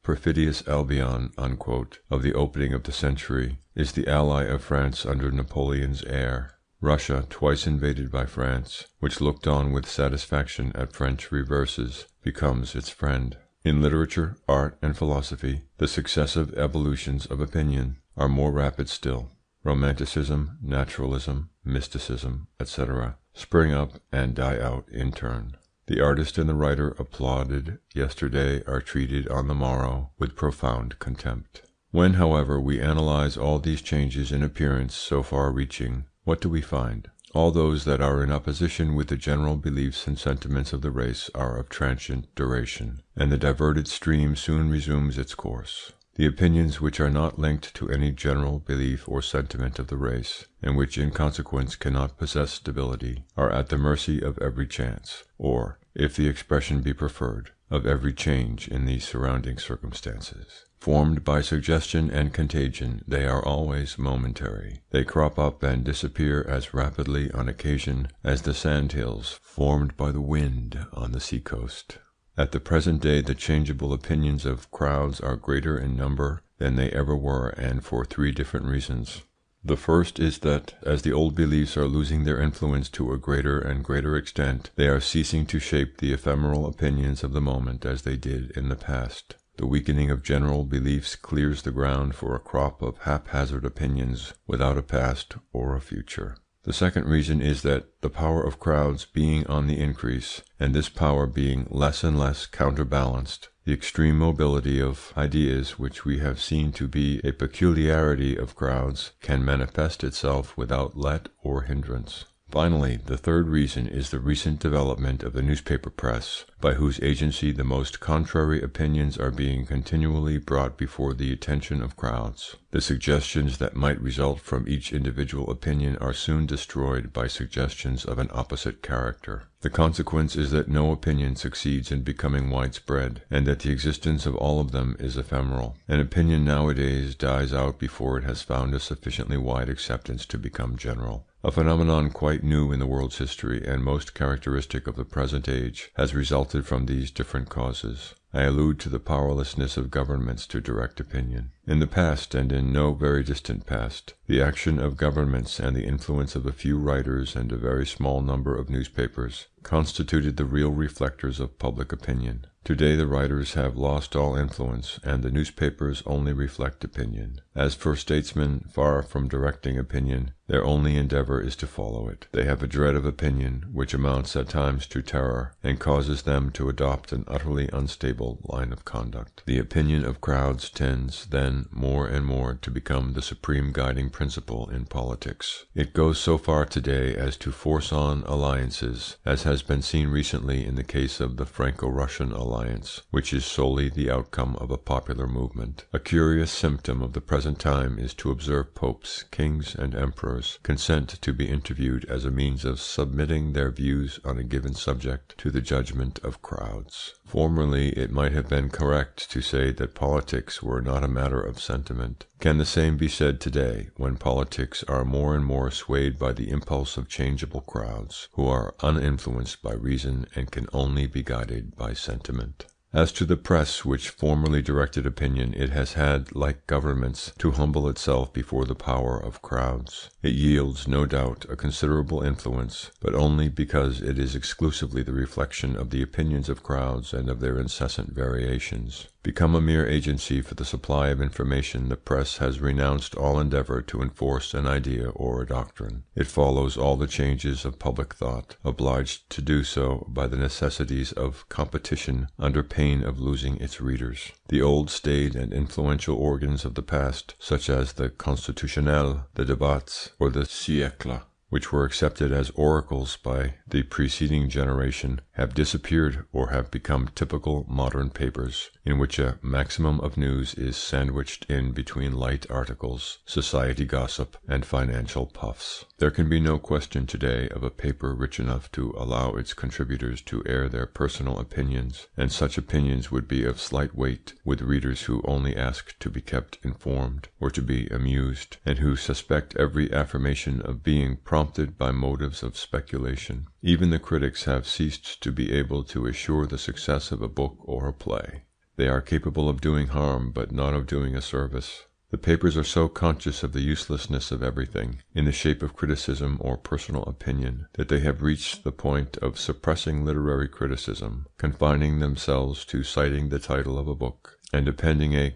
perfidious Albion of the opening of the century is the ally of France under Napoleon's heir. Russia, twice invaded by France, which looked on with satisfaction at French reverses, becomes its friend. In literature, art, and philosophy, the successive evolutions of opinion are more rapid still. Romanticism, naturalism, mysticism, etc., spring up and die out in turn. The artist and the writer applauded yesterday are treated on the morrow with profound contempt. When, however, we analyse all these changes in appearance so far reaching, what do we find? All those that are in opposition with the general beliefs and sentiments of the race are of transient duration, and the diverted stream soon resumes its course. The opinions which are not linked to any general belief or sentiment of the race, and which in consequence cannot possess stability, are at the mercy of every chance, or, if the expression be preferred, of every change in the surrounding circumstances. Formed by suggestion and contagion, they are always momentary. They crop up and disappear as rapidly on occasion as the sandhills formed by the wind on the sea-coast. At the present day the changeable opinions of crowds are greater in number than they ever were, and for three different reasons. The first is that, as the old beliefs are losing their influence to a greater and greater extent, they are ceasing to shape the ephemeral opinions of the moment as they did in the past. The weakening of general beliefs clears the ground for a crop of haphazard opinions without a past or a future. The second reason is that, the power of crowds being on the increase, and this power being less and less counterbalanced, the extreme mobility of ideas, which we have seen to be a peculiarity of crowds, can manifest itself without let or hindrance. Finally, the third reason is the recent development of the newspaper press, by whose agency the most contrary opinions are being continually brought before the attention of crowds. The suggestions that might result from each individual opinion are soon destroyed by suggestions of an opposite character. The consequence is that no opinion succeeds in becoming widespread, and that the existence of all of them is ephemeral. An opinion nowadays dies out before it has found a sufficiently wide acceptance to become general. A phenomenon quite new in the world's history, and most characteristic of the present age, has resulted from these different causes. I allude to the powerlessness of governments to direct opinion. In the past, and in no very distant past, the action of governments and the influence of a few writers and a very small number of newspapers constituted the real reflectors of public opinion. Today the writers have lost all influence, and the newspapers only reflect opinion. As for statesmen, far from directing opinion, their only endeavour is to follow it. They have a dread of opinion, which amounts at times to terror, and causes them to adopt an utterly unstable line of conduct. The opinion of crowds tends, then, begun more and more to become the supreme guiding principle in politics. It goes so far today as to force on alliances, as has been seen recently in the case of the Franco-Russian alliance, which is solely the outcome of a popular movement. A curious symptom of the present time is to observe popes, kings, and emperors consent to be interviewed as a means of submitting their views on a given subject to the judgment of crowds. Formerly it might have been correct to say that politics were not a matter of sentiment. Can the same be said today, when politics are more and more swayed by the impulse of changeable crowds, who are uninfluenced by reason and can only be guided by sentiment? As to the press, which formerly directed opinion, it has had, like governments, to humble itself before the power of crowds. It yields, no doubt, a considerable influence, but only because it is exclusively the reflection of the opinions of crowds and of their incessant variations. Become a mere agency for the supply of information, the press has renounced all endeavour to enforce an idea or a doctrine. It follows all the changes of public thought, obliged to do so by the necessities of competition under pain of losing its readers. The old staid and influential organs of the past, such as the Constitutionnel, the Débats, or the Siècle, which were accepted as oracles by the preceding generation, have disappeared or have become typical modern papers, in which a maximum of news is sandwiched in between light articles, society gossip, and financial puffs. There can be no question today of a paper rich enough to allow its contributors to air their personal opinions, and such opinions would be of slight weight with readers who only ask to be kept informed or to be amused, and who suspect every affirmation of being prompted by motives of speculation. Even the critics have ceased to be able to assure the success of a book or a play. They are capable of doing harm, but not of doing a service. The papers are so conscious of the uselessness of everything, in the shape of criticism or personal opinion, that they have reached the point of suppressing literary criticism, confining themselves to citing the title of a book, and appending a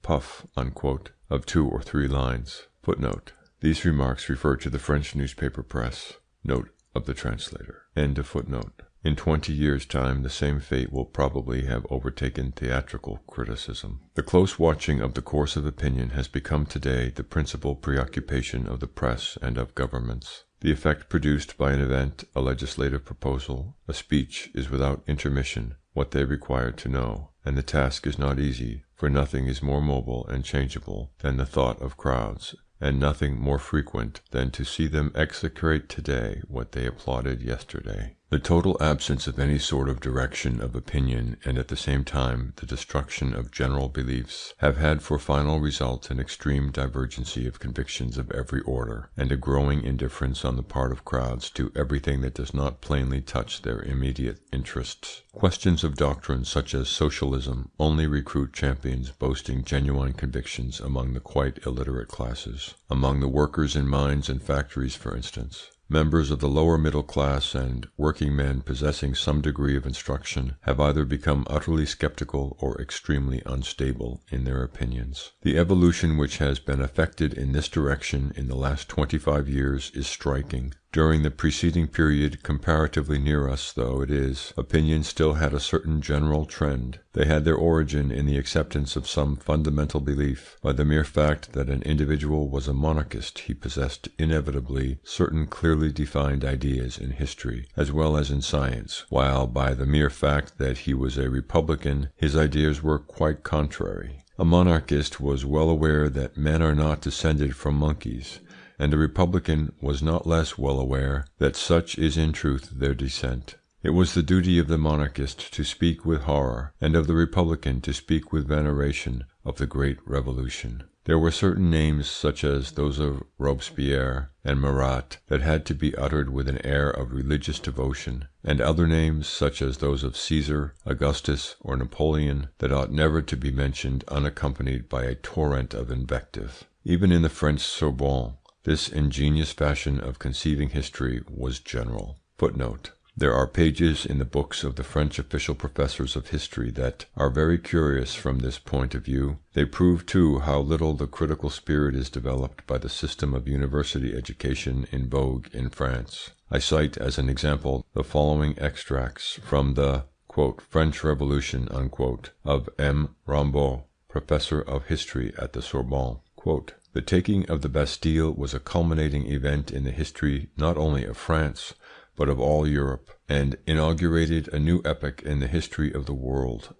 "puff" of 2 or 3 lines. Footnote. These remarks refer to the French newspaper press. Note of the translator. End of footnote. In 20 years' time, the same fate will probably have overtaken theatrical criticism. The close watching of the course of opinion has become today the principal preoccupation of the press and of governments. The effect produced by an event, a legislative proposal, a speech, is without intermission what they require to know, and the task is not easy, for nothing is more mobile and changeable than the thought of crowds, and nothing more frequent than to see them execrate today what they applauded yesterday. The total absence of any sort of direction of opinion, and at the same time the destruction of general beliefs, have had for final result an extreme divergency of convictions of every order, and a growing indifference on the part of crowds to everything that does not plainly touch their immediate interests. Questions of doctrine, such as socialism, only recruit champions boasting genuine convictions among the quite illiterate classes. Among the workers in mines and factories, for instance, members of the lower middle class and working men possessing some degree of instruction have either become utterly sceptical or extremely unstable in their opinions. The evolution which has been effected in this direction in the last 25 years is striking. During the preceding period, comparatively near us though it is, opinion still had a certain general trend. They had their origin in the acceptance of some fundamental belief. By the mere fact that an individual was a monarchist, he possessed inevitably certain clearly defined ideas in history as well as in science, while by the mere fact that he was a republican, his ideas were quite contrary. A monarchist was well aware that men are not descended from monkeys, and a republican was not less well aware that such is in truth their descent. It was the duty of the monarchist to speak with horror, and of the republican to speak with veneration of the great revolution. There were certain names, such as those of Robespierre and Marat, that had to be uttered with an air of religious devotion, and other names, such as those of Caesar, Augustus, or Napoleon, that ought never to be mentioned unaccompanied by a torrent of invective. Even in the French Sorbonne, this ingenious fashion of conceiving history was general. Footnote. There are pages in the books of the French official professors of history that are very curious from this point of view. They prove too how little the critical spirit is developed by the system of university education in vogue in France. I cite as an example the following extracts from the "French Revolution" of M. Rambaud, professor of history at the Sorbonne. Quote, "The taking of the Bastille was a culminating event in the history not only of France, but of all Europe, and inaugurated a new epoch in the history of the world!"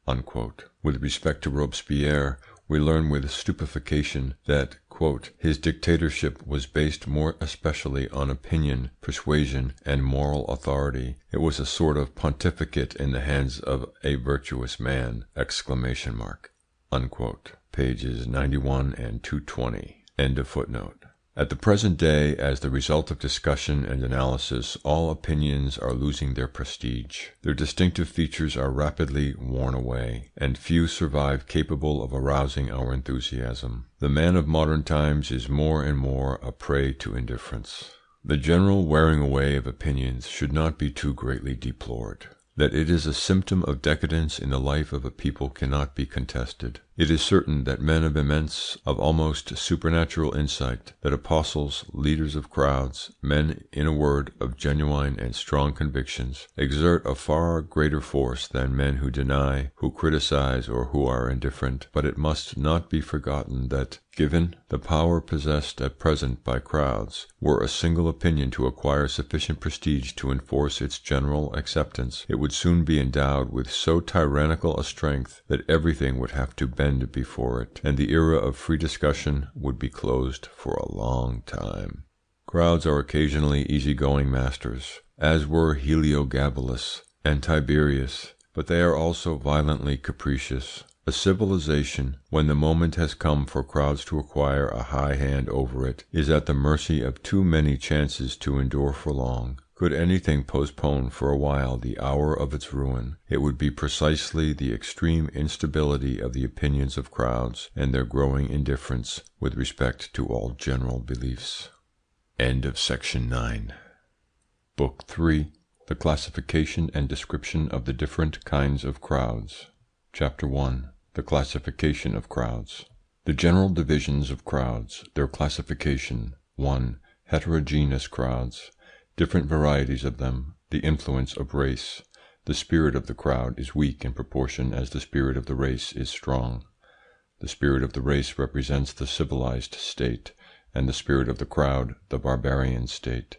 Unquote. With respect to Robespierre, we learn with stupefaction that "his dictatorship was based more especially on opinion, persuasion, and moral authority. It was a sort of pontificate in the hands of a virtuous man!" Unquote. Pages 91 and 220. At the present day, as the result of discussion and analysis, all opinions are losing their prestige. Their distinctive features are rapidly worn away, and few survive capable of arousing our enthusiasm. The man of modern times is more and more a prey to indifference. The general wearing away of opinions should not be too greatly deplored. That it is a symptom of decadence in the life of a people cannot be contested. It is certain that men of immense, of almost supernatural insight, that apostles, leaders of crowds, men, in a word, of genuine and strong convictions, exert a far greater force than men who deny, who criticise, or who are indifferent. But it must not be forgotten that, given the power possessed at present by crowds, were a single opinion to acquire sufficient prestige to enforce its general acceptance, it would soon be endowed with so tyrannical a strength that everything would have to bend before it, and the era of free discussion would be closed for a long time. Crowds are occasionally easy-going masters, as were Heliogabalus and Tiberius, but they are also violently capricious. A civilization, when the moment has come for crowds to acquire a high hand over it, is at the mercy of too many chances to endure for long. Could anything postpone for a while the hour of its ruin, it would be precisely the extreme instability of the opinions of crowds and their growing indifference with respect to all general beliefs. Section 9. Book 3. The Classification and Description of the Different Kinds of Crowds. Chapter 1. The Classification of Crowds. The general divisions of crowds. Their classification. 1. Heterogeneous crowds. Different varieties of them. The influence of race. The spirit of the crowd is weak in proportion as the spirit of the race is strong. The spirit of the race represents the civilized state, and the spirit of the crowd the barbarian state.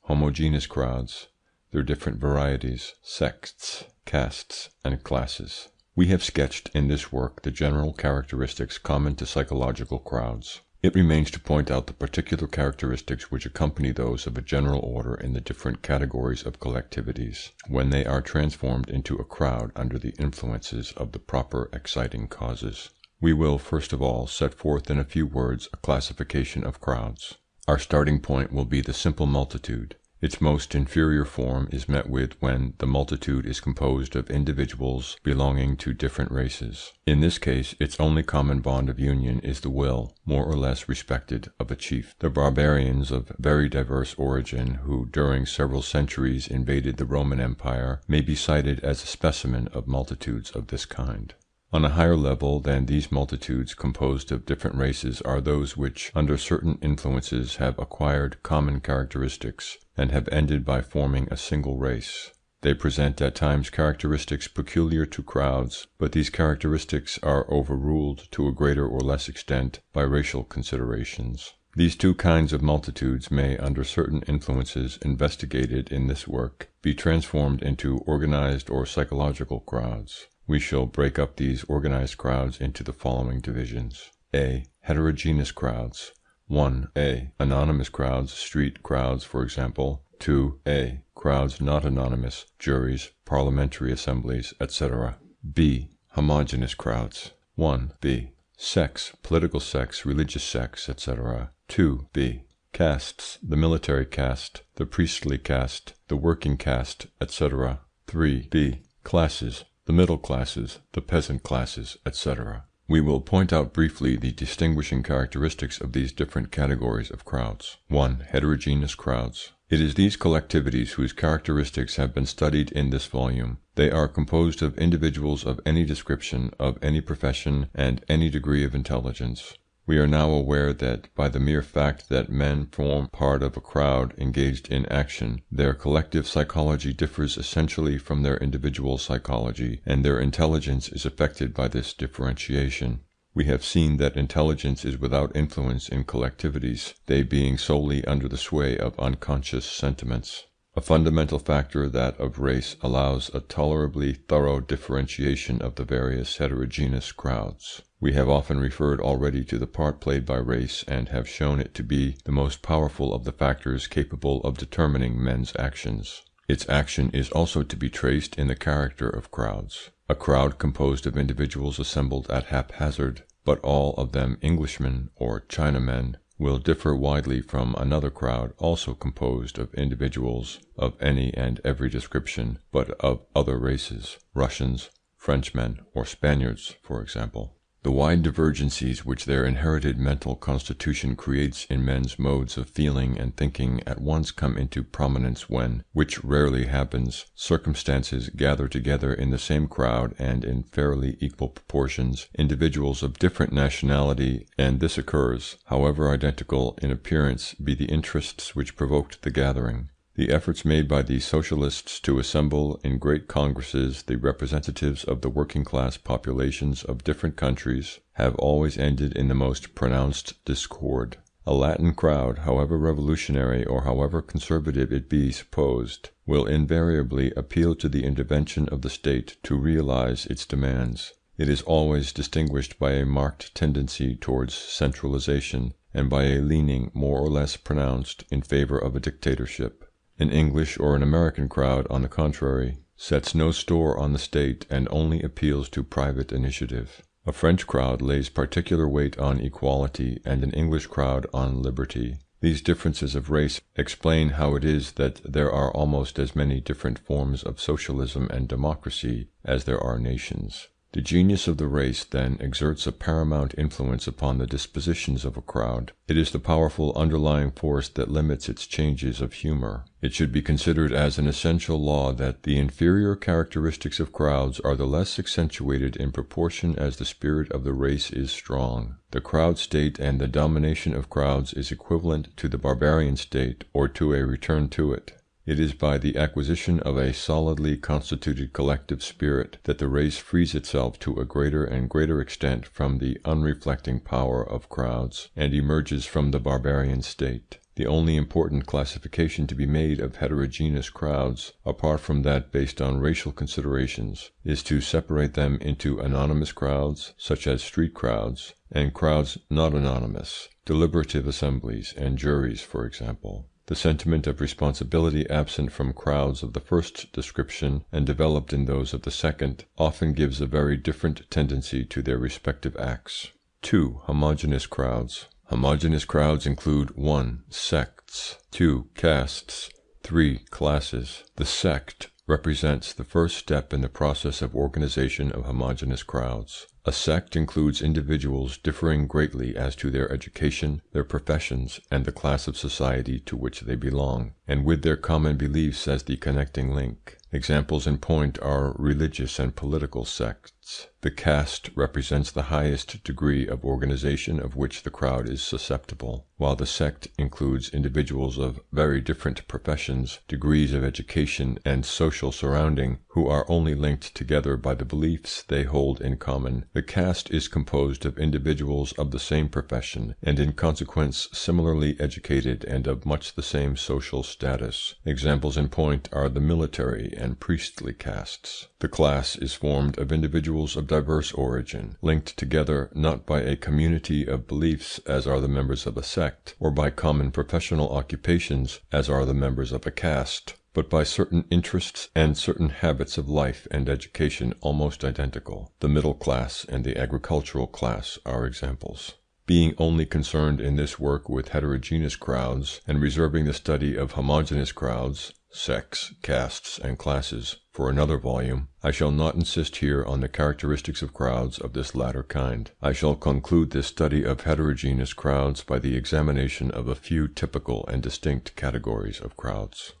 Homogeneous crowds. Their different varieties, sects, castes, and classes. We have sketched in this work the general characteristics common to psychological crowds. It remains to point out the particular characteristics which accompany those of a general order in the different categories of collectivities, when they are transformed into a crowd under the influences of the proper exciting causes. We will, first of all, set forth in a few words a classification of crowds. Our starting point will be the simple multitude. Its most inferior form is met with when the multitude is composed of individuals belonging to different races. In this case, its only common bond of union is the will, more or less respected, of a chief. The barbarians of very diverse origin who during several centuries invaded the Roman Empire may be cited as a specimen of multitudes of this kind. On a higher level than these multitudes composed of different races are those which, under certain influences, have acquired common characteristics, and have ended by forming a single race. They present at times characteristics peculiar to crowds, but these characteristics are overruled to a greater or less extent by racial considerations. These two kinds of multitudes may, under certain influences investigated in this work, be transformed into organized or psychological crowds. We shall break up these organized crowds into the following divisions. A. Heterogeneous crowds. 1. A. Anonymous crowds, street crowds, for example. 2. A. Crowds not anonymous, juries, parliamentary assemblies, etc. B. Homogeneous crowds. 1. B. Sects, political sects, religious sects, etc. 2. B. Castes, the military caste, the priestly caste, the working caste, etc. 3. B. Classes, the middle classes, the peasant classes, etc. We will point out briefly the distinguishing characteristics of these different categories of crowds. 1. Heterogeneous crowds. It is these collectivities whose characteristics have been studied in this volume. They are composed of individuals of any description, of any profession, and any degree of intelligence. We are now aware that by the mere fact that men form part of a crowd engaged in action, their collective psychology differs essentially from their individual psychology, and their intelligence is affected by this differentiation. We have seen that intelligence is without influence in collectivities, they being solely under the sway of unconscious sentiments. A fundamental factor, that of race, allows a tolerably thorough differentiation of the various heterogeneous crowds. We have often referred already to the part played by race, and have shown it to be the most powerful of the factors capable of determining men's actions. Its action is also to be traced in the character of crowds. A crowd composed of individuals assembled at haphazard, but all of them Englishmen or Chinamen, will differ widely from another crowd also composed of individuals of any and every description, but of other races, Russians, Frenchmen, or Spaniards, for example. The wide divergencies which their inherited mental constitution creates in men's modes of feeling and thinking at once come into prominence when, which rarely happens, circumstances gather together in the same crowd and in fairly equal proportions individuals of different nationality, and this occurs, however identical in appearance be the interests which provoked the gathering. The efforts made by the socialists to assemble in great congresses the representatives of the working class populations of different countries have always ended in the most pronounced discord. A Latin crowd, however revolutionary or however conservative it be supposed, will invariably appeal to the intervention of the state to realise its demands. It is always distinguished by a marked tendency towards centralisation, and by a leaning more or less pronounced in favour of a dictatorship. An English or an American crowd, on the contrary, sets no store on the state and only appeals to private initiative. A French crowd lays particular weight on equality, and an English crowd on liberty. These differences of race explain how it is that there are almost as many different forms of socialism and democracy as there are nations. The genius of the race, then, exerts a paramount influence upon the dispositions of a crowd. It is the powerful underlying force that limits its changes of humour. It should be considered as an essential law that the inferior characteristics of crowds are the less accentuated in proportion as the spirit of the race is strong. The crowd state and the domination of crowds is equivalent to the barbarian state, or to a return to it. It is by the acquisition of a solidly constituted collective spirit that the race frees itself to a greater and greater extent from the unreflecting power of crowds, and emerges from the barbarian state. The only important classification to be made of heterogeneous crowds, apart from that based on racial considerations, is to separate them into anonymous crowds, such as street crowds, and crowds not anonymous, deliberative assemblies and juries, for example. The sentiment of responsibility absent from crowds of the first description and developed in those of the second often gives a very different tendency to their respective acts. 2. Homogeneous crowds. Homogeneous crowds include 1. Sects, 2. Castes, 3. Classes. The sect represents the first step in the process of organisation of homogeneous crowds. A sect includes individuals differing greatly as to their education, their professions, and the class of society to which they belong, and with their common beliefs as the connecting link. Examples in point are religious and political sects. The caste represents the highest degree of organisation of which the crowd is susceptible, while the sect includes individuals of very different professions, degrees of education, and social surrounding, who are only linked together by the beliefs they hold in common. The caste is composed of individuals of the same profession, and in consequence similarly educated and of much the same social status. Examples in point are the military and priestly castes. The class is formed of individuals of diverse origin, linked together not by a community of beliefs as are the members of a sect, or by common professional occupations as are the members of a caste, but by certain interests and certain habits of life and education almost identical. The middle class and the agricultural class are examples. Being only concerned in this work with heterogeneous crowds, and reserving the study of homogeneous crowds, sects, castes, and classes for another volume, I shall not insist here on the characteristics of crowds of this latter kind. I shall conclude this study of heterogeneous crowds by the examination of a few typical and distinct categories of crowds.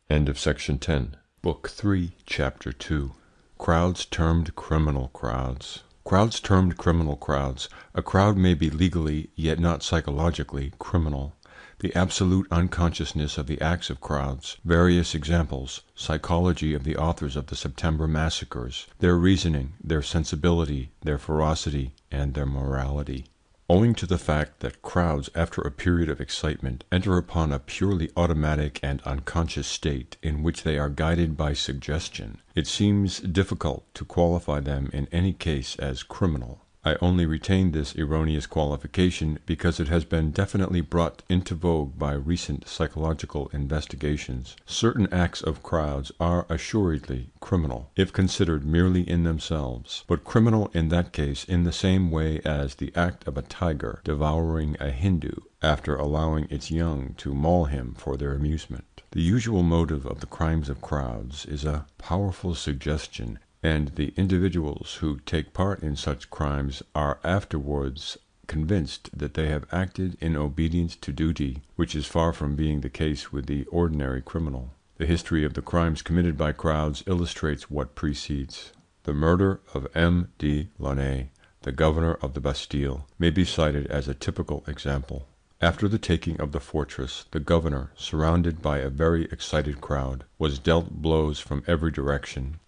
End of section 10. Book 3, Chapter 2. Crowds termed criminal crowds. Crowds termed criminal crowds. A crowd may be legally, yet not psychologically, criminal. The absolute unconsciousness of the acts of crowds. Various examples. Psychology of the authors of the September massacres. Their reasoning, their sensibility, their ferocity, and their morality. Owing to the fact that crowds, after a period of excitement, enter upon a purely automatic and unconscious state in which they are guided by suggestion, it seems difficult to qualify them in any case as criminal. I only retain this erroneous qualification because it has been definitely brought into vogue by recent psychological investigations. Certain acts of crowds are assuredly criminal, if considered merely in themselves, but criminal in that case in the same way as the act of a tiger devouring a Hindu after allowing its young to maul him for their amusement. The usual motive of the crimes of crowds is a powerful suggestion, and the individuals who take part in such crimes are afterwards convinced that they have acted in obedience to duty, which is far from being the case with the ordinary criminal. The history of the crimes committed by crowds illustrates what precedes. The murder of M. de Launay, the governor of the Bastille, may be cited as a typical example. After the taking of the fortress, the governor, surrounded by a very excited crowd, was dealt blows from every direction.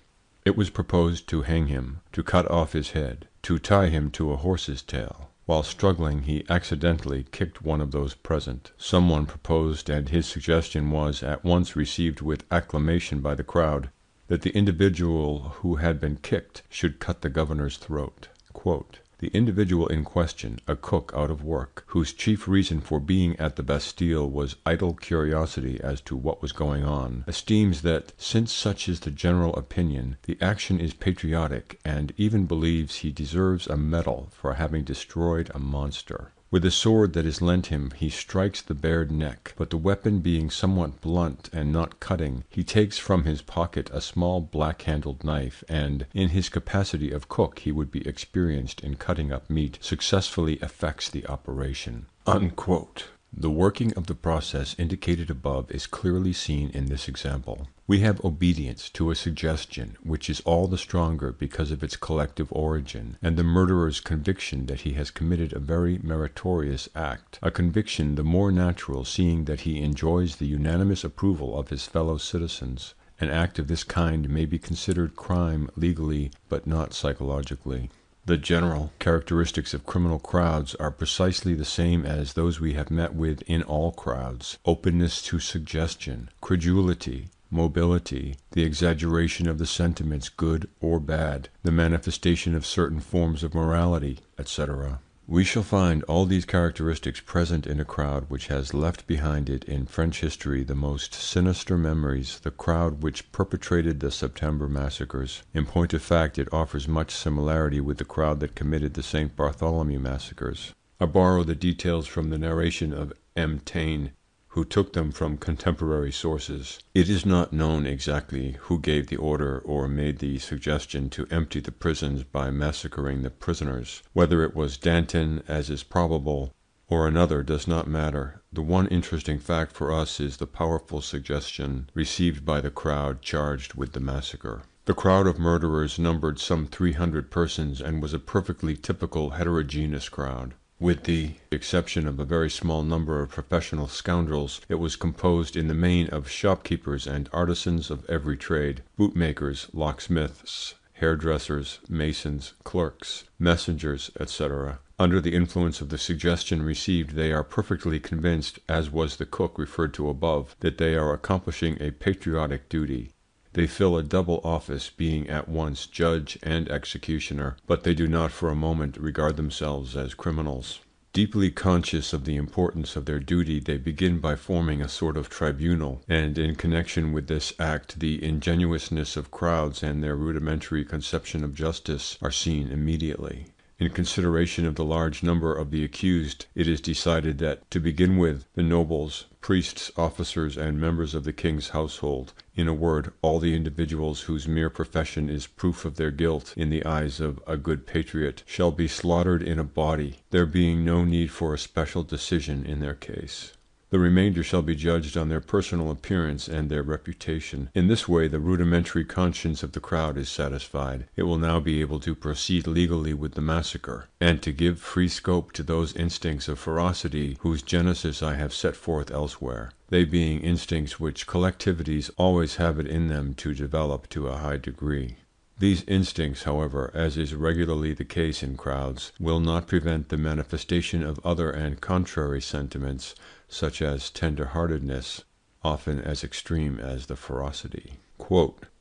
It was proposed to hang him, to cut off his head, to tie him to a horse's tail. While struggling, he accidentally kicked one of those present. Someone proposed, and his suggestion was at once received with acclamation by the crowd, that the individual who had been kicked should cut the governor's throat. Quote, "The individual in question, a cook out of work, whose chief reason for being at the Bastille was idle curiosity as to what was going on, esteems that, since such is the general opinion, the action is patriotic, and even believes he deserves a medal for having destroyed a monster. With a sword that is lent him he strikes the bared neck, but the weapon being somewhat blunt and not cutting, he takes from his pocket a small black-handled knife, and, in his capacity of cook he would be experienced in cutting up meat, successfully effects the operation." Unquote. The working of the process indicated above is clearly seen in this example. We have obedience to a suggestion, which is all the stronger because of its collective origin, and the murderer's conviction that he has committed a very meritorious act, a conviction the more natural seeing that he enjoys the unanimous approval of his fellow citizens. An act of this kind may be considered crime legally, but not psychologically. The general characteristics of criminal crowds are precisely the same as those we have met with in all crowds: openness to suggestion, credulity, mobility, the exaggeration of the sentiments, good or bad, the manifestation of certain forms of morality, etc. We shall find all these characteristics present in a crowd which has left behind it in French history the most sinister memories, the crowd which perpetrated the September massacres. In point of fact, it offers much similarity with the crowd that committed the St. Bartholomew massacres. I borrow the details from the narration of M. Taine, who took them from contemporary sources. It is not known exactly who gave the order or made the suggestion to empty the prisons by massacring the prisoners. Whether it was Danton, as is probable, or another does not matter. The one interesting fact for us is the powerful suggestion received by the crowd charged with the massacre. The crowd of murderers numbered some 300 persons and was a perfectly typical heterogeneous crowd. With the exception of a very small number of professional scoundrels, it was composed in the main of shopkeepers and artisans of every trade, bootmakers, locksmiths, hairdressers, masons, clerks, messengers, etc. Under the influence of the suggestion received, they are perfectly convinced, as was the cook referred to above, that they are accomplishing a patriotic duty. They fill a double office, being at once judge and executioner, but they do not for a moment regard themselves as criminals. Deeply conscious of the importance of their duty, they begin by forming a sort of tribunal, and in connection with this act the ingenuousness of crowds and their rudimentary conception of justice are seen immediately. In consideration of the large number of the accused, it is decided that, to begin with, the nobles, priests, officers, and members of the king's household, in a word, all the individuals whose mere profession is proof of their guilt in the eyes of a good patriot, shall be slaughtered in a body, there being no need for a special decision in their case. The remainder shall be judged on their personal appearance and their reputation. In this way the rudimentary conscience of the crowd is satisfied. It will now be able to proceed legally with the massacre, and to give free scope to those instincts of ferocity whose genesis I have set forth elsewhere, they being instincts which collectivities always have it in them to develop to a high degree. These instincts, however, as is regularly the case in crowds, will not prevent the manifestation of other and contrary sentiments, such as tender-heartedness, often as extreme as the ferocity.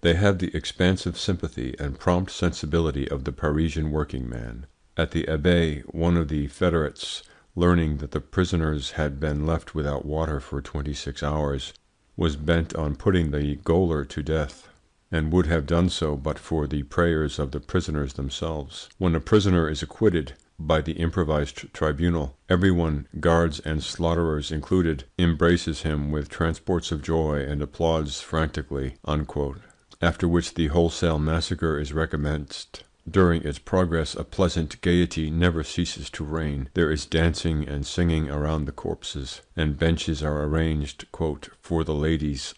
They have the expansive sympathy and prompt sensibility of the Parisian working man. At the Abbaye, one of the federates, learning that the prisoners had been left without water for 26 hours, was bent on putting the gaoler to death, and would have done so but for the prayers of the prisoners themselves. When a prisoner is acquitted by the improvised tribunal, everyone, guards and slaughterers included, embraces him with transports of joy and applauds frantically," after which the wholesale massacre is recommenced. During its progress a pleasant gaiety never ceases to reign. There is dancing and singing around the corpses, and benches are arranged "for the ladies,"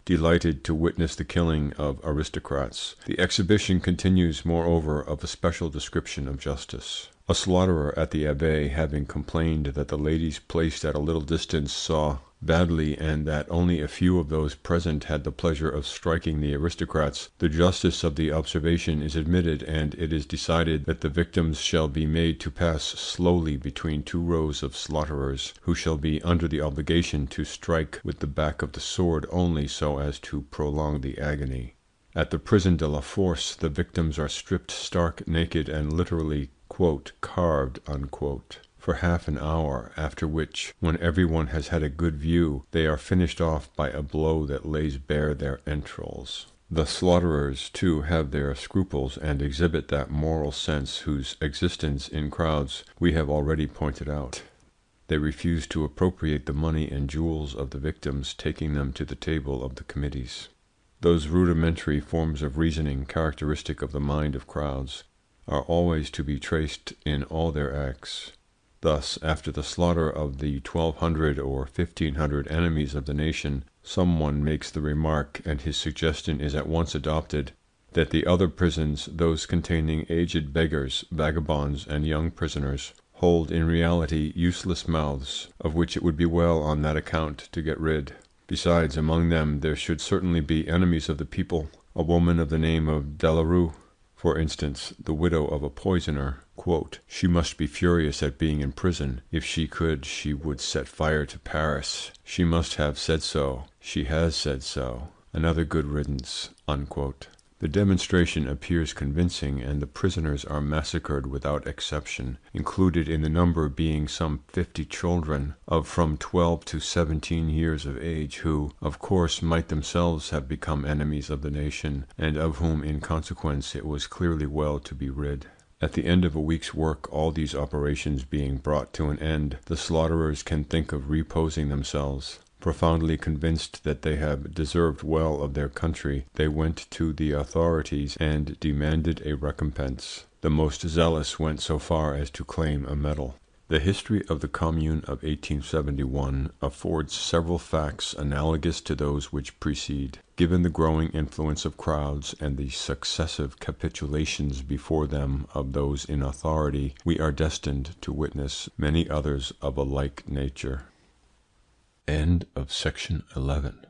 delighted to witness the killing of aristocrats. The exhibition continues, moreover, of a special description of justice. A slaughterer at the Abbaye having complained that the ladies placed at a little distance saw badly, and that only a few of those present had the pleasure of striking the aristocrats, the justice of the observation is admitted, and it is decided that the victims shall be made to pass slowly between two rows of slaughterers, who shall be under the obligation to strike with the back of the sword only so as to prolong the agony. At the prison de la Force the victims are stripped stark naked and literally "carved" for half an hour, after which, when everyone has had a good view, they are finished off by a blow that lays bare their entrails. The slaughterers, too, have their scruples, and exhibit that moral sense whose existence in crowds we have already pointed out. They refuse to appropriate the money and jewels of the victims, taking them to the table of the committees. Those rudimentary forms of reasoning characteristic of the mind of crowds are always to be traced in all their acts. Thus, after the slaughter of the 1,200 or 1,500 enemies of the nation, some one makes the remark, and his suggestion is at once adopted, that the other prisons, those containing aged beggars, vagabonds, and young prisoners, hold in reality useless mouths, of which it would be well on that account to get rid. Besides, among them there should certainly be enemies of the people. A woman of the name of Delarue, for instance, the widow of a poisoner, "She must be furious at being in prison. If she could, she would set fire to Paris. She must have said so. She has said so. Another good riddance." The demonstration appears convincing, and the prisoners are massacred without exception, included in the number being some 50 children of from 12 to 17 years of age, who, of course, might themselves have become enemies of the nation, and of whom in consequence it was clearly well to be rid. At the end of a week's work, all these operations being brought to an end, the slaughterers can think of reposing themselves. Profoundly convinced that they have deserved well of their country, they went to the authorities and demanded a recompense. The most zealous went so far as to claim a medal. The history of the Commune of 1871 affords several facts analogous to those which precede. Given the growing influence of crowds and the successive capitulations before them of those in authority, we are destined to witness many others of a like nature. End of section 11.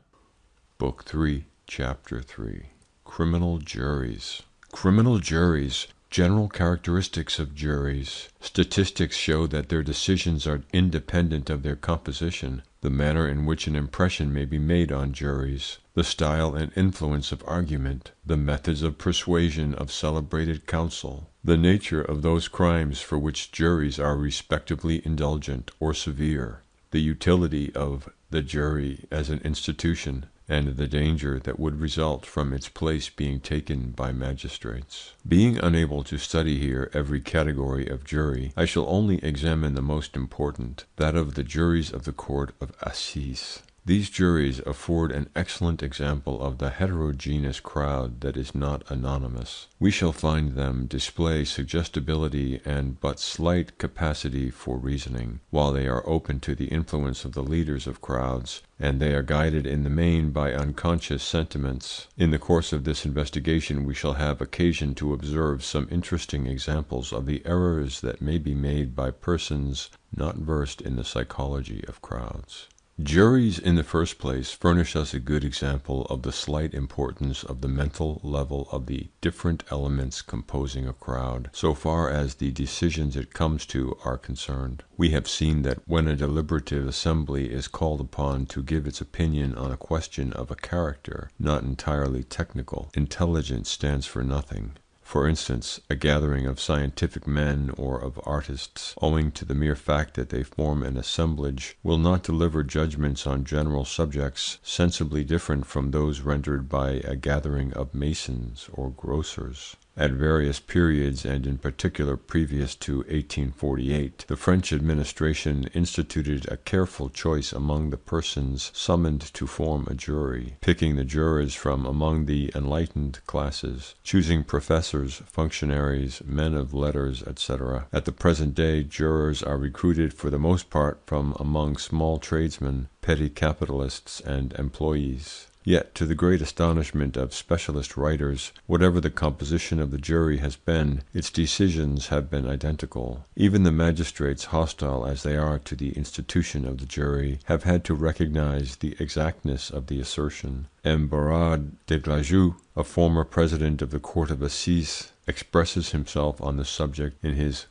Book 3, Chapter 3. Criminal Juries. Criminal juries. General characteristics of juries. Statistics show that their decisions are independent of their composition. The manner in which an impression may be made on juries. The style and influence of argument. The methods of persuasion of celebrated counsel. The nature of those crimes for which juries are respectively indulgent or severe. The utility of the jury as an institution, and the danger that would result from its place being taken by magistrates. Being unable to study here every category of jury, I shall only examine the most important, that of the juries of the Court of Assize. These juries afford an excellent example of the heterogeneous crowd that is not anonymous. We shall find them display suggestibility and but slight capacity for reasoning, while they are open to the influence of the leaders of crowds, and they are guided in the main by unconscious sentiments. In the course of this investigation we shall have occasion to observe some interesting examples of the errors that may be made by persons not versed in the psychology of crowds. Juries, in the first place, furnish us a good example of the slight importance of the mental level of the different elements composing a crowd, so far as the decisions it comes to are concerned. We have seen that when a deliberative assembly is called upon to give its opinion on a question of a character not entirely technical, intelligence stands for nothing. For instance, a gathering of scientific men or of artists, owing to the mere fact that they form an assemblage, will not deliver judgments on general subjects sensibly different from those rendered by a gathering of masons or grocers. At various periods, and in particular previous to 1848, the French administration instituted a careful choice among the persons summoned to form a jury, picking the jurors from among the enlightened classes, choosing professors, functionaries, men of letters, etc. At the present day, jurors are recruited for the most part from among small tradesmen, petty capitalists, and employees. Yet, to the great astonishment of specialist writers, whatever the composition of the jury has been, its decisions have been identical. Even the magistrates, hostile as they are to the institution of the jury, have had to recognize the exactness of the assertion. M. Barrade de Glajeux, a former president of the Court of Assize, expresses himself on the subject in his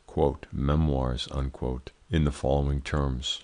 "Memoirs" in the following terms.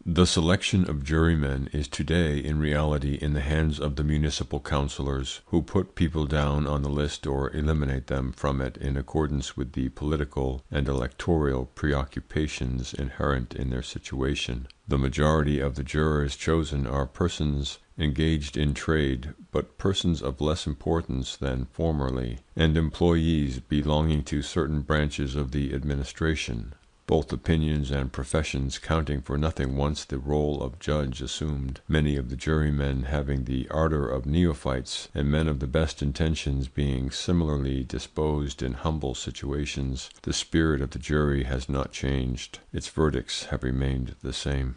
The selection of jurymen is today in reality in the hands of the municipal councillors, who put people down on the list or eliminate them from it in accordance with the political and electoral preoccupations inherent in their situation. The majority of the jurors chosen are persons engaged in trade, but persons of less importance than formerly, and employees belonging to certain branches of the administration, both opinions and professions counting for nothing once the role of judge assumed, many of the jurymen having the ardor of neophytes, and men of the best intentions being similarly disposed in humble situations. The spirit of the jury has not changed. Its verdicts have remained the same."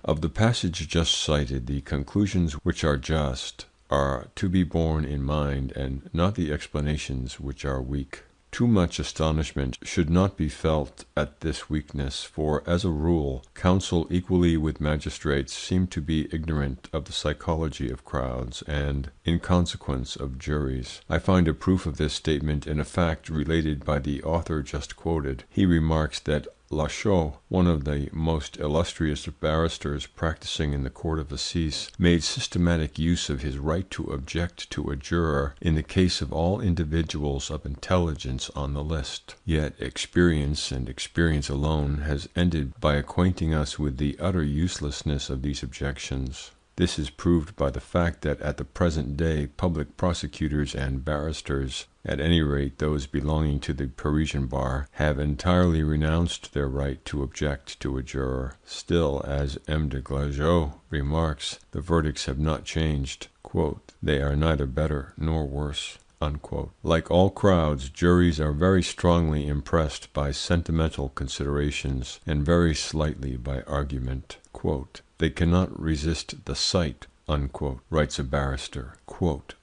Of the passage just cited, the conclusions which are just are to be borne in mind, and not the explanations which are weak. Too much astonishment should not be felt at this weakness, for, as a rule, counsel equally with magistrates seem to be ignorant of the psychology of crowds, and, in consequence, of juries. I find a proof of this statement in a fact related by the author just quoted. He remarks that Lachaud, one of the most illustrious barristers practising in the Court of Assize, made systematic use of his right to object to a juror in the case of all individuals of intelligence on the list. Yet experience, and experience alone, has ended by acquainting us with the utter uselessness of these objections. This is proved by the fact that at the present day public prosecutors and barristers, at any rate those belonging to the Parisian bar, have entirely renounced their right to object to a juror. Still, as M. de Glajeux remarks, the verdicts have not changed. "They are neither better nor worse." Like all crowds, juries are very strongly impressed by sentimental considerations, and very slightly by argument. "They cannot resist the sight," writes a barrister,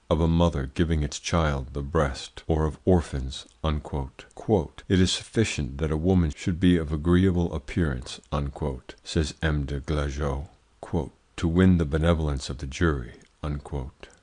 "of a mother giving its child the breast, or of orphans." "It is sufficient that a woman should be of agreeable appearance," says M. de Glajeux, "to win the benevolence of the jury."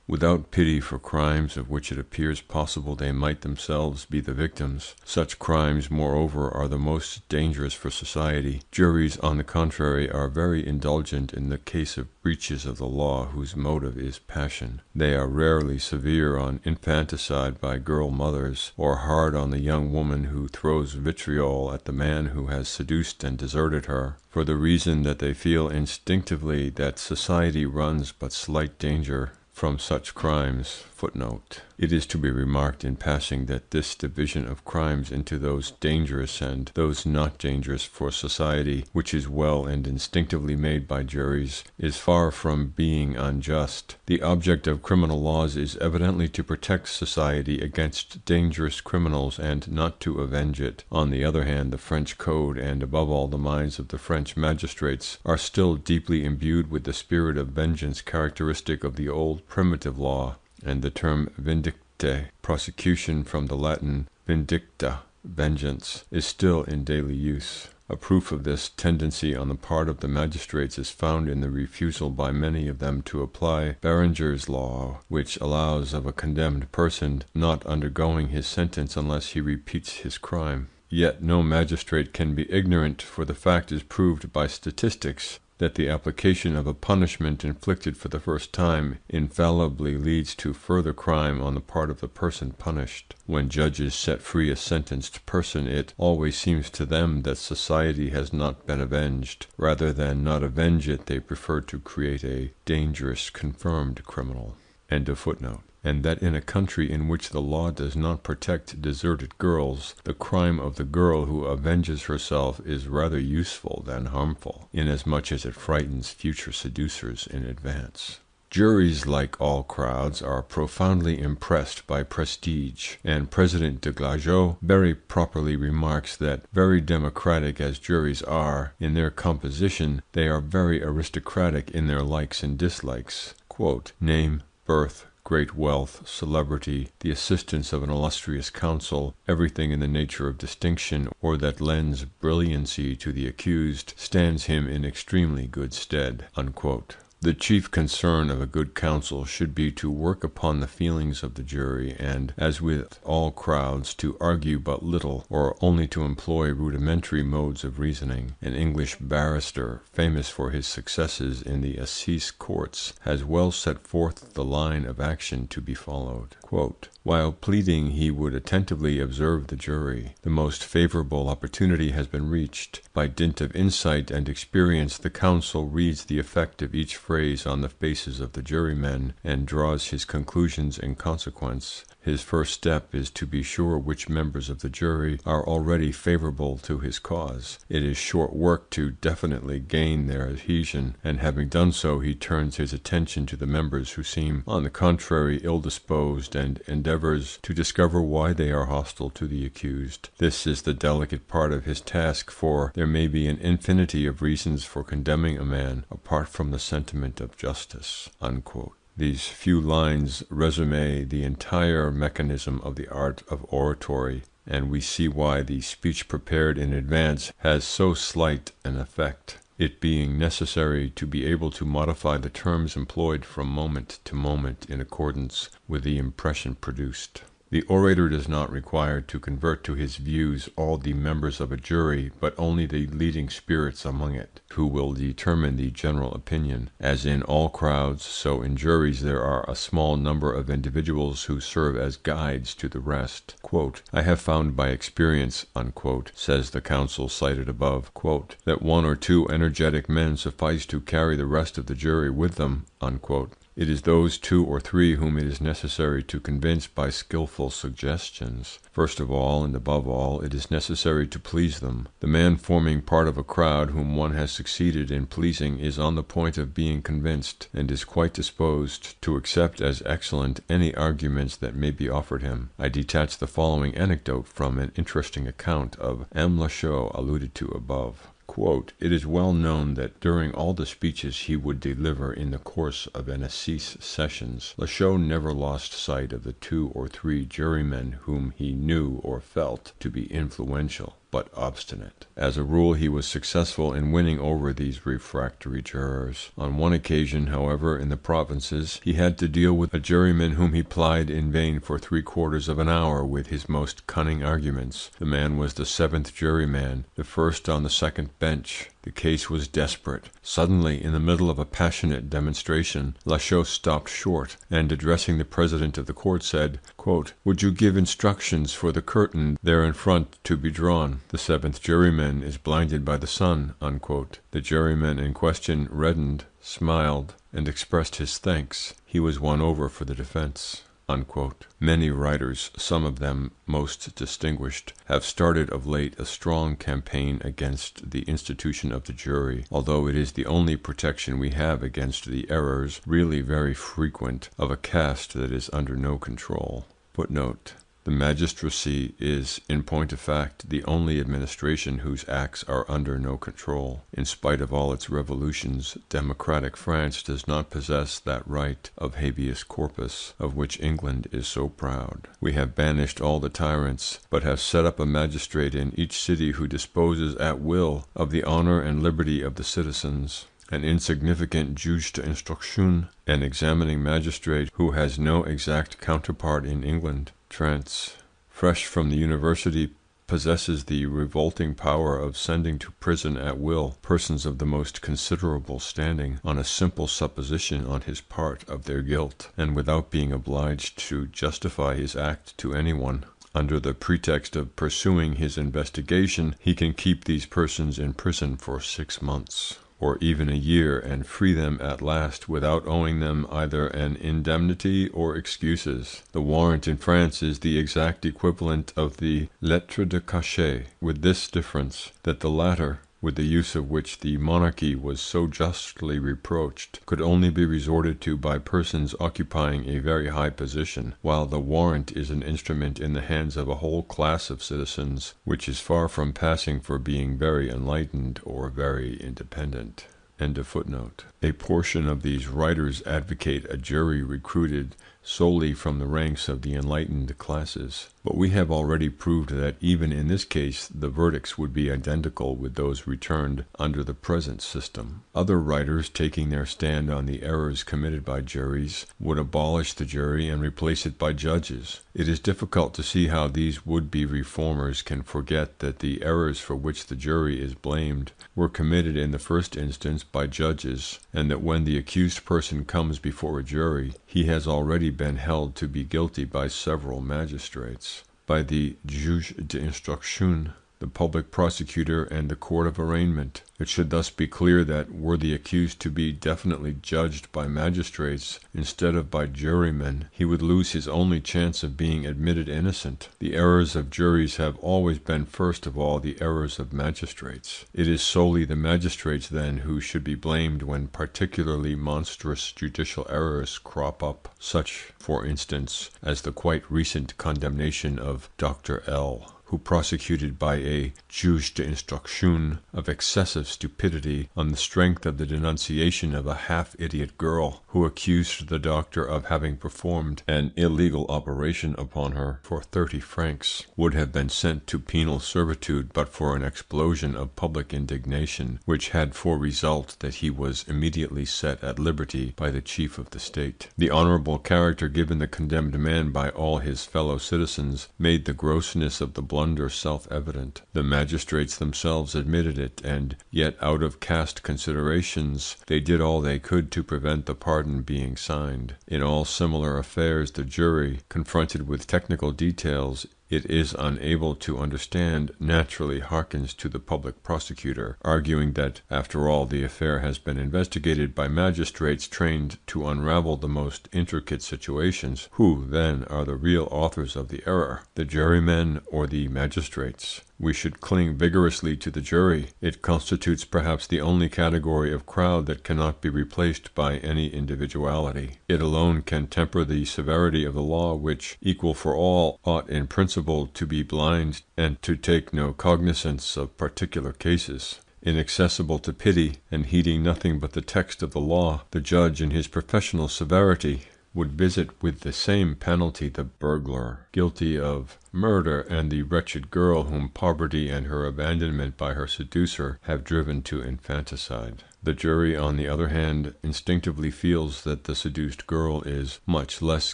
Without pity for crimes of which it appears possible they might themselves be the victims. Such crimes, moreover, are the most dangerous for society. Juries, on the contrary, are very indulgent in the case of breaches of the law whose motive is passion. They are rarely severe on infanticide by girl mothers, or hard on the young woman who throws vitriol at the man who has seduced and deserted her, for the reason that they feel instinctively that society runs but slight danger from such crimes. Footnote. It is to be remarked in passing that this division of crimes into those dangerous and those not dangerous for society, which is well and instinctively made by juries, is far from being unjust. The object of criminal laws is evidently to protect society against dangerous criminals and not to avenge it. On the other hand, the French code, and above all the minds of the French magistrates, are still deeply imbued with the spirit of vengeance characteristic of the old primitive law, and the term vindicte, prosecution from the Latin vindicta, vengeance, is still in daily use. A proof of this tendency on the part of the magistrates is found in the refusal by many of them to apply Berenger's law, which allows of a condemned person not undergoing his sentence unless he repeats his crime. Yet no magistrate can be ignorant, for the fact is proved by statistics, that the application of a punishment inflicted for the first time infallibly leads to further crime on the part of the person punished. When judges set free a sentenced person, it always seems to them that society has not been avenged. Rather than not avenge it, they prefer to create a dangerous confirmed criminal. End of footnote. And that in a country in which the law does not protect deserted girls, the crime of the girl who avenges herself is rather useful than harmful, inasmuch as it frightens future seducers in advance. Juries, like all crowds, are profoundly impressed by prestige, and President de Glageau very properly remarks that, very democratic as juries are in their composition, they are very aristocratic in their likes and dislikes. Quote, name, birth, great wealth, celebrity, the assistance of an illustrious counsel, everything in the nature of distinction or that lends brilliancy to the accused, stands him in extremely good stead. Unquote. The chief concern of a good counsel should be to work upon the feelings of the jury, and, as with all crowds, to argue but little, or only to employ rudimentary modes of reasoning. An English barrister, famous for his successes in the assize courts, has well set forth the line of action to be followed. Quote, while pleading, he would attentively observe the jury. The most favorable opportunity has been reached. By dint of insight and experience, the counsel reads the effect of each phrase on the faces of the jurymen, and draws his conclusions in consequence. His first step is to be sure which members of the jury are already favorable to his cause. It is short work to definitely gain their adhesion, and having done so, he turns his attention to the members who seem, on the contrary, ill-disposed, and endeavors to discover why they are hostile to the accused. This is the delicate part of his task, for there may be an infinity of reasons for condemning a man apart from the sentiment of justice. Unquote. These few lines resume the entire mechanism of the art of oratory, and we see why the speech prepared in advance has so slight an effect, it being necessary to be able to modify the terms employed from moment to moment in accordance with the impression produced. The orator does not require to convert to his views all the members of a jury, but only the leading spirits among it, who will determine the general opinion. As in all crowds, so in juries there are a small number of individuals who serve as guides to the rest. Quote, I have found by experience, unquote, says the counsel cited above, quote, that one or two energetic men suffice to carry the rest of the jury with them. Unquote. It is those two or three whom it is necessary to convince by skilful suggestions. First of all, and above all, it is necessary to please them. The man forming part of a crowd whom one has succeeded in pleasing is on the point of being convinced, and is quite disposed to accept as excellent any arguments that may be offered him. I detach the following anecdote from an interesting account of M. Lachaud alluded to above. Quote, it is well known that during all the speeches he would deliver in the course of an assize sessions, Lachaud never lost sight of the two or three jurymen whom he knew or felt to be influential but obstinate. As a rule, he was successful in winning over these refractory jurors. On one occasion, however, in the provinces, he had to deal with a juryman whom he plied in vain for 3/4 of an hour with his most cunning arguments. The man was the 7th juryman, the first on the second bench. The case was desperate. Suddenly, in the middle of a passionate demonstration, Lachaud stopped short, and addressing the president of the court said, quote, "Would you give instructions for the curtain there in front to be drawn? The seventh juryman is blinded by the sun." Unquote. The juryman in question reddened, smiled, and expressed his thanks. He was won over for the defense. Unquote. Many writers, some of them most distinguished, have started of late a strong campaign against the institution of the jury, although it is the only protection we have against the errors, really very frequent, of a caste that is under no control. Footnote: the magistracy is, in point of fact, the only administration whose acts are under no control. In spite of all its revolutions, democratic France does not possess that right of habeas corpus of which England is so proud. We have banished all the tyrants, but have set up a magistrate in each city who disposes at will of the honour and liberty of the citizens. An insignificant juge d'instruction, an examining magistrate who has no exact counterpart in England. Trance, fresh from the university, possesses the revolting power of sending to prison at will persons of the most considerable standing, on a simple supposition on his part of their guilt, and without being obliged to justify his act to anyone. Under the pretext of pursuing his investigation, he can keep these persons in prison for 6 months. Or even a year, and free them at last without owing them either an indemnity or excuses. The warrant in France is the exact equivalent of the lettre de cachet, with this difference, that the latter, with the use of which the monarchy was so justly reproached, could only be resorted to by persons occupying a very high position, while the warrant is an instrument in the hands of a whole class of citizens, which is far from passing for being very enlightened or very independent. End of footnote. A portion of these writers advocate a jury recruited solely from the ranks of the enlightened classes. But we have already proved that even in this case the verdicts would be identical with those returned under the present system. Other writers, taking their stand on the errors committed by juries, would abolish the jury and replace it by judges. It is difficult to see how these would-be reformers can forget that the errors for which the jury is blamed were committed in the first instance by judges, and that when the accused person comes before a jury, he has already been held to be guilty by several magistrates, by the juge d'instruction, the public prosecutor, and the court of arraignment. It should thus be clear that, were the accused to be definitely judged by magistrates instead of by jurymen, he would lose his only chance of being admitted innocent. The errors of juries have always been first of all the errors of magistrates. It is solely the magistrates then who should be blamed when particularly monstrous judicial errors crop up, such, for instance, as the quite recent condemnation of Dr. L., who, prosecuted by a juge d'instruction of excessive stupidity on the strength of the denunciation of a half-idiot girl, who accused the doctor of having performed an illegal operation upon her for 30 francs, would have been sent to penal servitude but for an explosion of public indignation, which had for result that he was immediately set at liberty by the chief of the state. The honourable character given the condemned man by all his fellow citizens made the grossness of the blunder self-evident. The magistrates themselves admitted it, and yet out of caste considerations they did all they could to prevent the pardon being signed. In all similar affairs the jury, confronted with technical details it is unable to understand, naturally hearkens to the public prosecutor, arguing that, after all, the affair has been investigated by magistrates trained to unravel the most intricate situations. Who, then, are the real authors of the error, the jurymen or the magistrates? We should cling vigorously to the jury. It constitutes perhaps the only category of crowd that cannot be replaced by any individuality. It alone can temper the severity of the law, which, equal for all, ought in principle to be blind and to take no cognizance of particular cases. Inaccessible to pity, and heeding nothing but the text of the law, the judge in his professional severity would visit with the same penalty the burglar guilty of murder and the wretched girl whom poverty and her abandonment by her seducer have driven to infanticide. The jury, on the other hand, instinctively feels that the seduced girl is much less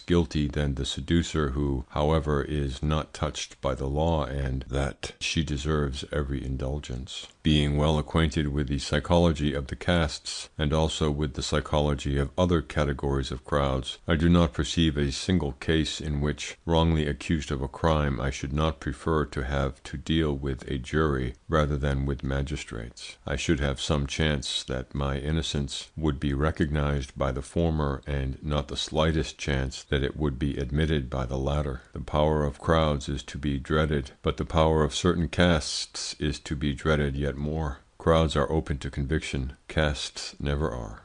guilty than the seducer, who, however, is not touched by the law, and that she deserves every indulgence. Being well acquainted with the psychology of the castes, and also with the psychology of other categories of crowds, I do not perceive a single case in which, wrongly accused of a crime, I should not prefer to have to deal with a jury rather than with magistrates. I should have some chance that my innocence would be recognized by the former, and not the slightest chance that it would be admitted by the latter. The power of crowds is to be dreaded, but the power of certain castes is to be dreaded yet more. Crowds are open to conviction, castes never are.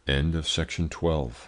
End of section 12.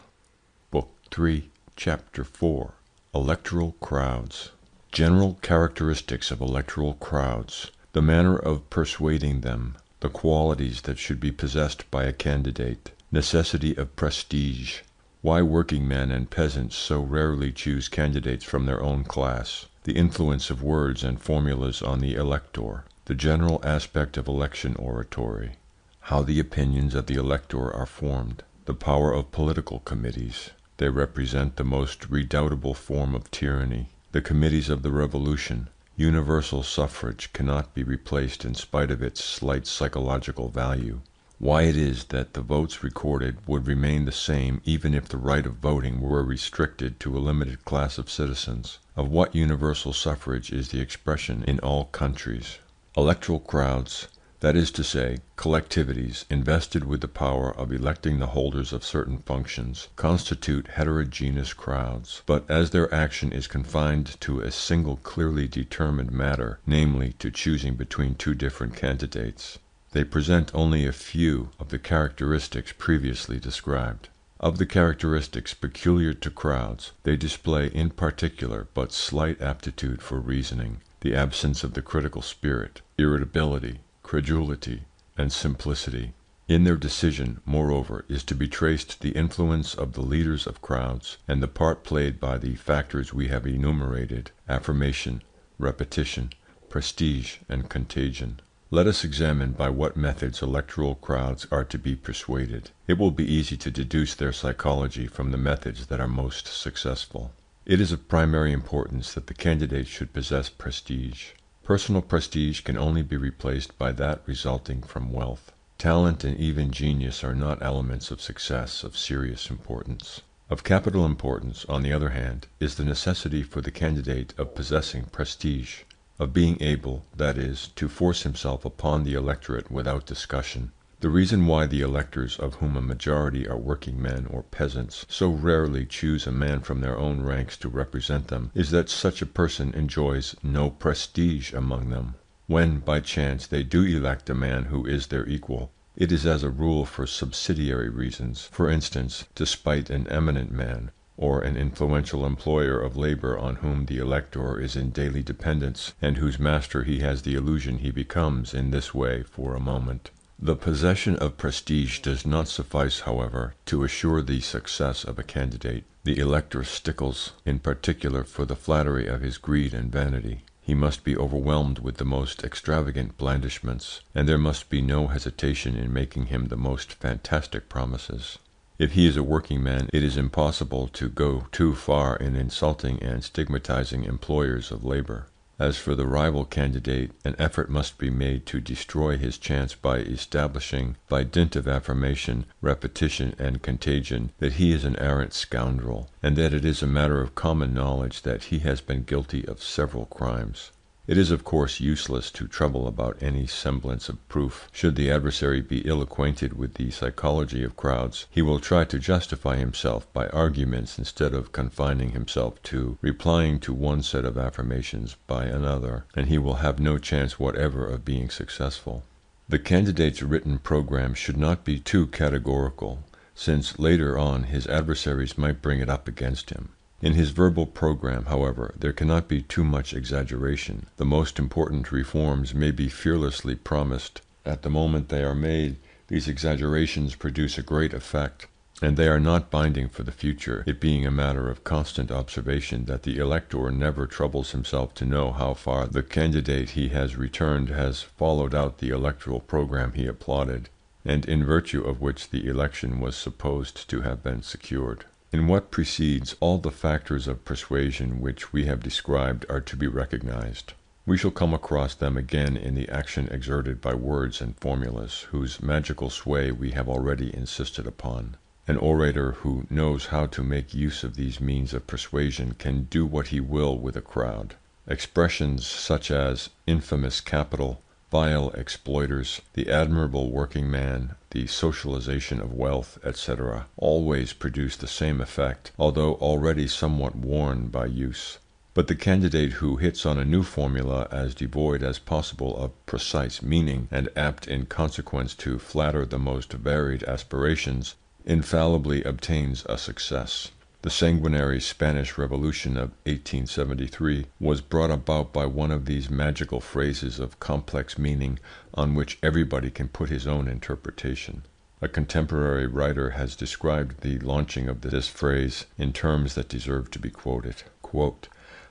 Book 3, Chapter 4. Electoral Crowds. General characteristics of electoral crowds, the manner of persuading them, the qualities that should be possessed by a candidate, necessity of prestige, why working men and peasants so rarely choose candidates from their own class, the influence of words and formulas on the elector, the general aspect of election oratory, how the opinions of the elector are formed, the power of political committees. They represent the most redoubtable form of tyranny. The committees of the revolution. Universal suffrage cannot be replaced in spite of its slight psychological value. Why it is that the votes recorded would remain the same even if the right of voting were restricted to a limited class of citizens. Of what universal suffrage is the expression in all countries. Electoral crowds, that is to say, collectivities invested with the power of electing the holders of certain functions, constitute heterogeneous crowds, but as their action is confined to a single clearly determined matter, namely to choosing between two different candidates, they present only a few of the characteristics previously described. Of the characteristics peculiar to crowds, they display in particular but slight aptitude for reasoning, the absence of the critical spirit, irritability, credulity, and simplicity. In their decision, moreover, is to be traced the influence of the leaders of crowds, and the part played by the factors we have enumerated: affirmation, repetition, prestige, and contagion. Let us examine by what methods electoral crowds are to be persuaded. It will be easy to deduce their psychology from the methods that are most successful. It is of primary importance that the candidate should possess prestige. Personal prestige can only be replaced by that resulting from wealth. Talent and even genius are not elements of success of serious importance. Of capital importance, on the other hand, is the necessity for the candidate of possessing prestige, of being able, that is, to force himself upon the electorate without discussion. The reason why the electors, of whom a majority are working men or peasants, so rarely choose a man from their own ranks to represent them, is that such a person enjoys no prestige among them. When, by chance, they do elect a man who is their equal, it is as a rule for subsidiary reasons, for instance, to spite an eminent man, or an influential employer of labour on whom the elector is in daily dependence, and whose master he has the illusion he becomes in this way for a moment. The possession of prestige does not suffice, however, to assure the success of a candidate. The elector stickles, in particular, for the flattery of his greed and vanity. He must be overwhelmed with the most extravagant blandishments, and there must be no hesitation in making him the most fantastic promises. If he is a working man, it is impossible to go too far in insulting and stigmatizing employers of labour. As for the rival candidate, an effort must be made to destroy his chance by establishing, by dint of affirmation, repetition, and contagion, that he is an arrant scoundrel, and that it is a matter of common knowledge that he has been guilty of several crimes. It is of course useless to trouble about any semblance of proof. Should the adversary be ill acquainted with the psychology of crowds, he will try to justify himself by arguments instead of confining himself to replying to one set of affirmations by another, and he will have no chance whatever of being successful. The candidate's written programme should not be too categorical, since later on his adversaries might bring it up against him. In his verbal programme, however, there cannot be too much exaggeration. The most important reforms may be fearlessly promised. At the moment they are made, these exaggerations produce a great effect, and they are not binding for the future, it being a matter of constant observation that the elector never troubles himself to know how far the candidate he has returned has followed out the electoral programme he applauded, and in virtue of which the election was supposed to have been secured. In what precedes, all the factors of persuasion which we have described are to be recognized. We shall come across them again in the action exerted by words and formulas, whose magical sway we have already insisted upon. An orator who knows how to make use of these means of persuasion can do what he will with a crowd. Expressions such as infamous capital, vile exploiters, the admirable working man, the socialization of wealth, etc., always produce the same effect, although already somewhat worn by use. But the candidate who hits on a new formula as devoid as possible of precise meaning, and apt in consequence to flatter the most varied aspirations, infallibly obtains a success. The sanguinary Spanish Revolution of 1873 was brought about by one of these magical phrases of complex meaning on which everybody can put his own interpretation. A contemporary writer has described the launching of this phrase in terms that deserve to be quoted. Quote,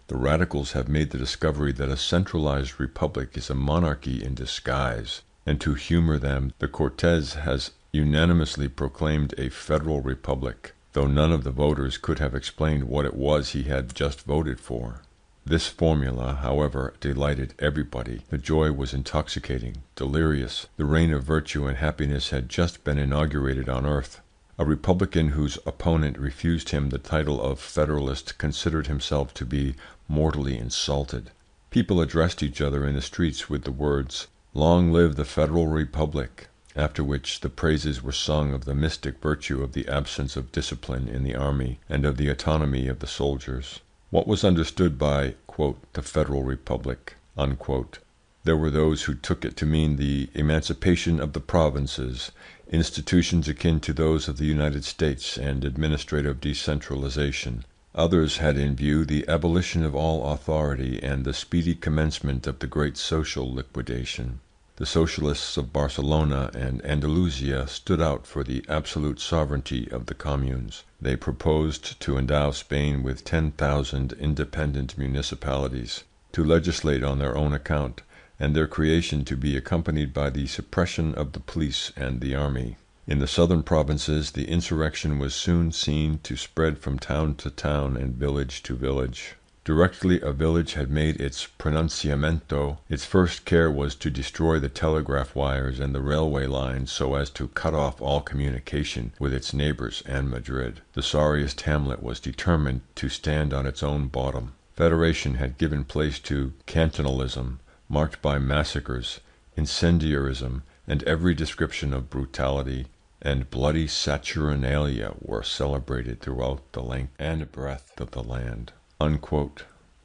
"The radicals have made the discovery that a centralized republic is a monarchy in disguise, and to humor them, the Cortes has unanimously proclaimed a federal republic, though none of the voters could have explained what it was he had just voted for. This formula, however, delighted everybody. The joy was intoxicating, delirious. The reign of virtue and happiness had just been inaugurated on earth. A republican whose opponent refused him the title of Federalist considered himself to be mortally insulted. People addressed each other in the streets with the words, 'Long live the Federal Republic,' after which the praises were sung of the mystic virtue of the absence of discipline in the army and of the autonomy of the soldiers. What was understood by, quote, 'the Federal Republic,' unquote? There were those who took it to mean the emancipation of the provinces, institutions akin to those of the United States, and administrative decentralization. Others had in view the abolition of all authority and the speedy commencement of the great social liquidation. The socialists of Barcelona and Andalusia stood out for the absolute sovereignty of the communes. They proposed to endow Spain with 10,000 independent municipalities, to legislate on their own account, and their creation to be accompanied by the suppression of the police and the army. In the southern provinces the insurrection was soon seen to spread from town to town and village to village. Directly a village had made its pronunciamento, its first care was to destroy the telegraph wires and the railway lines so as to cut off all communication with its neighbours and Madrid. The sorriest hamlet was determined to stand on its own bottom. Federation had given place to cantonalism, marked by massacres, incendiarism, and every description of brutality, and bloody saturnalia were celebrated throughout the length and breadth of the land." Unquote.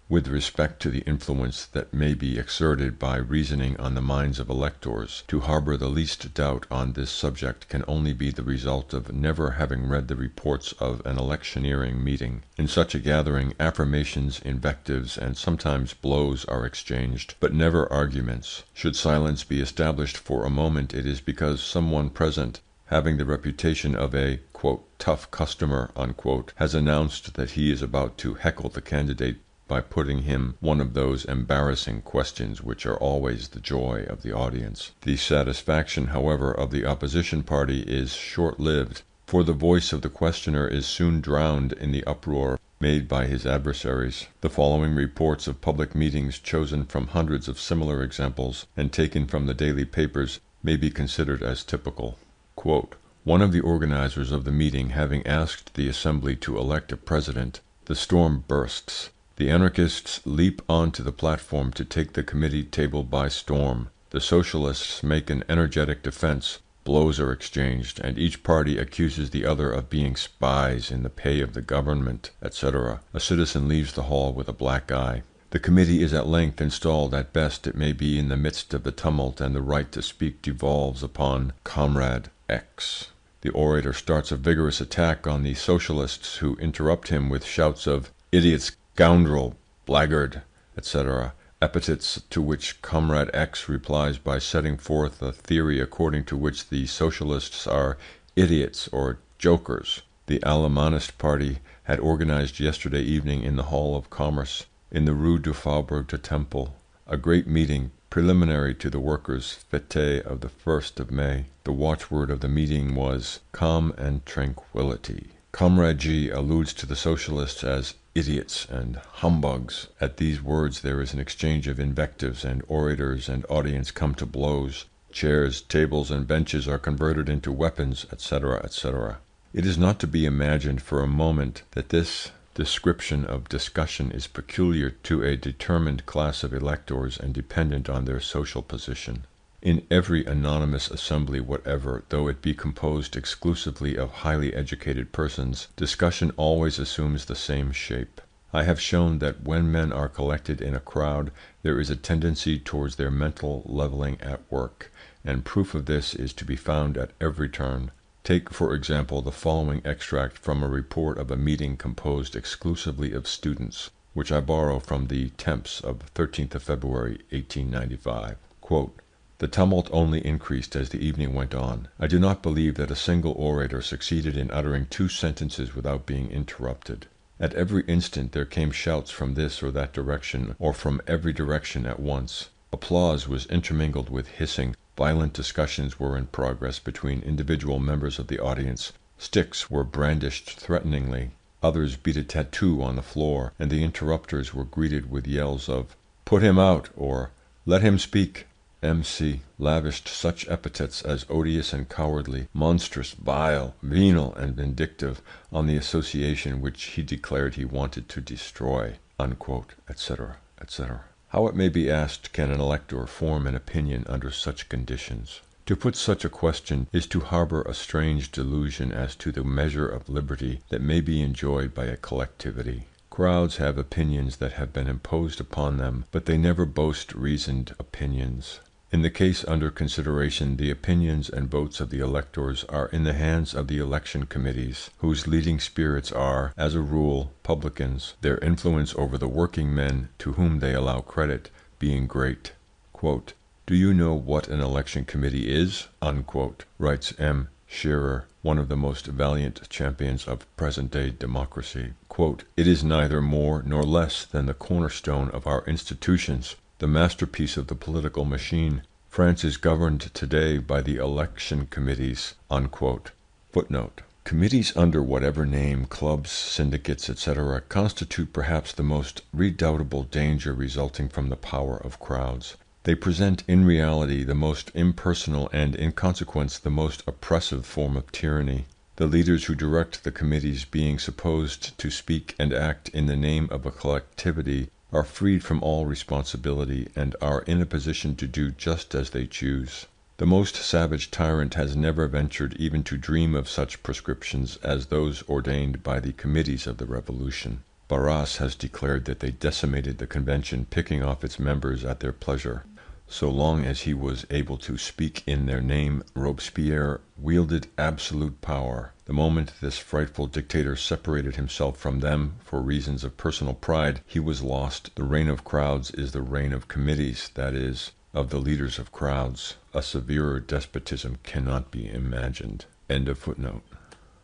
With respect to the influence that may be exerted by reasoning on the minds of electors, to harbour the least doubt on this subject can only be the result of never having read the reports of an electioneering meeting. In such a gathering, affirmations, invectives, and sometimes blows are exchanged, but never arguments. Should silence be established for a moment, it is because some one present, having the reputation of a, quote, "tough customer," unquote, has announced that he is about to heckle the candidate by putting him one of those embarrassing questions which are always the joy of the audience. The satisfaction, however, of the opposition party is short-lived, for the voice of the questioner is soon drowned in the uproar made by his adversaries. The following reports of public meetings, chosen from hundreds of similar examples and taken from the daily papers, may be considered as typical. Quote, "One of the organizers of the meeting having asked the assembly to elect a president, the storm bursts. The anarchists leap on to the platform to take the committee table by storm. The socialists make an energetic defence, blows are exchanged, and each party accuses the other of being spies in the pay of the government, etc. A citizen leaves the hall with a black eye. The committee is at length installed. At best it may be in the midst of the tumult, and the right to speak devolves upon Comrade X. The orator starts a vigorous attack on the socialists, who interrupt him with shouts of idiots, scoundrel, blackguard, etc., epithets to which Comrade X replies by setting forth a theory according to which the socialists are idiots or jokers. The Alemanist party had organized yesterday evening in the Hall of Commerce in the Rue du Faubourg du Temple a great meeting preliminary to the workers' fête of the 1st of May. The watchword of the meeting was calm and tranquillity. Comrade G alludes to the socialists as idiots and humbugs. At these words there is an exchange of invectives, and orators and audience come to blows. Chairs, tables, and benches are converted into weapons, etc., etc. It is not to be imagined for a moment that this description of discussion is peculiar to a determined class of electors and dependent on their social position. In every anonymous assembly whatever, though it be composed exclusively of highly educated persons, discussion always assumes the same shape. I have shown that when men are collected in a crowd, there is a tendency towards their mental levelling at work, and proof of this is to be found at every turn. Take, for example, the following extract from a report of a meeting composed exclusively of students, which I borrow from the Temps of 13th of February, 1895. Quote, "The tumult only increased as the evening went on. I do not believe that a single orator succeeded in uttering 2 sentences without being interrupted. At every instant there came shouts from this or that direction, or from every direction at once. Applause was intermingled with hissing. Violent discussions were in progress between individual members of the audience. Sticks were brandished threateningly. Others beat a tattoo on the floor, and the interrupters were greeted with yells of 'Put him out!' or 'Let him speak!' MC lavished such epithets as odious and cowardly, monstrous, vile, venal, and vindictive on the association which he declared he wanted to destroy," unquote, etc., etc. How, it may be asked, can an elector form an opinion under such conditions? To put such a question is to harbour a strange delusion as to the measure of liberty that may be enjoyed by a collectivity. Crowds have opinions that have been imposed upon them, but they never boast reasoned opinions. In the case under consideration, the opinions and votes of the electors are in the hands of the election committees, whose leading spirits are, as a rule, publicans, their influence over the working men, to whom they allow credit, being great. Quote, "Do you know what an election committee is?" unquote, writes M. Shearer, one of the most valiant champions of present-day democracy. Quote, "It is neither more nor less than the cornerstone of our institutions, the masterpiece of the political machine. France is governed today by the election committees," unquote. Footnote. Committees under whatever name, clubs, syndicates, etc., constitute perhaps the most redoubtable danger resulting from the power of crowds. They present in reality the most impersonal and in consequence the most oppressive form of tyranny. The leaders who direct the committees, being supposed to speak and act in the name of a collectivity, are freed from all responsibility, and are in a position to do just as they choose. The most savage tyrant has never ventured even to dream of such prescriptions as those ordained by the committees of the Revolution. Barras has declared that they decimated the Convention, picking off its members at their pleasure. So long as he was able to speak in their name, Robespierre wielded absolute power. The moment this frightful dictator separated himself from them for reasons of personal pride, he was lost. The reign of crowds is the reign of committees, that is, of the leaders of crowds. A severer despotism cannot be imagined. End of footnote.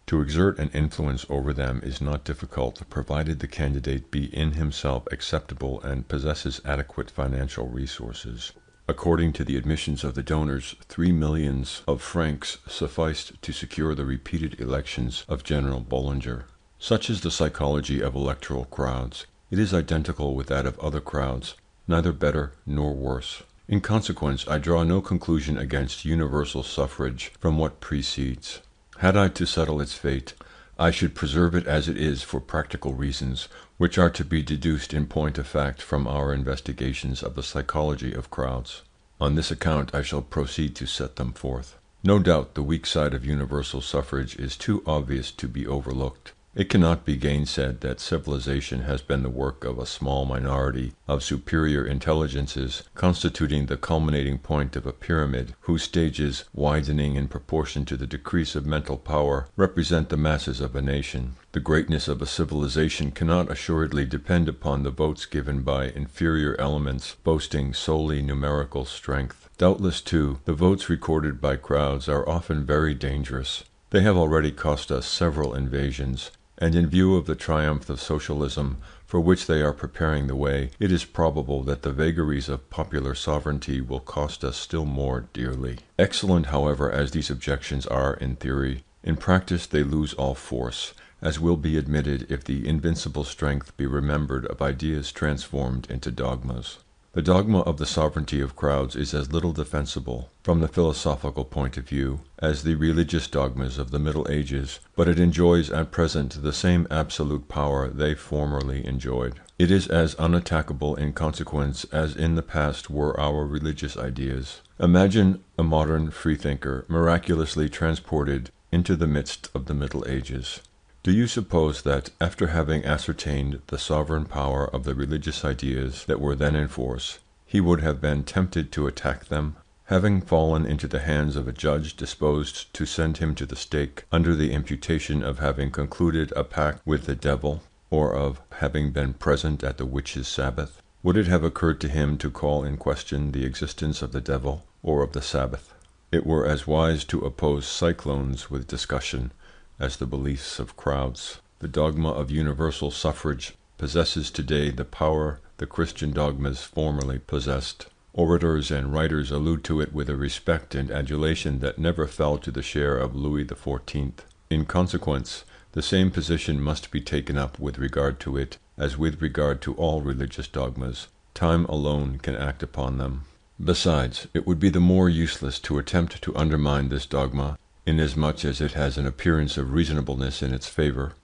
To exert an influence over them is not difficult, provided the candidate be in himself acceptable and possesses adequate financial resources. According to the admissions of the donors, 3 millions of francs sufficed to secure the repeated elections of General Bollinger. Such is the psychology of electoral crowds. It is identical with that of other crowds, neither better nor worse. In consequence, I draw no conclusion against universal suffrage from what precedes. Had I to settle its fate, I should preserve it as it is for practical reasons, which are to be deduced in point of fact from our investigations of the psychology of crowds. On this account I shall proceed to set them forth. No doubt the weak side of universal suffrage is too obvious to be overlooked. It cannot be gainsaid that civilization has been the work of a small minority of superior intelligences, constituting the culminating point of a pyramid, whose stages, widening in proportion to the decrease of mental power, represent the masses of a nation. The greatness of a civilization cannot assuredly depend upon the votes given by inferior elements boasting solely numerical strength. Doubtless, too, the votes recorded by crowds are often very dangerous. They have already cost us several invasions, and in view of the triumph of socialism, for which they are preparing the way, it is probable that the vagaries of popular sovereignty will cost us still more dearly. Excellent, however, as these objections are in theory, in practice they lose all force, as will be admitted if the invincible strength be remembered of ideas transformed into dogmas. The dogma of the sovereignty of crowds is as little defensible, from the philosophical point of view, as the religious dogmas of the Middle Ages, but it enjoys at present the same absolute power they formerly enjoyed. It is as unattackable in consequence as in the past were our religious ideas. Imagine a modern freethinker miraculously transported into the midst of the Middle Ages. Do you suppose that, after having ascertained the sovereign power of the religious ideas that were then in force, he would have been tempted to attack them? Having fallen into the hands of a judge disposed to send him to the stake under the imputation of having concluded a pact with the devil, or of having been present at the witches' Sabbath, would it have occurred to him to call in question the existence of the devil or of the Sabbath? It were as wise to oppose cyclones with discussion as the beliefs of crowds. The dogma of universal suffrage possesses today the power the Christian dogmas formerly possessed. Orators and writers allude to it with a respect and adulation that never fell to the share of Louis XIV. In consequence, the same position must be taken up with regard to it as with regard to all religious dogmas. Time alone can act upon them. Besides, it would be the more useless to attempt to undermine this dogma, inasmuch as it has an appearance of reasonableness in its favour,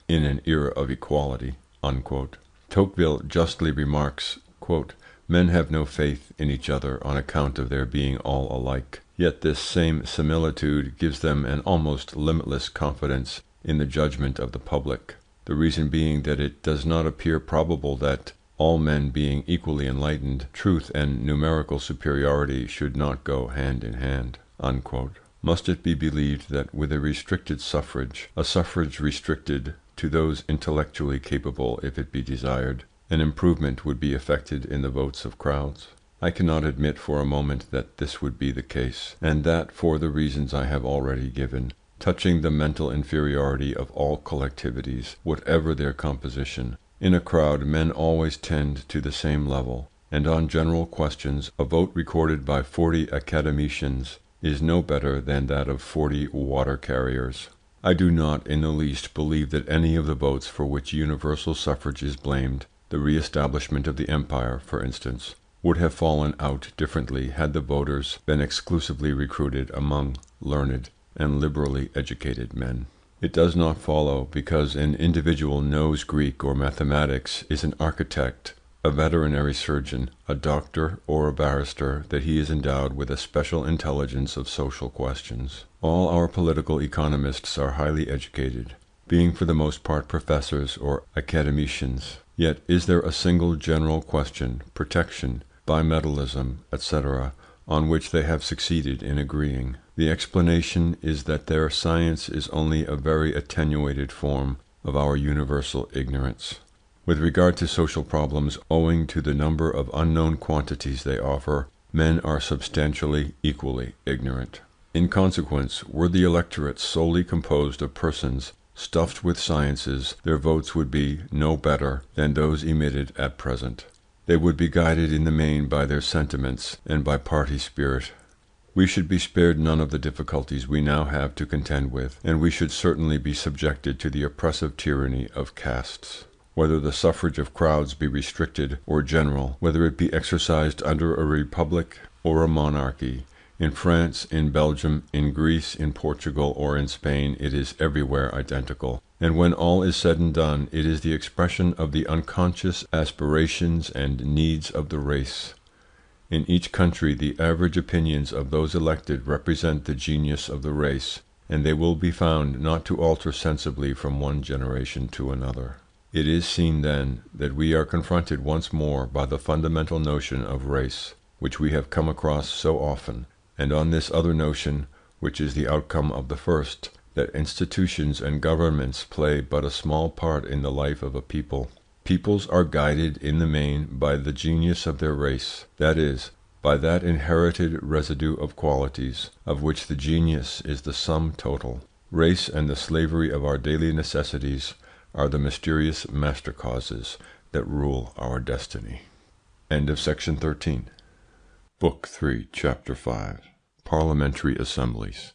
"in an era of equality." Tocqueville justly remarks, "Men have no faith in each other on account of their being all alike. Yet this same similitude gives them an almost limitless confidence in the judgment of the public, the reason being that it does not appear probable that, all men being equally enlightened, truth and numerical superiority should not go hand in hand." Must it be believed that with a restricted suffrage, a suffrage restricted to those intellectually capable if it be desired, an improvement would be effected in the votes of crowds? I cannot admit for a moment that this would be the case, and that for the reasons I have already given, touching the mental inferiority of all collectivities, whatever their composition. In a crowd men always tend to the same level, and on general questions a vote recorded by 40 academicians is no better than that of 40 water carriers. I do not in the least believe that any of the votes for which universal suffrage is blamed, the re-establishment of the empire, for instance, would have fallen out differently had the voters been exclusively recruited among learned and liberally educated men. It does not follow, because an individual knows Greek or mathematics, is an architect, a veterinary surgeon, a doctor, or a barrister, that he is endowed with a special intelligence of social questions. All our political economists are highly educated, being for the most part professors or academicians. Yet is there a single general question, protection, bimetallism, etc., on which they have succeeded in agreeing? The explanation is that their science is only a very attenuated form of our universal ignorance. With regard to social problems, owing to the number of unknown quantities they offer, men are substantially equally ignorant. In consequence, were the electorate solely composed of persons stuffed with sciences, their votes would be no better than those emitted at present. They would be guided in the main by their sentiments and by party spirit. We should be spared none of the difficulties we now have to contend with, and we should certainly be subjected to the oppressive tyranny of castes. Whether the suffrage of crowds be restricted or general, whether it be exercised under a republic or a monarchy, in France, in Belgium, in Greece, in Portugal, or in Spain, it is everywhere identical. And when all is said and done, it is the expression of the unconscious aspirations and needs of the race. In each country the average opinions of those elected represent the genius of the race, and they will be found not to alter sensibly from one generation to another. It is seen then that we are confronted once more by the fundamental notion of race, which we have come across so often, and on this other notion, which is the outcome of the first, that institutions and governments play but a small part in the life of a people. Peoples are guided in the main by the genius of their race, that is, by that inherited residue of qualities, of which the genius is the sum total. Race and the slavery of our daily necessities are the mysterious master causes that rule our destiny. End of section 13. Book 3, Chapter 5. Parliamentary Assemblies.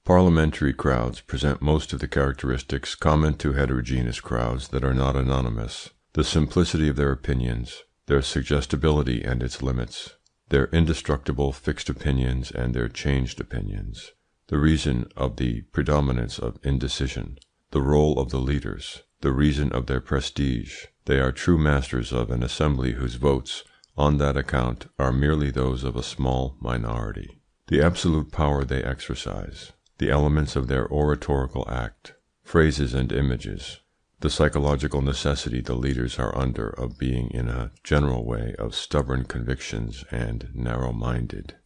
Parliamentary crowds present most of the characteristics common to heterogeneous crowds that are not anonymous: the simplicity of their opinions, their suggestibility and its limits, their indestructible fixed opinions and their changed opinions, the reason of the predominance of indecision, the role of the leaders, the reason of their prestige. They are true masters of an assembly whose votes, on that account, are merely those of a small minority. The absolute power they exercise, the elements of their oratorical act, phrases and images, the psychological necessity the leaders are under of being in a general way of stubborn convictions and narrow-minded.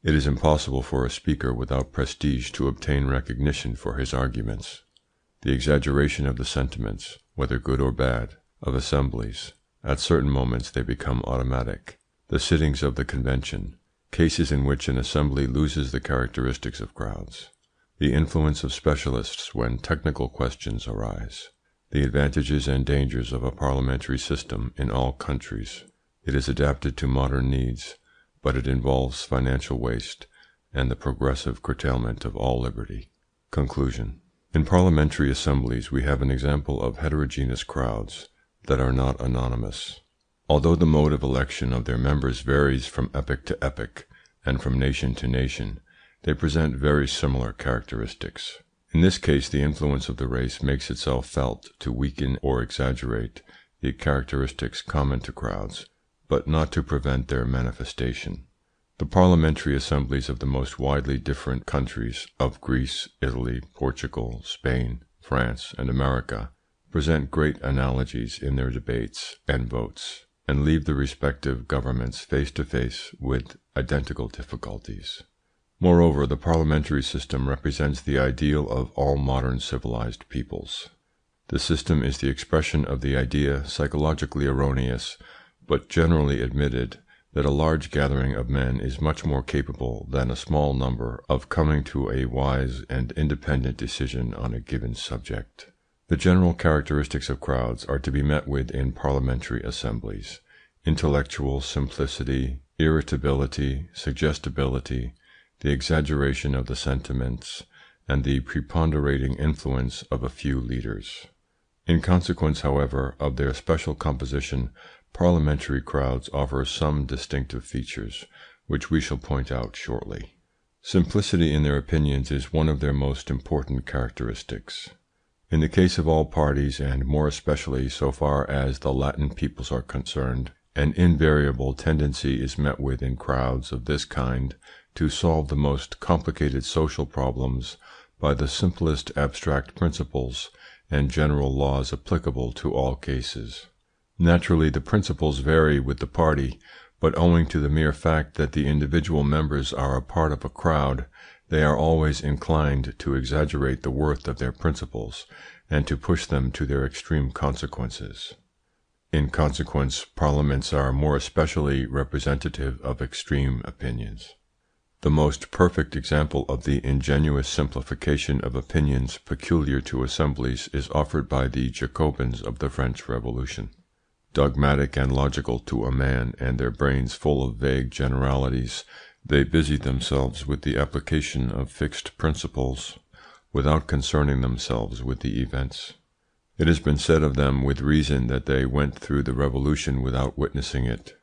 It is impossible for a speaker without prestige to obtain recognition for his arguments. The exaggeration of the sentiments, whether good or bad, of assemblies. At certain moments they become automatic. The sittings of the convention, cases in which an assembly loses the characteristics of crowds. The influence of specialists when technical questions arise. The advantages and dangers of a parliamentary system in all countries. It is adapted to modern needs, but it involves financial waste and the progressive curtailment of all liberty. Conclusion. In parliamentary assemblies we have an example of heterogeneous crowds that are not anonymous. Although the mode of election of their members varies from epoch to epoch and from nation to nation, they present very similar characteristics. In this case, the influence of the race makes itself felt to weaken or exaggerate the characteristics common to crowds, but not to prevent their manifestation. The parliamentary assemblies of the most widely different countries of Greece, Italy, Portugal, Spain, France, and America present great analogies in their debates and votes, and leave the respective governments face to face with identical difficulties. Moreover, the parliamentary system represents the ideal of all modern civilized peoples. The system is the expression of the idea, psychologically erroneous, but generally admitted, that a large gathering of men is much more capable than a small number of coming to a wise and independent decision on a given subject. The general characteristics of crowds are to be met with in parliamentary assemblies: intellectual simplicity, irritability, suggestibility, the exaggeration of the sentiments, and the preponderating influence of a few leaders. In consequence, however, of their special composition, parliamentary crowds offer some distinctive features, which we shall point out shortly. Simplicity in their opinions is one of their most important characteristics. In the case of all parties, and more especially so far as the Latin peoples are concerned, an invariable tendency is met with in crowds of this kind to solve the most complicated social problems by the simplest abstract principles and general laws applicable to all cases. Naturally, the principles vary with the party, but owing to the mere fact that the individual members are a part of a crowd, they are always inclined to exaggerate the worth of their principles and to push them to their extreme consequences. In consequence, parliaments are more especially representative of extreme opinions. The most perfect example of the ingenuous simplification of opinions peculiar to assemblies is offered by the Jacobins of the French Revolution. Dogmatic and logical to a man, and their brains full of vague generalities, they busied themselves with the application of fixed principles, without concerning themselves with the events. It has been said of them with reason that they went through the revolution without witnessing it.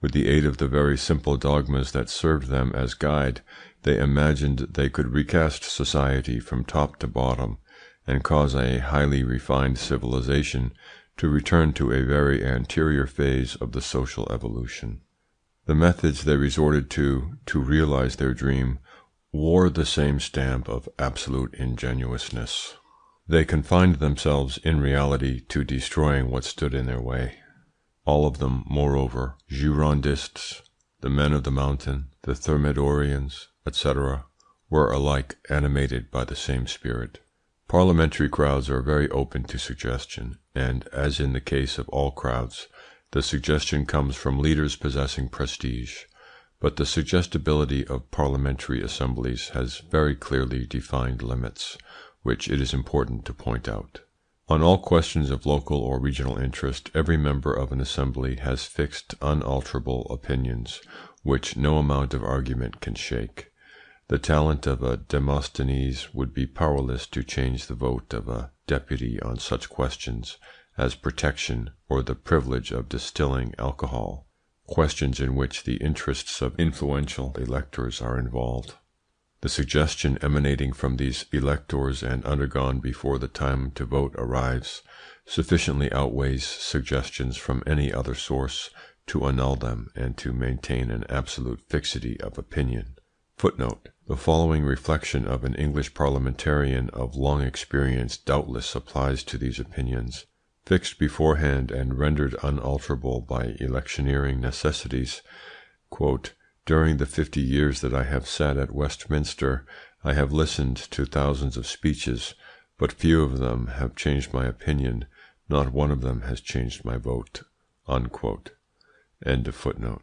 With the aid of the very simple dogmas that served them as guide, they imagined they could recast society from top to bottom, and cause a highly refined civilization to return to a very anterior phase of the social evolution. The methods they resorted to realize their dream wore the same stamp of absolute ingenuousness. They confined themselves in reality to destroying what stood in their way. All of them, moreover, Girondists, the men of the mountain, the Thermidorians, etc., were alike animated by the same spirit. Parliamentary crowds are very open to suggestion, and, as in the case of all crowds, the suggestion comes from leaders possessing prestige. But the suggestibility of parliamentary assemblies has very clearly defined limits, which it is important to point out. On all questions of local or regional interest, every member of an assembly has fixed, unalterable opinions, which no amount of argument can shake. The talent of a Demosthenes would be powerless to change the vote of a deputy on such questions as protection or the privilege of distilling alcohol, questions in which the interests of influential electors are involved. The suggestion emanating from these electors and undergone before the time to vote arrives sufficiently outweighs suggestions from any other source to annul them and to maintain an absolute fixity of opinion. Footnote: the following reflection of an English parliamentarian of long experience doubtless applies to these opinions. Fixed beforehand and rendered unalterable by electioneering necessities, "During the 50 years that I have sat at Westminster, I have listened to thousands of speeches, but few of them have changed my opinion, not one of them has changed my vote." End of footnote.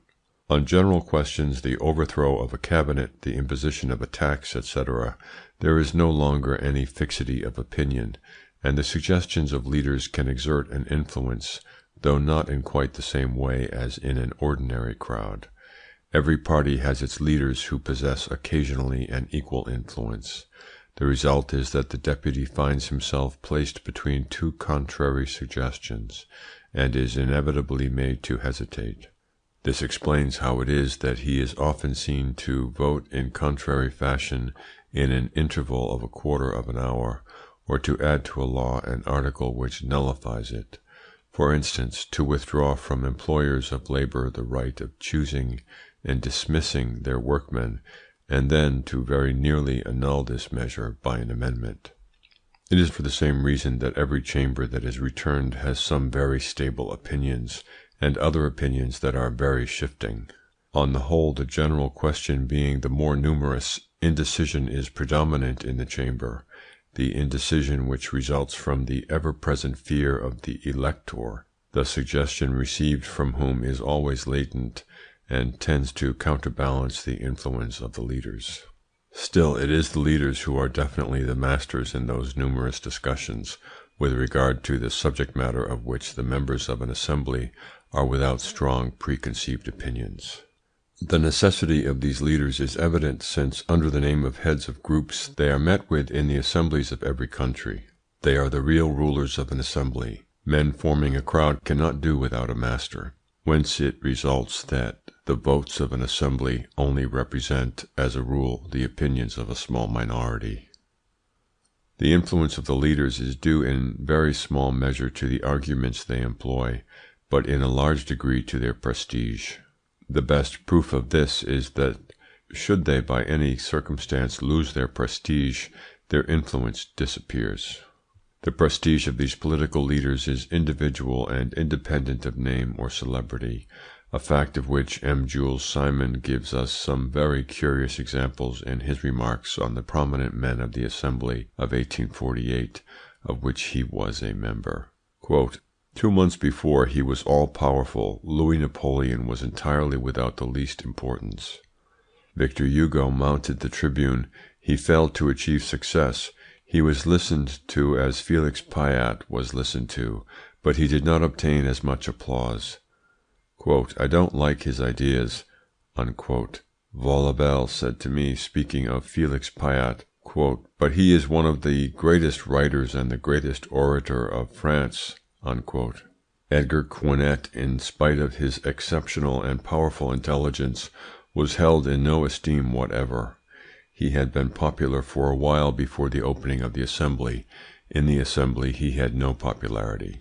On general questions, the overthrow of a cabinet, the imposition of a tax, etc., there is no longer any fixity of opinion, and the suggestions of leaders can exert an influence, though not in quite the same way as in an ordinary crowd. Every party has its leaders who possess occasionally an equal influence. The result is that the deputy finds himself placed between two contrary suggestions, and is inevitably made to hesitate. This explains how it is that he is often seen to vote in contrary fashion in an interval of a quarter of an hour, or to add to a law an article which nullifies it. For instance, to withdraw from employers of labour the right of choosing and dismissing their workmen, and then to very nearly annul this measure by an amendment. It is for the same reason that every chamber that is returned has some very stable opinions, and other opinions that are very shifting. On the whole, the general question being the more numerous, indecision is predominant in the chamber, the indecision which results from the ever-present fear of the elector, the suggestion received from whom is always latent, and tends to counterbalance the influence of the leaders. Still, it is the leaders who are definitely the masters in those numerous discussions, with regard to the subject matter of which the members of an assembly are without strong preconceived opinions. The necessity of these leaders is evident, since under the name of heads of groups they are met with in the assemblies of every country. They are the real rulers of an assembly. Men forming a crowd cannot do without a master, whence it results that the votes of an assembly only represent, as a rule, the opinions of a small minority. The influence of the leaders is due in very small measure to the arguments they employ, but in a large degree to their prestige. The best proof of this is that should they by any circumstance lose their prestige, their influence disappears. The prestige of these political leaders is individual and independent of name or celebrity, a fact of which M. Jules Simon gives us some very curious examples in his remarks on the prominent men of the Assembly of 1848, of which he was a member. 2 months before he was all-powerful, Louis Napoleon was entirely without the least importance. Victor Hugo mounted the tribune. He failed to achieve success. He was listened to as Felix Pyat was listened to, but he did not obtain as much applause. "I don't like his ideas," Vaulabelle said to me, speaking of Felix Pyat, "but he is one of the greatest writers and the greatest orator of France." Edgar Quinet, in spite of his exceptional and powerful intelligence, was held in no esteem whatever. He had been popular for a while before the opening of the Assembly. In the Assembly he had no popularity.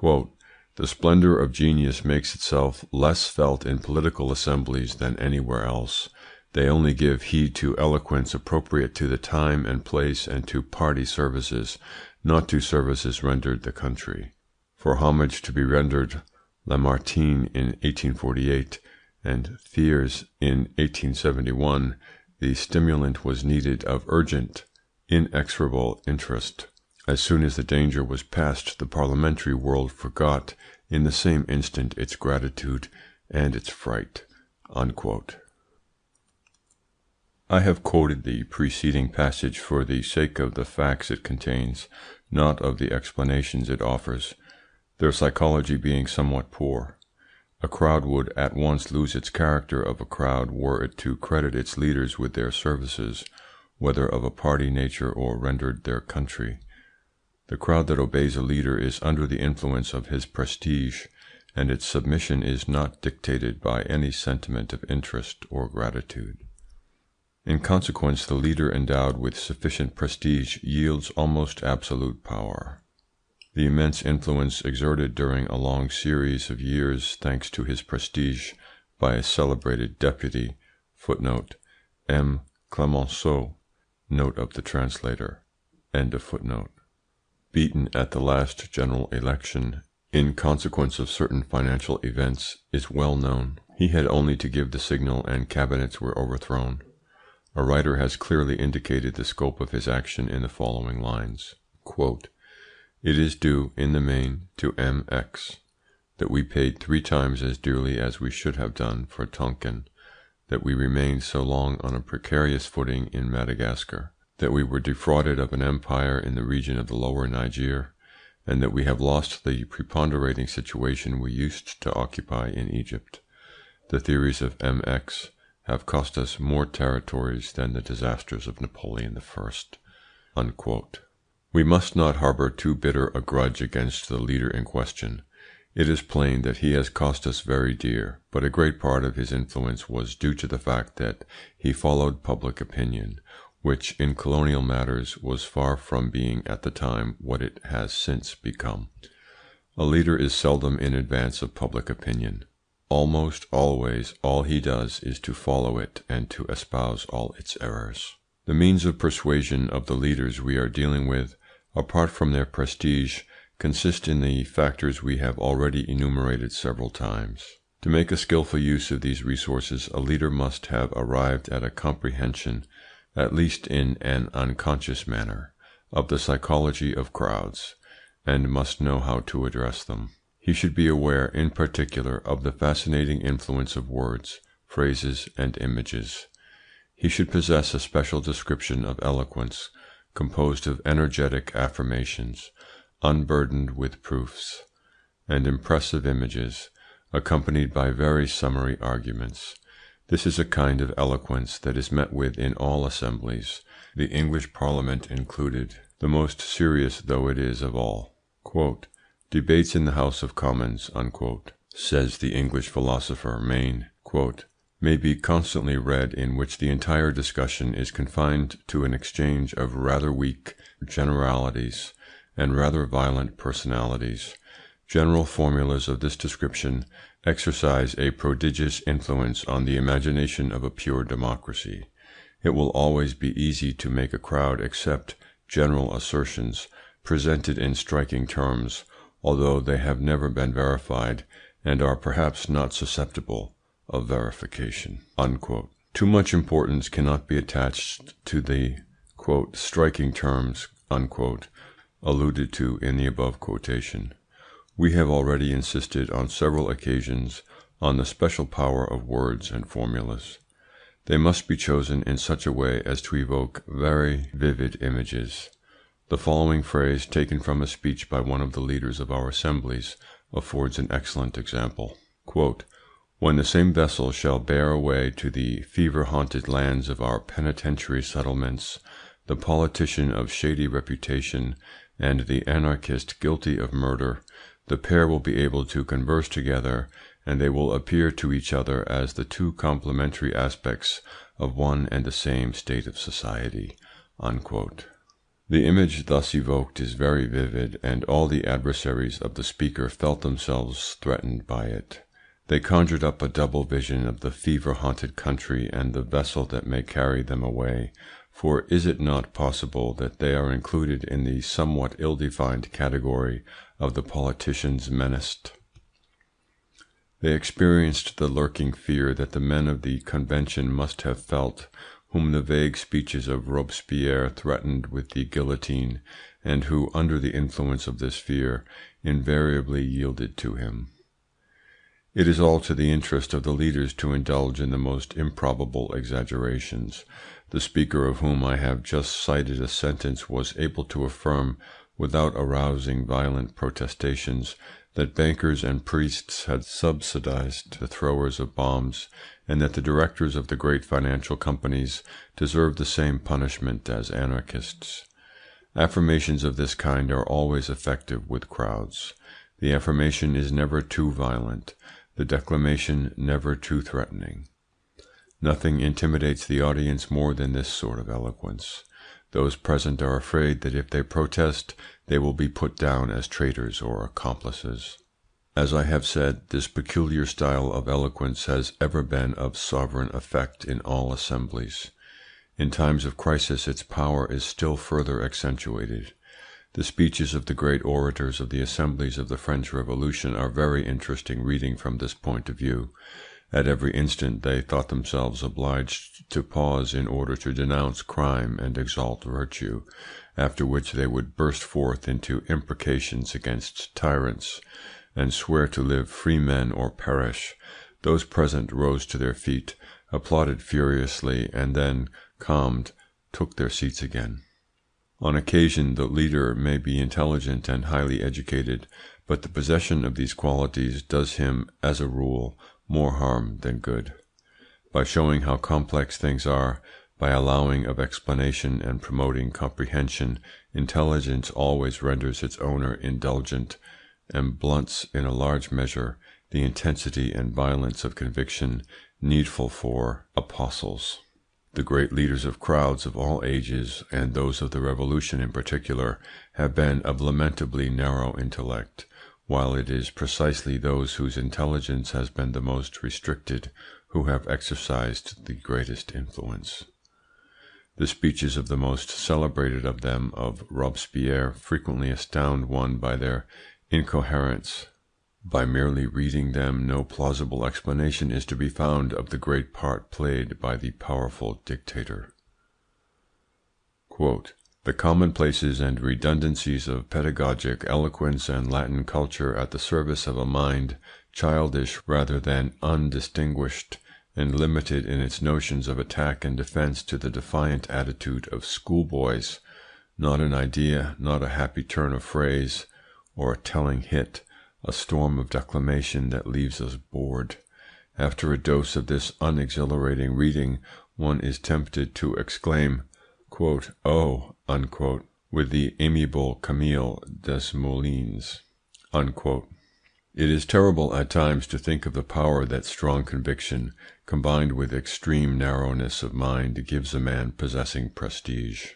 "The splendour of genius makes itself less felt in political assemblies than anywhere else. They only give heed to eloquence appropriate to the time and place and to party services, not to services rendered the country. For homage to be rendered Lamartine in 1848 and Thiers in 1871, the stimulant was needed of urgent, inexorable interest. As soon as the danger was past, the parliamentary world forgot in the same instant its gratitude and its fright." I have quoted the preceding passage for the sake of the facts it contains, not of the explanations it offers, their psychology being somewhat poor. A crowd would at once lose its character of a crowd were it to credit its leaders with their services, whether of a party nature or rendered their country. The crowd that obeys a leader is under the influence of his prestige, and its submission is not dictated by any sentiment of interest or gratitude. In consequence, the leader endowed with sufficient prestige yields almost absolute power. The immense influence exerted during a long series of years, thanks to his prestige, by a celebrated deputy, footnote, M. Clemenceau, note of the translator, end of footnote, beaten at the last general election in consequence of certain financial events, is well known. He had only to give the signal and cabinets were overthrown. A writer has clearly indicated the scope of his action in the following lines, quote, "It is due, in the main, to M.X. that we paid 3 times as dearly as we should have done for Tonkin, that we remained so long on a precarious footing in Madagascar, that we were defrauded of an empire in the region of the Lower Niger, and that we have lost the preponderating situation we used to occupy in Egypt. The theories of M.X. have cost us more territories than the disasters of Napoleon I." Unquote. We must not harbour too bitter a grudge against the leader in question. It is plain that he has cost us very dear, but a great part of his influence was due to the fact that he followed public opinion, which in colonial matters was far from being at the time what it has since become. A leader is seldom in advance of public opinion. Almost always all he does is to follow it and to espouse all its errors. The means of persuasion of the leaders we are dealing with, apart from their prestige, consist in the factors we have already enumerated several times. To make a skilful use of these resources, a leader must have arrived at a comprehension, at least in an unconscious manner, of the psychology of crowds, and must know how to address them. He should be aware, in particular, of the fascinating influence of words, phrases, and images. He should possess a special description of eloquence, composed of energetic affirmations, unburdened with proofs, and impressive images, accompanied by very summary arguments. This is a kind of eloquence that is met with in all assemblies, the English Parliament included, the most serious though it is of all. Quote, "Debates in the House of Commons," unquote, says the English philosopher Maine, quote, "may be constantly read in which the entire discussion is confined to an exchange of rather weak generalities and rather violent personalities. General formulas of this description exercise a prodigious influence on the imagination of a pure democracy. It will always be easy to make a crowd accept general assertions presented in striking terms, although they have never been verified and are perhaps not susceptible of verification." Unquote. Too much importance cannot be attached to the quote, "striking terms" unquote, alluded to in the above quotation. We have already insisted on several occasions on the special power of words and formulas. They must be chosen in such a way as to evoke very vivid images. The following phrase, taken from a speech by one of the leaders of our assemblies, affords an excellent example. Quote, "When the same vessel shall bear away to the fever-haunted lands of our penitentiary settlements the politician of shady reputation and the anarchist guilty of murder, the pair will be able to converse together, and they will appear to each other as the two complementary aspects of one and the same state of society." Unquote. The image thus evoked is very vivid, and all the adversaries of the speaker felt themselves threatened by it. They conjured up a double vision of the fever-haunted country and the vessel that may carry them away, for is it not possible that they are included in the somewhat ill-defined category of the politicians menaced? They experienced the lurking fear that the men of the Convention must have felt, whom the vague speeches of Robespierre threatened with the guillotine, and who, under the influence of this fear, invariably yielded to him. It is all to the interest of the leaders to indulge in the most improbable exaggerations. The speaker of whom I have just cited a sentence was able to affirm, without arousing violent protestations, that bankers and priests had subsidized the throwers of bombs, and that the directors of the great financial companies deserved the same punishment as anarchists. Affirmations of this kind are always effective with crowds. The affirmation is never too violent, the declamation never too threatening. Nothing intimidates the audience more than this sort of eloquence. Those present are afraid that if they protest, they will be put down as traitors or accomplices. As I have said, this peculiar style of eloquence has ever been of sovereign effect in all assemblies. In times of crisis its power is still further accentuated. The speeches of the great orators of the assemblies of the French Revolution are very interesting reading from this point of view. At every instant they thought themselves obliged to pause in order to denounce crime and exalt virtue, after which they would burst forth into imprecations against tyrants, and swear to live free men or perish. Those present rose to their feet, applauded furiously, and then, calmed, took their seats again. On occasion the leader may be intelligent and highly educated, but the possession of these qualities does him, as a rule, more harm than good. By showing how complex things are, by allowing of explanation and promoting comprehension, intelligence always renders its owner indulgent, and blunts in a large measure the intensity and violence of conviction needful for apostles. The great leaders of crowds of all ages, and those of the Revolution in particular, have been of lamentably narrow intellect, while it is precisely those whose intelligence has been the most restricted who have exercised the greatest influence. The speeches of the most celebrated of them, of Robespierre, frequently astound one by their incoherence. By merely reading them no plausible explanation is to be found of the great part played by the powerful dictator. Quote, "The commonplaces and redundancies of pedagogic eloquence and Latin culture at the service of a mind childish rather than undistinguished, and limited in its notions of attack and defence to the defiant attitude of schoolboys, not an idea, not a happy turn of phrase, or a telling hit, a storm of declamation that leaves us bored. After a dose of this unexhilarating reading, one is tempted to exclaim, quote, 'Oh,' unquote, with the amiable Camille Desmoulins." Unquote. It is terrible at times to think of the power that strong conviction, combined with extreme narrowness of mind, gives a man possessing prestige.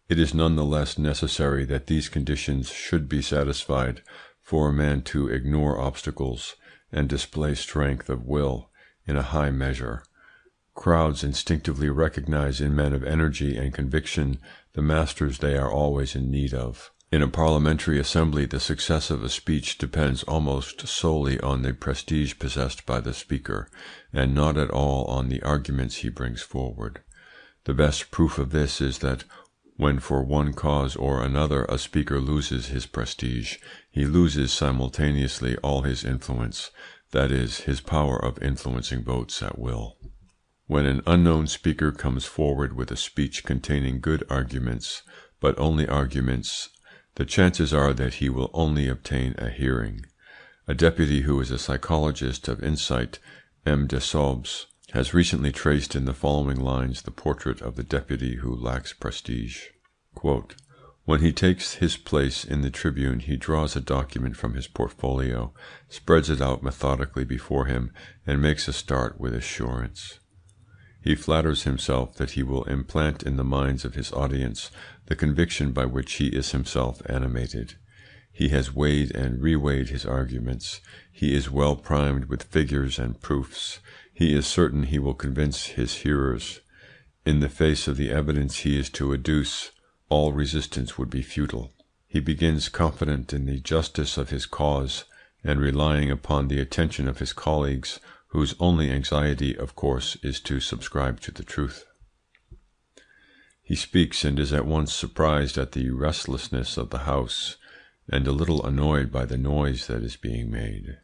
It is none the less necessary that these conditions should be satisfied for a man to ignore obstacles and display strength of will in a high measure. Crowds instinctively recognize in men of energy and conviction the masters they are always in need of. In a parliamentary assembly the success of a speech depends almost solely on the prestige possessed by the speaker, and not at all on the arguments he brings forward. The best proof of this is that when for one cause or another a speaker loses his prestige, he loses simultaneously all his influence, that is, his power of influencing votes at will. When an unknown speaker comes forward with a speech containing good arguments, but only arguments, the chances are that he will only obtain a hearing. A deputy who is a psychologist of insight, M. Desaubes, has recently traced in the following lines the portrait of the deputy who lacks prestige. Quote, "When he takes his place in the tribune he draws a document from his portfolio, spreads it out methodically before him, and makes a start with assurance. He flatters himself that he will implant in the minds of his audience the conviction by which he is himself animated. He has weighed and reweighed his arguments. He is well primed with figures and proofs. He is certain he will convince his hearers. In the face of the evidence he is to adduce, all resistance would be futile. He begins confident in the justice of his cause, and relying upon the attention of his colleagues, whose only anxiety, of course, is to subscribe to the truth. He speaks and is at once surprised at the restlessness of the House, and a little annoyed by the noise that is being made.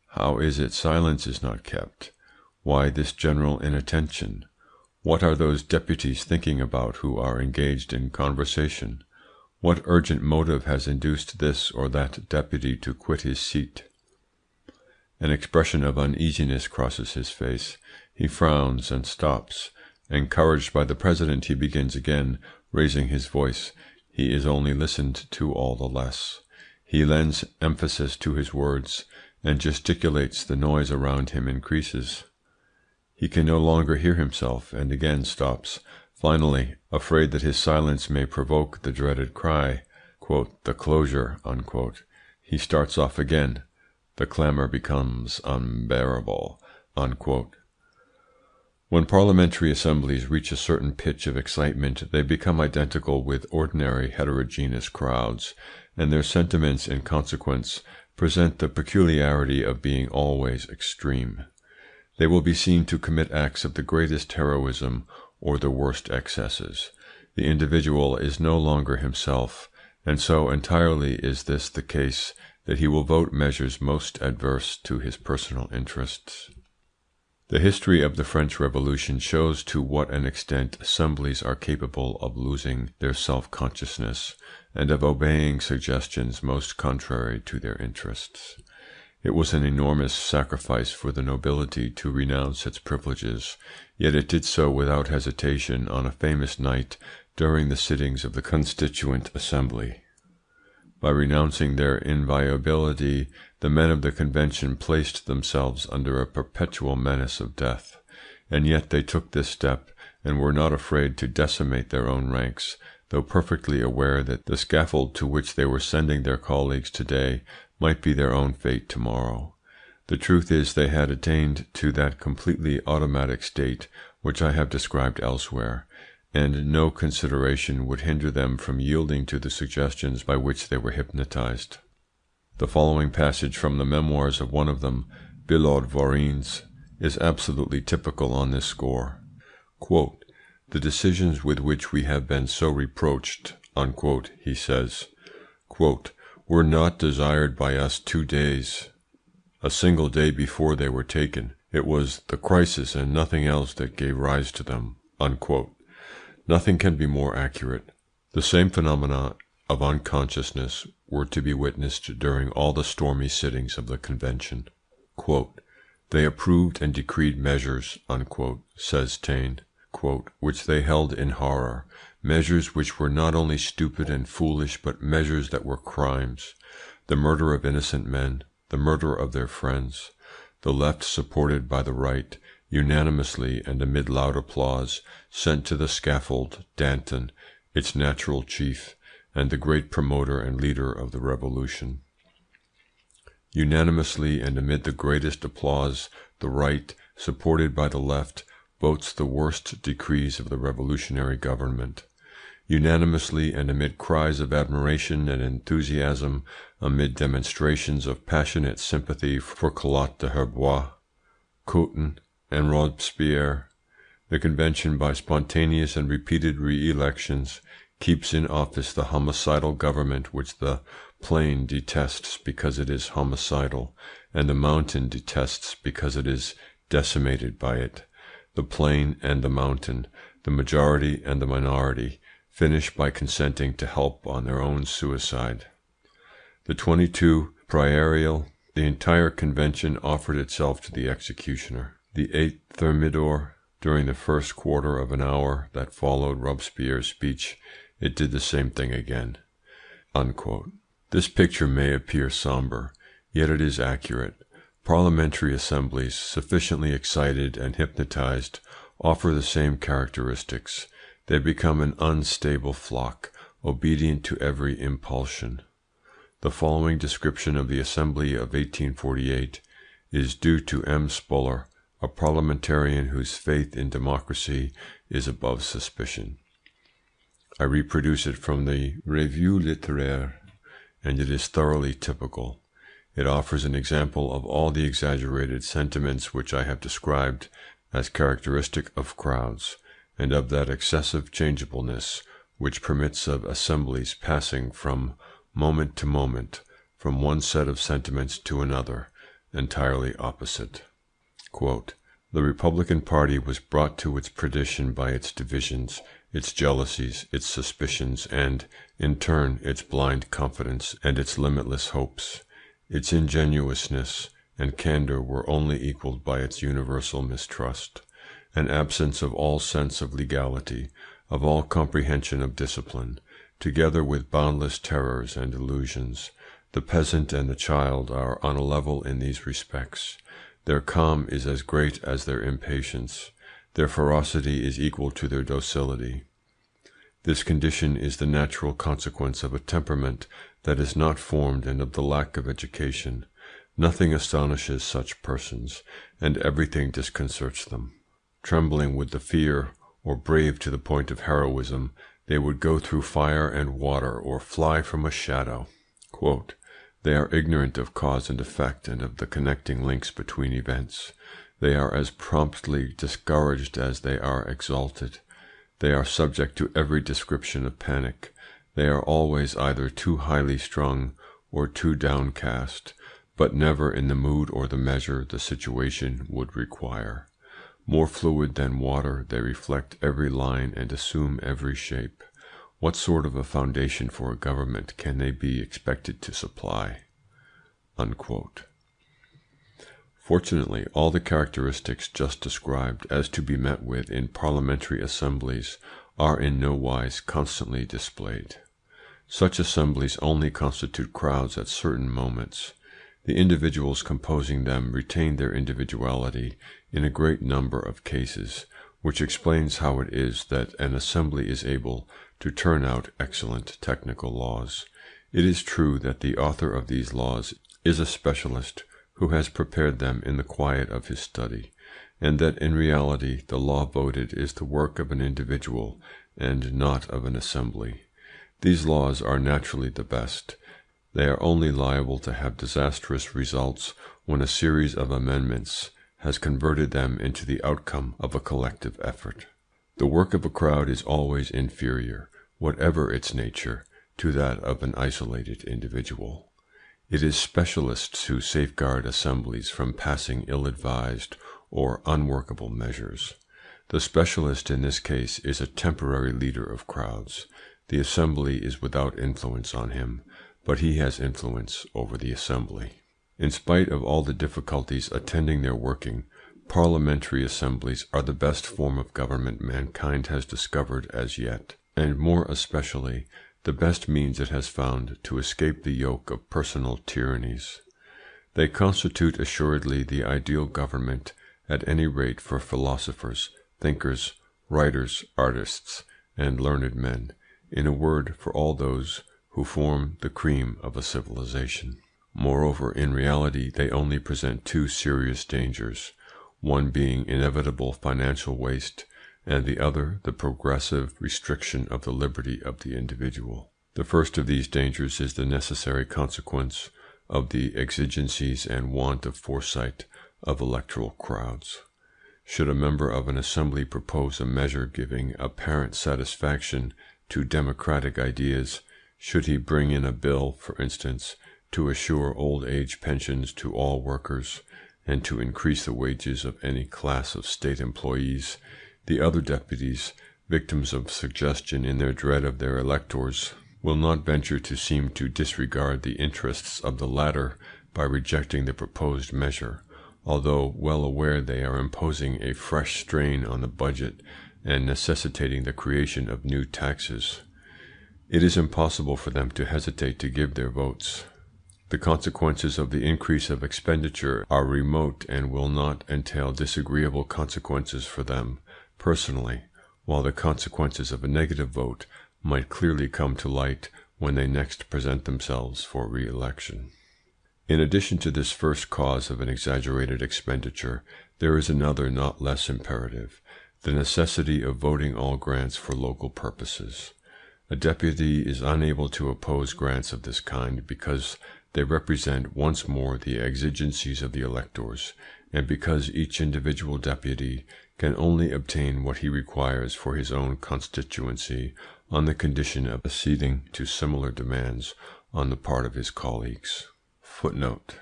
How is it silence is not kept? Why this general inattention? What are those deputies thinking about who are engaged in conversation? What urgent motive has induced this or that deputy to quit his seat? An expression of uneasiness crosses his face. He frowns and stops. Encouraged by the president, he begins again, raising his voice. He is only listened to all the less. He lends emphasis to his words, and gesticulates. The noise around him increases. He can no longer hear himself, and again stops. Finally, afraid that his silence may provoke the dreaded cry, "The closure," he starts off again. The clamour becomes unbearable. When parliamentary assemblies reach a certain pitch of excitement, they become identical with ordinary heterogeneous crowds, and their sentiments, in consequence, present the peculiarity of being always extreme. They will be seen to commit acts of the greatest heroism or the worst excesses. The individual is no longer himself, and so entirely is this the case that he will vote measures most adverse to his personal interests. The history of the French Revolution shows to what an extent assemblies are capable of losing their self-consciousness and of obeying suggestions most contrary to their interests. It was an enormous sacrifice for the nobility to renounce its privileges, yet it did so without hesitation on a famous night during the sittings of the Constituent Assembly. By renouncing their inviolability, the men of the Convention placed themselves under a perpetual menace of death, and yet they took this step and were not afraid to decimate their own ranks, though perfectly aware that the scaffold to which they were sending their colleagues today might be their own fate tomorrow. The truth is they had attained to that completely automatic state which I have described elsewhere, and no consideration would hinder them from yielding to the suggestions by which they were hypnotized. The following passage from the memoirs of one of them, Billaud Varennes, is absolutely typical on this score. "The decisions with which we have been so reproached," he says, "were not desired by us 2 days, a single day before they were taken. It was the crisis and nothing else that gave rise to them." Nothing can be more accurate. The same phenomena of unconsciousness were to be witnessed during all the stormy sittings of the Convention. "They approved and decreed measures," says Taine, "which they held in horror, measures which were not only stupid and foolish, but measures that were crimes, the murder of innocent men, the murder of their friends. The left, supported by the right, unanimously and amid loud applause, sent to the scaffold Danton, its natural chief, and the great promoter and leader of the revolution. Unanimously and amid the greatest applause, the right, supported by the left, votes the worst decrees of the revolutionary government. Unanimously and amid cries of admiration and enthusiasm, amid demonstrations of passionate sympathy for Collot d'Herbois, Couthon, and Robespierre, the Convention, by spontaneous and repeated re-elections, keeps in office the homicidal government which the plain detests because it is homicidal, and the mountain detests because it is decimated by it. The plain and the mountain, the majority and the minority, finish by consenting to help on their own suicide. The 22 Prairial, the entire Convention, offered itself to the executioner. The 8th Thermidor, during the first quarter of an hour that followed Robespierre's speech, it did the same thing again." This picture may appear sombre, yet it is accurate. Parliamentary assemblies, sufficiently excited and hypnotized, offer the same characteristics. They become an unstable flock, obedient to every impulsion. The following description of the Assembly of 1848 is due to M. Spuller, a parliamentarian whose faith in democracy is above suspicion. I reproduce it from the Revue littéraire, and it is thoroughly typical. It offers an example of all the exaggerated sentiments which I have described as characteristic of crowds, and of that excessive changeableness which permits of assemblies passing from moment to moment from one set of sentiments to another entirely opposite. "The Republican party was brought to its perdition by its divisions its jealousies, its suspicions, and, in turn, its blind confidence and its limitless hopes. Its ingenuousness and candour were only equalled by its universal mistrust. An absence of all sense of legality, of all comprehension of discipline, together with boundless terrors and illusions. The peasant and the child are on a level in these respects. Their calm is as great as their impatience. Their ferocity is equal to their docility. This condition is the natural consequence of a temperament that is not formed and of the lack of education. Nothing astonishes such persons, and everything disconcerts them. Trembling with the fear, or brave to the point of heroism, they would go through fire and water, or fly from a shadow. Quote, "They are ignorant of cause and effect and of the connecting links between events. They are as promptly discouraged as they are exalted. They are subject to every description of panic. They are always either too highly strung or too downcast, but never in the mood or the measure the situation would require. More fluid than water, they reflect every line and assume every shape. What sort of a foundation for a government can they be expected to supply?" Unquote. Fortunately, all the characteristics just described as to be met with in parliamentary assemblies are in no wise constantly displayed. Such assemblies only constitute crowds at certain moments. The individuals composing them retain their individuality in a great number of cases, which explains how it is that an assembly is able to turn out excellent technical laws. It is true that the author of these laws is a specialist who has prepared them in the quiet of his study, and that in reality the law voted is the work of an individual and not of an assembly. These laws are naturally the best. They are only liable to have disastrous results when a series of amendments has converted them into the outcome of a collective effort. The work of a crowd is always inferior, whatever its nature, to that of an isolated individual. It is specialists who safeguard assemblies from passing ill-advised or unworkable measures. The specialist in this case is a temporary leader of crowds. The assembly is without influence on him, but he has influence over the assembly. In spite of all the difficulties attending their working, parliamentary assemblies are the best form of government mankind has discovered as yet, and more especially the best means it has found to escape the yoke of personal tyrannies. They constitute assuredly the ideal government, at any rate for philosophers, thinkers, writers, artists, and learned men, in a word, for all those who form the cream of a civilization. Moreover, in reality, they only present two serious dangers, one being inevitable financial waste, and the other the progressive restriction of the liberty of the individual. The first of these dangers is the necessary consequence of the exigencies and want of foresight of electoral crowds. Should a member of an assembly propose a measure giving apparent satisfaction to democratic ideas, should he bring in a bill, for instance, to assure old age pensions to all workers, and to increase the wages of any class of state employees, the other deputies, victims of suggestion in their dread of their electors, will not venture to seem to disregard the interests of the latter by rejecting the proposed measure, although well aware they are imposing a fresh strain on the budget and necessitating the creation of new taxes. It is impossible for them to hesitate to give their votes. The consequences of the increase of expenditure are remote and will not entail disagreeable consequences for them personally, while the consequences of a negative vote might clearly come to light when they next present themselves for re-election. In addition to this first cause of an exaggerated expenditure, there is another not less imperative, the necessity of voting all grants for local purposes. A deputy is unable to oppose grants of this kind because they represent once more the exigencies of the electors, and because each individual deputy can only obtain what he requires for his own constituency on the condition of acceding to similar demands on the part of his colleagues. Footnote.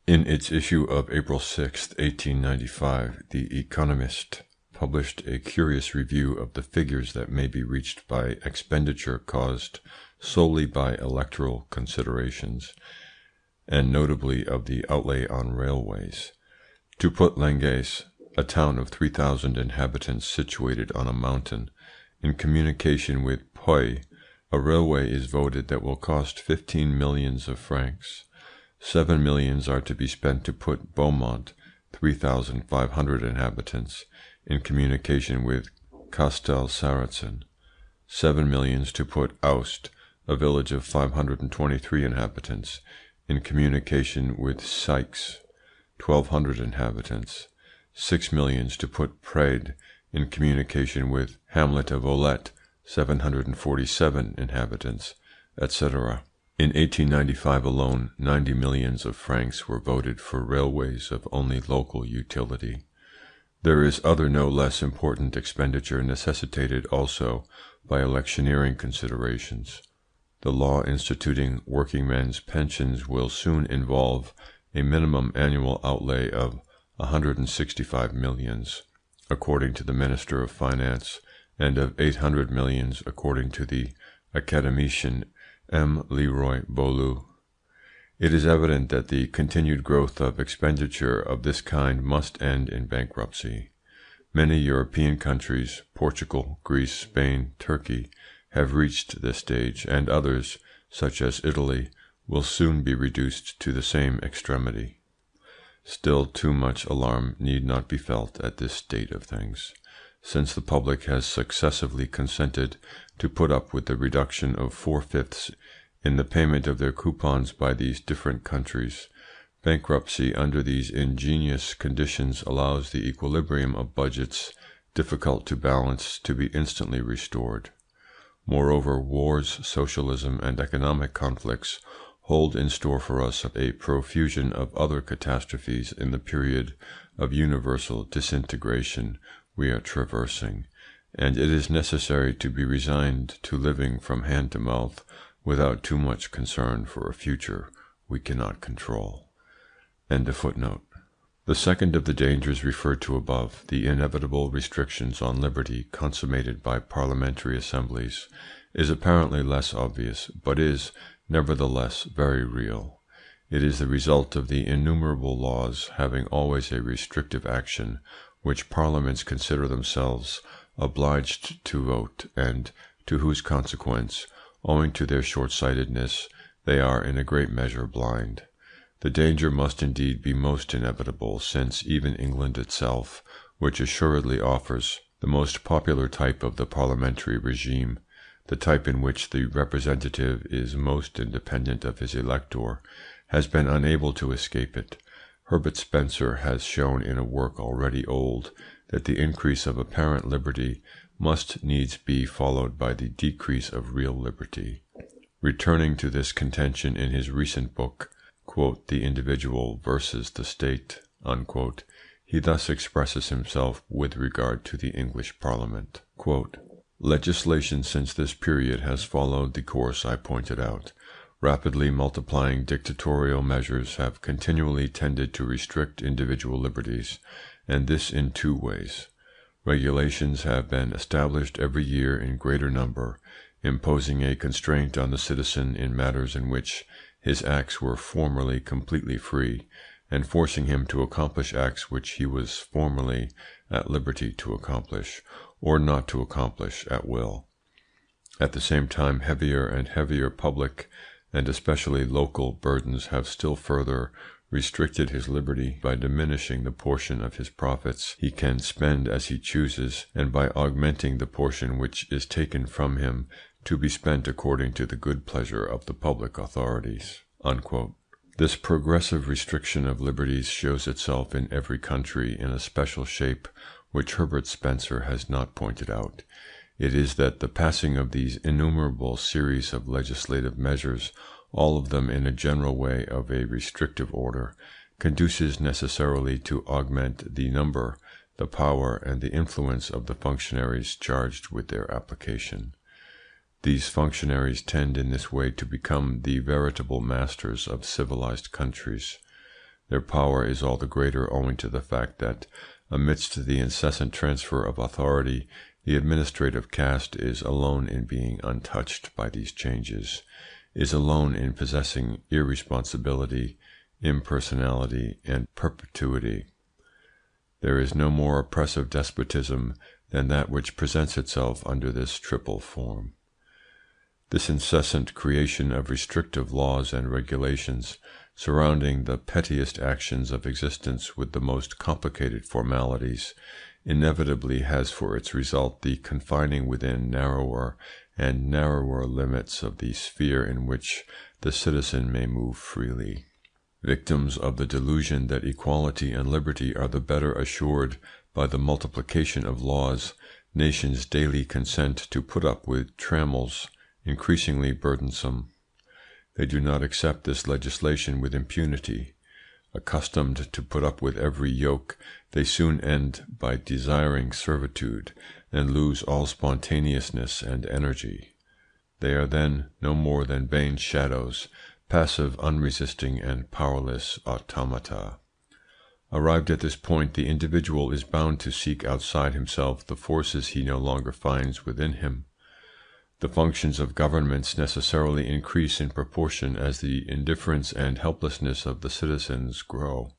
In its issue of April 6, 1895, The Economist published a curious review of the figures that may be reached by expenditure caused solely by electoral considerations, and notably of the outlay on railways. To put Langeais, a town of 3,000 inhabitants situated on a mountain, in communication with Puy, a railway is voted that will cost 15 millions of francs. 7 millions are to be spent to put Beaumont, 3,500 inhabitants, in communication with Castel Sarrazin. 7 millions to put Aoust, a village of 523 inhabitants, in communication with Seix, 1,200 inhabitants. 6 millions to put Prades in communication with Hamlet of Olette, 747 inhabitants, etc. In 1895 alone, 90 millions of francs were voted for railways of only local utility. There is other no less important expenditure necessitated also by electioneering considerations. The law instituting working men's pensions will soon involve a minimum annual outlay of 165 millions, according to the Minister of Finance, and of 800 millions according to the academician M. Leroy Beaulieu. It is evident that the continued growth of expenditure of this kind must end in bankruptcy. Many European countries, Portugal, Greece, Spain, Turkey, have reached this stage, and others, such as Italy, will soon be reduced to the same extremity. Still, too much alarm need not be felt at this state of things, since the public has successively consented to put up with the reduction of 4/5 in the payment of their coupons by these different countries. Bankruptcy under these ingenious conditions allows the equilibrium of budgets difficult to balance to be instantly restored. Moreover, wars, socialism, and economic conflicts hold in store for us a profusion of other catastrophes in the period of universal disintegration we are traversing, and it is necessary to be resigned to living from hand to mouth without too much concern for a future we cannot control. End of footnote. The second of the dangers referred to above, the inevitable restrictions on liberty consummated by parliamentary assemblies, is apparently less obvious, but is, nevertheless, very real. It is the result of the innumerable laws having always a restrictive action, which parliaments consider themselves obliged to vote, and to whose consequence, owing to their short-sightedness, they are in a great measure blind. The danger must indeed be most inevitable, since even England itself, which assuredly offers the most popular type of the parliamentary regime, the type in which the representative is most independent of his elector, has been unable to escape it. Herbert Spencer has shown in a work already old that the increase of apparent liberty must needs be followed by the decrease of real liberty. Returning to this contention in his recent book, "The Individual versus the State," he thus expresses himself with regard to the English Parliament. Legislation since this period has followed the course I pointed out. Rapidly multiplying dictatorial measures have continually tended to restrict individual liberties, and this in two ways. Regulations have been established every year in greater number, imposing a constraint on the citizen in matters in which his acts were formerly completely free, and forcing him to accomplish acts which he was formerly at liberty to accomplish, or not to accomplish at will. At the same time, heavier and heavier public, and especially local, burdens have still further restricted his liberty by diminishing the portion of his profits he can spend as he chooses, and by augmenting the portion which is taken from him to be spent according to the good pleasure of the public authorities." This progressive restriction of liberties shows itself in every country in a special shape which Herbert Spencer has not pointed out. It is that the passing of these innumerable series of legislative measures, all of them in a general way of a restrictive order, conduces necessarily to augment the number, the power, and the influence of the functionaries charged with their application. These functionaries tend in this way to become the veritable masters of civilized countries. Their power is all the greater owing to the fact that, amidst the incessant transfer of authority, the administrative caste is alone in being untouched by these changes, is alone in possessing irresponsibility, impersonality, and perpetuity. There is no more oppressive despotism than that which presents itself under this triple form. This incessant creation of restrictive laws and regulations, surrounding the pettiest actions of existence with the most complicated formalities, inevitably has for its result the confining within narrower and narrower limits of the sphere in which the citizen may move freely. Victims of the delusion that equality and liberty are the better assured by the multiplication of laws, nations daily consent to put up with trammels increasingly burdensome. They do not accept this legislation with impunity. Accustomed to put up with every yoke, they soon end by desiring servitude, and lose all spontaneousness and energy. They are then no more than vain shadows, passive, unresisting, and powerless automata. Arrived at this point, the individual is bound to seek outside himself the forces he no longer finds within him. The functions of governments necessarily increase in proportion as the indifference and helplessness of the citizens grow.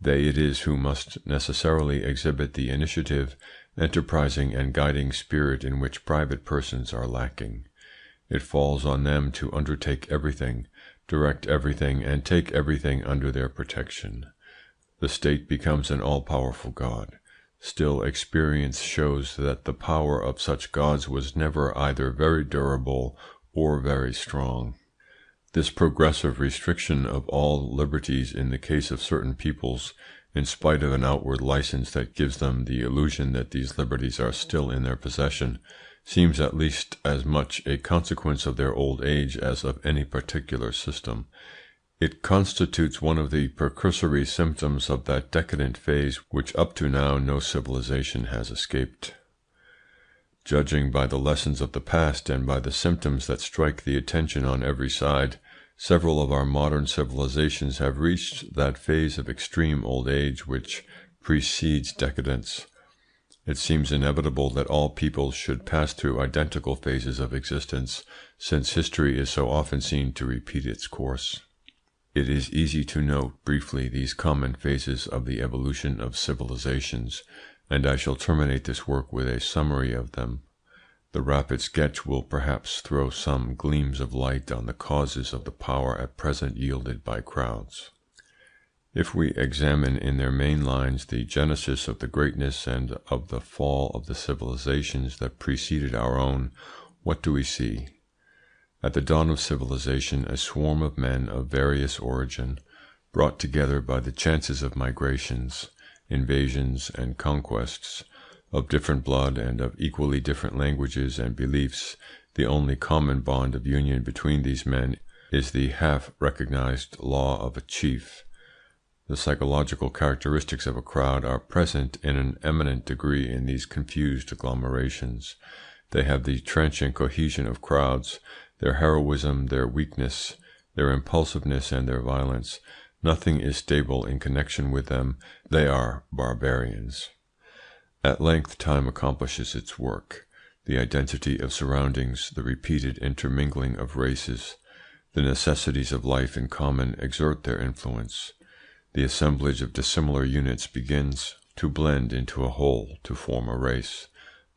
They it is who must necessarily exhibit the initiative, enterprising, and guiding spirit in which private persons are lacking. It falls on them to undertake everything, direct everything, and take everything under their protection. The state becomes an all-powerful God. Still, experience shows that the power of such gods was never either very durable or very strong. This progressive restriction of all liberties in the case of certain peoples, in spite of an outward license that gives them the illusion that these liberties are still in their possession, seems at least as much a consequence of their old age as of any particular system. It constitutes one of the precursory symptoms of that decadent phase which up to now no civilization has escaped. Judging by the lessons of the past and by the symptoms that strike the attention on every side, several of our modern civilizations have reached that phase of extreme old age which precedes decadence. It seems inevitable that all peoples should pass through identical phases of existence, since history is so often seen to repeat its course. It is easy to note briefly these common phases of the evolution of civilizations, and I shall terminate this work with a summary of them. The rapid sketch will perhaps throw some gleams of light on the causes of the power at present yielded by crowds. If we examine in their main lines the genesis of the greatness and of the fall of the civilizations that preceded our own, what do we see? At the dawn of civilization, a swarm of men of various origin, brought together by the chances of migrations, invasions, and conquests, of different blood and of equally different languages and beliefs, the only common bond of union between these men is the half-recognized law of a chief. The psychological characteristics of a crowd are present in an eminent degree in these confused agglomerations. They have the transient cohesion of crowds, their heroism, their weakness, their impulsiveness, and their violence. Nothing is stable in connection with them. They are barbarians. At length time accomplishes its work. The identity of surroundings, the repeated intermingling of races, the necessities of life in common exert their influence. The assemblage of dissimilar units begins to blend into a whole to form a race,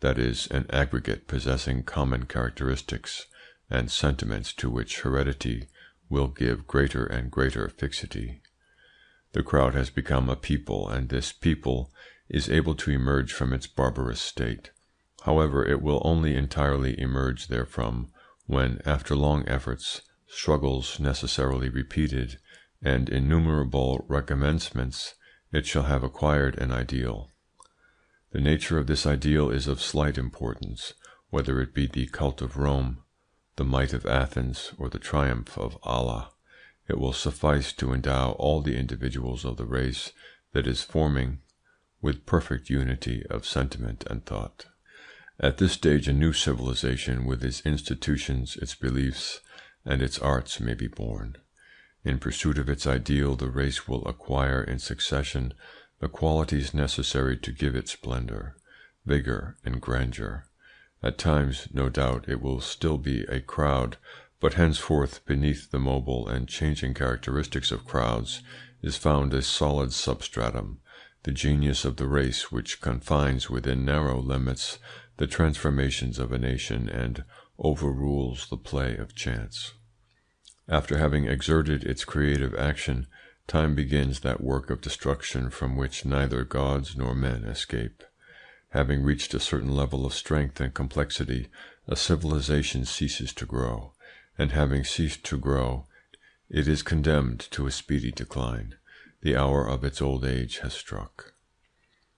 that is, an aggregate possessing common characteristics and sentiments to which heredity will give greater and greater fixity. The crowd has become a people, and this people is able to emerge from its barbarous state. However, it will only entirely emerge therefrom when, after long efforts, struggles necessarily repeated, and innumerable recommencements, it shall have acquired an ideal. The nature of this ideal is of slight importance, whether it be the cult of Rome, the might of Athens, or the triumph of Allah. It will suffice to endow all the individuals of the race that is forming with perfect unity of sentiment and thought. At this stage a new civilization with its institutions, its beliefs, and its arts may be born. In pursuit of its ideal, the race will acquire in succession the qualities necessary to give it splendor, vigor, and grandeur. At times, no doubt, it will still be a crowd, but henceforth beneath the mobile and changing characteristics of crowds is found a solid substratum, the genius of the race, which confines within narrow limits the transformations of a nation and overrules the play of chance. After having exerted its creative action, time begins that work of destruction from which neither gods nor men escape. Having reached a certain level of strength and complexity, a civilization ceases to grow, and having ceased to grow, it is condemned to a speedy decline. The hour of its old age has struck.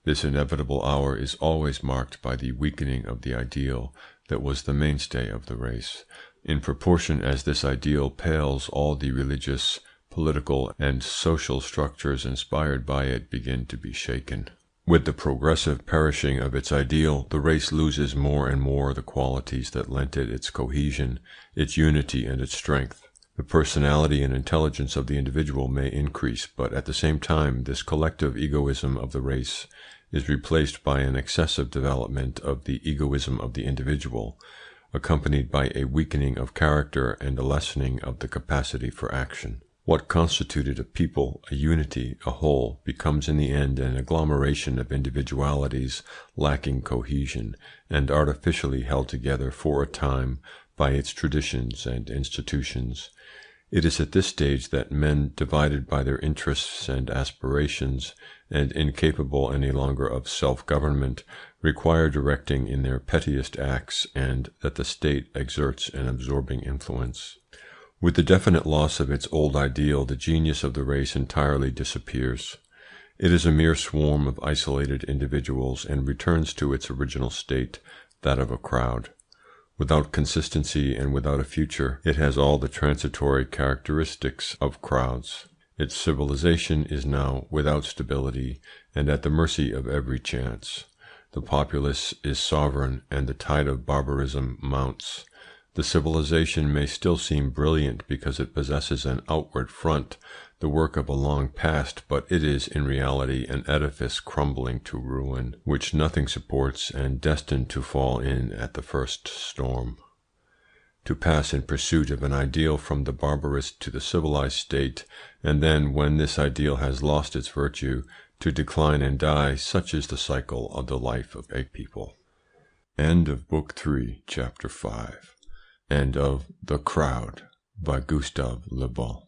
This inevitable hour is always marked by the weakening of the ideal that was the mainstay of the race, in proportion as this ideal pales all the religious, political, and social structures inspired by it begin to be shaken. With the progressive perishing of its ideal, the race loses more and more the qualities that lent it its cohesion, its unity, and its strength. The personality and intelligence of the individual may increase, but at the same time this collective egoism of the race is replaced by an excessive development of the egoism of the individual, accompanied by a weakening of character and a lessening of the capacity for action. What constituted a people, a unity, a whole, becomes in the end an agglomeration of individualities lacking cohesion, and artificially held together for a time by its traditions and institutions. It is at this stage that men, divided by their interests and aspirations, and incapable any longer of self-government, require directing in their pettiest acts, and that the state exerts an absorbing influence. With the definite loss of its old ideal, the genius of the race entirely disappears. It is a mere swarm of isolated individuals and returns to its original state, that of a crowd. Without consistency and without a future, it has all the transitory characteristics of crowds. Its civilization is now without stability and at the mercy of every chance. The populace is sovereign and the tide of barbarism mounts. The civilization may still seem brilliant because it possesses an outward front, the work of a long past, but it is in reality an edifice crumbling to ruin, which nothing supports and destined to fall in at the first storm. To pass in pursuit of an ideal from the barbarous to the civilized state, and then, when this ideal has lost its virtue, to decline and die, such is the cycle of the life of a people. End of Book 3, Chapter 5. End of The Crowd by Gustave Le Bon.